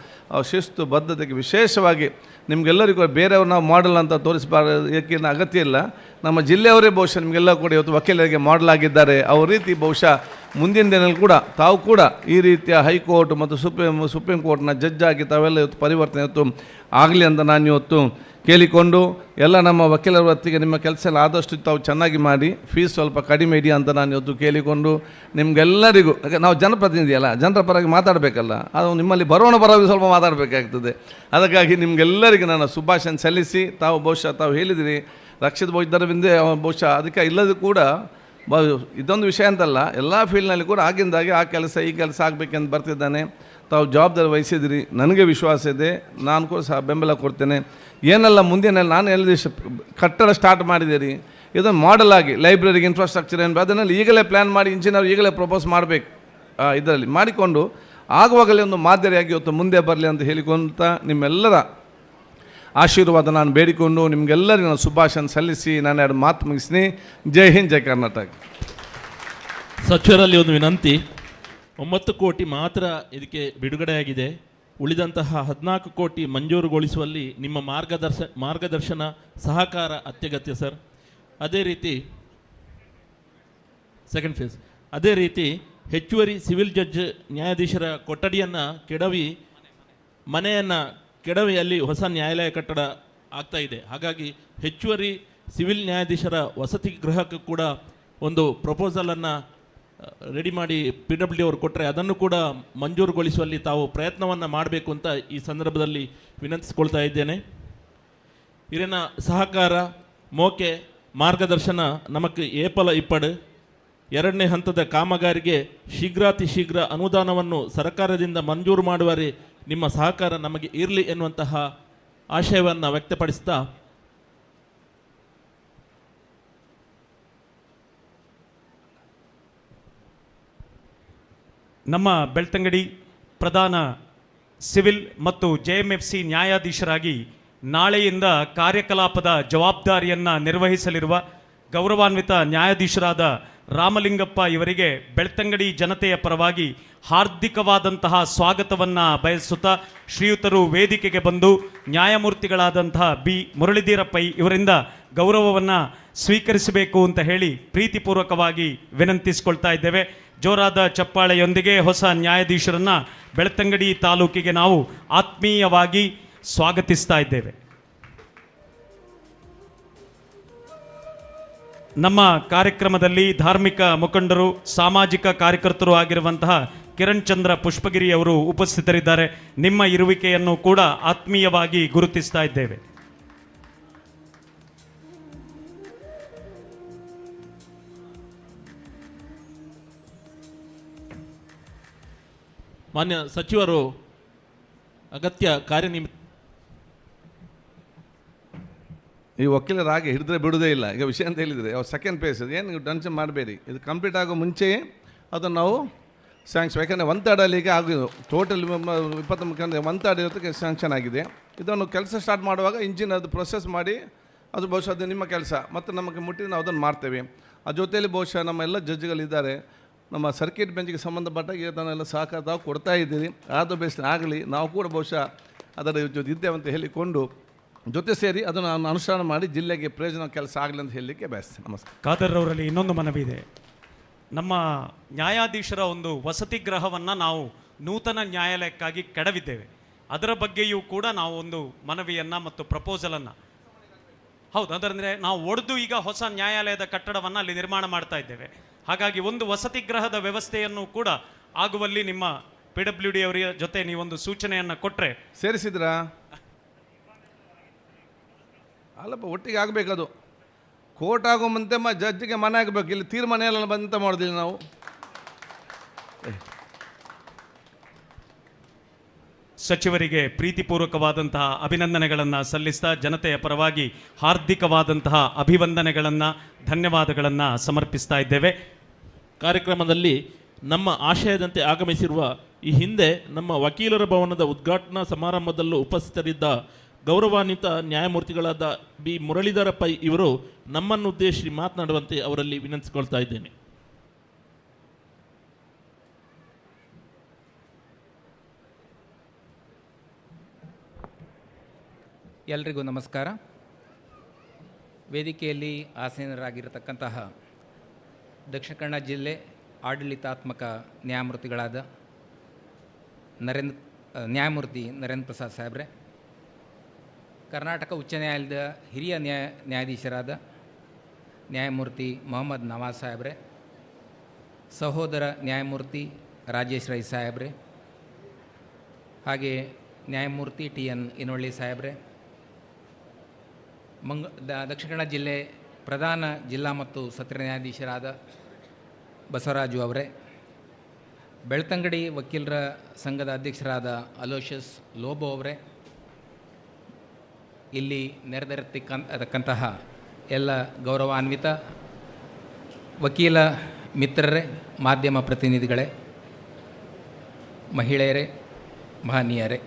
ಶಿಸ್ತು ಬದ್ಧತೆಗೆ ವಿಶೇಷವಾಗಿ ನಿಮಗೆಲ್ಲರಿಗೂ ಬೇರೆಯವ್ರು ನಾವು ಮಾಡಲ್ ಅಂತ ತೋರಿಸಬಾರ್ದು, ಏಕೆಂದರೆ ಅಗತ್ಯ ಇಲ್ಲ. ನಮ್ಮ ಜಿಲ್ಲೆಯವರೇ ಬಹುಶಃ ನಿಮಗೆಲ್ಲ ಕೂಡ ಇವತ್ತು ವಕೀಲರಿಗೆ ಮಾಡಲ್ ಆಗಿದ್ದಾರೆ. ಅವ್ರ ರೀತಿ ಬಹುಶಃ ಮುಂದಿನ ದಿನದಲ್ಲಿ ಕೂಡ ತಾವು ಕೂಡ ಈ ರೀತಿಯ ಹೈಕೋರ್ಟ್ ಮತ್ತು ಸುಪ್ರೀಂ ಕೋರ್ಟ್ನ ಜಡ್ಜ್ ಆಗಿ ತಾವೆಲ್ಲ ಇವತ್ತು ಪರಿವರ್ತನೆ ಇವತ್ತು ಆಗಲಿ ಅಂತ ನಾನು ಇವತ್ತು ಕೇಳಿಕೊಂಡು, ಎಲ್ಲ ನಮ್ಮ ವಕೀಲರ ವೃತ್ತಿಗೆ ನಿಮ್ಮ ಕೆಲಸ ಎಲ್ಲ ಆದಷ್ಟು ತಾವು ಚೆನ್ನಾಗಿ ಮಾಡಿ, ಫೀಸ್ ಸ್ವಲ್ಪ ಕಡಿಮೆ ಇಡಿ ಅಂತ ನಾನು ಇವತ್ತು ಕೇಳಿಕೊಂಡು ನಿಮಗೆಲ್ಲರಿಗೂ, ನಾವು ಜನಪ್ರತಿನಿಧಿ ಅಲ್ಲ, ಜನರ ಪರವಾಗಿ ಮಾತಾಡಬೇಕಲ್ಲ, ಅದು ನಿಮ್ಮಲ್ಲಿ ಬರೋಣ ಸ್ವಲ್ಪ ಮಾತಾಡಬೇಕಾಗ್ತದೆ. ಅದಕ್ಕಾಗಿ ನಿಮಗೆಲ್ಲರಿಗೂ ನಾನು ಶುಭಾಶಯ ಸಲ್ಲಿಸಿ, ತಾವು ಬಹುಶಃ ತಾವು ಹೇಳಿದಿರಿ ರಕ್ಷಿತ ವೈದ್ಯರಿಂದ ಬಹುಶಃ ಅದಕ್ಕೆ ಇಲ್ಲದೂ ಕೂಡ ಇದೊಂದು ವಿಷಯ ಅಂತಲ್ಲ, ಎಲ್ಲ ಫೀಲ್ಡ್ನಲ್ಲಿ ಕೂಡ ಆಗಿಂದಾಗೆ ಆ ಕೆಲಸ ಈ ಕೆಲಸ ಆಗಬೇಕಂತ ಬರ್ತಿದ್ದಾನೆ. ತಾವು ಜವಾಬ್ದಾರಿ ವಹಿಸಿದಿರಿ, ನನಗೆ ವಿಶ್ವಾಸ ಇದೆ, ನಾನು ಕೂಡ ಸಹ ಬೆಂಬಲ ಕೊಡ್ತೇನೆ. ಏನೆಲ್ಲ ಮುಂದಿನ ನಾನು ಹೇಳಿದ ಕಟ್ಟಡ ಸ್ಟಾರ್ಟ್ ಮಾಡಿದ್ದೀರಿ, ಇದನ್ನು ಮಾಡಲ್ ಆಗಿ ಲೈಬ್ರರಿಗೆ ಇನ್ಫ್ರಾಸ್ಟ್ರಕ್ಚರ್ ಏನು ಅದನ್ನೆಲ್ಲ ಈಗಲೇ ಪ್ಲ್ಯಾನ್ ಮಾಡಿ ಇಂಜಿನಿಯರ್ ಈಗಲೇ ಪ್ರಪೋಸ್ ಮಾಡಬೇಕು. ಇದರಲ್ಲಿ ಮಾಡಿಕೊಂಡು ಆಗುವಾಗಲೇ ಒಂದು ಮಾದರಿಯಾಗಿ ಇವತ್ತು ಮುಂದೆ ಬರಲಿ ಅಂತ ಹೇಳಿಕೊಂತ ನಿಮ್ಮೆಲ್ಲರ ಆಶೀರ್ವಾದ ನಾನು ಬೇಡಿಕೊಂಡು ನಿಮಗೆಲ್ಲರಿಗೂ ನಾನು ಶುಭಾಶಯ ಸಲ್ಲಿಸಿ ನಾನು 2 ಮಾತು ಮುಗಿಸ್ತೀನಿ. ಜೈ ಹಿಂದ್, ಜೈ ಕರ್ನಾಟಕ. ಸಚಿವರಲ್ಲಿ ಒಂದು ವಿನಂತಿ, 9 ಕೋಟಿ ಮಾತ್ರ ಇದಕ್ಕೆ ಬಿಡುಗಡೆಯಾಗಿದೆ. ಉಳಿದಂತಹ 14 ಕೋಟಿ ಮಂಜೂರುಗೊಳಿಸುವಲ್ಲಿ ನಿಮ್ಮ ಮಾರ್ಗದರ್ಶನ ಸಹಕಾರ ಅತ್ಯಗತ್ಯ ಸರ್. ಅದೇ ರೀತಿ ಸೆಕೆಂಡ್ ಫೇಸ್, ಅದೇ ರೀತಿ ಹೆಚ್ಚುವರಿ ಸಿವಿಲ್ ಜಡ್ಜ್ ನ್ಯಾಯಾಧೀಶರ ಕೊಠಡಿಯನ್ನು ಕೆಡವಿ ಮನೆಯನ್ನು ಕೆಡವಿ ಅಲ್ಲಿ ಹೊಸ ನ್ಯಾಯಾಲಯ ಕಟ್ಟಡ ಆಗ್ತಾ ಇದೆ. ಹಾಗಾಗಿ ಹೆಚ್ಚುವರಿ ಸಿವಿಲ್ ನ್ಯಾಯಾಧೀಶರ ವಸತಿ ಗೃಹಕ್ಕೂ ಕೂಡ ಒಂದು ಪ್ರಪೋಸಲನ್ನು ರೆಡಿ ಮಾಡಿ PWD ಅವರು ಕೊಟ್ಟರೆ ಅದನ್ನು ಕೂಡ ಮಂಜೂರುಗೊಳಿಸುವಲ್ಲಿ ತಾವು ಪ್ರಯತ್ನವನ್ನು ಮಾಡಬೇಕು ಅಂತ ಈ ಸಂದರ್ಭದಲ್ಲಿ ವಿನಂತಿಸಿಕೊಳ್ತಾ ಇದ್ದೇನೆ. ಇರಿನ ಸಹಕಾರ ಮೋಕೆ ಮಾರ್ಗದರ್ಶನ ನಮಕ್ ಏಪಲ ಇಪ್ಪಡು 2ನೇ ಹಂತದ ಕಾಮಗಾರಿಗೆ ಶೀಘ್ರಾತಿ ಶೀಘ್ರ ಅನುದಾನವನ್ನು ಸರ್ಕಾರದಿಂದ ಮಂಜೂರು ಮಾಡುವರೆ ನಿಮ್ಮ ಸಹಕಾರ ನಮಗೆ ಇರಲಿ ಎನ್ನುವಂತಹ ಆಶಯವನ್ನು ವ್ಯಕ್ತಪಡಿಸ್ತಾ ನಮ್ಮ ಬೆಳ್ತಂಗಡಿ ಪ್ರಧಾನ ಸಿವಿಲ್ ಮತ್ತು JMFC ನ್ಯಾಯಾಧೀಶರಾಗಿ ನಾಳೆಯಿಂದ ಕಾರ್ಯಕಲಾಪದ ಜವಾಬ್ದಾರಿಯನ್ನು ನಿರ್ವಹಿಸಲಿರುವ ಗೌರವಾನ್ವಿತ ನ್ಯಾಯಾಧೀಶರಾದ ರಾಮಲಿಂಗಪ್ಪ ಇವರಿಗೆ ಬೆಳ್ತಂಗಡಿ ಜನತೆಯ ಪರವಾಗಿ ಹಾರ್ದಿಕವಾದಂತಹ ಸ್ವಾಗತವನ್ನು ಬಯಸುತ್ತಾ ಶ್ರೀಯುತರು ವೇದಿಕೆಗೆ ಬಂದು ನ್ಯಾಯಮೂರ್ತಿಗಳಾದಂತಹ B ಮುರಳೀಧರ ಪೈ ಇವರಿಂದ ಗೌರವವನ್ನು ಸ್ವೀಕರಿಸಬೇಕು ಅಂತ ಹೇಳಿ ಪ್ರೀತಿಪೂರ್ವಕವಾಗಿ ವಿನಂತಿಸಿಕೊಳ್ತಾ ಇದ್ದೇವೆ. ಜೋರಾದ ಚಪ್ಪಾಳೆಯೊಂದಿಗೆ ಹೊಸ ನ್ಯಾಯಾಧೀಶರನ್ನು ಬೆಳ್ತಂಗಡಿ ತಾಲೂಕಿಗೆ ನಾವು ಆತ್ಮೀಯವಾಗಿ ಸ್ವಾಗತಿಸ್ತಾ ಇದ್ದೇವೆ. ನಮ್ಮ ಕಾರ್ಯಕ್ರಮದಲ್ಲಿ ಧಾರ್ಮಿಕ ಮುಖಂಡರು, ಸಾಮಾಜಿಕ ಕಾರ್ಯಕರ್ತರು ಆಗಿರುವಂತಹ ಕಿರಣ್ ಚಂದ್ರ ಪುಷ್ಪಗಿರಿ ಅವರು ಉಪಸ್ಥಿತರಿದ್ದಾರೆ. ನಿಮ್ಮ ಇರುವಿಕೆಯನ್ನು ಕೂಡ ಆತ್ಮೀಯವಾಗಿ ಗುರುತಿಸ್ತಾ ಇದ್ದೇವೆ. ಮಾನ್ಯ ಸಚಿವರು ಅಗತ್ಯ ಕಾರ್ಯನಿಮಿತ್ತ ಈ ವಕೀಲರಾಗಿ ಹಿಡಿದ್ರೆ ಬಿಡೋದೇ ಇಲ್ಲ. ಈಗ ವಿಷಯ ಅಂತ ಹೇಳಿದರೆ ಅವ್ರು ಸೆಕೆಂಡ್ ಪೇಸ್ ಏನು ನೀವು ಟೆನ್ಷನ್ ಮಾಡಬೇಡಿ. ಇದು ಕಂಪ್ಲೀಟ್ ಆಗೋ ಮುಂಚೆಯೇ ಅದನ್ನು ನಾವು ಸ್ಯಾಂಕ್ಷನ್, ಯಾಕಂದರೆ ಒಂತಾಡಲ್ಲಿ ಈಗ ಆಗೋದು ಟೋಟಲ್ 20 ಮುಖಂಡ ಒಂತಾಡ ಇರೋದಕ್ಕೆ ಸ್ಯಾಂಕ್ಷನ್ ಆಗಿದೆ. ಇದನ್ನು ಕೆಲಸ ಸ್ಟಾರ್ಟ್ ಮಾಡುವಾಗ ಇಂಜಿನ್ ಅದು ಪ್ರೊಸೆಸ್ ಮಾಡಿ ಅದು ಬಹುಶಃ ಅದು ನಿಮ್ಮ ಕೆಲಸ ಮತ್ತು ನಮಗೆ ಮುಟ್ಟಿದ ನಾವು ಅದನ್ನು ಮಾಡ್ತೇವೆ. ಆ ಜೊತೆಯಲ್ಲಿ ಬಹುಶಃ ನಮ್ಮ ಎಲ್ಲ ಜಡ್ಜ್ಗಳಿದ್ದಾರೆ, ನಮ್ಮ ಸರ್ಕಿಟ್ ಬೆಂಚ್ಗೆ ಸಂಬಂಧಪಟ್ಟಾಗ ಅದನ್ನೆಲ್ಲ ಸಹಕಾರ ತಾವು ಕೊಡ್ತಾ ಇದ್ದೀರಿ. ಆದ ಬೇಸ್ ಆಗಲಿ, ನಾವು ಕೂಡ ಬಹುಶಃ ಅದರ ಜೊತೆ ಇದ್ದೇವೆ ಅಂತ ಹೇಳಿಕೊಂಡು ಜೊತೆ ಸೇರಿ ಅದನ್ನು ಅನುಷ್ಠಾನ ಮಾಡಿ ಜಿಲ್ಲೆಗೆ ಪ್ರಯೋಜನ ಕೆಲಸ ಆಗಲಿ ಅಂತ ಹೇಳಲಿಕ್ಕೆ ಬಯಸ್ತೇನೆ. ನಮಸ್ಕಾರ. ಖಾದರ್ ಅವರಲ್ಲಿ ಇನ್ನೊಂದು ಮನವಿ ಇದೆ. ನಮ್ಮ ನ್ಯಾಯಾಧೀಶರ ಒಂದು ವಸತಿ ಗೃಹವನ್ನು ನಾವು ನೂತನ ನ್ಯಾಯಾಲಯಕ್ಕಾಗಿ ಕೆಡವಿದ್ದೇವೆ. ಅದರ ಬಗ್ಗೆಯೂ ಕೂಡ ನಾವು ಒಂದು ಮನವಿಯನ್ನು ಮತ್ತು ಪ್ರಪೋಸಲನ್ನು, ಹೌದು, ಅದರಂದರೆ ನಾವು ಒಡೆದು ಈಗ ಹೊಸ ನ್ಯಾಯಾಲಯದ ಕಟ್ಟಡವನ್ನು ಅಲ್ಲಿ ನಿರ್ಮಾಣ ಮಾಡ್ತಾ ಇದ್ದೇವೆ. ಹಾಗಾಗಿ ಒಂದು ವಸತಿ ಗೃಹದ ವ್ಯವಸ್ಥೆಯನ್ನು ಕೂಡ ಆಗುವಲ್ಲಿ ನಿಮ್ಮ PWD ಅವರ ಜೊತೆ ನೀವೊಂದು ಸೂಚನೆಯನ್ನು ಕೊಟ್ಟರೆ. ಸೇರಿಸಿದ್ರಾ? ಅಲ್ಲಪ್ಪ, ಒಟ್ಟಿಗೆ ಆಗಬೇಕದು. ಕೋರ್ಟ್ ಆಗೋ ಮುಂದೆ ಜಡ್ಜಿಗೆ ಮನೆ ಆಗಬೇಕು. ಇಲ್ಲಿ ತೀರ್ಮಾನ ಎಲ್ಲ ಬಂತ ಮಾಡೋದಿಲ್ಲ ನಾವು. ಸಚಿವರಿಗೆ ಪ್ರೀತಿಪೂರ್ವಕವಾದಂತಹ ಅಭಿನಂದನೆಗಳನ್ನು ಸಲ್ಲಿಸ್ತಾ ಜನತೆಯ ಪರವಾಗಿ ಹಾರ್ದಿಕವಾದಂತಹ ಅಭಿವಂದನೆಗಳನ್ನು, ಧನ್ಯವಾದಗಳನ್ನು ಸಮರ್ಪಿಸ್ತಾ ಇದ್ದೇವೆ. ಕಾರ್ಯಕ್ರಮದಲ್ಲಿ ನಮ್ಮ ಆಶಯದಂತೆ ಆಗಮಿಸಿರುವ ಈ ಹಿಂದೆ ನಮ್ಮ ವಕೀಲರ ಭವನದ ಉದ್ಘಾಟನಾ ಸಮಾರಂಭದಲ್ಲೂ ಉಪಸ್ಥಿತರಿದ್ದ ಗೌರವಾನ್ವಿತ ನ್ಯಾಯಮೂರ್ತಿಗಳಾದ B ಮುರಳೀಧರ ಪೈ ಇವರು ನಮ್ಮನ್ನು ಉದ್ದೇಶಿಸಿ ಮಾತನಾಡುವಂತೆ ಅವರಲ್ಲಿ ವಿನಂತಿಸಿಕೊಳ್ತಾ ಇದ್ದೇನೆ. ಎಲ್ರಿಗೂ ನಮಸ್ಕಾರ. ವೇದಿಕೆಯಲ್ಲಿ ಆಸೀನರಾಗಿರತಕ್ಕಂತಹ ದಕ್ಷಿಣ ಕನ್ನಡ ಜಿಲ್ಲೆ ಆಡಳಿತಾತ್ಮಕ ನ್ಯಾಯಮೂರ್ತಿಗಳಾದ ನ್ಯಾಯಮೂರ್ತಿ ನರೇಂದ್ರ ಪ್ರಸಾದ್ ಸಾಹೇಬ್ರೆ, ಕರ್ನಾಟಕ ಉಚ್ಚ ನ್ಯಾಯಾಲಯದ ಹಿರಿಯ ನ್ಯಾಯಾಧೀಶರಾದ ನ್ಯಾಯಮೂರ್ತಿ ಮೊಹಮ್ಮದ್ ನವಾಜ್ ಸಾಹೇಬ್ರೆ, ಸಹೋದರ ನ್ಯಾಯಮೂರ್ತಿ ರಾಜೇಶ್ ರೈ ಸಾಹೇಬ್ರೆ, ಹಾಗೆ ನ್ಯಾಯಮೂರ್ತಿ TN ಇನೊಳ್ಳಿ ಸಾಹೇಬ್ರೆ, ದಕ್ಷಿಣ ಕನ್ನಡ ಜಿಲ್ಲೆ ಪ್ರಧಾನ ಜಿಲ್ಲಾ ಮತ್ತು ಸತ್ರ ನ್ಯಾಯಾಧೀಶರಾದ ಬಸವರಾಜು ಅವರೇ, ಬೆಳ್ತಂಗಡಿ ವಕೀಲರ ಸಂಘದ ಅಧ್ಯಕ್ಷರಾದ ಅಲೋಷಿಯಸ್ ಲೋಬೋ ಅವರೇ, ಇಲ್ಲಿ ನೆರೆದಿರತಕ್ಕಂತಹ ಎಲ್ಲ ಗೌರವಾನ್ವಿತ ವಕೀಲ ಮಿತ್ರರೇ, ಮಾಧ್ಯಮ ಪ್ರತಿನಿಧಿಗಳೇ, ಮಹಿಳೆಯರೇ, ಮಹನೀಯರೇ,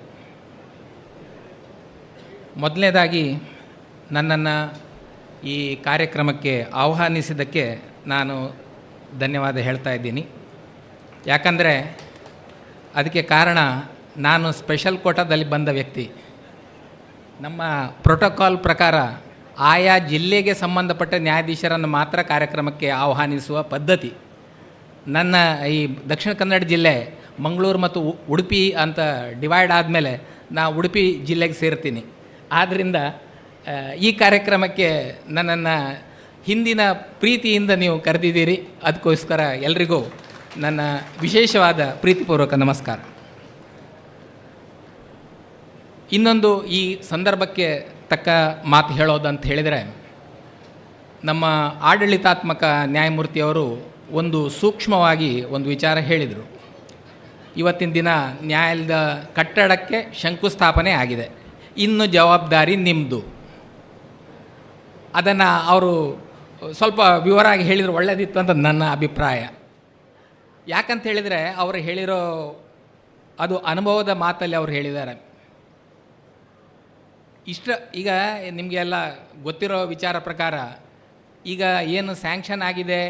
ಮೊದಲನೇದಾಗಿ ನನ್ನನ್ನು ಈ ಕಾರ್ಯಕ್ರಮಕ್ಕೆ ಆಹ್ವಾನಿಸಿದ್ದಕ್ಕೆ ನಾನು ಧನ್ಯವಾದ ಹೇಳ್ತಾ ಇದ್ದೀನಿ. ಯಾಕಂದರೆ ಅದಕ್ಕೆ ಕಾರಣ ನಾನು ಸ್ಪೆಷಲ್ ಕೋಟಾದಲ್ಲಿ ಬಂದ ವ್ಯಕ್ತಿ. ನಮ್ಮ ಪ್ರೋಟೋಕಾಲ್ ಪ್ರಕಾರ ಆಯಾ ಜಿಲ್ಲೆಗೆ ಸಂಬಂಧಪಟ್ಟ ನ್ಯಾಯಾಧೀಶರನ್ನು ಮಾತ್ರ ಕಾರ್ಯಕ್ರಮಕ್ಕೆ ಆಹ್ವಾನಿಸುವ ಪದ್ಧತಿ. ನನ್ನ ಈ ದಕ್ಷಿಣ ಕನ್ನಡ ಜಿಲ್ಲೆ ಮಂಗಳೂರು ಮತ್ತು ಉಡುಪಿ ಅಂತ ಡಿವೈಡ್ ಆದಮೇಲೆ ನಾ ಉಡುಪಿ ಜಿಲ್ಲೆಗೆ ಸೇರ್ತೀನಿ. ಆದ್ದರಿಂದ ಈ ಕಾರ್ಯಕ್ರಮಕ್ಕೆ ನನ್ನನ್ನು ಹಿಂದಿನ ಪ್ರೀತಿಯಿಂದ ನೀವು ಕರೆದಿದ್ದೀರಿ. ಅದಕ್ಕೋಸ್ಕರ ಎಲ್ರಿಗೂ ನನ್ನ ವಿಶೇಷವಾದ ಪ್ರೀತಿಪೂರ್ವಕ ನಮಸ್ಕಾರ. ಇನ್ನೊಂದು ಈ ಸಂದರ್ಭಕ್ಕೆ ತಕ್ಕ ಮಾತು ಹೇಳೋದಂತ ಹೇಳಿದರೆ, ನಮ್ಮ ಆಡಳಿತಾತ್ಮಕ ನ್ಯಾಯಮೂರ್ತಿಯವರು ಒಂದು ಸೂಕ್ಷ್ಮವಾಗಿ ಒಂದು ವಿಚಾರ ಹೇಳಿದರು. ಇವತ್ತಿನ ದಿನ ನ್ಯಾಯಾಲಯದ ಕಟ್ಟಡಕ್ಕೆ ಶಂಕುಸ್ಥಾಪನೆ ಆಗಿದೆ, ಇನ್ನು ಜವಾಬ್ದಾರಿ ನಿಮ್ಮದು. ಅದನ್ನು ಅವರು ಸ್ವಲ್ಪ ವಿವರವಾಗಿ ಹೇಳಿದರೆ ಒಳ್ಳೆಯದಿತ್ತು ಅಂತ ನನ್ನ ಅಭಿಪ್ರಾಯ. ಯಾಕಂತ ಹೇಳಿದರೆ ಅವರು ಹೇಳಿರೋ ಅದು ಅನುಭವದ ಮಾತಲ್ಲಿ ಅವ್ರು ಹೇಳಿದ್ದಾರೆ. ಈಗ ನಿಮಗೆಲ್ಲ ಗೊತ್ತಿರೋ ವಿಚಾರ ಪ್ರಕಾರ ಈಗ ಏನು ಸ್ಯಾಂಕ್ಷನ್ ಆಗಿದೆ,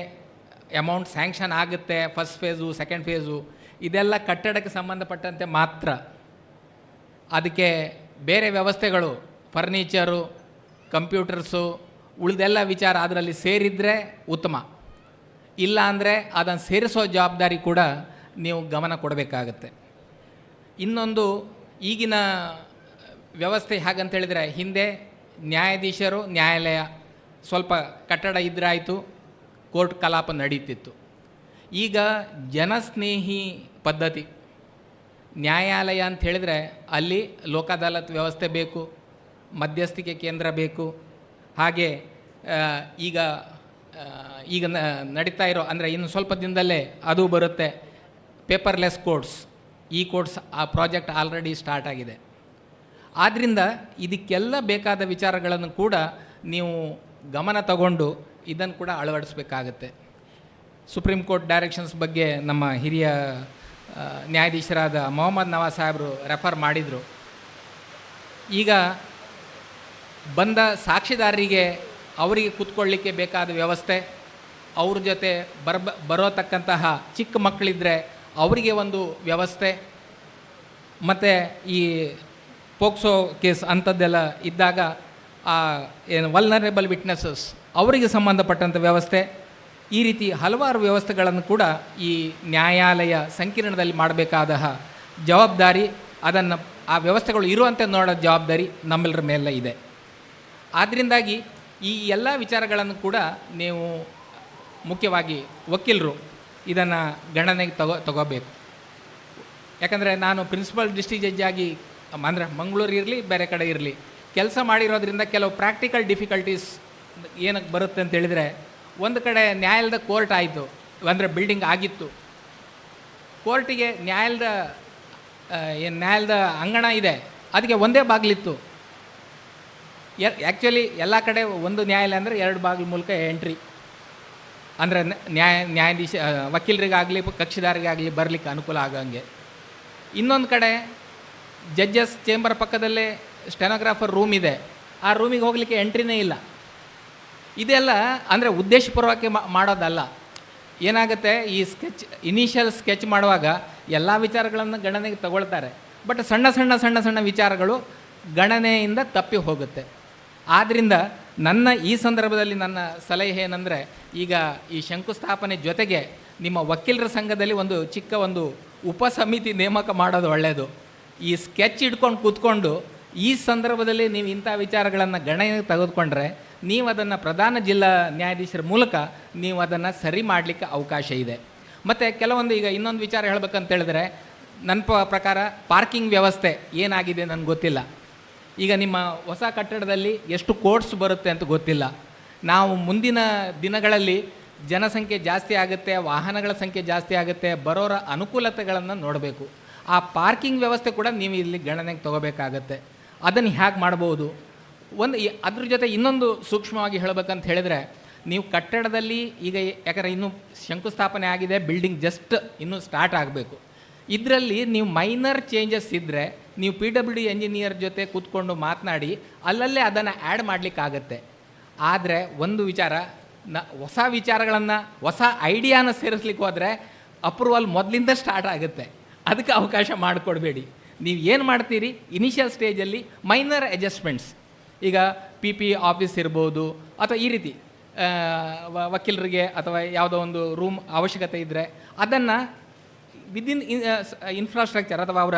ಅಮೌಂಟ್ ಸ್ಯಾಂಕ್ಷನ್ ಆಗುತ್ತೆ, ಫಸ್ಟ್ ಫೇಸು ಸೆಕೆಂಡ್ ಫೇಸು, ಇದೆಲ್ಲ ಕಟ್ಟಡಕ್ಕೆ ಸಂಬಂಧಪಟ್ಟಂತೆ ಮಾತ್ರ. ಅದಕ್ಕೆ ಬೇರೆ ವ್ಯವಸ್ಥೆಗಳು, ಫರ್ನಿಚರು, ಕಂಪ್ಯೂಟರ್ಸು, ಉಳಿದೆಲ್ಲ ವಿಚಾರ ಅದರಲ್ಲಿ ಸೇರಿದರೆ ಉತ್ತಮ. ಇಲ್ಲ ಅಂದರೆ ಅದನ್ನು ಸೇರಿಸೋ ಜವಾಬ್ದಾರಿ ಕೂಡ ನೀವು ಗಮನ ಕೊಡಬೇಕಾಗತ್ತೆ. ಇನ್ನೊಂದು, ಈಗಿನ ವ್ಯವಸ್ಥೆ ಹೇಗಂತೇಳಿದರೆ, ಹಿಂದೆ ನ್ಯಾಯಾಧೀಶರು, ನ್ಯಾಯಾಲಯ ಸ್ವಲ್ಪ ಕಟ್ಟಡ ಇದ್ರಾಯಿತು, ಕೋರ್ಟ್ ಕಲಾಪ ನಡೀತಿತ್ತು. ಈಗ ಜನಸ್ನೇಹಿ ಪದ್ಧತಿ. ನ್ಯಾಯಾಲಯ ಅಂತ ಹೇಳಿದರೆ ಅಲ್ಲಿ ಲೋಕ ಅದಾಲತ್ ವ್ಯವಸ್ಥೆ ಬೇಕು, ಮಧ್ಯಸ್ಥಿಕೆ ಕೇಂದ್ರ ಬೇಕು. ಹಾಗೆ ಈಗ ನಡೀತಾ ಇರೋ, ಅಂದರೆ ಇನ್ನು ಸ್ವಲ್ಪ ದಿನದಲ್ಲೇ ಅದು ಬರುತ್ತೆ, ಪೇಪರ್ಲೆಸ್ ಕೋರ್ಟ್ಸ್. ಈ ಕೋರ್ಟ್ಸ್ ಆ ಪ್ರಾಜೆಕ್ಟ್ ಆಲ್ರೆಡಿ ಸ್ಟಾರ್ಟ್ ಆಗಿದೆ. ಆದ್ದರಿಂದ ಇದಕ್ಕೆಲ್ಲ ಬೇಕಾದ ವಿಚಾರಗಳನ್ನು ಕೂಡ ನೀವು ಗಮನ ತಗೊಂಡು ಇದನ್ನು ಕೂಡ ಅಳವಡಿಸಬೇಕಾಗತ್ತೆ. ಸುಪ್ರೀಂ ಕೋರ್ಟ್ ಡೈರೆಕ್ಷನ್ಸ್ ಬಗ್ಗೆ ನಮ್ಮ ಹಿರಿಯ ನ್ಯಾಯಾಧೀಶರಾದ ಮೊಹಮ್ಮದ್ ನವಾಜ್ ಸಾಹೇಬರು ರೆಫರ್ ಮಾಡಿದರು. ಈಗ ಬಂದ ಸಾಕ್ಷಿದಾರರಿಗೆ ಅವರಿಗೆ ಕೂತ್ಕೊಳ್ಳಿಕ್ಕೆ ಬೇಕಾದ ವ್ಯವಸ್ಥೆ, ಅವ್ರ ಜೊತೆ ಬರೋತಕ್ಕಂತಹ ಚಿಕ್ಕ ಮಕ್ಕಳಿದ್ದರೆ ಅವರಿಗೆ ಒಂದು ವ್ಯವಸ್ಥೆ, ಮತ್ತು ಈ ಪೋಕ್ಸೋ ಕೇಸ್ ಅಂಥದ್ದೆಲ್ಲ ಇದ್ದಾಗ ಏನು ವಲ್ನರೇಬಲ್ ವಿಟ್ನೆಸಸ್ ಅವರಿಗೆ ಸಂಬಂಧಪಟ್ಟಂಥ ವ್ಯವಸ್ಥೆ, ಈ ರೀತಿ ಹಲವಾರು ವ್ಯವಸ್ಥೆಗಳನ್ನು ಕೂಡ ಈ ನ್ಯಾಯಾಲಯ ಸಂಕೀರ್ಣದಲ್ಲಿ ಮಾಡಬೇಕಾದ ಜವಾಬ್ದಾರಿ, ಅದನ್ನು ಆ ವ್ಯವಸ್ಥೆಗಳು ಇರುವಂತೆ ನೋಡೋ ಜವಾಬ್ದಾರಿ ನಮ್ಮೆಲ್ಲರ ಮೇಲೆ ಇದೆ. ಆದ್ದರಿಂದಾಗಿ ಈ ಎಲ್ಲ ವಿಚಾರಗಳನ್ನು ಕೂಡ ನೀವು ಮುಖ್ಯವಾಗಿ ವಕೀಲರು ಇದನ್ನು ಗಣನೆಗೆ ತಗೋಬೇಕು. ಯಾಕಂದರೆ ನಾನು ಪ್ರಿನ್ಸಿಪಲ್ ಡಿಸ್ಟ್ರಿಕ್ಟ್ ಜಡ್ಜ್ ಆಗಿ, ಅಂದರೆ ಮಂಗಳೂರು ಇರಲಿ ಬೇರೆ ಕಡೆ ಇರಲಿ, ಕೆಲಸ ಮಾಡಿರೋದ್ರಿಂದ ಕೆಲವು ಪ್ರಾಕ್ಟಿಕಲ್ ಡಿಫಿಕಲ್ಟೀಸ್ ಏನಕ್ಕೆ ಬರುತ್ತೆ ಅಂತ ಹೇಳಿದರೆ, ಒಂದು ಕಡೆ ನ್ಯಾಯಾಲಯದ ಕೋರ್ಟ್ ಆಯಿತು, ಅಂದರೆ ಬಿಲ್ಡಿಂಗ್ ಆಗಿತ್ತು, ಕೋರ್ಟಿಗೆ ನ್ಯಾಯಾಲಯದ ಅಂಗಣ ಇದೆ, ಅದಕ್ಕೆ ಒಂದೇ ಬಾಗಿಲಿತ್ತು. ಆ್ಯಕ್ಚುಲಿ ಎಲ್ಲ ಕಡೆ ಒಂದು ನ್ಯಾಯಾಲಯ ಅಂದರೆ 2 ಬಾಗಿಲು ಮೂಲಕ ಎಂಟ್ರಿ, ಅಂದರೆ ನ್ಯಾಯಾಧೀಶ ವಕೀಲರಿಗಾಗಲಿ ಕಕ್ಷಿದಾರರಿಗಾಗಲಿ ಬರಲಿಕ್ಕೆ ಅನುಕೂಲ ಆಗಂಗೆ. ಇನ್ನೊಂದು ಕಡೆ ಜಡ್ಜಸ್ ಚೇಂಬರ್ ಪಕ್ಕದಲ್ಲೇ ಸ್ಟೆನೋಗ್ರಾಫರ್ ರೂಮ್ ಇದೆ, ಆ ರೂಮಿಗೆ ಹೋಗಲಿಕ್ಕೆ ಎಂಟ್ರಿನೇ ಇಲ್ಲ. ಇದೆಲ್ಲ ಅಂದರೆ ಉದ್ದೇಶಪೂರ್ವಕ ಮಾಡೋದಲ್ಲ. ಏನಾಗುತ್ತೆ, ಈ ಇನಿಷಿಯಲ್ ಸ್ಕೆಚ್ ಮಾಡುವಾಗ ಎಲ್ಲ ವಿಚಾರಗಳನ್ನು ಗಣನೆಗೆ ತಗೊಳ್ತಾರೆ, ಬಟ್ ಸಣ್ಣ ಸಣ್ಣ ವಿಚಾರಗಳು ಗಣನೆಯಿಂದ ತಪ್ಪಿ ಹೋಗುತ್ತೆ. ಆದ್ದರಿಂದ ನನ್ನ ಈ ಸಂದರ್ಭದಲ್ಲಿ ನನ್ನ ಸಲಹೆ ಏನಂದರೆ, ಈಗ ಈ ಶಂಕುಸ್ಥಾಪನೆ ಜೊತೆಗೆ ನಿಮ್ಮ ವಕೀಲರ ಸಂಘದಲ್ಲಿ ಒಂದು ಚಿಕ್ಕ ಉಪಸಮಿತಿ ನೇಮಕ ಮಾಡೋದು ಒಳ್ಳೆಯದು. ಈ ಸ್ಕೆಚ್ ಇಟ್ಕೊಂಡು ಕೂತ್ಕೊಂಡು ಈ ಸಂದರ್ಭದಲ್ಲಿ ನೀವು ಇಂಥ ವಿಚಾರಗಳನ್ನು ಗಣನೆಗೆ ತೆಗೆದುಕೊಂಡ್ರೆ ನೀವು ಅದನ್ನು ಪ್ರಧಾನ ಜಿಲ್ಲಾ ನ್ಯಾಯಾಧೀಶರ ಮೂಲಕ ನೀವು ಅದನ್ನು ಸರಿ ಮಾಡಲಿಕ್ಕೆ ಅವಕಾಶ ಇದೆ. ಮತ್ತು ಕೆಲವೊಂದು, ಈಗ ಇನ್ನೊಂದು ವಿಚಾರ ಹೇಳಬೇಕಂತ ಹೇಳಿದ್ರೆ, ನನ್ನ ಪ್ರಕಾರ ಪಾರ್ಕಿಂಗ್ ವ್ಯವಸ್ಥೆ ಏನಾಗಿದೆ ನನಗೆ ಗೊತ್ತಿಲ್ಲ. ಈಗ ನಿಮ್ಮ ಹೊಸ ಕಟ್ಟಡದಲ್ಲಿ ಎಷ್ಟು ಕೋರ್ಟ್ಸ್ ಬರುತ್ತೆ ಅಂತ ಗೊತ್ತಿಲ್ಲ. ನಾವು ಮುಂದಿನ ದಿನಗಳಲ್ಲಿ ಜನಸಂಖ್ಯೆ ಜಾಸ್ತಿ ಆಗುತ್ತೆ, ವಾಹನಗಳ ಸಂಖ್ಯೆ ಜಾಸ್ತಿ ಆಗುತ್ತೆ, ಬರೋರ ಅನುಕೂಲತೆಗಳನ್ನು ನೋಡಬೇಕು. ಆ ಪಾರ್ಕಿಂಗ್ ವ್ಯವಸ್ಥೆ ಕೂಡ ನೀವು ಇಲ್ಲಿ ಗಣನೆಗೆ ತಗೋಬೇಕಾಗತ್ತೆ. ಅದನ್ನು ಹೇಗೆ ಮಾಡ್ಬೋದು? ಅದ್ರ ಜೊತೆ ಇನ್ನೊಂದು ಸೂಕ್ಷ್ಮವಾಗಿ ಹೇಳಬೇಕಂತ ಹೇಳಿದರೆ, ನೀವು ಕಟ್ಟಡದಲ್ಲಿ ಈಗ ಯಾಕಂದರೆ ಇನ್ನೂ ಶಂಕುಸ್ಥಾಪನೆ ಆಗಿದೆ, ಬಿಲ್ಡಿಂಗ್ ಜಸ್ಟ್ ಇನ್ನೂ ಸ್ಟಾರ್ಟ್ ಆಗಬೇಕು. ಇದರಲ್ಲಿ ನೀವು ಮೈನರ್ ಚೇಂಜಸ್ ಇದ್ದರೆ ನೀವು PWD ಎಂಜಿನಿಯರ್ ಜೊತೆ ಕೂತ್ಕೊಂಡು ಮಾತನಾಡಿ ಅಲ್ಲಲ್ಲೇ ಅದನ್ನು ಆ್ಯಡ್ ಮಾಡಲಿಕ್ಕಾಗತ್ತೆ. ಆದರೆ ಒಂದು ವಿಚಾರ, ಹೊಸ ವಿಚಾರಗಳನ್ನು, ಹೊಸ ಐಡಿಯಾನ ಸೇರಿಸ್ಲಿಕ್ಕೆ ಹೋದರೆ ಅಪ್ರೂವಲ್ ಮೊದಲಿಂದ ಸ್ಟಾರ್ಟ್ ಆಗುತ್ತೆ. ಅದಕ್ಕೆ ಅವಕಾಶ ಮಾಡಿಕೊಡ್ಬೇಡಿ. ನೀವು ಏನು ಮಾಡ್ತೀರಿ, ಇನಿಷಿಯಲ್ ಸ್ಟೇಜಲ್ಲಿ ಮೈನರ್ ಅಡ್ಜಸ್ಟ್ಮೆಂಟ್ಸ್, ಈಗ PP ಆಫೀಸ್ ಇರ್ಬೋದು, ಅಥವಾ ಈ ರೀತಿ ವಕೀಲರಿಗೆ ಅಥವಾ ಯಾವುದೋ ಒಂದು ರೂಮ್ ಅವಶ್ಯಕತೆ ಇದ್ದರೆ ಅದನ್ನು ವಿದಿನ್ ಇನ್ಫ್ರಾಸ್ಟ್ರಕ್ಚರ್ ಅಥವಾ ಅವರ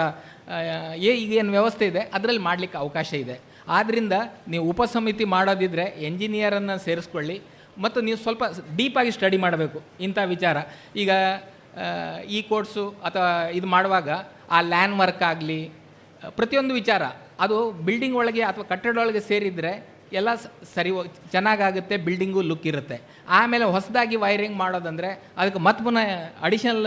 ಈಗೇನು ವ್ಯವಸ್ಥೆ ಇದೆ ಅದರಲ್ಲಿ ಮಾಡಲಿಕ್ಕೆ ಅವಕಾಶ ಇದೆ. ಆದ್ದರಿಂದ ನೀವು ಉಪಸಮಿತಿ ಮಾಡೋದಿದ್ದರೆ ಎಂಜಿನಿಯರನ್ನು ಸೇರಿಸ್ಕೊಳ್ಳಿ, ಮತ್ತು ನೀವು ಸ್ವಲ್ಪ ಡೀಪಾಗಿ ಸ್ಟಡಿ ಮಾಡಬೇಕು ಇಂಥ ವಿಚಾರ. ಈಗ ಈ ಕೋರ್ಸು ಅಥವಾ ಇದು ಮಾಡುವಾಗ ಆ ಲ್ಯಾಂಡ್ ವರ್ಕ್ ಆಗಲಿ, ಪ್ರತಿಯೊಂದು ವಿಚಾರ ಅದು ಬಿಲ್ಡಿಂಗ್ ಒಳಗೆ ಅಥವಾ ಕಟ್ಟಡದೊಳಗೆ ಸೇರಿದರೆ ಎಲ್ಲ ಸರಿ ಚೆನ್ನಾಗಾಗುತ್ತೆ, ಬಿಲ್ಡಿಂಗು ಲುಕ್ ಇರುತ್ತೆ. ಆಮೇಲೆ ಹೊಸದಾಗಿ ವೈರಿಂಗ್ ಮಾಡೋದಂದರೆ ಅದಕ್ಕೆ ಮತ್ತೆ ಪುನಃ ಅಡಿಷನಲ್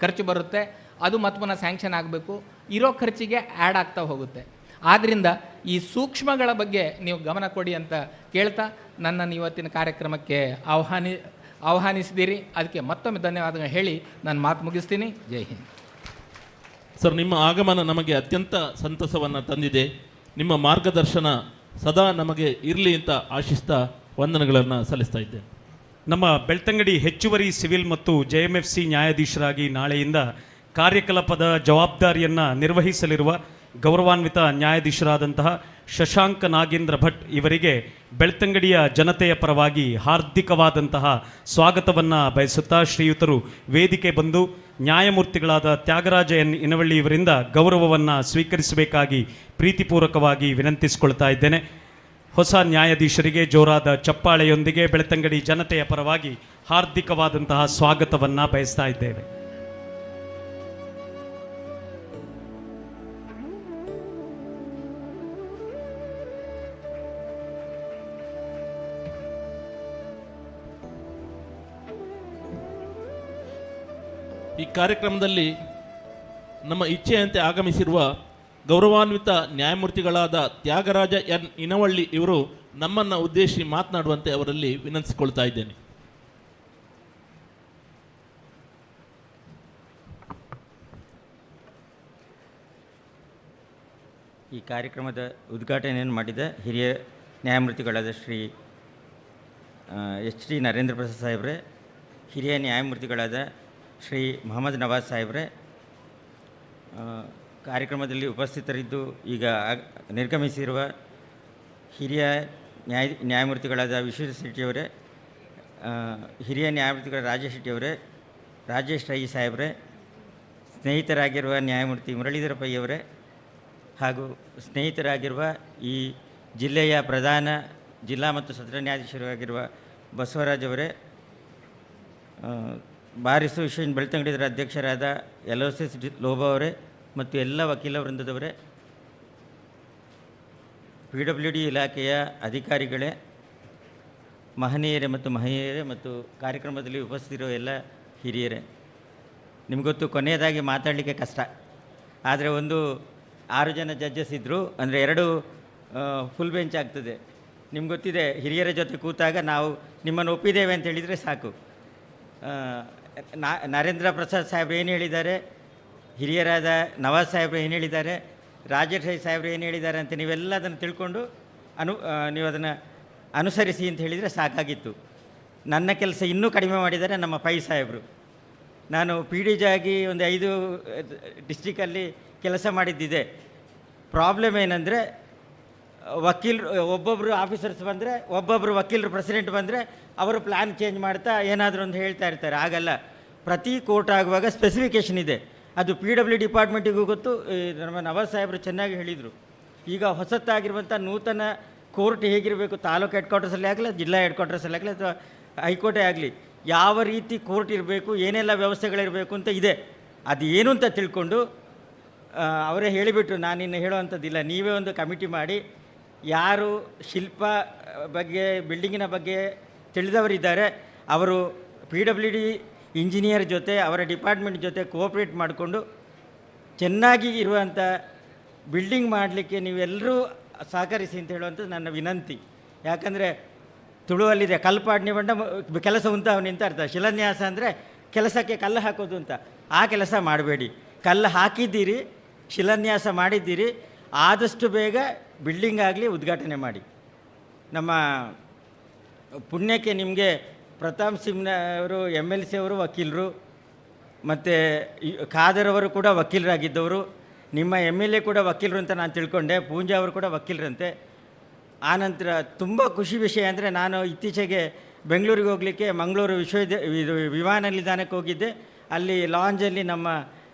ಖರ್ಚು ಬರುತ್ತೆ, ಅದು ಮತ್ತೆ ಪುನಃ ಸ್ಯಾಂಕ್ಷನ್ ಆಗಬೇಕು, ಇರೋ ಖರ್ಚಿಗೆ ಆ್ಯಡ್ ಆಗ್ತಾ ಹೋಗುತ್ತೆ. ಆದ್ದರಿಂದ ಈ ಸೂಕ್ಷ್ಮಗಳ ಬಗ್ಗೆ ನೀವು ಗಮನ ಕೊಡಿ ಅಂತ ಕೇಳ್ತಾ ನನ್ನನ್ನು ಇವತ್ತಿನ ಕಾರ್ಯಕ್ರಮಕ್ಕೆ ಆಹ್ವಾನಿಸಿದ್ದೀರಿ. ಅದಕ್ಕೆ ಮತ್ತೊಮ್ಮೆ ಧನ್ಯವಾದಗಳು ಹೇಳಿ ನಾನು ಮಾತು ಮುಗಿಸ್ತೀನಿ. ಜೈ ಹಿಂದ್. ಸರ್, ನಿಮ್ಮ ಆಗಮನ ನಮಗೆ ಅತ್ಯಂತ ಸಂತಸವನ್ನು ತಂದಿದೆ. ನಿಮ್ಮ ಮಾರ್ಗದರ್ಶನ ಸದಾ ನಮಗೆ ಇರಲಿ ಅಂತ ಆಶಿಸ್ತಾ ವಂದನೆಗಳನ್ನು ಸಲ್ಲಿಸ್ತಾ ಇದ್ದೇನೆ. ನಮ್ಮ ಬೆಳ್ತಂಗಡಿ ಹೆಚ್ಚುವರಿ ಸಿವಿಲ್ ಮತ್ತು JMFC ನ್ಯಾಯಾಧೀಶರಾಗಿ ನಾಳೆಯಿಂದ ಕಾರ್ಯಕಲಾಪದ ಜವಾಬ್ದಾರಿಯನ್ನು ನಿರ್ವಹಿಸಲಿರುವ ಗೌರವಾನ್ವಿತ ನ್ಯಾಯಾಧೀಶರಾದಂತಹ ಶಶಾಂಕ ನಾಗೇಂದ್ರ ಭಟ್ ಇವರಿಗೆ ಬೆಳ್ತಂಗಡಿಯ ಜನತೆಯ ಪರವಾಗಿ ಹಾರ್ದಿಕವಾದಂತಹ ಸ್ವಾಗತವನ್ನು ಬಯಸುತ್ತಾ ಶ್ರೀಯುತರು ವೇದಿಕೆ ಬಂದು ನ್ಯಾಯಮೂರ್ತಿಗಳಾದ ತ್ಯಾಗರಾಜ ಎನ್ ಇನವಳ್ಳಿ ಇವರಿಂದ ಗೌರವವನ್ನು ಸ್ವೀಕರಿಸಬೇಕಾಗಿ ಪ್ರೀತಿಪೂರ್ವಕವಾಗಿ ವಿನಂತಿಸಿಕೊಳ್ತಾ ಇದ್ದೇನೆ. ಹೊಸ ನ್ಯಾಯಾಧೀಶರಿಗೆ ಜೋರಾದ ಚಪ್ಪಾಳೆಯೊಂದಿಗೆ ಬೆಳ್ತಂಗಡಿ ಜನತೆಯ ಪರವಾಗಿ ಹಾರ್ದಿಕವಾದಂತಹ ಸ್ವಾಗತವನ್ನು ಬಯಸ್ತಾ ಇದ್ದೇವೆ. ಈ ಕಾರ್ಯಕ್ರಮದಲ್ಲಿ ನಮ್ಮ ಇಚ್ಛೆಯಂತೆ ಆಗಮಿಸಿರುವ ಗೌರವಾನ್ವಿತ ನ್ಯಾಯಮೂರ್ತಿಗಳಾದ ತ್ಯಾಗರಾಜ ಎನ್ ಇನವಳ್ಳಿ ಇವರು ನಮ್ಮನ್ನು ಉದ್ದೇಶಿಸಿ ಮಾತನಾಡುವಂತೆ ಅವರಲ್ಲಿ ವಿನಂತಿಸಿಕೊಳ್ತಾ ಇದ್ದೇನೆ. ಈ ಕಾರ್ಯಕ್ರಮದ ಉದ್ಘಾಟನೆಯನ್ನು ಮಾಡಿದ ಹಿರಿಯ ನ್ಯಾಯಮೂರ್ತಿಗಳಾದ ಶ್ರೀ HD ನರೇಂದ್ರ ಪ್ರಸಾದ್ ಸಾಹೇಬ್ರೆ, ಹಿರಿಯ ನ್ಯಾಯಮೂರ್ತಿಗಳಾದ ಶ್ರೀ ಮೊಹಮ್ಮದ್ ನವಾಜ್ ಸಾಹೇಬ್ರೆ, ಕಾರ್ಯಕ್ರಮದಲ್ಲಿ ಉಪಸ್ಥಿತರಿದ್ದು ಈಗ ನಿರ್ಗಮಿಸಿರುವ ಹಿರಿಯ ನ್ಯಾಯಮೂರ್ತಿಗಳಾದ ವಿಶ್ವೇಶ್ವರ ಶೆಟ್ಟಿಯವರೇ, ಹಿರಿಯ ನ್ಯಾಯಮೂರ್ತಿಗಳ ರಾಜೇಶ್ ಶೆಟ್ಟಿಯವರೇ, ರಾಜೇಶ್ ರೈ ಸಾಹೇಬ್ರೆ, ಸ್ನೇಹಿತರಾಗಿರುವ ನ್ಯಾಯಮೂರ್ತಿ ಮುರಳೀಧರ ಪೈ ಅವರೇ, ಹಾಗೂ ಸ್ನೇಹಿತರಾಗಿರುವ ಈ ಜಿಲ್ಲೆಯ ಪ್ರಧಾನ ಜಿಲ್ಲಾ ಮತ್ತು ಸತ್ರ ನ್ಯಾಯಾಧೀಶರಾಗಿರುವ ಬಸವರಾಜ್ ಅವರೇ, ಬಾರ್ ಅಸೋಸಿಯೇಷನ್ ಬೆಳ್ತಂಗಡಿದರ ಅಧ್ಯಕ್ಷರಾದ LOCS ಲೋಬಾ ಅವರೇ ಮತ್ತು ಎಲ್ಲ ವಕೀಲ ವೃಂದದವರೇ, PWD ಇಲಾಖೆಯ ಅಧಿಕಾರಿಗಳೇ, ಮಹನೀಯರೇ ಮತ್ತು ಮಹಿಳೆಯರೇ ಮತ್ತು ಕಾರ್ಯಕ್ರಮದಲ್ಲಿ ಉಪಸ್ಥಿತಿರುವ ಎಲ್ಲ ಹಿರಿಯರೇ, ನಿಮಗೊತ್ತು ಕೊನೆಯದಾಗಿ ಮಾತಾಡಲಿಕ್ಕೆ ಕಷ್ಟ. ಆದರೆ 6 ಜನ ಜಡ್ಜಸ್ ಇದ್ದರು ಅಂದರೆ 2 ಫುಲ್ ಬೆಂಚ್ ಆಗ್ತದೆ. ನಿಮ್ಗೆ ಗೊತ್ತಿದೆ, ಹಿರಿಯರ ಜೊತೆ ಕೂತಾಗ ನಾವು ನಿಮ್ಮನ್ನು ಒಪ್ಪಿದ್ದೇವೆ ಅಂತ ಹೇಳಿದರೆ ಸಾಕು. ನರೇಂದ್ರ ಪ್ರಸಾದ್ ಸಾಹೇಬ್ರು ಏನು ಹೇಳಿದ್ದಾರೆ, ಹಿರಿಯರಾದ ನವಾಜ್ ಸಾಹೇಬ್ರು ಏನು ಹೇಳಿದ್ದಾರೆ, ರಾಜೇಶ್ ರೈ ಸಾಹೇಬ್ರು ಏನು ಹೇಳಿದ್ದಾರೆ ಅಂತ ನೀವೆಲ್ಲ ಅದನ್ನು ತಿಳ್ಕೊಂಡು ನೀವು ಅದನ್ನು ಅನುಸರಿಸಿ ಅಂತ ಹೇಳಿದರೆ ಸಾಕಾಗಿತ್ತು. ನನ್ನ ಕೆಲಸ ಇನ್ನೂ ಕಡಿಮೆ ಮಾಡಿದ್ದಾರೆ ನಮ್ಮ ಪೈ ಸಾಹೇಬರು. ನಾನು PDG ಆಗಿ 5 ಡಿಸ್ಟಿಕಲ್ಲಿ ಕೆಲಸ ಮಾಡಿದ್ದಿದೆ. ಪ್ರಾಬ್ಲಮ್ ಏನಂದರೆ, ಒಬ್ಬೊಬ್ಬರು ಆಫೀಸರ್ಸ್ ಬಂದರೆ, ಒಬ್ಬೊಬ್ಬರು ವಕೀಲರು ಪ್ರೆಸಿಡೆಂಟ್ ಬಂದರೆ ಅವರು ಪ್ಲ್ಯಾನ್ ಚೇಂಜ್ ಮಾಡ್ತಾ ಏನಾದರೂ ಒಂದು ಹೇಳ್ತಾ ಇರ್ತಾರೆ. ಆಗಲ್ಲ. ಪ್ರತಿ ಕೋರ್ಟ್ ಆಗುವಾಗ ಸ್ಪೆಸಿಫಿಕೇಷನ್ ಇದೆ. ಅದು PW ಡಿಪಾರ್ಟ್ಮೆಂಟಿಗೂ ಗೊತ್ತು. ನಮ್ಮ ನವಾಜ್ ಸಾಹೇಬರು ಚೆನ್ನಾಗಿ ಹೇಳಿದರು. ಈಗ ಹೊಸತಾಗಿರುವಂಥ ನೂತನ ಕೋರ್ಟ್ ಹೇಗಿರಬೇಕು, ತಾಲೂಕು ಹೆಡ್ ಕ್ವಾರ್ಟರ್ಸಲ್ಲಿ ಆಗಲಿ, ಜಿಲ್ಲಾ ಹೆಡ್ ಕ್ವಾರ್ಟರ್ಸಲ್ಲಿ ಆಗಲಿ, ಅಥವಾ ಹೈಕೋರ್ಟೇ ಆಗಲಿ, ಯಾವ ರೀತಿ ಕೋರ್ಟ್ ಇರಬೇಕು, ಏನೆಲ್ಲ ವ್ಯವಸ್ಥೆಗಳಿರಬೇಕು ಅಂತ ಇದೆ. ಅದು ಏನು ಅಂತ ತಿಳ್ಕೊಂಡು ಅವರೇ ಹೇಳಿಬಿಟ್ರು. ನಾನಿನ್ನು ಹೇಳುವಂಥದ್ದಿಲ್ಲ. ನೀವೇ ಒಂದು ಕಮಿಟಿ ಮಾಡಿ, ಯಾರು ಶಿಲ್ಪ ಬಗ್ಗೆ, ಬಿಲ್ಡಿಂಗಿನ ಬಗ್ಗೆ ತಿಳಿದವರಿದ್ದಾರೆ ಅವರು PWD ಇಂಜಿನಿಯರ್ ಜೊತೆ, ಅವರ ಡಿಪಾರ್ಟ್ಮೆಂಟ್ ಜೊತೆ ಕೋಆಪ್ರೇಟ್ ಮಾಡಿಕೊಂಡು ಚೆನ್ನಾಗಿ ಇರುವಂಥ ಬಿಲ್ಡಿಂಗ್ ಮಾಡಲಿಕ್ಕೆ ನೀವೆಲ್ಲರೂ ಸಹಕರಿಸಿ ಅಂತ ಹೇಳುವಂಥದ್ದು ನನ್ನ ವಿನಂತಿ. ಯಾಕಂದರೆ ತುಳುವಲ್ಲಿದೆ, ಕಲ್ಪಾಡ್ನಿ ಬಂಡ ಕೆಲಸ ಉಂಟಾವನಿ ಅಂತ ಅರ್ಥ. ಶಿಲಾನ್ಯಾಸ ಅಂದರೆ ಕೆಲಸಕ್ಕೆ ಕಲ್ಲು ಹಾಕೋದು ಅಂತ. ಆ ಕೆಲಸ ಮಾಡಬೇಡಿ. ಕಲ್ಲು ಹಾಕಿದ್ದೀರಿ, ಶಿಲಾನ್ಯಾಸ ಮಾಡಿದ್ದೀರಿ, ಆದಷ್ಟು ಬೇಗ ಬಿಲ್ಡಿಂಗ್ ಆಗಲಿ ಉದ್ಘಾಟನೆ ಮಾಡಿ. ನಮ್ಮ ಪುಣ್ಯಕ್ಕೆ ನಿಮಗೆ ಪ್ರತಾಪ್ ಸಿಂಗ್ ಅವರು MLC ಅವರು ವಕೀಲರು, ಮತ್ತು ಖಾದರ್ ಅವರು ಕೂಡ ವಕೀಲರಾಗಿದ್ದವರು. ನಿಮ್ಮ MLA ಕೂಡ ವಕೀಲರು ಅಂತ ನಾನು ತಿಳ್ಕೊಂಡೆ. ಪೂಂಜಾ ಅವರು ಕೂಡ ವಕೀಲರಂತೆ. ಆನಂತರ ತುಂಬ ಖುಷಿ ವಿಷಯ ಅಂದರೆ, ನಾನು ಇತ್ತೀಚೆಗೆ ಬೆಂಗಳೂರಿಗೆ ಹೋಗಲಿಕ್ಕೆ ಮಂಗಳೂರು ವಿಮಾನ ನಿಲ್ದಾಣಕ್ಕೆ ಹೋಗಿದ್ದೆ. ಅಲ್ಲಿ ಲಾಂಜಲ್ಲಿ ನಮ್ಮ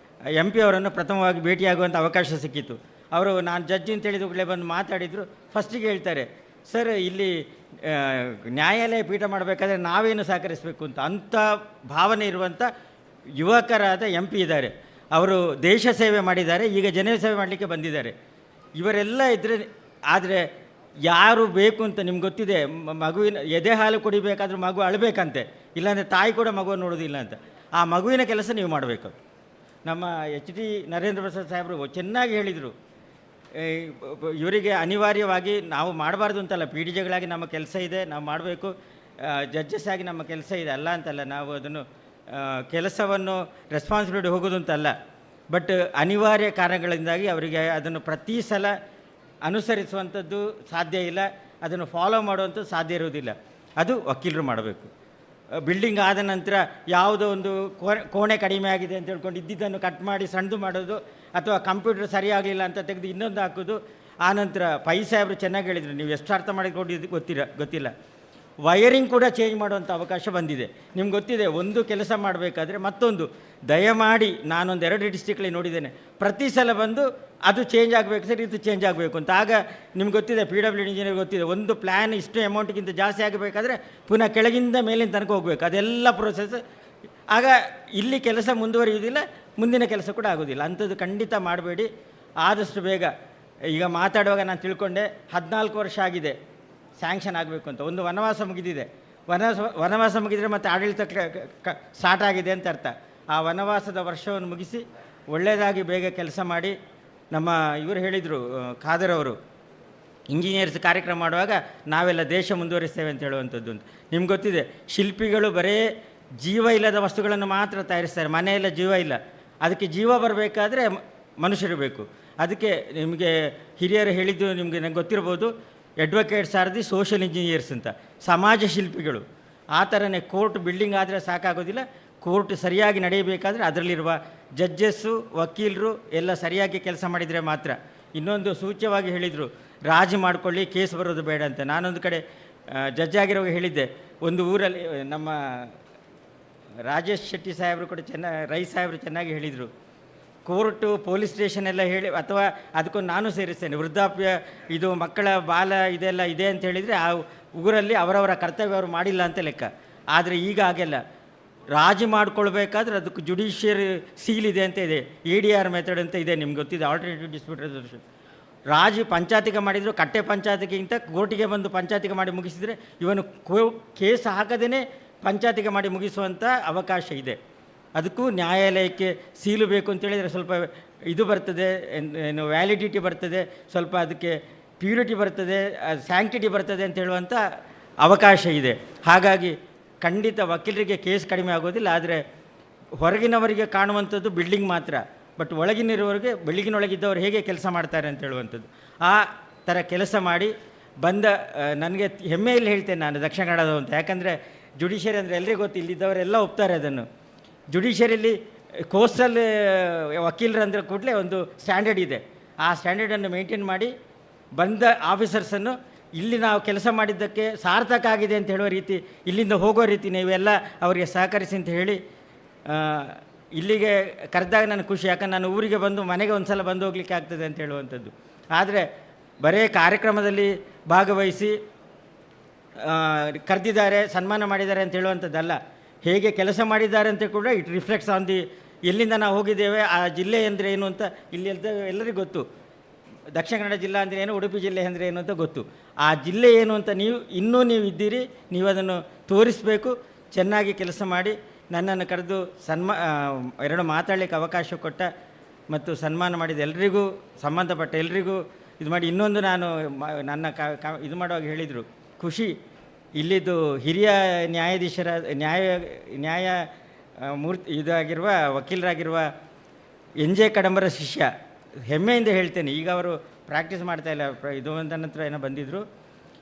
MP ಅವರನ್ನು ಪ್ರಥಮವಾಗಿ ಭೇಟಿಯಾಗುವಂಥ ಅವಕಾಶ ಸಿಕ್ಕಿತ್ತು. ಅವರು ನಾನು ಜಡ್ಜಿ ಅಂತ ಹೇಳಿದ ಕೂಡಲೇ ಬಂದು ಮಾತಾಡಿದರು. ಫಸ್ಟಿಗೆ ಹೇಳ್ತಾರೆ, ಸರ್ ಇಲ್ಲಿ ನ್ಯಾಯಾಲಯ ಪೀಠ ಮಾಡಬೇಕಾದ್ರೆ ನಾವೇನು ಸಹಕರಿಸಬೇಕು ಅಂತ. ಅಂಥ ಭಾವನೆ ಇರುವಂಥ ಯುವಕರಾದ MP ಇದ್ದಾರೆ. ಅವರು ದೇಶ ಸೇವೆ ಮಾಡಿದ್ದಾರೆ, ಈಗ ಜನ ಸೇವೆ ಮಾಡಲಿಕ್ಕೆ ಬಂದಿದ್ದಾರೆ. ಇವರೆಲ್ಲ ಇದ್ದರೆ, ಆದರೆ ಯಾರು ಬೇಕು ಅಂತ ನಿಮ್ಗೆ ಗೊತ್ತಿದೆ. ಮಗುವಿನ ಎದೆ ಹಾಲು ಕುಡಿಬೇಕಾದ್ರೂ ಮಗು ಅಳಬೇಕಂತೆ, ಇಲ್ಲಾಂದರೆ ತಾಯಿ ಕೂಡ ಮಗುವನ್ನು ನೋಡೋದಿಲ್ಲ ಅಂತ. ಆ ಮಗುವಿನ ಕೆಲಸ ನೀವು ಮಾಡಬೇಕು. ನಮ್ಮ HD ನರೇಂದ್ರ ಪ್ರಸಾದ್ ಸಾಹೇಬರು ಚೆನ್ನಾಗಿ ಹೇಳಿದರು. ಇವರಿಗೆ ಅನಿವಾರ್ಯವಾಗಿ ನಾವು ಮಾಡಬಾರ್ದು ಅಂತಲ್ಲ, PDGಗಳಾಗಿ ನಮ್ಮ ಕೆಲಸ ಇದೆ, ನಾವು ಮಾಡಬೇಕು. ಜಡ್ಜಸ್ ಆಗಿ ನಮ್ಮ ಕೆಲಸ ಇದೆ, ಅಲ್ಲ ಅಂತಲ್ಲ, ನಾವು ಅದನ್ನು ಕೆಲಸವನ್ನು ರೆಸ್ಪಾನ್ಸಿಬಿಲಿಟಿ ಹೋಗೋದು ಅಂತಲ್ಲ, ಬಟ್ ಅನಿವಾರ್ಯ ಕಾರಣಗಳಿಂದಾಗಿ ಅವರಿಗೆ ಅದನ್ನು ಪ್ರತಿ ಸಲ ಅನುಸರಿಸುವಂಥದ್ದು ಸಾಧ್ಯ ಇಲ್ಲ, ಅದನ್ನು ಫಾಲೋ ಮಾಡುವಂಥದ್ದು ಸಾಧ್ಯ ಇರುವುದಿಲ್ಲ. ಅದು ವಕೀಲರು ಮಾಡಬೇಕು. ಬಿಲ್ಡಿಂಗ್ ಆದ ನಂತರ ಯಾವುದೋ ಒಂದು ಕೋಣೆ ಕಡಿಮೆ ಆಗಿದೆ ಅಂತ ಹೇಳ್ಕೊಂಡು ಇದ್ದಿದ್ದನ್ನು ಕಟ್ ಮಾಡಿ ಸಣ್ಣದು ಮಾಡೋದು, ಅಥವಾ ಕಂಪ್ಯೂಟರ್ ಸರಿಯಾಗಲಿಲ್ಲ ಅಂತ ತೆಗೆದು ಇನ್ನೊಂದು ಹಾಕೋದು. ಆನಂತರ ಪೈ ಸಾಹೇಬರು ಚೆನ್ನಾಗಿ ಹೇಳಿದರು, ನೀವು ಎಷ್ಟು ಅರ್ಥ ಮಾಡಿಕೊಂಡಿದ್ದು ಗೊತ್ತಿಲ್ಲ, ವೈರಿಂಗ್ ಕೂಡ ಚೇಂಜ್ ಮಾಡುವಂಥ ಅವಕಾಶ ಬಂದಿದೆ. ನಿಮ್ಗೆ ಗೊತ್ತಿದೆ, ಒಂದು ಕೆಲಸ ಮಾಡಬೇಕಾದ್ರೆ ಮತ್ತೊಂದು, ದಯಮಾಡಿ ನಾನೊಂದು 2 ಡಿಸ್ಟಿಕ್ಲಿ ನೋಡಿದ್ದೇನೆ, ಪ್ರತಿ ಸಲ ಬಂದು ಅದು ಚೇಂಜ್ ಆಗಬೇಕು ಸರ್, ಇದು ಚೇಂಜ್ ಆಗಬೇಕು ಅಂತ. ಆಗ ನಿಮ್ಗೆ ಗೊತ್ತಿದೆ, PWD ಇಂಜಿನಿಯರ್ ಗೊತ್ತಿದೆ, ಒಂದು ಪ್ಲ್ಯಾನ್ ಇಷ್ಟು ಅಮೌಂಟ್ಗಿಂತ ಜಾಸ್ತಿ ಆಗಬೇಕಾದ್ರೆ ಪುನಃ ಕೆಳಗಿಂದ ಮೇಲಿನ ತನಕ ಹೋಗಬೇಕು, ಅದೆಲ್ಲ ಪ್ರೋಸೆಸ್. ಆಗ ಇಲ್ಲಿ ಕೆಲಸ ಮುಂದುವರಿಯುವುದಿಲ್ಲ, ಮುಂದಿನ ಕೆಲಸ ಕೂಡ ಆಗೋದಿಲ್ಲ. ಅಂಥದ್ದು ಖಂಡಿತ ಮಾಡಬೇಡಿ. ಆದಷ್ಟು ಬೇಗ, ಈಗ ಮಾತಾಡುವಾಗ ನಾನು ತಿಳ್ಕೊಂಡೆ 14 ವರ್ಷ ಆಗಿದೆ ಸ್ಯಾಂಕ್ಷನ್ ಆಗಬೇಕು ಅಂತ. ಒಂದು ವನವಾಸ ಮುಗಿದಿದೆ, ವನವಾಸ ಮುಗಿದರೆ ಮತ್ತು ಆಡಳಿತ ಸ್ಟಾರ್ಟ್ ಆಗಿದೆ ಅಂತ ಅರ್ಥ. ಆ ವನವಾಸದ ವರ್ಷವನ್ನು ಮುಗಿಸಿ ಒಳ್ಳೆಯದಾಗಿ ಬೇಗ ಕೆಲಸ ಮಾಡಿ. ನಮ್ಮ ಇವರು ಹೇಳಿದರು, ಖಾದರ್ ಅವರು, ಇಂಜಿನಿಯರ್ಸ್ ಕಾರ್ಯಕ್ರಮ ಮಾಡುವಾಗ ನಾವೆಲ್ಲ ದೇಶ ಮುಂದುವರಿಸ್ತೇವೆ ಅಂತ ಹೇಳುವಂಥದ್ದು ಅಂತ. ನಿಮ್ಗೆ ಗೊತ್ತಿದೆ, ಶಿಲ್ಪಿಗಳು ಬರೀ ಜೀವ ಇಲ್ಲದ ವಸ್ತುಗಳನ್ನು ಮಾತ್ರ ತಯಾರಿಸ್ತಾರೆ, ಮನೆಯೆಲ್ಲ ಜೀವ ಇಲ್ಲ. ಅದಕ್ಕೆ ಜೀವ ಬರಬೇಕಾದ್ರೆ ಮನುಷ್ಯರು ಬೇಕು. ಅದಕ್ಕೆ ನಿಮಗೆ ಹಿರಿಯರು ಹೇಳಿದ್ದು ನನಗೆ ಗೊತ್ತಿರ್ಬೋದು, advocates R the social engineers ಅಂತ, ಸಮಾಜ ಶಿಲ್ಪಿಗಳು. ಆ ಥರನೇ ಕೋರ್ಟ್ ಬಿಲ್ಡಿಂಗ್ ಆದರೆ ಸಾಕಾಗೋದಿಲ್ಲ, ಕೋರ್ಟ್ ಸರಿಯಾಗಿ ನಡೆಯಬೇಕಾದ್ರೆ ಅದರಲ್ಲಿರುವ ಜಡ್ಜಸ್ಸು, ವಕೀಲರು ಎಲ್ಲ ಸರಿಯಾಗಿ ಕೆಲಸ ಮಾಡಿದರೆ ಮಾತ್ರ. ಇನ್ನೊಂದು ಸೂಚ್ಯವಾಗಿ ಹೇಳಿದರು, ರಾಜಿ ಮಾಡಿಕೊಳ್ಳಿ, ಕೇಸ್ ಬರೋದು ಬೇಡ ಅಂತ. ನಾನೊಂದು ಕಡೆ ಜಡ್ಜ್ ಆಗಿರುವಾಗ ಹೇಳಿದ್ದೆ, ಒಂದು ಊರಲ್ಲಿ ನಮ್ಮ ರಾಜೇಶ್ ಶೆಟ್ಟಿ ಸಾಹೇಬರು ಕೂಡ ರೈ ಸಾಹೇಬರು ಚೆನ್ನಾಗಿ ಹೇಳಿದರು, ಕೋರ್ಟು ಪೊಲೀಸ್ ಸ್ಟೇಷನ್ ಎಲ್ಲ ಹೇಳಿ, ಅಥವಾ ಅದಕ್ಕೊಂದು ನಾನು ಸೇರಿಸ್ತೇನೆ, ವೃದ್ಧಾಪ್ಯ ಇದು ಮಕ್ಕಳ ಬಾಲ ಇದೆಲ್ಲ ಇದೆ ಅಂತ ಹೇಳಿದರೆ ಆ ಊರಲ್ಲಿ ಅವರವರ ಕರ್ತವ್ಯ ಅವರು ಮಾಡಿಲ್ಲ ಅಂತ ಲೆಕ್ಕ. ಆದರೆ ಈಗ ಹಾಗೆಲ್ಲ, ರಾಜಿ ಮಾಡಿಕೊಳ್ಬೇಕಾದ್ರೆ ಅದಕ್ಕೆ ಜುಡಿಷಿಯರಿ ಸೀಲ್ ಇದೆ ಅಂತ ಇದೆ, ADR ಮೆಥಡ್ ಅಂತ ಇದೆ, ನಿಮ್ಗೆ ಗೊತ್ತಿದೆ, ಆಲ್ಟರ್ನೇಟಿವ್ ಡಿಸ್ಪ್ಯೂಟ್ ರೆಸಲ್ಯೂಷನ್. ರಾಜಿ ಪಂಚಾಯತಿಗೆ ಮಾಡಿದ್ರು, ಕಟ್ಟೆ ಪಂಚಾಯತಿಗಿಂತ ಕೋರ್ಟಿಗೆ ಬಂದು ಪಂಚಾಯತಿಗೆ ಮಾಡಿ ಮುಗಿಸಿದರೆ ಇವನು ಕೇಸ್ ಹಾಕದೇ ಪಂಚಾಯತಿಗೆ ಮಾಡಿ ಮುಗಿಸುವಂಥ ಅವಕಾಶ ಇದೆ. ಅದಕ್ಕೂ ನ್ಯಾಯಾಲಯಕ್ಕೆ ಸೀಲು ಬೇಕು ಅಂತೇಳಿದರೆ ಸ್ವಲ್ಪ ಇದು ಬರ್ತದೆ, ಏನು ವ್ಯಾಲಿಡಿಟಿ ಬರ್ತದೆ, ಸ್ವಲ್ಪ ಅದಕ್ಕೆ ಪ್ಯೂರಿಟಿ ಬರ್ತದೆ, ಸ್ಯಾಂಕ್ಟಿಟಿ ಬರ್ತದೆ ಅಂತ ಹೇಳುವಂಥ ಅವಕಾಶ ಇದೆ. ಹಾಗಾಗಿ ಖಂಡಿತ ವಕೀಲರಿಗೆ ಕೇಸ್ ಕಡಿಮೆ ಆಗೋದಿಲ್ಲ. ಆದರೆ ಹೊರಗಿನವರಿಗೆ ಕಾಣುವಂಥದ್ದು ಬಿಲ್ಡಿಂಗ್ ಮಾತ್ರ, ಬಟ್ ಒಳಗಿನಿರುವವರಿಗೆ ಬಿಲ್ಡಿಂಗಿನೊಳಗಿದ್ದವರು ಹೇಗೆ ಕೆಲಸ ಮಾಡ್ತಾರೆ ಅಂತ ಹೇಳುವಂಥದ್ದು. ಆ ಥರ ಕೆಲಸ ಮಾಡಿ ಬಂದ ನನಗೆ ಹೆಮ್ಮೆಯಲ್ಲಿ ಹೇಳ್ತೇನೆ ನಾನು ದಕ್ಷಿಣ ಕನ್ನಡದವ ಅಂತ. ಯಾಕಂದರೆ ಜುಡಿಷಿಯರಿ ಅಂದರೆ ಎಲ್ಲರಿಗೂ ಗೊತ್ತು, ಇಲ್ಲಿದ್ದವರೆಲ್ಲ ಒಪ್ತಾರೆ ಅದನ್ನು. ಜುಡಿಷಿಯರಿಯಲ್ಲಿ ಕೋಸ್ಟಲ್ ವಕೀಲರು ಅಂದರೆ ಕೂಡಲೇ ಒಂದು ಸ್ಟ್ಯಾಂಡರ್ಡ್ ಇದೆ, ಆ ಸ್ಟ್ಯಾಂಡರ್ಡನ್ನು ಮೇಂಟೈನ್ ಮಾಡಿ ಬಂದ ಆಫೀಸರ್ಸನ್ನು ಇಲ್ಲಿ ನಾವು ಕೆಲಸ ಮಾಡಿದ್ದಕ್ಕೆ ಸಾರ್ಥಕ ಆಗಿದೆ ಅಂತ ಹೇಳುವ ರೀತಿ, ಇಲ್ಲಿಂದ ಹೋಗೋ ರೀತಿ ನೀವೆಲ್ಲ ಅವರಿಗೆ ಸಹಕರಿಸಿ ಅಂತ ಹೇಳಿ ಇಲ್ಲಿಗೆ ಕರೆದಾಗ ನನಗೆ ಖುಷಿ. ಯಾಕಂದ್ರೆ ನಾನು ಊರಿಗೆ ಬಂದು ಮನೆಗೆ ಒಂದು ಸಲ ಬಂದು ಹೋಗಲಿಕ್ಕೆ ಆಗ್ತದೆ ಅಂತ ಹೇಳುವಂಥದ್ದು. ಆದರೆ ಬರೇ ಕಾರ್ಯಕ್ರಮದಲ್ಲಿ ಭಾಗವಹಿಸಿ ಕರೆದಿದ್ದಾರೆ, ಸನ್ಮಾನ ಮಾಡಿದ್ದಾರೆ ಅಂತ ಹೇಳುವಂಥದ್ದಲ್ಲ, ಹೇಗೆ ಕೆಲಸ ಮಾಡಿದ್ದಾರೆ ಅಂತ ಕೂಡ ಇಟ್ ರಿಫ್ಲೆಕ್ಟ್ಸ್ ಆನ್ ದಿ, ಎಲ್ಲಿಂದ ನಾವು ಹೋಗಿದ್ದೇವೆ, ಆ ಜಿಲ್ಲೆ ಅಂದರೆ ಏನು ಅಂತ ಇಲ್ಲಿ ಎಲ್ಲರಿಗೂ ಗೊತ್ತು. ದಕ್ಷಿಣ ಕನ್ನಡ ಜಿಲ್ಲಾ ಅಂದರೆ ಏನು, ಉಡುಪಿ ಜಿಲ್ಲೆ ಅಂದರೆ ಏನು ಅಂತ ಗೊತ್ತು. ಆ ಜಿಲ್ಲೆ ಏನು ಅಂತ ನೀವು ಇದ್ದೀರಿ, ನೀವು ಅದನ್ನು ತೋರಿಸಬೇಕು. ಚೆನ್ನಾಗಿ ಕೆಲಸ ಮಾಡಿ ನನ್ನನ್ನು ಕರೆದು ಎರಡು ಮಾತಾಡಲಿಕ್ಕೆ ಅವಕಾಶ ಕೊಟ್ಟ ಮತ್ತು ಸನ್ಮಾನ ಮಾಡಿದ ಎಲ್ರಿಗೂ, ಸಂಬಂಧಪಟ್ಟ ಎಲ್ರಿಗೂ ಇದು ಮಾಡಿ. ಇನ್ನೊಂದು ನಾನು ನನ್ನ ಇದು ಮಾಡುವಾಗ ಹೇಳಿದರು, ಖುಷಿ ಇಲ್ಲಿದ್ದು ಹಿರಿಯ ನ್ಯಾಯಾಧೀಶರ ನ್ಯಾಯ ಮೂರ್ತಿ ಇದಾಗಿರುವ ವಕೀಲರಾಗಿರುವ NJ ಕಡಂಬರ ಶಿಷ್ಯ, ಹೆಮ್ಮೆಯಿಂದ ಹೇಳ್ತೇನೆ. ಈಗ ಅವರು ಪ್ರಾಕ್ಟೀಸ್ ಮಾಡ್ತಾಯಿಲ್ಲ, ಇದು ನನ್ನ ಹತ್ರ ಏನೋ ಬಂದಿದ್ದರು.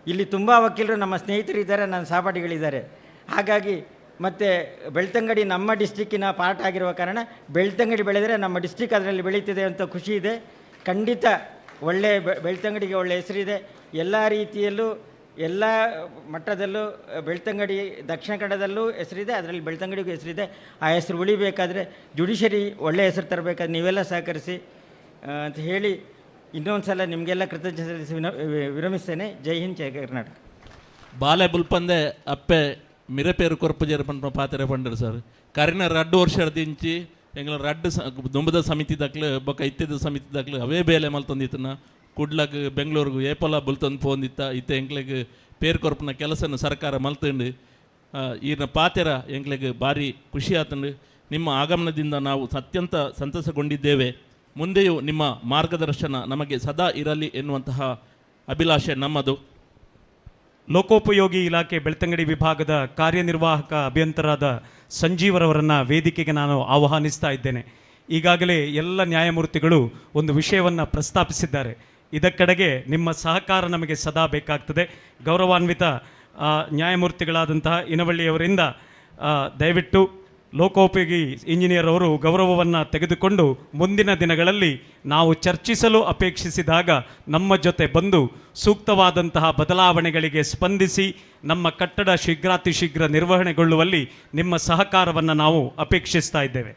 ಇಲ್ಲಿ ತುಂಬ ವಕೀಲರು ನಮ್ಮ ಸ್ನೇಹಿತರಿದ್ದಾರೆ, ನನ್ನ ಸಹಪಾಠಿಗಳಿದ್ದಾರೆ. ಹಾಗಾಗಿ ಮತ್ತು ಬೆಳ್ತಂಗಡಿ ನಮ್ಮ ಡಿಸ್ಟಿಕ್ಕಿನ ಪಾರ್ಟ್ ಆಗಿರುವ ಕಾರಣ ಬೆಳ್ತಂಗಡಿ ಬೆಳೆದರೆ ನಮ್ಮ ಡಿಸ್ಟಿಕ್ ಅದರಲ್ಲಿ ಬೆಳೀತಿದೆ ಅಂತ ಖುಷಿ ಇದೆ. ಖಂಡಿತ ಒಳ್ಳೆಯ ಬೆಳ್ತಂಗಡಿಗೆ ಒಳ್ಳೆಯ ಹೆಸರಿದೆ. ಎಲ್ಲ ರೀತಿಯಲ್ಲೂ ಎಲ್ಲ ಮಟ್ಟದಲ್ಲೂ ಬೆಳ್ತಂಗಡಿ ದಕ್ಷಿಣ ಕನ್ನಡದಲ್ಲೂ ಹೆಸರಿದೆ, ಅದರಲ್ಲಿ ಬೆಳ್ತಂಗಡಿಗೂ ಹೆಸರಿದೆ. ಆ ಹೆಸರು ಉಳಿಬೇಕಾದ್ರೆ ಜುಡಿಷರಿ ಒಳ್ಳೆಯ ಹೆಸರು ತರಬೇಕಾದ್ರೆ ನೀವೆಲ್ಲ ಸಹಕರಿಸಿ ಅಂತ ಹೇಳಿ ಇನ್ನೊಂದು ಸಲ ನಿಮಗೆಲ್ಲ ಕೃತಜ್ಞತೆ ಸಲ್ಲಿಸಿ ವಿರಮಿಸ್ತೇನೆ. ಜೈ ಹಿಂದ್, ಜೈ ಕರ್ನಾಟಕ. ಬಾಲೆ ಬುಲ್ಪಂದೆ ಅಪ್ಪೆ ಮಿರಪೇರು ಕೊರಪು ಜೇರ್ಪಂಡ ಪಾತ್ರೆ ಪಂಡರು ಸರ್ ಕರಿನ 2 ವರ್ಷ ದಿಂಚಿ ಎಂಗ್ಲ 2 ದುಂಬದ ಸಮಿತಿ ದಾಖಲೆ ಬೊಕ್ಕ ಇತ್ತೆದ ಸಮಿತಿ ದಾಖಲೆ ಅವೇ ಬೇಲೆ ಮಲ್ತೊಂದಿತ್ತನ ಕುಡ್ಲಗ್ ಬೆಂಗಳೂರಿಗೂ ಏಪಲ ಬುಲ್ತೊಂದು ಪೋಂದಿತ್ತ ಇತ್ತೆ ಎಂಕ್ಲೆಗ್ ಪೇರು ಕೊರಪನ ಕೆಲಸನ ಸರ್ಕಾರ ಮಲ್ತಂಡು ಈನ ಪಾತೆರ ಎಂಕ್ಲೆಗ್ ಭಾರಿ ಖುಷಿ ಆತಂಡು. ನಿಮ್ಮ ಆಗಮನದಿಂದ ನಾವು ಅತ್ಯಂತ ಸಂತಸಗೊಂಡಿದ್ದೇವೆ. ಮುಂದೆಯೂ ನಿಮ್ಮ ಮಾರ್ಗದರ್ಶನ ನಮಗೆ ಸದಾ ಇರಲಿ ಎನ್ನುವಂತಹ ಅಭಿಲಾಷೆ ನಮ್ಮದು. ಲೋಕೋಪಯೋಗಿ ಇಲಾಖೆ ಬೆಳ್ತಂಗಡಿ ವಿಭಾಗದ ಕಾರ್ಯನಿರ್ವಾಹಕ ಅಭಿಯಂತರಾದ ಸಂಜೀವರವರನ್ನು ವೇದಿಕೆಗೆ ನಾನು ಆಹ್ವಾನಿಸ್ತಾ ಇದ್ದೇನೆ. ಈಗಾಗಲೇ ಎಲ್ಲ ನ್ಯಾಯಮೂರ್ತಿಗಳು ಒಂದು ವಿಷಯವನ್ನು ಪ್ರಸ್ತಾಪಿಸಿದ್ದಾರೆ. ಇದಕ್ಕಡೆಗೆ ನಿಮ್ಮ ಸಹಕಾರ ನಮಗೆ ಸದಾ ಬೇಕಾಗ್ತದೆ. ಗೌರವಾನ್ವಿತ ನ್ಯಾಯಮೂರ್ತಿಗಳಾದಂತಹ ಇನವಳ್ಳಿಯವರಿಂದ ದಯವಿಟ್ಟು ಲೋಕೋಪಯೋಗಿ ಇಂಜಿನಿಯರ್ ಅವರು ಗೌರವವನ್ನು ತೆಗೆದುಕೊಂಡು ಮುಂದಿನ ದಿನಗಳಲ್ಲಿ ನಾವು ಚರ್ಚಿಸಲು ಅಪೇಕ್ಷಿಸಿದಾಗ ನಮ್ಮ ಜೊತೆ ಬಂದು ಸೂಕ್ತವಾದಂತಹ ಬದಲಾವಣೆಗಳಿಗೆ ಸ್ಪಂದಿಸಿ ನಮ್ಮ ಕಟ್ಟಡ ಶೀಘ್ರಾತಿಶೀಘ್ರ ನಿರ್ವಹಣೆಗೊಳ್ಳುವಲ್ಲಿ ನಿಮ್ಮ ಸಹಕಾರವನ್ನು ನಾವು ಅಪೇಕ್ಷಿಸ್ತಾ ಇದ್ದೇವೆ.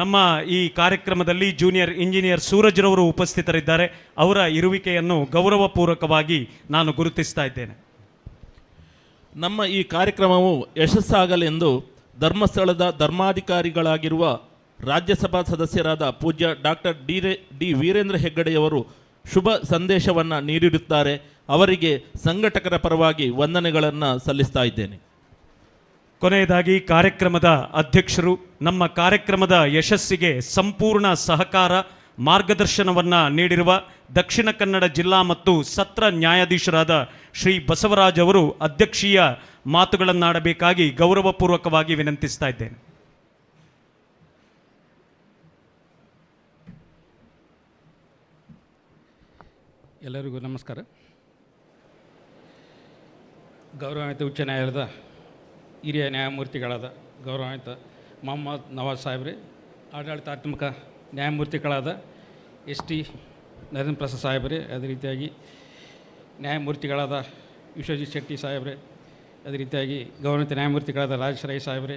ನಮ್ಮ ಈ ಕಾರ್ಯಕ್ರಮದಲ್ಲಿ ಜೂನಿಯರ್ ಇಂಜಿನಿಯರ್ ಸೂರಜ್ರವರು ಉಪಸ್ಥಿತರಿದ್ದಾರೆ. ಅವರ ಇರುವಿಕೆಯನ್ನು ಗೌರವಪೂರ್ವಕವಾಗಿ ನಾನು ಗುರುತಿಸ್ತಾ ಇದ್ದೇನೆ. ನಮ್ಮ ಈ ಕಾರ್ಯಕ್ರಮವು ಯಶಸ್ಸಾಗಲೆಂದು ಧರ್ಮಸ್ಥಳದ ಧರ್ಮಾಧಿಕಾರಿಗಳಾಗಿರುವ ರಾಜ್ಯಸಭಾ ಸದಸ್ಯರಾದ ಪೂಜ್ಯ ಡಾಕ್ಟರ್ ಡಿ ವೀರೇಂದ್ರ ಹೆಗ್ಗಡೆಯವರು ಶುಭ ಸಂದೇಶವನ್ನು ನೀಡಿರುತ್ತಾರೆ. ಅವರಿಗೆ ಸಂಘಟಕರ ಪರವಾಗಿ ವಂದನೆಗಳನ್ನು ಸಲ್ಲಿಸ್ತಾ ಇದ್ದೇನೆ. ಕೊನೆಯದಾಗಿ ಕಾರ್ಯಕ್ರಮದ ಅಧ್ಯಕ್ಷರು ನಮ್ಮ ಕಾರ್ಯಕ್ರಮದ ಯಶಸ್ಸಿಗೆ ಸಂಪೂರ್ಣ ಸಹಕಾರ ಮಾರ್ಗದರ್ಶನವನ್ನು ನೀಡಿರುವ ದಕ್ಷಿಣ ಕನ್ನಡ ಜಿಲ್ಲಾ ಮತ್ತು ಸತ್ರ ನ್ಯಾಯಾಧೀಶರಾದ ಶ್ರೀ ಬಸವರಾಜ್ ಅವರು ಅಧ್ಯಕ್ಷೀಯ ಮಾತುಗಳನ್ನಾಡಬೇಕಾಗಿ ಗೌರವಪೂರ್ವಕವಾಗಿ ವಿನಂತಿಸ್ತಾ ಇದ್ದೇನೆ. ಎಲ್ಲರಿಗೂ ನಮಸ್ಕಾರ. ಗೌರವಾನ್ವಿತ ಉಚ್ಚ ನ್ಯಾಯಾಲಯದ ಹಿರಿಯ ನ್ಯಾಯಮೂರ್ತಿಗಳಾದ ಗೌರವಾನ್ವಿತ ಮೊಹಮ್ಮದ್ ನವಾಜ್ ಸಾಹೇಬ್ರೆ, ಆಡಳಿತಾತ್ಮಕ ನ್ಯಾಯಮೂರ್ತಿಗಳಾದ ಟಿ ನರೇಂದ್ರ ಪ್ರಸಾದ್ ಸಾಹೇಬ್ರೆ, ಅದೇ ರೀತಿಯಾಗಿ ನ್ಯಾಯಮೂರ್ತಿಗಳಾದ ವಿಶ್ವಜಿತ್ ಶೆಟ್ಟಿ ಸಾಹೇಬ್ರೆ, ಅದೇ ರೀತಿಯಾಗಿ ಗೌರವಾನ್ವಿತ ನ್ಯಾಯಮೂರ್ತಿಗಳಾದ ರಾಜೇಶ್ ರೈ ಸಾಹೇಬ್ರೆ,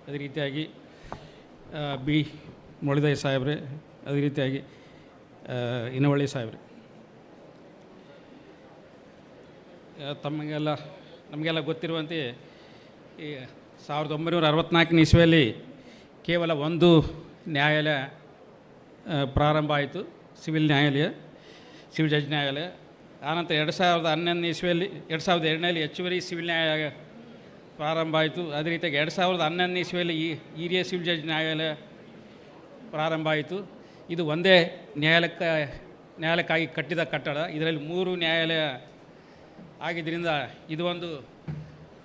ಅದೇ ರೀತಿಯಾಗಿ ಬಿ ಮುರಳೀಧರ್ ಸಾಹೇಬ್ರೆ, ಅದೇ ರೀತಿಯಾಗಿ ಇನವಳ್ಳಿ ಸಾಹೇಬ್ರೆ, ನಮಗೆಲ್ಲ ಗೊತ್ತಿರುವಂತೆ ಈ 1964 ಇಸ್ವಿಯಲ್ಲಿ ಕೇವಲ ಒಂದು ನ್ಯಾಯಾಲಯ ಪ್ರಾರಂಭ ಆಯಿತು, ಸಿವಿಲ್ ನ್ಯಾಯಾಲಯ, ಸಿವಿಲ್ ಜಡ್ಜ್ ನ್ಯಾಯಾಲಯ. ಆನಂತರ 2011 ಇಸ್ವಿಯಲ್ಲಿ 2002ರಲ್ಲಿ ಹೆಚ್ಚುವರಿ ಸಿವಿಲ್ ನ್ಯಾಯಾಲಯ ಪ್ರಾರಂಭ ಆಯಿತು. ಅದೇ ರೀತಿಯಾಗಿ 2011 ಇಸ್ವಿಯಲ್ಲಿ ಈ ಹಿರಿಯ ಸಿವಿಲ್ ಜಡ್ಜ್ ನ್ಯಾಯಾಲಯ ಪ್ರಾರಂಭ ಆಯಿತು. ಇದು ಒಂದೇ ನ್ಯಾಯಾಲಯಕ್ಕಾಗಿ ಕಟ್ಟಿದ ಕಟ್ಟಡ. ಇದರಲ್ಲಿ 3 ನ್ಯಾಯಾಲಯ ಆಗಿದ್ದರಿಂದ ಇದು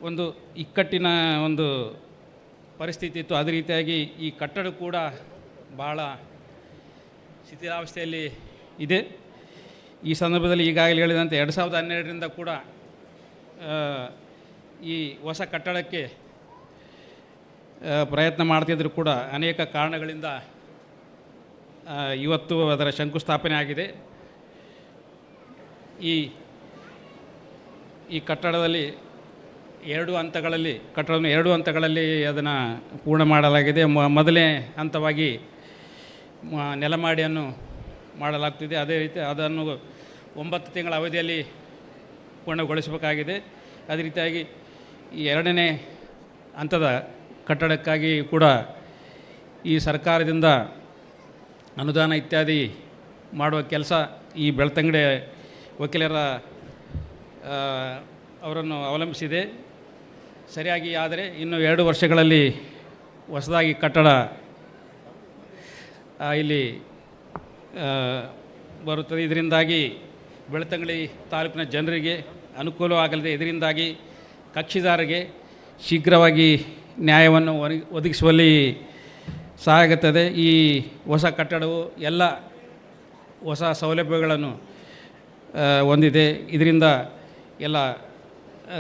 ಒಂದು ಇಕ್ಕಟ್ಟಿನ ಒಂದು ಪರಿಸ್ಥಿತಿ ಇತ್ತು. ಅದೇ ರೀತಿಯಾಗಿ ಈ ಕಟ್ಟಡ ಕೂಡ ಭಾಳ ಶಿಥಿಲಾವಸ್ಥೆಯಲ್ಲಿ ಇದೆ. ಈ ಸಂದರ್ಭದಲ್ಲಿ ಈಗಾಗಲೇ ಹೇಳಿದಂತೆ 2012ರಿಂದ ಕೂಡ ಈ ಹೊಸ ಕಟ್ಟಡಕ್ಕೆ ಪ್ರಯತ್ನ ಮಾಡ್ತಿದ್ರು ಕೂಡ ಅನೇಕ ಕಾರಣಗಳಿಂದ ಇವತ್ತು ಅದರ ಶಂಕುಸ್ಥಾಪನೆ ಆಗಿದೆ. ಈ ಕಟ್ಟಡದಲ್ಲಿ 2 ಹಂತಗಳಲ್ಲಿ ಅದನ್ನು ಪೂರ್ಣ ಮಾಡಲಾಗಿದೆ. ಮೊದಲನೇ ಹಂತವಾಗಿ ನೆಲಮಾಡಿಯನ್ನು ಮಾಡಲಾಗ್ತಿದೆ. ಅದೇ ರೀತಿ ಅದನ್ನು 9 ತಿಂಗಳ ಅವಧಿಯಲ್ಲಿ ಪೂರ್ಣಗೊಳಿಸಬೇಕಾಗಿದೆ. ಅದೇ ರೀತಿಯಾಗಿ ಈ 2ನೇ ಹಂತದ ಕಟ್ಟಡಕ್ಕಾಗಿ ಕೂಡ ಈ ಸರ್ಕಾರದಿಂದ ಅನುದಾನ ಇತ್ಯಾದಿ ಮಾಡುವ ಕೆಲಸ ಈ ಬೆಳ್ತಂಗಡಿ ವಕೀಲರ ಅವರನ್ನು ಅವಲಂಬಿಸಿದೆ. ಸರಿಯಾಗಿ ಆದರೆ ಇನ್ನು 2 ವರ್ಷಗಳಲ್ಲಿ ಹೊಸದಾಗಿ ಕಟ್ಟಡ ಇಲ್ಲಿ ಬರುತ್ತದೆ. ಇದರಿಂದಾಗಿ ಬೆಳ್ತಂಗಡಿ ತಾಲೂಕಿನ ಜನರಿಗೆ ಅನುಕೂಲವಾಗಲಿದೆ. ಇದರಿಂದಾಗಿ ಕಕ್ಷಿದಾರರಿಗೆ ಶೀಘ್ರವಾಗಿ ನ್ಯಾಯವನ್ನು ಒದಗಿಸುವಲ್ಲಿ ಸಹಾಯ ಆಗುತ್ತದೆ. ಈ ಹೊಸ ಕಟ್ಟಡವು ಎಲ್ಲ ಹೊಸ ಸೌಲಭ್ಯಗಳನ್ನು ಹೊಂದಿದೆ. ಇದರಿಂದ ಎಲ್ಲ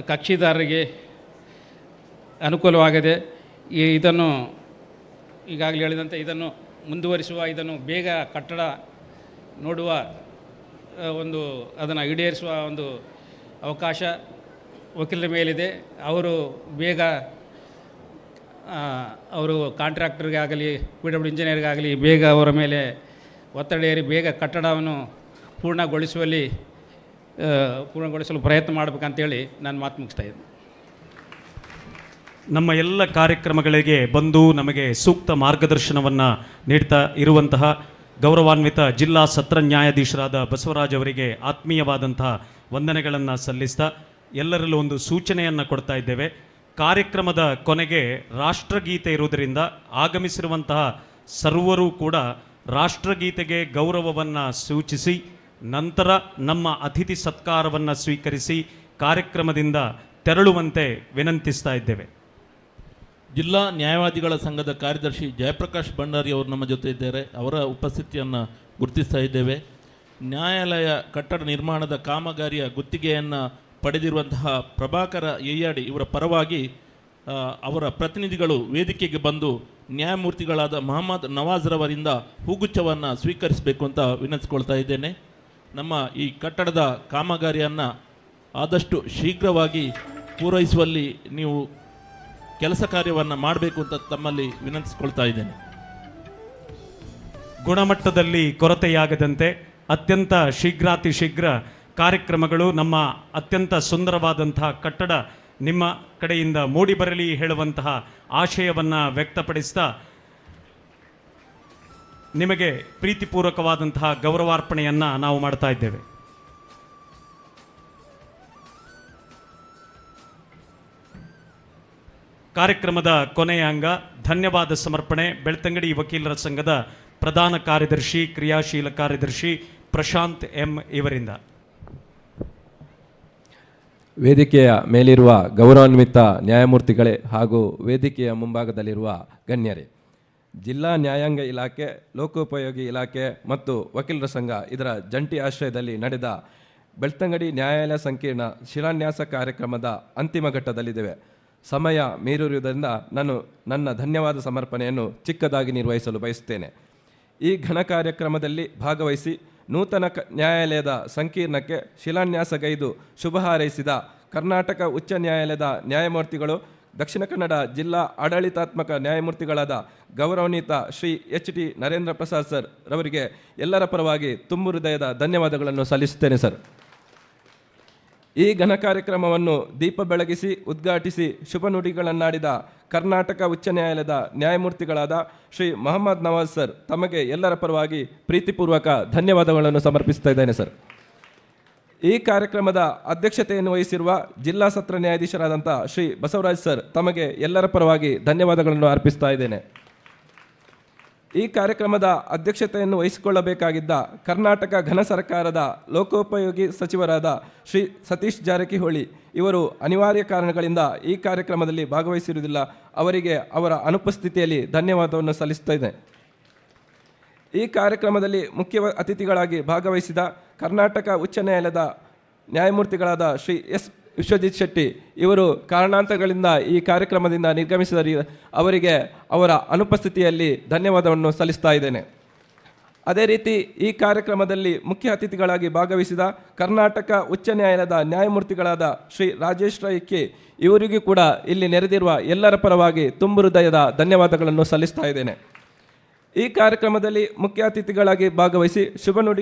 ಕಕ್ಷಿದಾರರಿಗೆ ಅನುಕೂಲವಾಗಿದೆ. ಇದನ್ನು ಈಗಾಗಲೇ ಹೇಳಿದಂತೆ ಇದನ್ನು ಮುಂದುವರಿಸುವ, ಇದನ್ನು ಬೇಗ ಕಟ್ಟಡ ನೋಡುವ ಅದನ್ನು ಈಡೇರಿಸುವ ಒಂದು ಅವಕಾಶ ವಕೀಲರ ಮೇಲಿದೆ. ಅವರು ಬೇಗ ಅವರು ಕಾಂಟ್ರಾಕ್ಟರ್ಗಾಗಲಿ PW ಇಂಜಿನಿಯರ್ಗಾಗಲಿ ಬೇಗ ಅವರ ಮೇಲೆ ಒತ್ತಡ ಏರಿ ಬೇಗ ಕಟ್ಟಡವನ್ನು ಪೂರ್ಣಗೊಳಿಸಲು ಪ್ರಯತ್ನ ಮಾಡಬೇಕಂತೇಳಿ ನಾನು ಮಾತು ಮುಗಿಸ್ತಾ ಇದ್ದೀನಿ. ನಮ್ಮ ಎಲ್ಲ ಕಾರ್ಯಕ್ರಮಗಳಿಗೆ ಬಂದು ನಮಗೆ ಸೂಕ್ತ ಮಾರ್ಗದರ್ಶನವನ್ನು ನೀಡ್ತಾ ಇರುವಂತಹ ಗೌರವಾನ್ವಿತ ಜಿಲ್ಲಾ ಸತ್ರ ನ್ಯಾಯಾಧೀಶರಾದ ಬಸವರಾಜ್ ಅವರಿಗೆ ಆತ್ಮೀಯವಾದಂತಹ ವಂದನೆಗಳನ್ನು ಸಲ್ಲಿಸ್ತಾ ಎಲ್ಲರಲ್ಲೂ ಒಂದು ಸೂಚನೆಯನ್ನು ಕೊಡ್ತಾ ಇದ್ದೇವೆ. ಕಾರ್ಯಕ್ರಮದ ಕೊನೆಗೆ ರಾಷ್ಟ್ರಗೀತೆ ಇರುವುದರಿಂದ ಆಗಮಿಸಿರುವಂತಹ ಸರ್ವರೂ ಕೂಡ ರಾಷ್ಟ್ರಗೀತೆಗೆ ಗೌರವವನ್ನು ಸೂಚಿಸಿ ನಂತರ ನಮ್ಮ ಅತಿಥಿ ಸತ್ಕಾರವನ್ನು ಸ್ವೀಕರಿಸಿ ಕಾರ್ಯಕ್ರಮದಿಂದ ತೆರಳುವಂತೆ ವಿನಂತಿಸ್ತಾ ಇದ್ದೇವೆ. ಜಿಲ್ಲಾ ನ್ಯಾಯವಾದಿಗಳ ಸಂಘದ ಕಾರ್ಯದರ್ಶಿ ಜಯಪ್ರಕಾಶ್ ಭಂಡಾರಿ ಅವರು ನಮ್ಮ ಜೊತೆ ಇದ್ದಾರೆ. ಅವರ ಉಪಸ್ಥಿತಿಯನ್ನು ಗುರುತಿಸ್ತಾ ಇದ್ದೇವೆ. ನ್ಯಾಯಾಲಯ ಕಟ್ಟಡ ನಿರ್ಮಾಣದ ಕಾಮಗಾರಿಯ ಗುತ್ತಿಗೆಯನ್ನು ಪಡೆದಿರುವಂತಹ ಪ್ರಭಾಕರ ಯಯ್ಯಾಡಿ ಇವರ ಪರವಾಗಿ ಅವರ ಪ್ರತಿನಿಧಿಗಳು ವೇದಿಕೆಗೆ ಬಂದು ನ್ಯಾಯಮೂರ್ತಿಗಳಾದ ಮೊಹಮ್ಮದ್ ನವಾಜ್ರವರಿಂದ ಹೂಗುಚ್ಛವನ್ನು ಸ್ವೀಕರಿಸಬೇಕು ಅಂತ ವಿನಂತಿಸ್ಕೊಳ್ತಾ ಇದ್ದೇನೆ. ನಮ್ಮ ಈ ಕಟ್ಟಡದ ಕಾಮಗಾರಿಯನ್ನು ಆದಷ್ಟು ಶೀಘ್ರವಾಗಿ ಪೂರೈಸುವಲ್ಲಿ ನೀವು ಕೆಲಸ ಕಾರ್ಯವನ್ನು ಮಾಡಬೇಕು ಅಂತ ತಮ್ಮಲ್ಲಿ ವಿನಂತಿಸ್ಕೊಳ್ತಾ ಇದ್ದೇನೆ. ಗುಣಮಟ್ಟದಲ್ಲಿ ಕೊರತೆಯಾಗದಂತೆ ಅತ್ಯಂತ ಶೀಘ್ರಾತಿ ಶೀಘ್ರ ಕಾರ್ಯಕ್ರಮಗಳು, ನಮ್ಮ ಅತ್ಯಂತ ಸುಂದರವಾದಂತಹ ಕಟ್ಟಡ ನಿಮ್ಮ ಕಡೆಯಿಂದ ಮೂಡಿಬರಲಿ ಹೇಳುವಂತಹ ಆಶಯವನ್ನು ವ್ಯಕ್ತಪಡಿಸ್ತಾ ನಿಮಗೆ ಪ್ರೀತಿಪೂರ್ವಕವಾದಂತಹ ಗೌರವಾರ್ಪಣೆಯನ್ನು ನಾವು ಮಾಡ್ತಾ ಇದ್ದೇವೆ. ಕಾರ್ಯಕ್ರಮದ ಕೊನೆಯ ಅಂಗ ಧನ್ಯವಾದ ಸಮರ್ಪಣೆ. ಬೆಳ್ತಂಗಡಿ ವಕೀಲರ ಸಂಘದ ಪ್ರಧಾನ ಕಾರ್ಯದರ್ಶಿ, ಕ್ರಿಯಾಶೀಲ ಕಾರ್ಯದರ್ಶಿ ಪ್ರಶಾಂತ್ ಎಂ ಇವರಿಂದ. ವೇದಿಕೆಯ ಮೇಲಿರುವ ಗೌರವಾನ್ವಿತ ನ್ಯಾಯಮೂರ್ತಿಗಳೇ ಹಾಗೂ ವೇದಿಕೆಯ ಮುಂಭಾಗದಲ್ಲಿರುವ ಗಣ್ಯರೇ, ಜಿಲ್ಲಾ ನ್ಯಾಯಾಂಗ ಇಲಾಖೆ, ಲೋಕೋಪಯೋಗಿ ಇಲಾಖೆ ಮತ್ತು ವಕೀಲರ ಸಂಘ ಇದರ ಜಂಟಿ ಆಶ್ರಯದಲ್ಲಿ ನಡೆದ ಬೆಳ್ತಂಗಡಿ ನ್ಯಾಯಾಲಯ ಸಂಕೀರ್ಣ ಶಿಲಾನ್ಯಾಸ ಕಾರ್ಯಕ್ರಮದ ಅಂತಿಮ ಘಟ್ಟದಲ್ಲಿದ್ದೇವೆ. ಸಮಯ ಮೀರಿರುವುದರಿಂದ ನಾನು ನನ್ನ ಧನ್ಯವಾದ ಸಮರ್ಪಣೆಯನ್ನು ಚಿಕ್ಕದಾಗಿ ನಿರ್ವಹಿಸಲು ಬಯಸುತ್ತೇನೆ. ಈ ಘನ ಕಾರ್ಯಕ್ರಮದಲ್ಲಿ ಭಾಗವಹಿಸಿ ನೂತನ ನ್ಯಾಯಾಲಯದ ಸಂಕೀರ್ಣಕ್ಕೆ ಶಿಲಾನ್ಯಾಸಗೈದು ಶುಭ ಹಾರೈಸಿದ ಕರ್ನಾಟಕ ಉಚ್ಚ ನ್ಯಾಯಾಲಯದ ನ್ಯಾಯಮೂರ್ತಿಗಳು, ದಕ್ಷಿಣ ಕನ್ನಡ ಜಿಲ್ಲಾ ಆಡಳಿತಾತ್ಮಕ ನ್ಯಾಯಮೂರ್ತಿಗಳಾದ ಗೌರವಾನ್ವಿತ ಶ್ರೀ ಎಚ್.ಟಿ. ನರೇಂದ್ರ ಪ್ರಸಾದ್ ಸರ್ ರವರಿಗೆ ಎಲ್ಲರ ಪರವಾಗಿ ತುಂಬು ಹೃದಯದ ಧನ್ಯವಾದಗಳನ್ನು ಸಲ್ಲಿಸುತ್ತೇನೆ ಸರ್. ಈ ಘನ ಕಾರ್ಯಕ್ರಮವನ್ನು ದೀಪ ಬೆಳಗಿಸಿ ಉದ್ಘಾಟಿಸಿ ಶುಭ ನುಡಿಗಳನ್ನಾಡಿದ ಕರ್ನಾಟಕ ಉಚ್ಚ ನ್ಯಾಯಾಲಯದ ನ್ಯಾಯಮೂರ್ತಿಗಳಾದ ಶ್ರೀ ಮೊಹಮ್ಮದ್ ನವಾಜ್ ಸರ್ ತಮಗೆ ಎಲ್ಲರ ಪರವಾಗಿ ಪ್ರೀತಿಪೂರ್ವಕ ಧನ್ಯವಾದಗಳನ್ನು ಸಮರ್ಪಿಸ್ತಾ ಇದ್ದೇನೆ ಸರ್. ಈ ಕಾರ್ಯಕ್ರಮದ ಅಧ್ಯಕ್ಷತೆಯನ್ನು ವಹಿಸಿರುವ ಜಿಲ್ಲಾ ಸತ್ರ ನ್ಯಾಯಾಧೀಶರಾದಂಥ ಶ್ರೀ ಬಸವರಾಜ್ ಸರ್ ತಮಗೆ ಎಲ್ಲರ ಪರವಾಗಿ ಧನ್ಯವಾದಗಳನ್ನು ಅರ್ಪಿಸ್ತಾ ಇದ್ದೇನೆ. ಈ ಕಾರ್ಯಕ್ರಮದ ಅಧ್ಯಕ್ಷತೆಯನ್ನು ವಹಿಸಿಕೊಳ್ಳಬೇಕಾಗಿದ್ದ ಕರ್ನಾಟಕ ಘನ ಸರ್ಕಾರದ ಲೋಕೋಪಯೋಗಿ ಸಚಿವರಾದ ಶ್ರೀ ಸತೀಶ್ ಜಾರಕಿಹೊಳಿ ಇವರು ಅನಿವಾರ್ಯ ಕಾರಣಗಳಿಂದ ಈ ಕಾರ್ಯಕ್ರಮದಲ್ಲಿ ಭಾಗವಹಿಸಿರುವುದಿಲ್ಲ. ಅವರಿಗೆ ಅವರ ಅನುಪಸ್ಥಿತಿಯಲ್ಲಿ ಧನ್ಯವಾದವನ್ನು ಸಲ್ಲಿಸ್ತಾ ಇದ್ದೇನೆ. ಈ ಕಾರ್ಯಕ್ರಮದಲ್ಲಿ ಮುಖ್ಯ ಅತಿಥಿಗಳಾಗಿ ಭಾಗವಹಿಸಿದ ಕರ್ನಾಟಕ ಉಚ್ಚ ನ್ಯಾಯಾಲಯದ ನ್ಯಾಯಮೂರ್ತಿಗಳಾದ ಶ್ರೀ ಎಸ್ ವಿಶ್ವಜಿತ್ ಶೆಟ್ಟಿ ಇವರು ಕಾರಣಾಂತರಗಳಿಂದ ಈ ಕಾರ್ಯಕ್ರಮದಿಂದ ನಿರ್ಗಮಿಸಿದ ಅವರಿಗೆ ಅವರ ಅನುಪಸ್ಥಿತಿಯಲ್ಲಿ ಧನ್ಯವಾದವನ್ನು ಸಲ್ಲಿಸ್ತಾ ಇದ್ದೇನೆ. ಅದೇ ರೀತಿ ಈ ಕಾರ್ಯಕ್ರಮದಲ್ಲಿ ಮುಖ್ಯ ಅತಿಥಿಗಳಾಗಿ ಭಾಗವಹಿಸಿದ ಕರ್ನಾಟಕ ಉಚ್ಚ ನ್ಯಾಯಾಲಯದ ನ್ಯಾಯಮೂರ್ತಿಗಳಾದ ಶ್ರೀ ರಾಜೇಶ್ ರೈ ಕೆ ಇವರಿಗೂ ಕೂಡ ಇಲ್ಲಿ ನೆರೆದಿರುವ ಎಲ್ಲರ ಪರವಾಗಿ ತುಂಬು ಹೃದಯದ ಧನ್ಯವಾದಗಳನ್ನು ಸಲ್ಲಿಸ್ತಾ ಇದ್ದೇನೆ. ಈ ಕಾರ್ಯಕ್ರಮದಲ್ಲಿ ಮುಖ್ಯ ಅತಿಥಿಗಳಾಗಿ ಭಾಗವಹಿಸಿ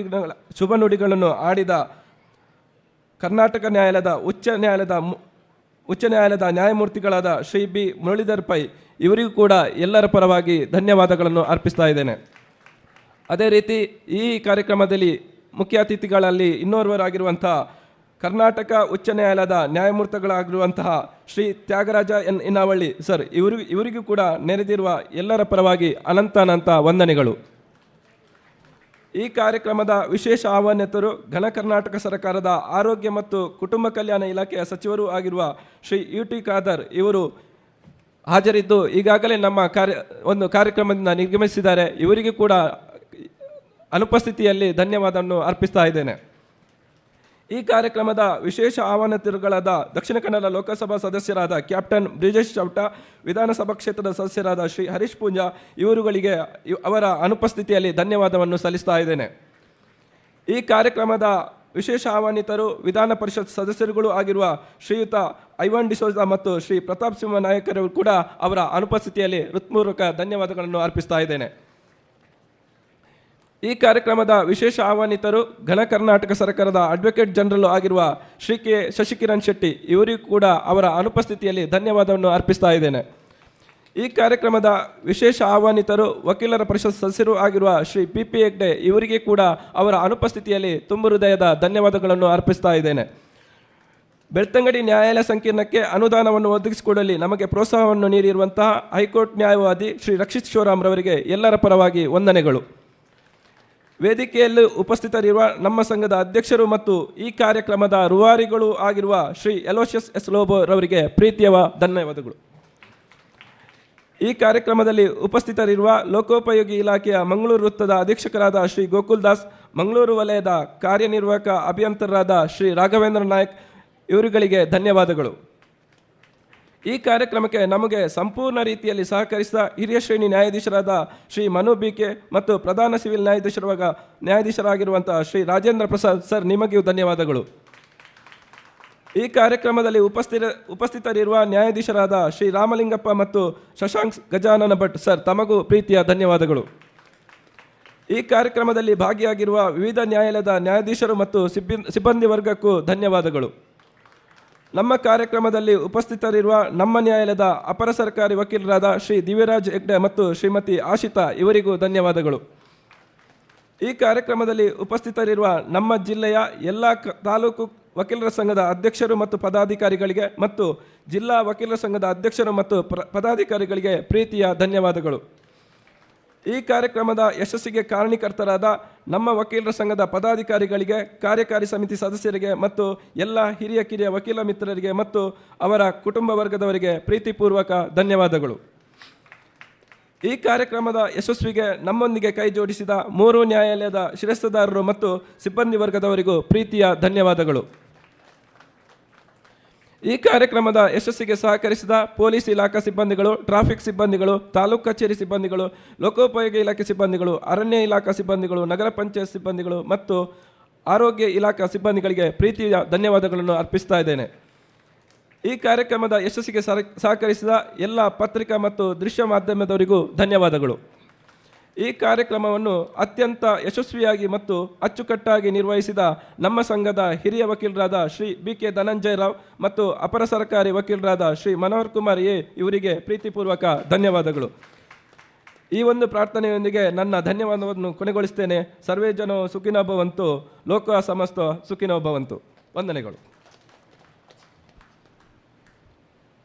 ಶುಭ ನುಡಿಗಳನ್ನು ಆಡಿದ ಕರ್ನಾಟಕ ನ್ಯಾಯಾಲಯದ ಉಚ್ಚ ನ್ಯಾಯಾಲಯದ ನ್ಯಾಯಮೂರ್ತಿಗಳಾದ ಶ್ರೀ ಬಿ ಮುರಳೀಧರ್ ಪೈ ಇವರಿಗೂ ಕೂಡ ಎಲ್ಲರ ಪರವಾಗಿ ಧನ್ಯವಾದಗಳನ್ನು ಅರ್ಪಿಸ್ತಾ ಇದ್ದೇನೆ. ಅದೇ ರೀತಿ ಈ ಕಾರ್ಯಕ್ರಮದಲ್ಲಿ ಮುಖ್ಯ ಅತಿಥಿಗಳಲ್ಲಿ ಇನ್ನೋರ್ವರಾಗಿರುವಂಥ ಕರ್ನಾಟಕ ಉಚ್ಚ ನ್ಯಾಯಾಲಯದ ನ್ಯಾಯಮೂರ್ತಿಗಳಾಗಿರುವಂತಹ ಶ್ರೀ ತ್ಯಾಗರಾಜ ಎನ್ ಇನಾವಳ್ಳಿ ಸರ್ ಇವರಿಗೂ ಕೂಡ ನೆರೆದಿರುವ ಎಲ್ಲರ ಪರವಾಗಿ ಅನಂತ ವಂದನೆಗಳು. ಈ ಕಾರ್ಯಕ್ರಮದ ವಿಶೇಷ ಆಹ್ವಾನಿತರು ಘನ ಕರ್ನಾಟಕ ಸರ್ಕಾರದ ಆರೋಗ್ಯ ಮತ್ತು ಕುಟುಂಬ ಕಲ್ಯಾಣ ಇಲಾಖೆಯ ಸಚಿವರೂ ಆಗಿರುವ ಶ್ರೀ ಯು.ಟಿ. ಖಾದರ್ ಇವರು ಹಾಜರಿದ್ದು ಈಗಾಗಲೇ ನಮ್ಮ ಕಾರ್ಯಕ್ರಮದಿಂದ ನಿರ್ಗಮಿಸಿದ್ದಾರೆ. ಇವರಿಗೂ ಕೂಡ ಅನುಪಸ್ಥಿತಿಯಲ್ಲಿ ಧನ್ಯವಾದವನ್ನು ಅರ್ಪಿಸ್ತಾ ಇದ್ದೇನೆ. ಈ ಕಾರ್ಯಕ್ರಮದ ವಿಶೇಷ ಆಹ್ವಾನಿತರುಗಳಾದ ದಕ್ಷಿಣ ಕನ್ನಡ ಲೋಕಸಭಾ ಸದಸ್ಯರಾದ ಕ್ಯಾಪ್ಟನ್ ಬ್ರಿಜೇಶ್ ಚೌಟ, ವಿಧಾನಸಭಾ ಕ್ಷೇತ್ರದ ಸದಸ್ಯರಾದ ಶ್ರೀ ಹರೀಶ್ ಪೂಂಜಾ ಇವರುಗಳಿಗೆ ಅವರ ಅನುಪಸ್ಥಿತಿಯಲ್ಲಿ ಧನ್ಯವಾದವನ್ನು ಸಲ್ಲಿಸ್ತಾ ಇದ್ದೇನೆ. ಈ ಕಾರ್ಯಕ್ರಮದ ವಿಶೇಷ ಆಹ್ವಾನಿತರು ವಿಧಾನ ಪರಿಷತ್ ಸದಸ್ಯರುಗಳು ಆಗಿರುವ ಶ್ರೀಯುತ ಐವನ್ ಡಿಸೋಜಾ ಮತ್ತು ಶ್ರೀ ಪ್ರತಾಪ್ ಸಿಂಹ ನಾಯಕರು ಕೂಡ ಅವರ ಅನುಪಸ್ಥಿತಿಯಲ್ಲಿ ಹೃತ್ಪೂರ್ವಕ ಧನ್ಯವಾದಗಳನ್ನು ಅರ್ಪಿಸ್ತಾ ಇದ್ದೇನೆ. ಈ ಕಾರ್ಯಕ್ರಮದ ವಿಶೇಷ ಆಹ್ವಾನಿತರು ಘನ ಕರ್ನಾಟಕ ಸರ್ಕಾರದ ಅಡ್ವೊಕೇಟ್ ಜನರಲ್ ಆಗಿರುವ ಶ್ರೀ ಕೆ ಶಶಿಕಿರಣ್ ಶೆಟ್ಟಿ ಇವರಿಗೂ ಕೂಡ ಅವರ ಅನುಪಸ್ಥಿತಿಯಲ್ಲಿ ಧನ್ಯವಾದವನ್ನು ಅರ್ಪಿಸ್ತಾ ಇದ್ದೇನೆ. ಈ ಕಾರ್ಯಕ್ರಮದ ವಿಶೇಷ ಆಹ್ವಾನಿತರು ವಕೀಲರ ಪರಿಷತ್ ಸದಸ್ಯರು ಆಗಿರುವ ಶ್ರೀ ಪಿ ಹೆಗ್ಡೆ ಇವರಿಗೆ ಕೂಡ ಅವರ ಅನುಪಸ್ಥಿತಿಯಲ್ಲಿ ತುಂಬು ಹೃದಯದ ಧನ್ಯವಾದಗಳನ್ನು ಅರ್ಪಿಸ್ತಾ ಇದ್ದೇನೆ. ಬೆಳ್ತಂಗಡಿ ನ್ಯಾಯಾಲಯ ಸಂಕೀರ್ಣಕ್ಕೆ ಅನುದಾನವನ್ನು ಒದಗಿಸಿಕೊಡಲಿ ನಮಗೆ ಪ್ರೋತ್ಸಾಹವನ್ನು ನೀಡಿರುವಂತಹ ಹೈಕೋರ್ಟ್ ನ್ಯಾಯವಾದಿ ಶ್ರೀ ರಕ್ಷಿತ್ ಶಿವರಾಮ್ ರವರಿಗೆ ಎಲ್ಲರ ಪರವಾಗಿ ವಂದನೆಗಳು. ವೇದಿಕೆಯಲ್ಲಿ ಉಪಸ್ಥಿತರಿರುವ ನಮ್ಮ ಸಂಘದ ಅಧ್ಯಕ್ಷರು ಮತ್ತು ಈ ಕಾರ್ಯಕ್ರಮದ ರೂವಾರಿಗಳು ಆಗಿರುವ ಶ್ರೀ ಎಲೋಷಿಯಸ್ ಎಸ್ ಲೋಬೋ ರವರಿಗೆ ಪ್ರೀತಿಯ ಧನ್ಯವಾದಗಳು. ಈ ಕಾರ್ಯಕ್ರಮದಲ್ಲಿ ಉಪಸ್ಥಿತರಿರುವ ಲೋಕೋಪಯೋಗಿ ಇಲಾಖೆಯ ಮಂಗಳೂರು ವೃತ್ತದ ಅಧೀಕ್ಷಕರಾದ ಶ್ರೀ ಗೋಕುಲ್ ದಾಸ್, ಮಂಗಳೂರು ವಲಯದ ಕಾರ್ಯನಿರ್ವಾಹಕ ಅಭಿಯಂತರರಾದ ಶ್ರೀ ರಾಘವೇಂದ್ರ ನಾಯಕ್ ಇವರುಗಳಿಗೆ ಧನ್ಯವಾದಗಳು. ಈ ಕಾರ್ಯಕ್ರಮಕ್ಕೆ ನಮಗೆ ಸಂಪೂರ್ಣ ರೀತಿಯಲ್ಲಿ ಸಹಕರಿಸಿದ ಹಿರಿಯ ಶ್ರೇಣಿ ನ್ಯಾಯಾಧೀಶರಾದ ಶ್ರೀ ಮನು ಬಿಕೆ ಮತ್ತು ಪ್ರಧಾನ ಸಿವಿಲ್ ನ್ಯಾಯಾಧೀಶರಾಗಿರುವಂತಹ ಶ್ರೀ ರಾಜೇಂದ್ರ ಪ್ರಸಾದ್ ಸರ್, ನಿಮಗೂ ಧನ್ಯವಾದಗಳು. ಈ ಕಾರ್ಯಕ್ರಮದಲ್ಲಿ ಉಪಸ್ಥಿತರಿರುವ ನ್ಯಾಯಾಧೀಶರಾದ ಶ್ರೀ ರಾಮಲಿಂಗಪ್ಪ ಮತ್ತು ಶಶಾಂಕ್ ಗಜಾನನ ಭಟ್ ಸರ್, ತಮಗೂ ಪ್ರೀತಿಯ ಧನ್ಯವಾದಗಳು. ಈ ಕಾರ್ಯಕ್ರಮದಲ್ಲಿ ಭಾಗಿಯಾಗಿರುವ ವಿವಿಧ ನ್ಯಾಯಾಲಯದ ನ್ಯಾಯಾಧೀಶರು ಮತ್ತು ಸಿಬ್ಬಂದಿ ವರ್ಗಕ್ಕೂ ಧನ್ಯವಾದಗಳು. ನಮ್ಮ ಕಾರ್ಯಕ್ರಮದಲ್ಲಿ ಉಪಸ್ಥಿತರಿರುವ ನಮ್ಮ ನ್ಯಾಯಾಲಯದ ಅಪರ ಸರ್ಕಾರಿ ವಕೀಲರಾದ ಶ್ರೀ ದಿವ್ಯರಾಜ್ ಹೆಗ್ಡೆ ಮತ್ತು ಶ್ರೀಮತಿ ಆಶಿತಾ ಇವರಿಗೂ ಧನ್ಯವಾದಗಳು. ಈ ಕಾರ್ಯಕ್ರಮದಲ್ಲಿ ಉಪಸ್ಥಿತರಿರುವ ನಮ್ಮ ಜಿಲ್ಲೆಯ ಎಲ್ಲ ತಾಲೂಕು ವಕೀಲರ ಸಂಘದ ಅಧ್ಯಕ್ಷರು ಮತ್ತು ಪದಾಧಿಕಾರಿಗಳಿಗೆ ಮತ್ತು ಜಿಲ್ಲಾ ವಕೀಲರ ಸಂಘದ ಅಧ್ಯಕ್ಷರು ಮತ್ತು ಪದಾಧಿಕಾರಿಗಳಿಗೆ ಪ್ರೀತಿಯ ಧನ್ಯವಾದಗಳು. ಈ ಕಾರ್ಯಕ್ರಮದ ಯಶಸ್ಸಿಗೆ ಕಾರಣೀಕರ್ತರಾದ ನಮ್ಮ ವಕೀಲರ ಸಂಘದ ಪದಾಧಿಕಾರಿಗಳಿಗೆ, ಕಾರ್ಯಕಾರಿ ಸಮಿತಿ ಸದಸ್ಯರಿಗೆ ಮತ್ತು ಎಲ್ಲ ಹಿರಿಯ ಕಿರಿಯ ವಕೀಲ ಮಿತ್ರರಿಗೆ ಮತ್ತು ಅವರ ಕುಟುಂಬ ವರ್ಗದವರಿಗೆ ಪ್ರೀತಿಪೂರ್ವಕ ಧನ್ಯವಾದಗಳು. ಈ ಕಾರ್ಯಕ್ರಮದ ಯಶಸ್ವಿಗೆ ನಮ್ಮೊಂದಿಗೆ ಕೈ ಜೋಡಿಸಿದ 3 ನ್ಯಾಯಾಲಯದ ಶಿರಸ್ತದಾರರು ಮತ್ತು ಸಿಬ್ಬಂದಿ ವರ್ಗದವರಿಗೂ ಪ್ರೀತಿಯ ಧನ್ಯವಾದಗಳು. ಈ ಕಾರ್ಯಕ್ರಮದ ಯಶಸ್ಸಿಗೆ ಸಹಕರಿಸಿದ ಪೊಲೀಸ್ ಇಲಾಖಾ ಸಿಬ್ಬಂದಿಗಳು, ಟ್ರಾಫಿಕ್ ಸಿಬ್ಬಂದಿಗಳು, ತಾಲೂಕು ಕಚೇರಿ ಸಿಬ್ಬಂದಿಗಳು, ಲೋಕೋಪಯೋಗಿ ಇಲಾಖೆ ಸಿಬ್ಬಂದಿಗಳು, ಅರಣ್ಯ ಇಲಾಖಾ ಸಿಬ್ಬಂದಿಗಳು, ನಗರ ಪಂಚಾಯತ್ ಸಿಬ್ಬಂದಿಗಳು ಮತ್ತು ಆರೋಗ್ಯ ಇಲಾಖಾ ಸಿಬ್ಬಂದಿಗಳಿಗೆ ಪ್ರೀತಿಯ ಧನ್ಯವಾದಗಳನ್ನು ಅರ್ಪಿಸ್ತಾ ಇದ್ದೇನೆ. ಈ ಕಾರ್ಯಕ್ರಮದ ಯಶಸ್ಸಿಗೆ ಸಹಕರಿಸಿದ ಎಲ್ಲ ಪತ್ರಿಕಾ ಮತ್ತು ದೃಶ್ಯ ಮಾಧ್ಯಮದವರಿಗೂ ಧನ್ಯವಾದಗಳು. ಈ ಕಾರ್ಯಕ್ರಮವನ್ನು ಅತ್ಯಂತ ಯಶಸ್ವಿಯಾಗಿ ಮತ್ತು ಅಚ್ಚುಕಟ್ಟಾಗಿ ನಿರ್ವಹಿಸಿದ ನಮ್ಮ ಸಂಘದ ಹಿರಿಯ ವಕೀಲರಾದ ಶ್ರೀ BK ಧನಂಜಯ ರಾವ್ ಮತ್ತು ಅಪರ ಸರ್ಕಾರಿ ವಕೀಲರಾದ ಶ್ರೀ ಮನೋಹರ್ ಕುಮಾರ್ ಎ ಇವರಿಗೆ ಪ್ರೀತಿಪೂರ್ವಕ ಧನ್ಯವಾದಗಳು. ಈ ಒಂದು ಪ್ರಾರ್ಥನೆಯೊಂದಿಗೆ ನನ್ನ ಧನ್ಯವಾದವನ್ನು ಕೊನೆಗೊಳಿಸ್ತೇನೆ. ಸರ್ವೇ ಜನೋ ಸುಖಿನೋ ಭವಂತು, ಲೋಕ ಸಮಸ್ತ ಸುಖಿನೋ ಭವಂತು. ವಂದನೆಗಳು.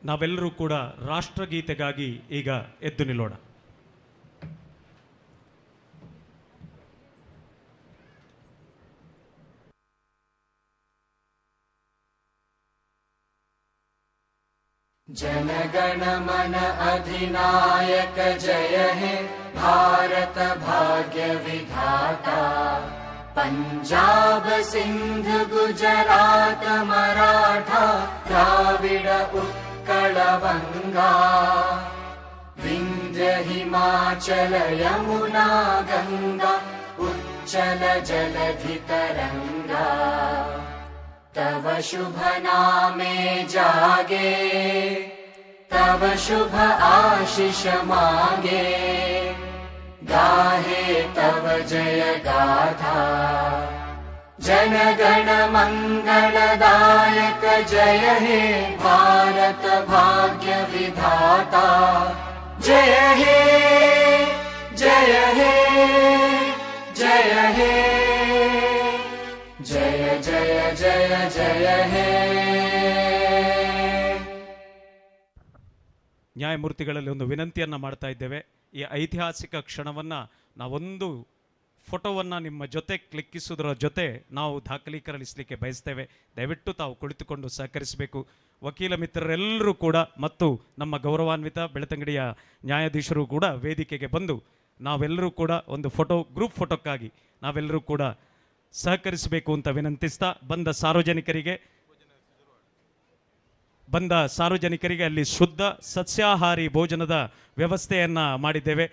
ನಾವೆಲ್ಲರೂ ಕೂಡ ರಾಷ್ಟ್ರಗೀತೆಗಾಗಿ ಈಗ ಎದ್ದು ನಿಲ್ಲೋಣ. जनगण मन अधिनायक जय हे भारत भाग्य विधाता, पंजाब सिंध गुजरात मराठा द्राविड उत्कल बंगा, विंध्य हिमाचल यमुना गंगा उच्चल जलधि तरंगा, तव शुभ नामे जागे, तव शुभ आशीष मांगे, गाहे तव जय गाथा, जन गण मंगलदायक जय हे भारत भाग्य विधाता, जय हे जय हे जय हे जय जय जय जय हे. ನ್ಯಾಯಮೂರ್ತಿಗಳಲ್ಲಿ ಒಂದು ವಿನಂತಿಯನ್ನು ಮಾಡ್ತಾ ಇದ್ದೇವೆ. ಈ ಐತಿಹಾಸಿಕ ಕ್ಷಣವನ್ನು ನಾವೊಂದು ಫೋಟೋವನ್ನು ನಿಮ್ಮ ಜೊತೆ ಕ್ಲಿಕ್ಕಿಸೋದ್ರ ಜೊತೆ ನಾವು ದಾಖಲೀಕರಿಸಲಿಕ್ಕೆ ಬಯಸ್ತೇವೆ. ದಯವಿಟ್ಟು ತಾವು ಕುಳಿತುಕೊಂಡು ಸಹಕರಿಸಬೇಕು. ವಕೀಲ ಮಿತ್ರರೆಲ್ಲರೂ ಕೂಡ ಮತ್ತು ನಮ್ಮ ಗೌರವಾನ್ವಿತ ಬೆಳ್ತಂಗಡಿಯ ನ್ಯಾಯಾಧೀಶರು ಕೂಡ ವೇದಿಕೆಗೆ ಬಂದು ನಾವೆಲ್ಲರೂ ಕೂಡ ಒಂದು ಗ್ರೂಪ್ ಫೋಟೋಕ್ಕಾಗಿ ನಾವೆಲ್ಲರೂ ಕೂಡ ಸಹಕರಿಸಬೇಕು ಅಂತ ವಿನಂತಿಸ್ತಾ, ಬಂದ ಸಾರ್ವಜನಿಕರಿಗೆ ಅಲ್ಲಿ ಶುದ್ಧ ಸಸ್ಯಾಹಾರಿ ಭೋಜನದ ವ್ಯವಸ್ಥೆಯನ್ನು ಮಾಡಿದ್ದೇವೆ.